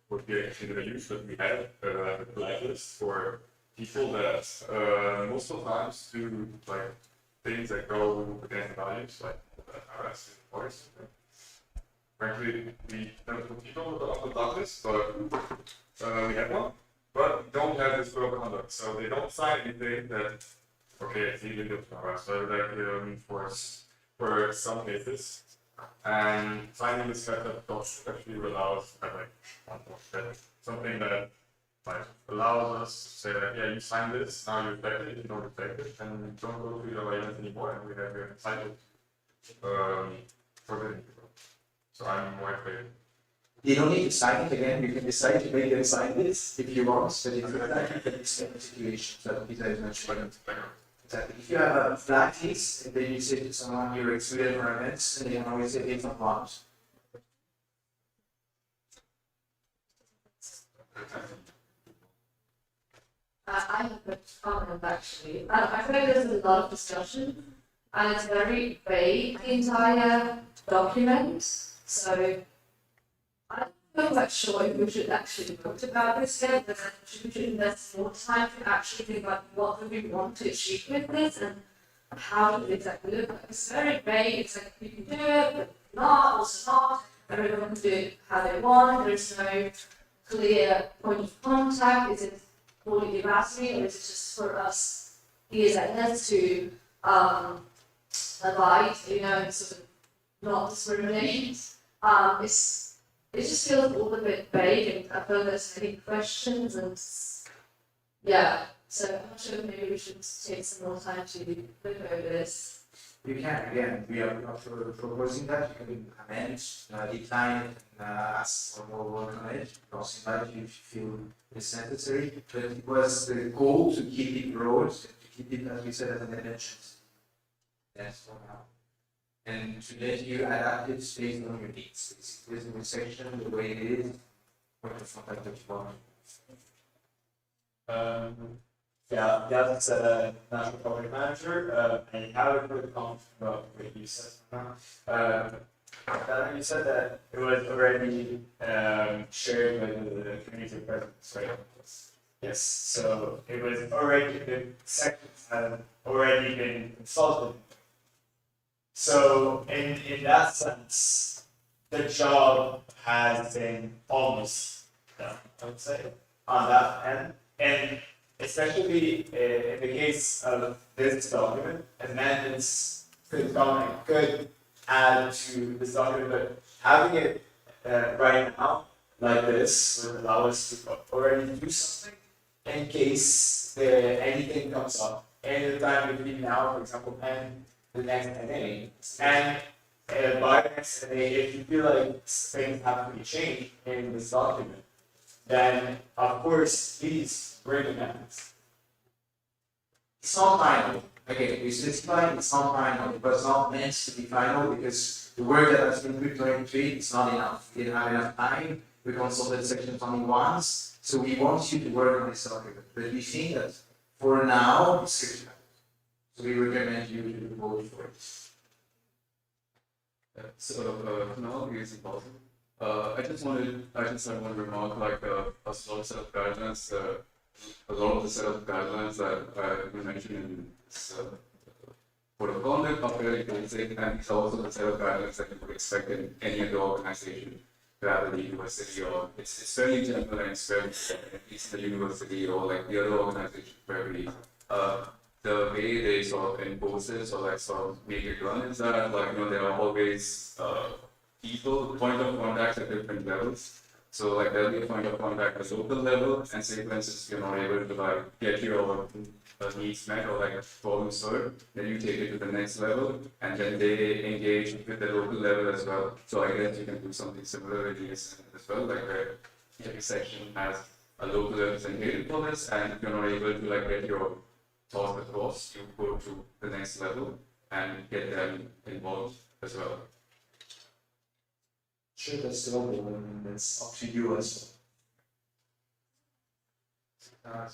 [SPEAKER 14] what we actually going to use, but we have a blacklist for people that most of the times do like things that go against values, like harassing voice. Frankly, we don't put people on the blacklist, but we have one. But we don't have this code of conduct, so they don't sign anything that okay, it's illegal to harass. So like for some cases. And signing this kind of document actually allows something that like allows us to say that yeah, you signed this, now you respect it, you don't respect it, and don't go to your event anymore, and we have your entitled forbidden people. So I'm more in favor.
[SPEAKER 2] You don't need to sign it again, you can decide to make them sign this if you want, but it's exactly the same situation that Peter is mentioning. Exactly. If you have a blacklist, and then you say to someone you're excluded from events, and they can always say it's not want.
[SPEAKER 11] I have a comment actually. I feel like there's a lot of discussion and it's very vague, the entire document. So I'm not quite sure if we should actually vote about this yet, but we should invest more time to actually think about what do we want to achieve with this and how does it exactly look like. It's very vague, it's like you can do it, but not, also not. Everyone can do it how they want, there's no clear point of contact. Is it fully advisory or is it just for us ESNs to abide, and sort of not discriminate? It just feels a little bit vague and I feel there's many questions and yeah, so I'm not sure maybe we should take some more time to look over this.
[SPEAKER 2] You can, again, we are not proposing that, you can amend, decline it, and ask for more work on it, we also invite you if you feel it's necessary, but it was the goal to keep it broad, to keep it, as we said, as an dimension. That's for now. And to let you adapt it based on your needs. Basically, in the section, the way it is, what the contact that you want.
[SPEAKER 9] Yeah, that's a national project manager. I have a quick comment about what you said. You said that it was already shared with the community presence, right? Yes, so it was already, the sections had already been consulted. So in that sense, the job has been almost done, I would say, on that end. And especially in the case of this document, amendments could add to this document, but having it right now, like this, would allow us to already do something in case anything comes up. Any time between now, for example, and the next NA, and by the next NA, if you feel like things have to be changed in this document, then of course, please bring amendments.
[SPEAKER 2] It's not final. Okay, we specify it's not final. It was not meant to be final because the work that has been put into it is not enough. We didn't have enough time we consulted sections only once, so we want you to work on this document. But we think that for now, it's good. So we recommend you to vote for it.
[SPEAKER 14] Technology is important. I just had one remark, like a small set of guidelines, a lot of the set of guidelines that we mentioned in this code of conduct are very basic, and it's also the set of guidelines that you would expect in any other organization, rather the university, or it's fairly general and it's fairly, at least the university or like the other organization, very the way they sort of impose this or like sort of make it run is that like there are always people, point of contacts at different levels. So like there'll be a point of contact at local level, and say for instance you're not able to like get your needs met or like problem solved, then you take it to the next level, and then they engage with the local level as well. So I guess you can do something similar with ESN as well, like where every section has a local representative for this, and if you're not able to like get your thoughts across, you go to the next level and get them involved as well.
[SPEAKER 3] Sure, that's the only one, that's up to you as well.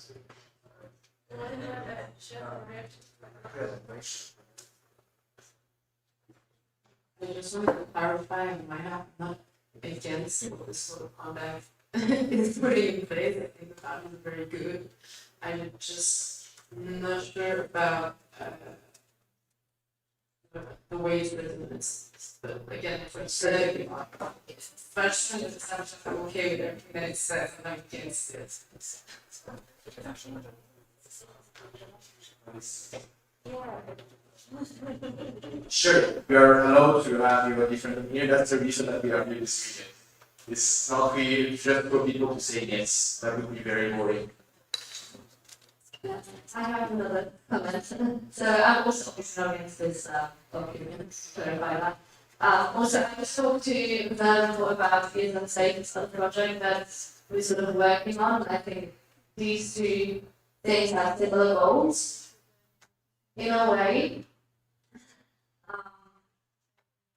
[SPEAKER 5] I just wanted to clarify, I have not against this sort of conduct is putting in place. I think that is very good. I'm just not sure about the ways written this. But again, if I'm saying fashion is assumption, I'm okay with everything that it says, and I'm against it.
[SPEAKER 3] Sure, we are allowed to have you a different opinion. That's the reason that we are doing this meeting. It's not we just for people to say yes. That would be very boring.
[SPEAKER 11] I have another comment. So I'm also against this document, to clarify that. Also, I just talked to them about the ESN status of the project that we're sort of working on. I think these two things have similar goals in a way.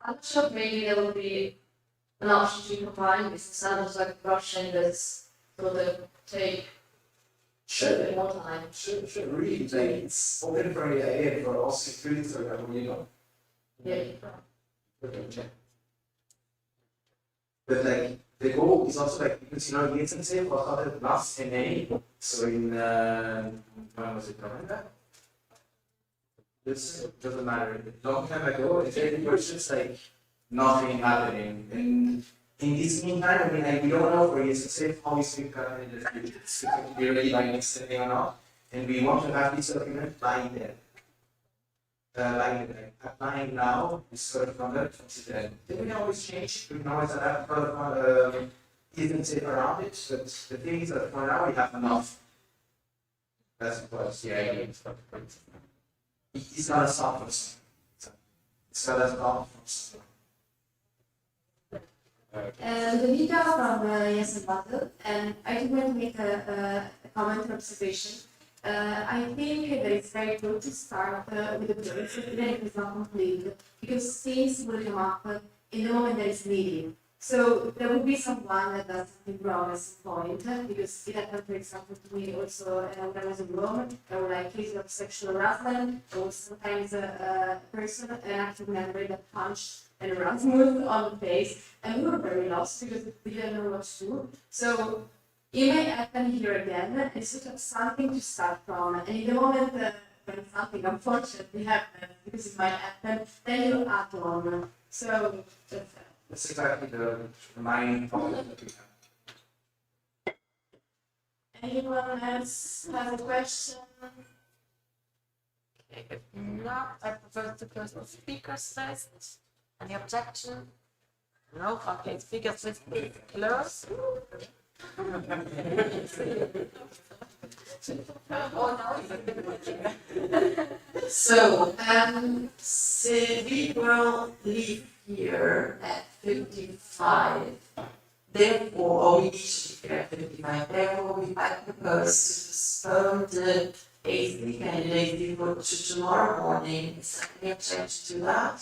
[SPEAKER 11] I'm not sure if maybe there will be an option to combine because it sounds like rushing this sort of take a bit more time.
[SPEAKER 3] Sure, really. Like, it's open for the idea for all security, so
[SPEAKER 11] Yeah.
[SPEAKER 3] But like the goal is also like because ESN Safe was started last NA, so in when was it coming back? This doesn't matter. A long time ago, it was just like nothing happening. And in this meantime, I mean, like, we don't know for ESN Safe how it's going to happen in the future. It's going to be ready by next day or not. And we want to have this document by then. Like applying now is sort of conduct until then. Then we can always change. We can always adapt ESN Safe around it. But the thing is that for now we have enough. That's what the idea is. It's not a software. It's not a software.
[SPEAKER 13] The Vita from ESN Battle, and I just want to make a comment and observation. I think that it's very good to start with the project even if it's not complete, because things will come up in the moment that it's needed. So there will be someone that does something wrong at some point, because it happened, for example, to me also when I was in Rome. There were like cases of sexual harassment, or sometimes a person, an active member that punched an Erasmus on the face, and we were very lost because we didn't know what to do. So it may happen here again. It's sort of something to start from, and in the moment when something unfortunately happens, because it might happen, then you act on. So
[SPEAKER 3] that's exactly the main problem that we have.
[SPEAKER 13] Anyone else have a question?
[SPEAKER 1] Okay, if not, I propose to close the speakers list. Any objection? No? Okay, speakers list is closed.
[SPEAKER 8] So, we will leave here at 55. Therefore, or we need to leave here at 55. Therefore, we might propose to postpone the A3 candidate report to tomorrow morning. Is there any objection to that?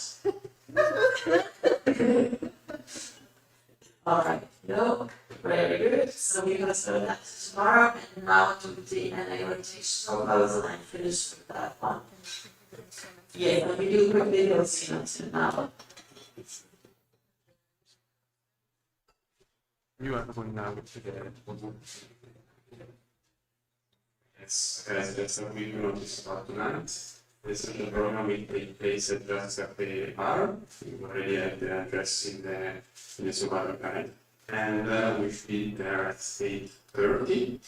[SPEAKER 8] All right, no. very good. So we will start that tomorrow, and now do the NA rotation proposal and finish with that one. Yeah, but we do quickly, we'll see until now.
[SPEAKER 14] You are going now to the yes, as we noticed about tonight, the social program will take place at just after the hour. We already had the address in the Subaru guide, and we should be there at 8:30.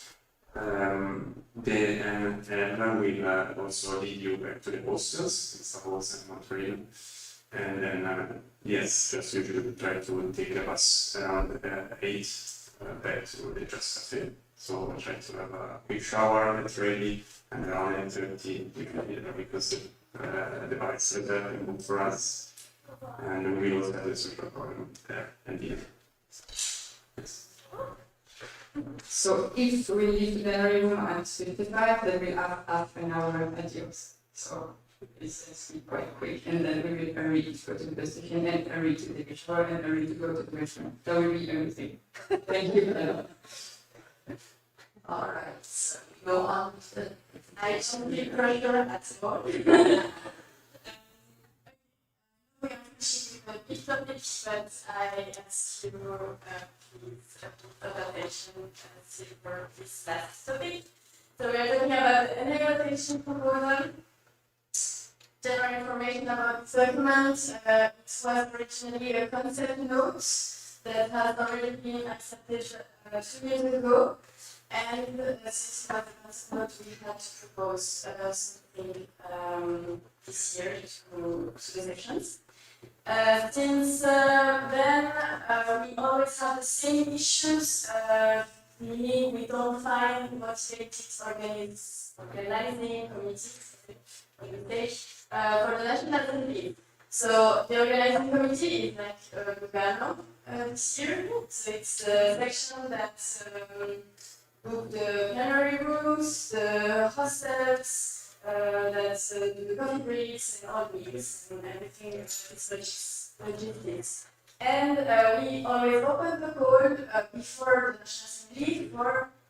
[SPEAKER 14] Everyone will also lead you back to the hostels, it's the host and Montreal. And then, yes, just usually try to take the bus around 8 back to the Just Cafe. So try to have a quick shower, get ready, and around 8:30 you can be there because the bikes are there and move for us. And we also have the social program there at the end. Yes.
[SPEAKER 5] So if we leave the plenary room at 55, then we'll have half an hour at yours. So it's actually quite quick, and then we will hurry to go to the bus station, and hurry to take a shower, and hurry to go to the restaurant. That will be everything. Thank you.
[SPEAKER 8] Alright, so we go on to the
[SPEAKER 13] I don't feel pressure at all. We appreciate the big topic, but I ask you please put attention for this last topic. So we are talking about the NA rotation proposal. General information about the document. It was originally a concept note that has already been accepted 2 years ago. And since it was a concept note, we had to propose something this year to the sections. Since then, we always have the same issues, meaning we don't find motivated organizing committees for the National Assembly. So the organizing committee is like Lugano this year. So it's a section that book the plenary rooms, the hostels, that's the coffee breaks and all these and everything is logistics. And we always open the call before the National Assembly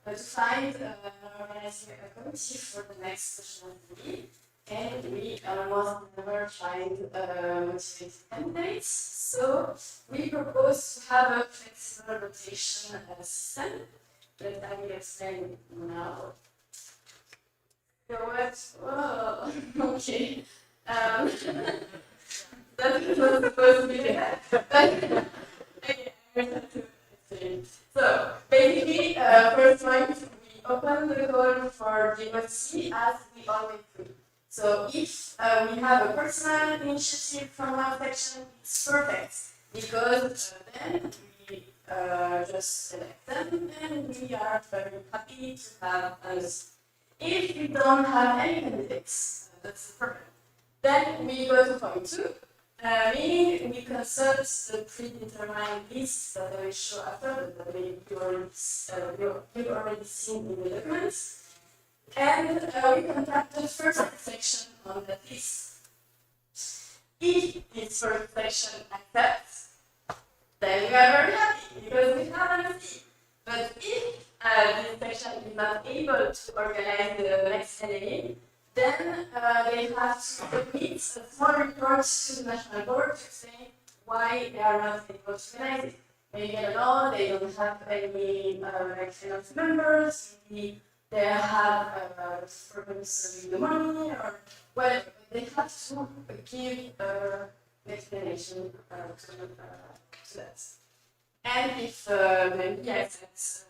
[SPEAKER 13] to find an organizing committee for the next National Assembly. And we almost never find motivated candidates. So we propose to have a flexible rotation system that I will explain now. So what? Oh, okay. That was supposed to be there. But okay, I will have to explain. So basically, first point, we open the call for the OC as we always do. So if we have a personal initiative from one section, it's perfect because then we just select them and we are very happy to have us. If we don't have any candidates, that's the problem. Then we go to point 2, meaning we consult the predetermined list that I will show after, that you've already seen in the documents. And we contact the first section on the list. If this first section accepts, then we are very happy because we have an SC. But if this section is not able to organize the next NA, then they have to submit a small report to the national board to explain why they are not able to organize it. Maybe I don't know, they don't have any enough members, maybe they have problems with the money, or well, they have to give an explanation to that. And if maybe accepts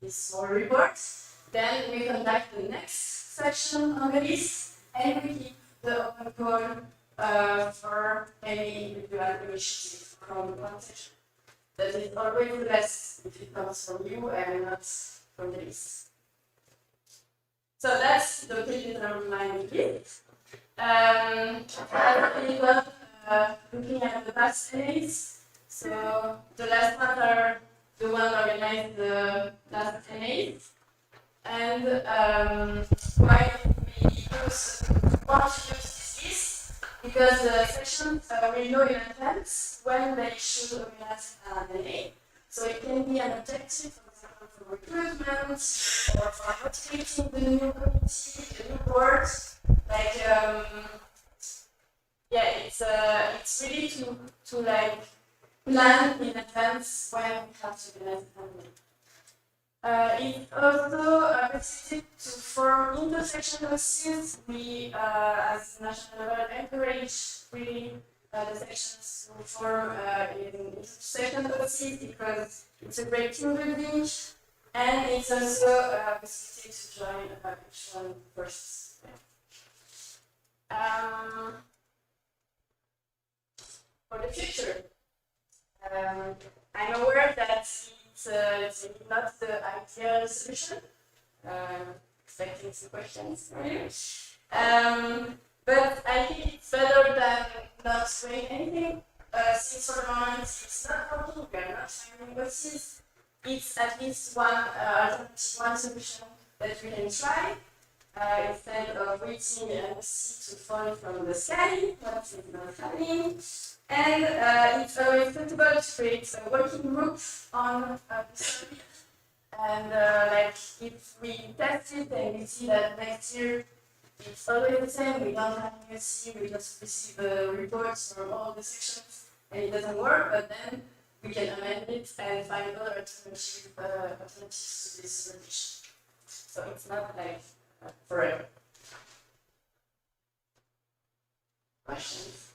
[SPEAKER 13] this small report, then we contact the next section on the list, and we keep the open call for any individual initiative from one section. That is always the best if it comes from you and not from the list. So that's the predetermined list. Looking at the past NAs, so the last ones are the one organized the last NAs. And why we want to use this list? Because the sections will know in advance when they should organize an NA. So it can be an objective, for example, for recruitment or for motivating the new committee, the new board. Like, yeah, it's really to like plan in advance when we have to organize the family. It also considered to form intersection houses. We, as national level, encourage really the sections to form in intersection houses because it's a great team building, and it's also a facility to join each one first. For the future, I'm aware that it's not the ideal solution. Expecting some questions from you. But I think it's better than not doing anything. Since for the moment it's not working, we are not finding boxes. It's at least one solution that we can try. Instead of waiting and see to fall from the sky, what is not happening. And it's always suitable to create a working group on the survey. And like if we test it and we see that next year it's always the same, we don't have ESC, we just receive the reports from all the sections and it doesn't work, but then we can amend it and find other alternatives to this solution. So it's not like forever. Questions?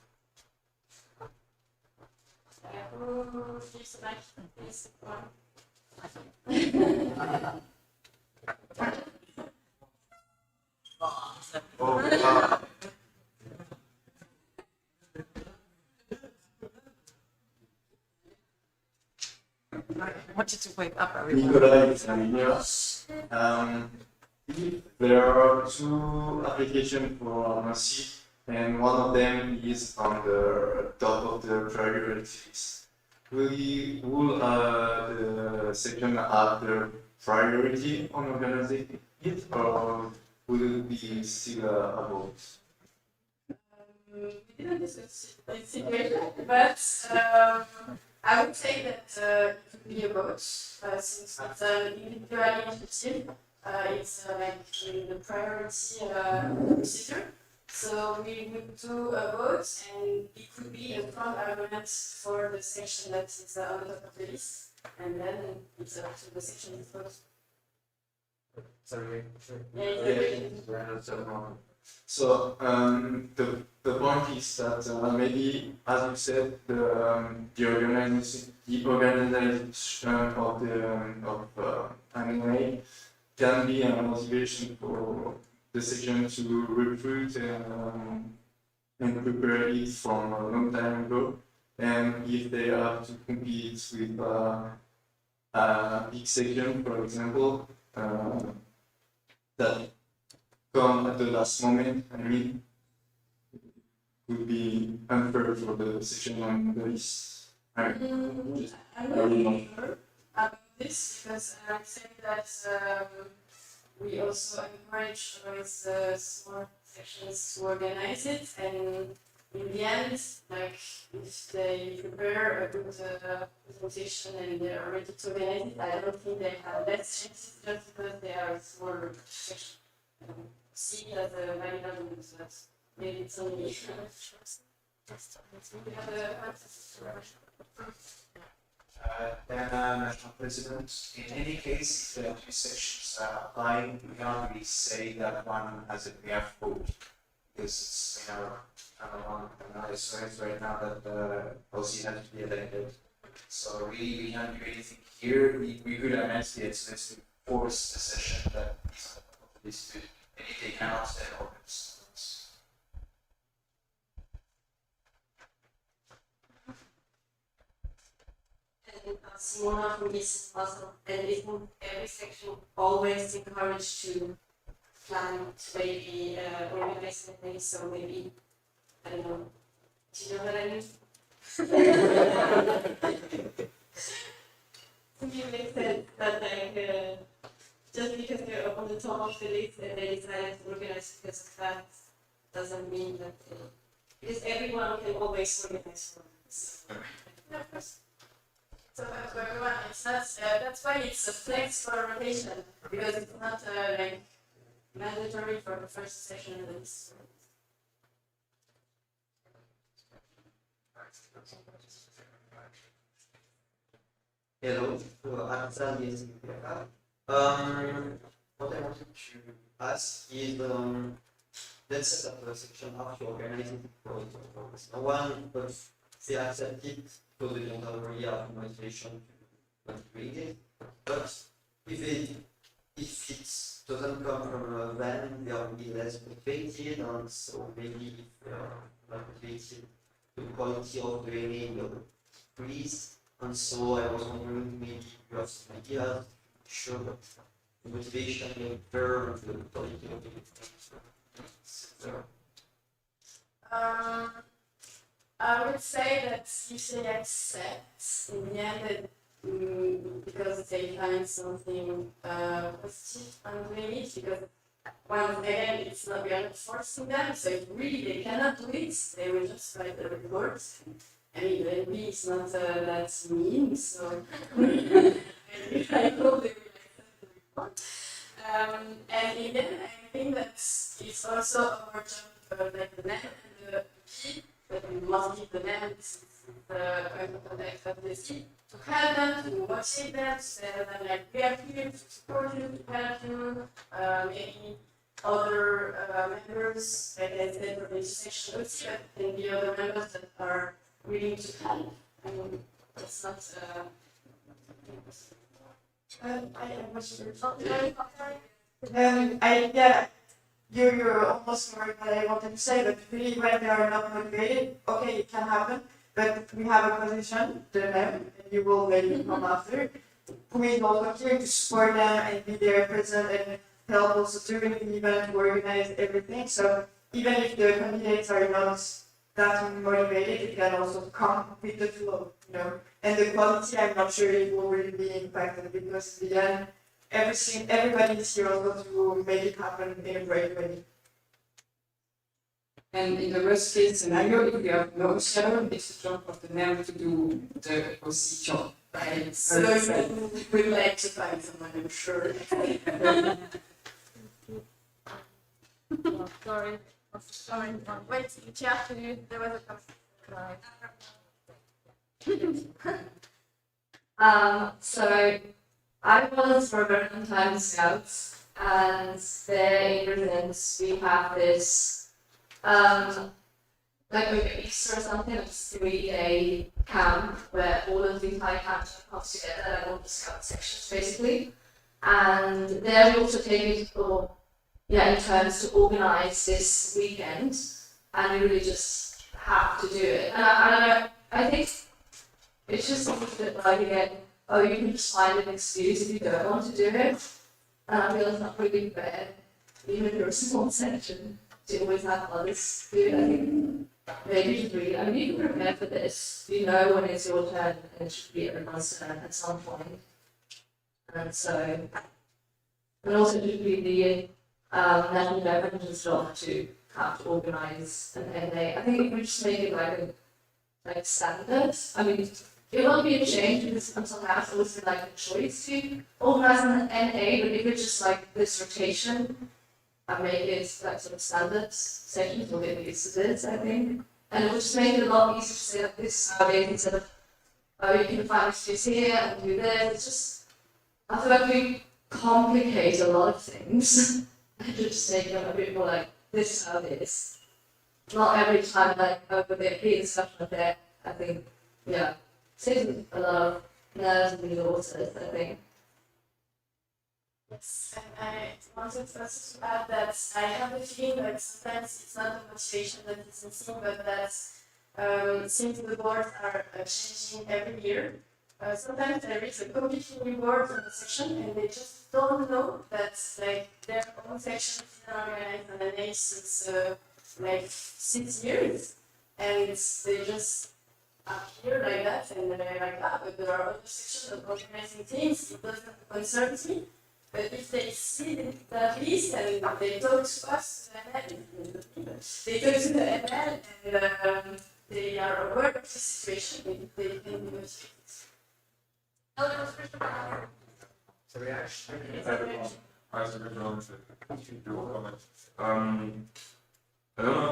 [SPEAKER 13] Who gives the mic? Please, one.
[SPEAKER 1] I want you to wake up everyone.
[SPEAKER 6] There are two applications for Mercy, and one of them is on the top of the priority list. Will the section have the priority on organizing it, or will it be still a vote?
[SPEAKER 13] We didn't discuss this situation, but I would say that it could be a vote, since it's an individual initiative. It's like in the priority procedure. So we would do a vote, and it could be a strong argument for the section that is on the top of the list, and then it's up to the section to vote.
[SPEAKER 6] Sorry.
[SPEAKER 13] Yeah.
[SPEAKER 6] So the point is that maybe, as you said, the organization of the NA can be a motivation for the section to recruit and prepare it from a long time ago. And if they have to compete with a big section, for example, that come at the last moment, I mean, would be unfair for the section on the list.
[SPEAKER 13] I'm not really sure about this because I would say that we also encourage always small sections to organize it, and in the end, like if they prepare a good presentation and they are ready to organize it, I don't think they have less chances just because they are smaller sections. See it as a valid argument, but maybe it's only we have
[SPEAKER 19] National President, in any case, if there are two sections applying, we can't really say that one has a BF vote, because it's, it's right now that the OC has to be elected. So really, we can't do anything here. We could amend the estimates to force the session that is on the top of this to, and if they cannot, then opens.
[SPEAKER 16] And Simona from ESN also, and isn't every section always encouraged to plan to maybe organize things, so maybe, I don't know, do you know what I mean? To me it makes sense that like, just because they're on the top of the list and they decided to organize because of that, doesn't mean that because everyone can always organize for us.
[SPEAKER 13] Yeah, of course. So to everyone, it's not, that's why it's a flex for rotation, because it's not like mandatory for the first session and then it's
[SPEAKER 12] Hello, Artisan is what I wanted to ask is let's set up a section after organizing the project. No one but they accept it because they don't have really have motivation to read it. But if it doesn't come from them, they are really less motivated, and so maybe if they are not motivated, the quality of the learning will decrease. And so I was wondering maybe you have some ideas to show that the motivation will turn the quality of the learning.
[SPEAKER 13] I would say that if they accept in the end that because they find something positive on doing it, because once again it's not, we are not forcing them, so if really they cannot do it, they will just write the report. I mean, maybe it's not that mean, so I hope they will accept the report. And in the end, I think that it's also our job, like the NEM and the P, that we must give the NEM, this is the point of contact of the C, to help them, to motivate them, to say them like, we are here to support you, to help you, maybe other members, like I said, for the legislation, but can be other members that are willing to help. I mean, it's not.
[SPEAKER 18] I have a question. Yeah, you're almost worried what I wanted to say, but really when they are not motivated, okay, it can happen, but we have a position, the NEM, and you will maybe come after, who is also here to support them and be there present and help also during the event to organize everything. So even if the candidates are not that motivated, it can also come with the flow, you know. And the quality, I'm not sure it will really be impacted because in the end, everybody is here also to make it happen in a great way.
[SPEAKER 5] And in the worst case scenario, if we have no shadow, it's the job of the NEM to do the procedure. Right?
[SPEAKER 13] So you would like to find someone, I'm sure.
[SPEAKER 1] Oh, sorry. Sorry. Wait, you have to do, there was a
[SPEAKER 11] So I was for a very long time Scouts, and there in Brazil we have this like maybe Easter or something, like 3-day camp where all of the entire camp comes together, like all the Scout sections basically, and there we also take it for in turns to organize this weekend, and we really just have to do it. And I don't know, I think it's just a bit like again, oh, you can just find an excuse if you don't want to do it. And I feel it's not really fair, even if you're a small section, to always have others do it. I think maybe 3. I mean, you can prepare for this. You know when it's your turn, and it should be everyone's turn at some point. And so, and also it should be the national government's job to have to organise an NA. I think if we just make it like standard, I mean, it won't be a change because some council is like a choice to organise an NA, but if it's just like this rotation and make it like sort of standard sections, we'll get used to this, I think. And it will just make it a lot easier to say like this nowadays instead of, oh, you can find issues here and do this. It's just, I feel like we complicate a lot of things. And just make them a bit more like, this is how it is. Not every time like over the P stuff like that, I think, yeah. Saves a lot of nerves and resources, I think.
[SPEAKER 13] Yes, and I wanted first to add that I have the feeling that sometimes it's not the motivation that is missing, but that since the boards are changing every year, sometimes there is a completely new board in the section and they just don't know that like their own section is organized on an NA since like 6 years, and they just appear like that and they're like, but there are other sections of organizing things, it doesn't concern me. But if they see that list and they talk to us, they talk to the ML and they are aware of the situation, they can be motivated.
[SPEAKER 14] I don't know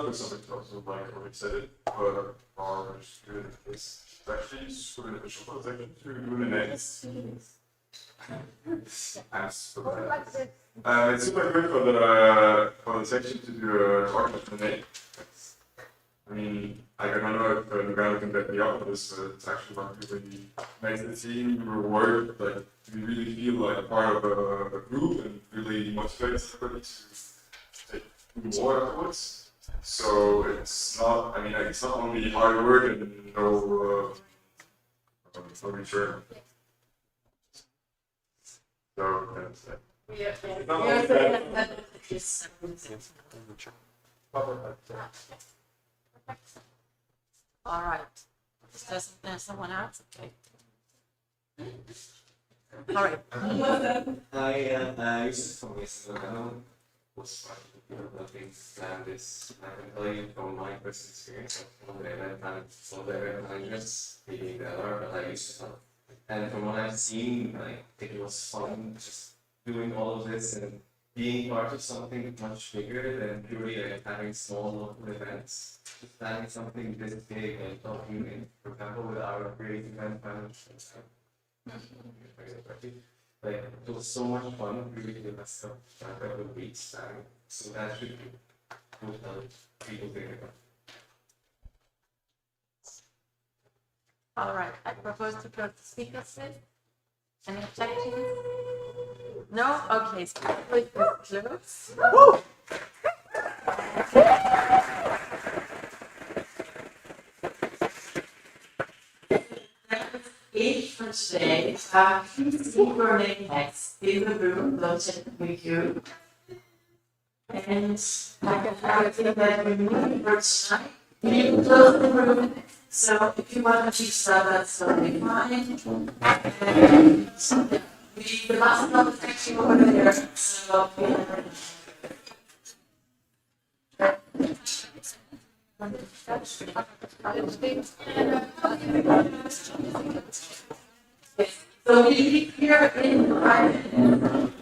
[SPEAKER 14] if it's something else would like already said it, but just do it in case. It's actually super beneficial for the section to do the next. It's super good for the section to do a talk with the name. I mean, I don't know if Lugano can back me up on this, but it's actually like really makes the team work, like we really feel like part of a group and really motivates everybody to take more afterwards. So it's not, I mean, like, it's not only hard work and no return. So that's it.
[SPEAKER 1] All right. Is there someone else? Okay. All right.
[SPEAKER 20] I used to from Lugano was I think this I can tell you from my personal experience of one of the event managers being the other that I used to have. And from what I've seen, like it was fun just doing all of this and being part of something much bigger than purely like having small local events. Just planning something this big and talking in, for example, with our great event managers. Like it was so much fun, really did that stuff that would reach time. So that should be what people think about.
[SPEAKER 1] All right. I propose to close the speakers list. Any objections? No? Okay, so we close. Woo! Each for today, please keep your name next in the room located with you. And I think that we need for tonight. We close the room. So if you want to keep stuff, that's totally fine. And the last one is actually over there. So so we leave here in 5 minutes.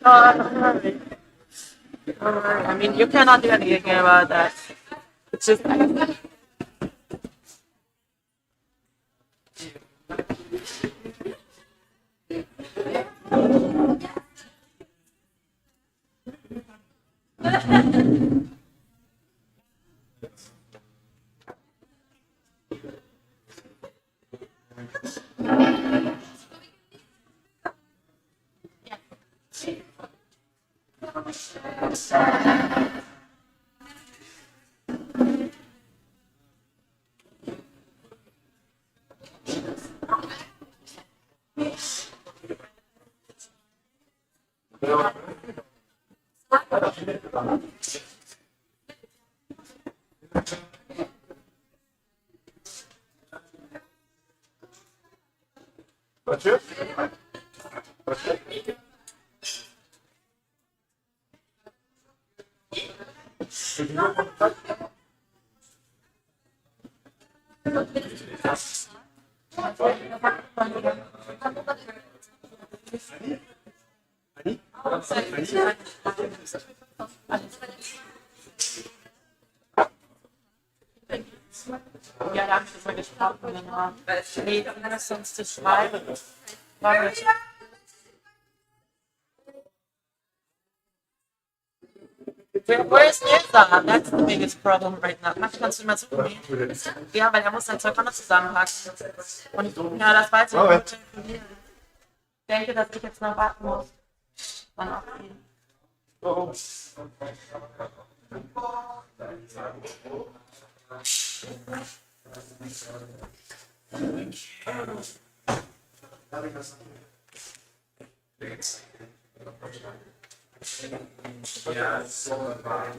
[SPEAKER 1] Don't worry. Don't worry. I mean, you cannot do anything about that. It's just. Ja, da habe ich das mal gesprochen, genau. Nee, sonst zu schreiben. Where is Nilsa? That's the biggest problem right now. Mach, kannst du mal suchen? Ja, weil er muss sein Zeug auch noch zusammenpacken. Und ja, das weiß ich. Ich denke, dass ich jetzt noch warten muss. Dann auch gehen. Oh.
[SPEAKER 14] Yeah, it's so fine.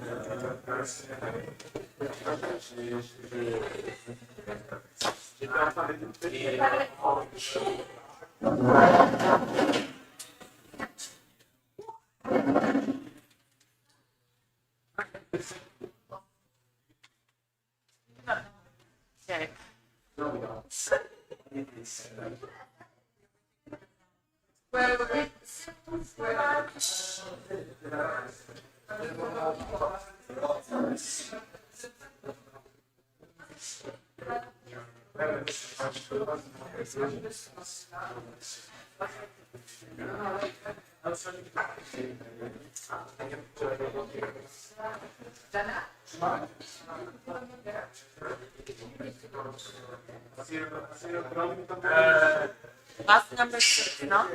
[SPEAKER 1] Last number 6, no?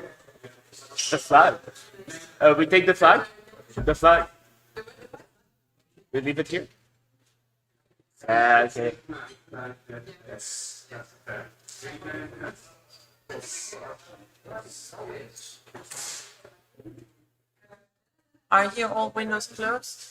[SPEAKER 4] The flag. We take the flag. The flag. We leave it here. Okay.
[SPEAKER 1] Are here all windows closed?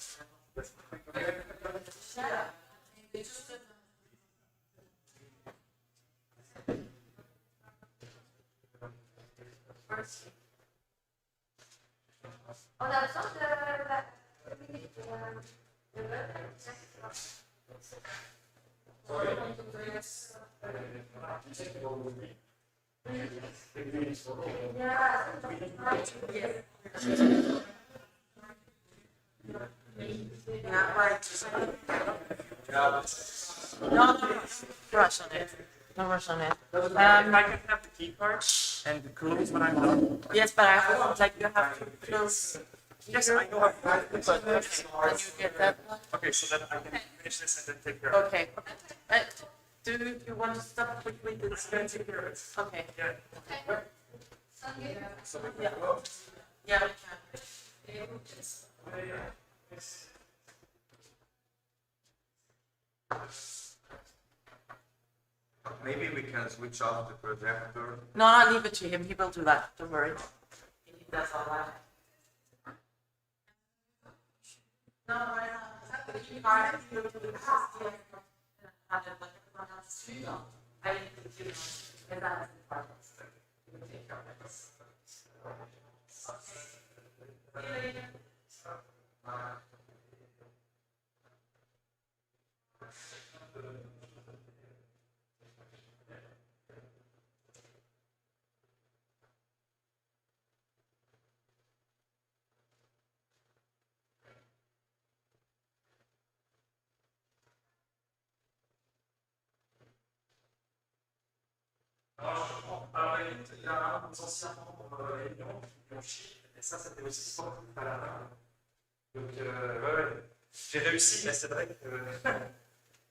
[SPEAKER 15] Oh, that's not the
[SPEAKER 1] Yeah, right. No, rush on it. No rush on it.
[SPEAKER 4] I can have the key card and close when I'm done.
[SPEAKER 1] Yes, but I have, like, you have to close.
[SPEAKER 4] Yes, I know how to do it.
[SPEAKER 1] Can you get that one?
[SPEAKER 4] Okay, so then I can finish this and then take care of it.
[SPEAKER 1] Okay. Do you want to stop quickly the discussion?
[SPEAKER 4] Take care of it.
[SPEAKER 1] Okay.
[SPEAKER 4] Yeah.
[SPEAKER 1] Yeah. Yeah, we can.
[SPEAKER 17] Maybe we can switch off the projector.
[SPEAKER 1] No, leave it to him. He will do that. Don't worry. He does all that. No, I have the key card. He will do the system. And then like everyone else too. I need to do it. And that is the part. We will take care of it. See you later.
[SPEAKER 4] Alors, il y a un ancien membre qui ont chié, et ça, c'était aussi fort à la fin. Donc, ouais, j'ai réussi, mais c'est vrai que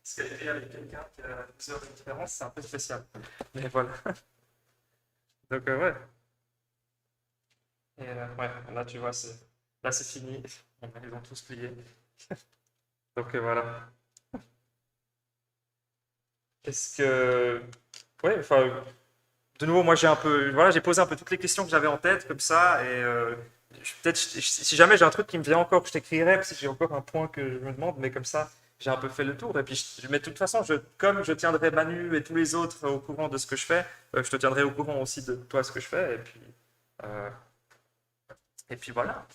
[SPEAKER 4] ce qu'elle fait avec quelqu'un qui a 12 heures de différence, c'est un peu spécial. Mais voilà. Donc, ouais. Et ouais, là, tu vois, là, c'est fini. Ils ont tous plié. Donc, voilà. Est-ce que. Ouais, enfin. De nouveau, moi j'ai un peu, voilà, j'ai posé un peu toutes les questions que j'avais en tête comme ça, et peut-être si jamais j'ai un truc qui me vient encore, je t'écrirai, si j'ai encore un point que je me demande, mais comme ça, j'ai un peu fait le tour. Et puis, mais de toute façon, comme je tiendrai Manu et tous les autres au courant de ce que je fais, je te tiendrai au courant aussi de toi ce que je fais, et puis voilà.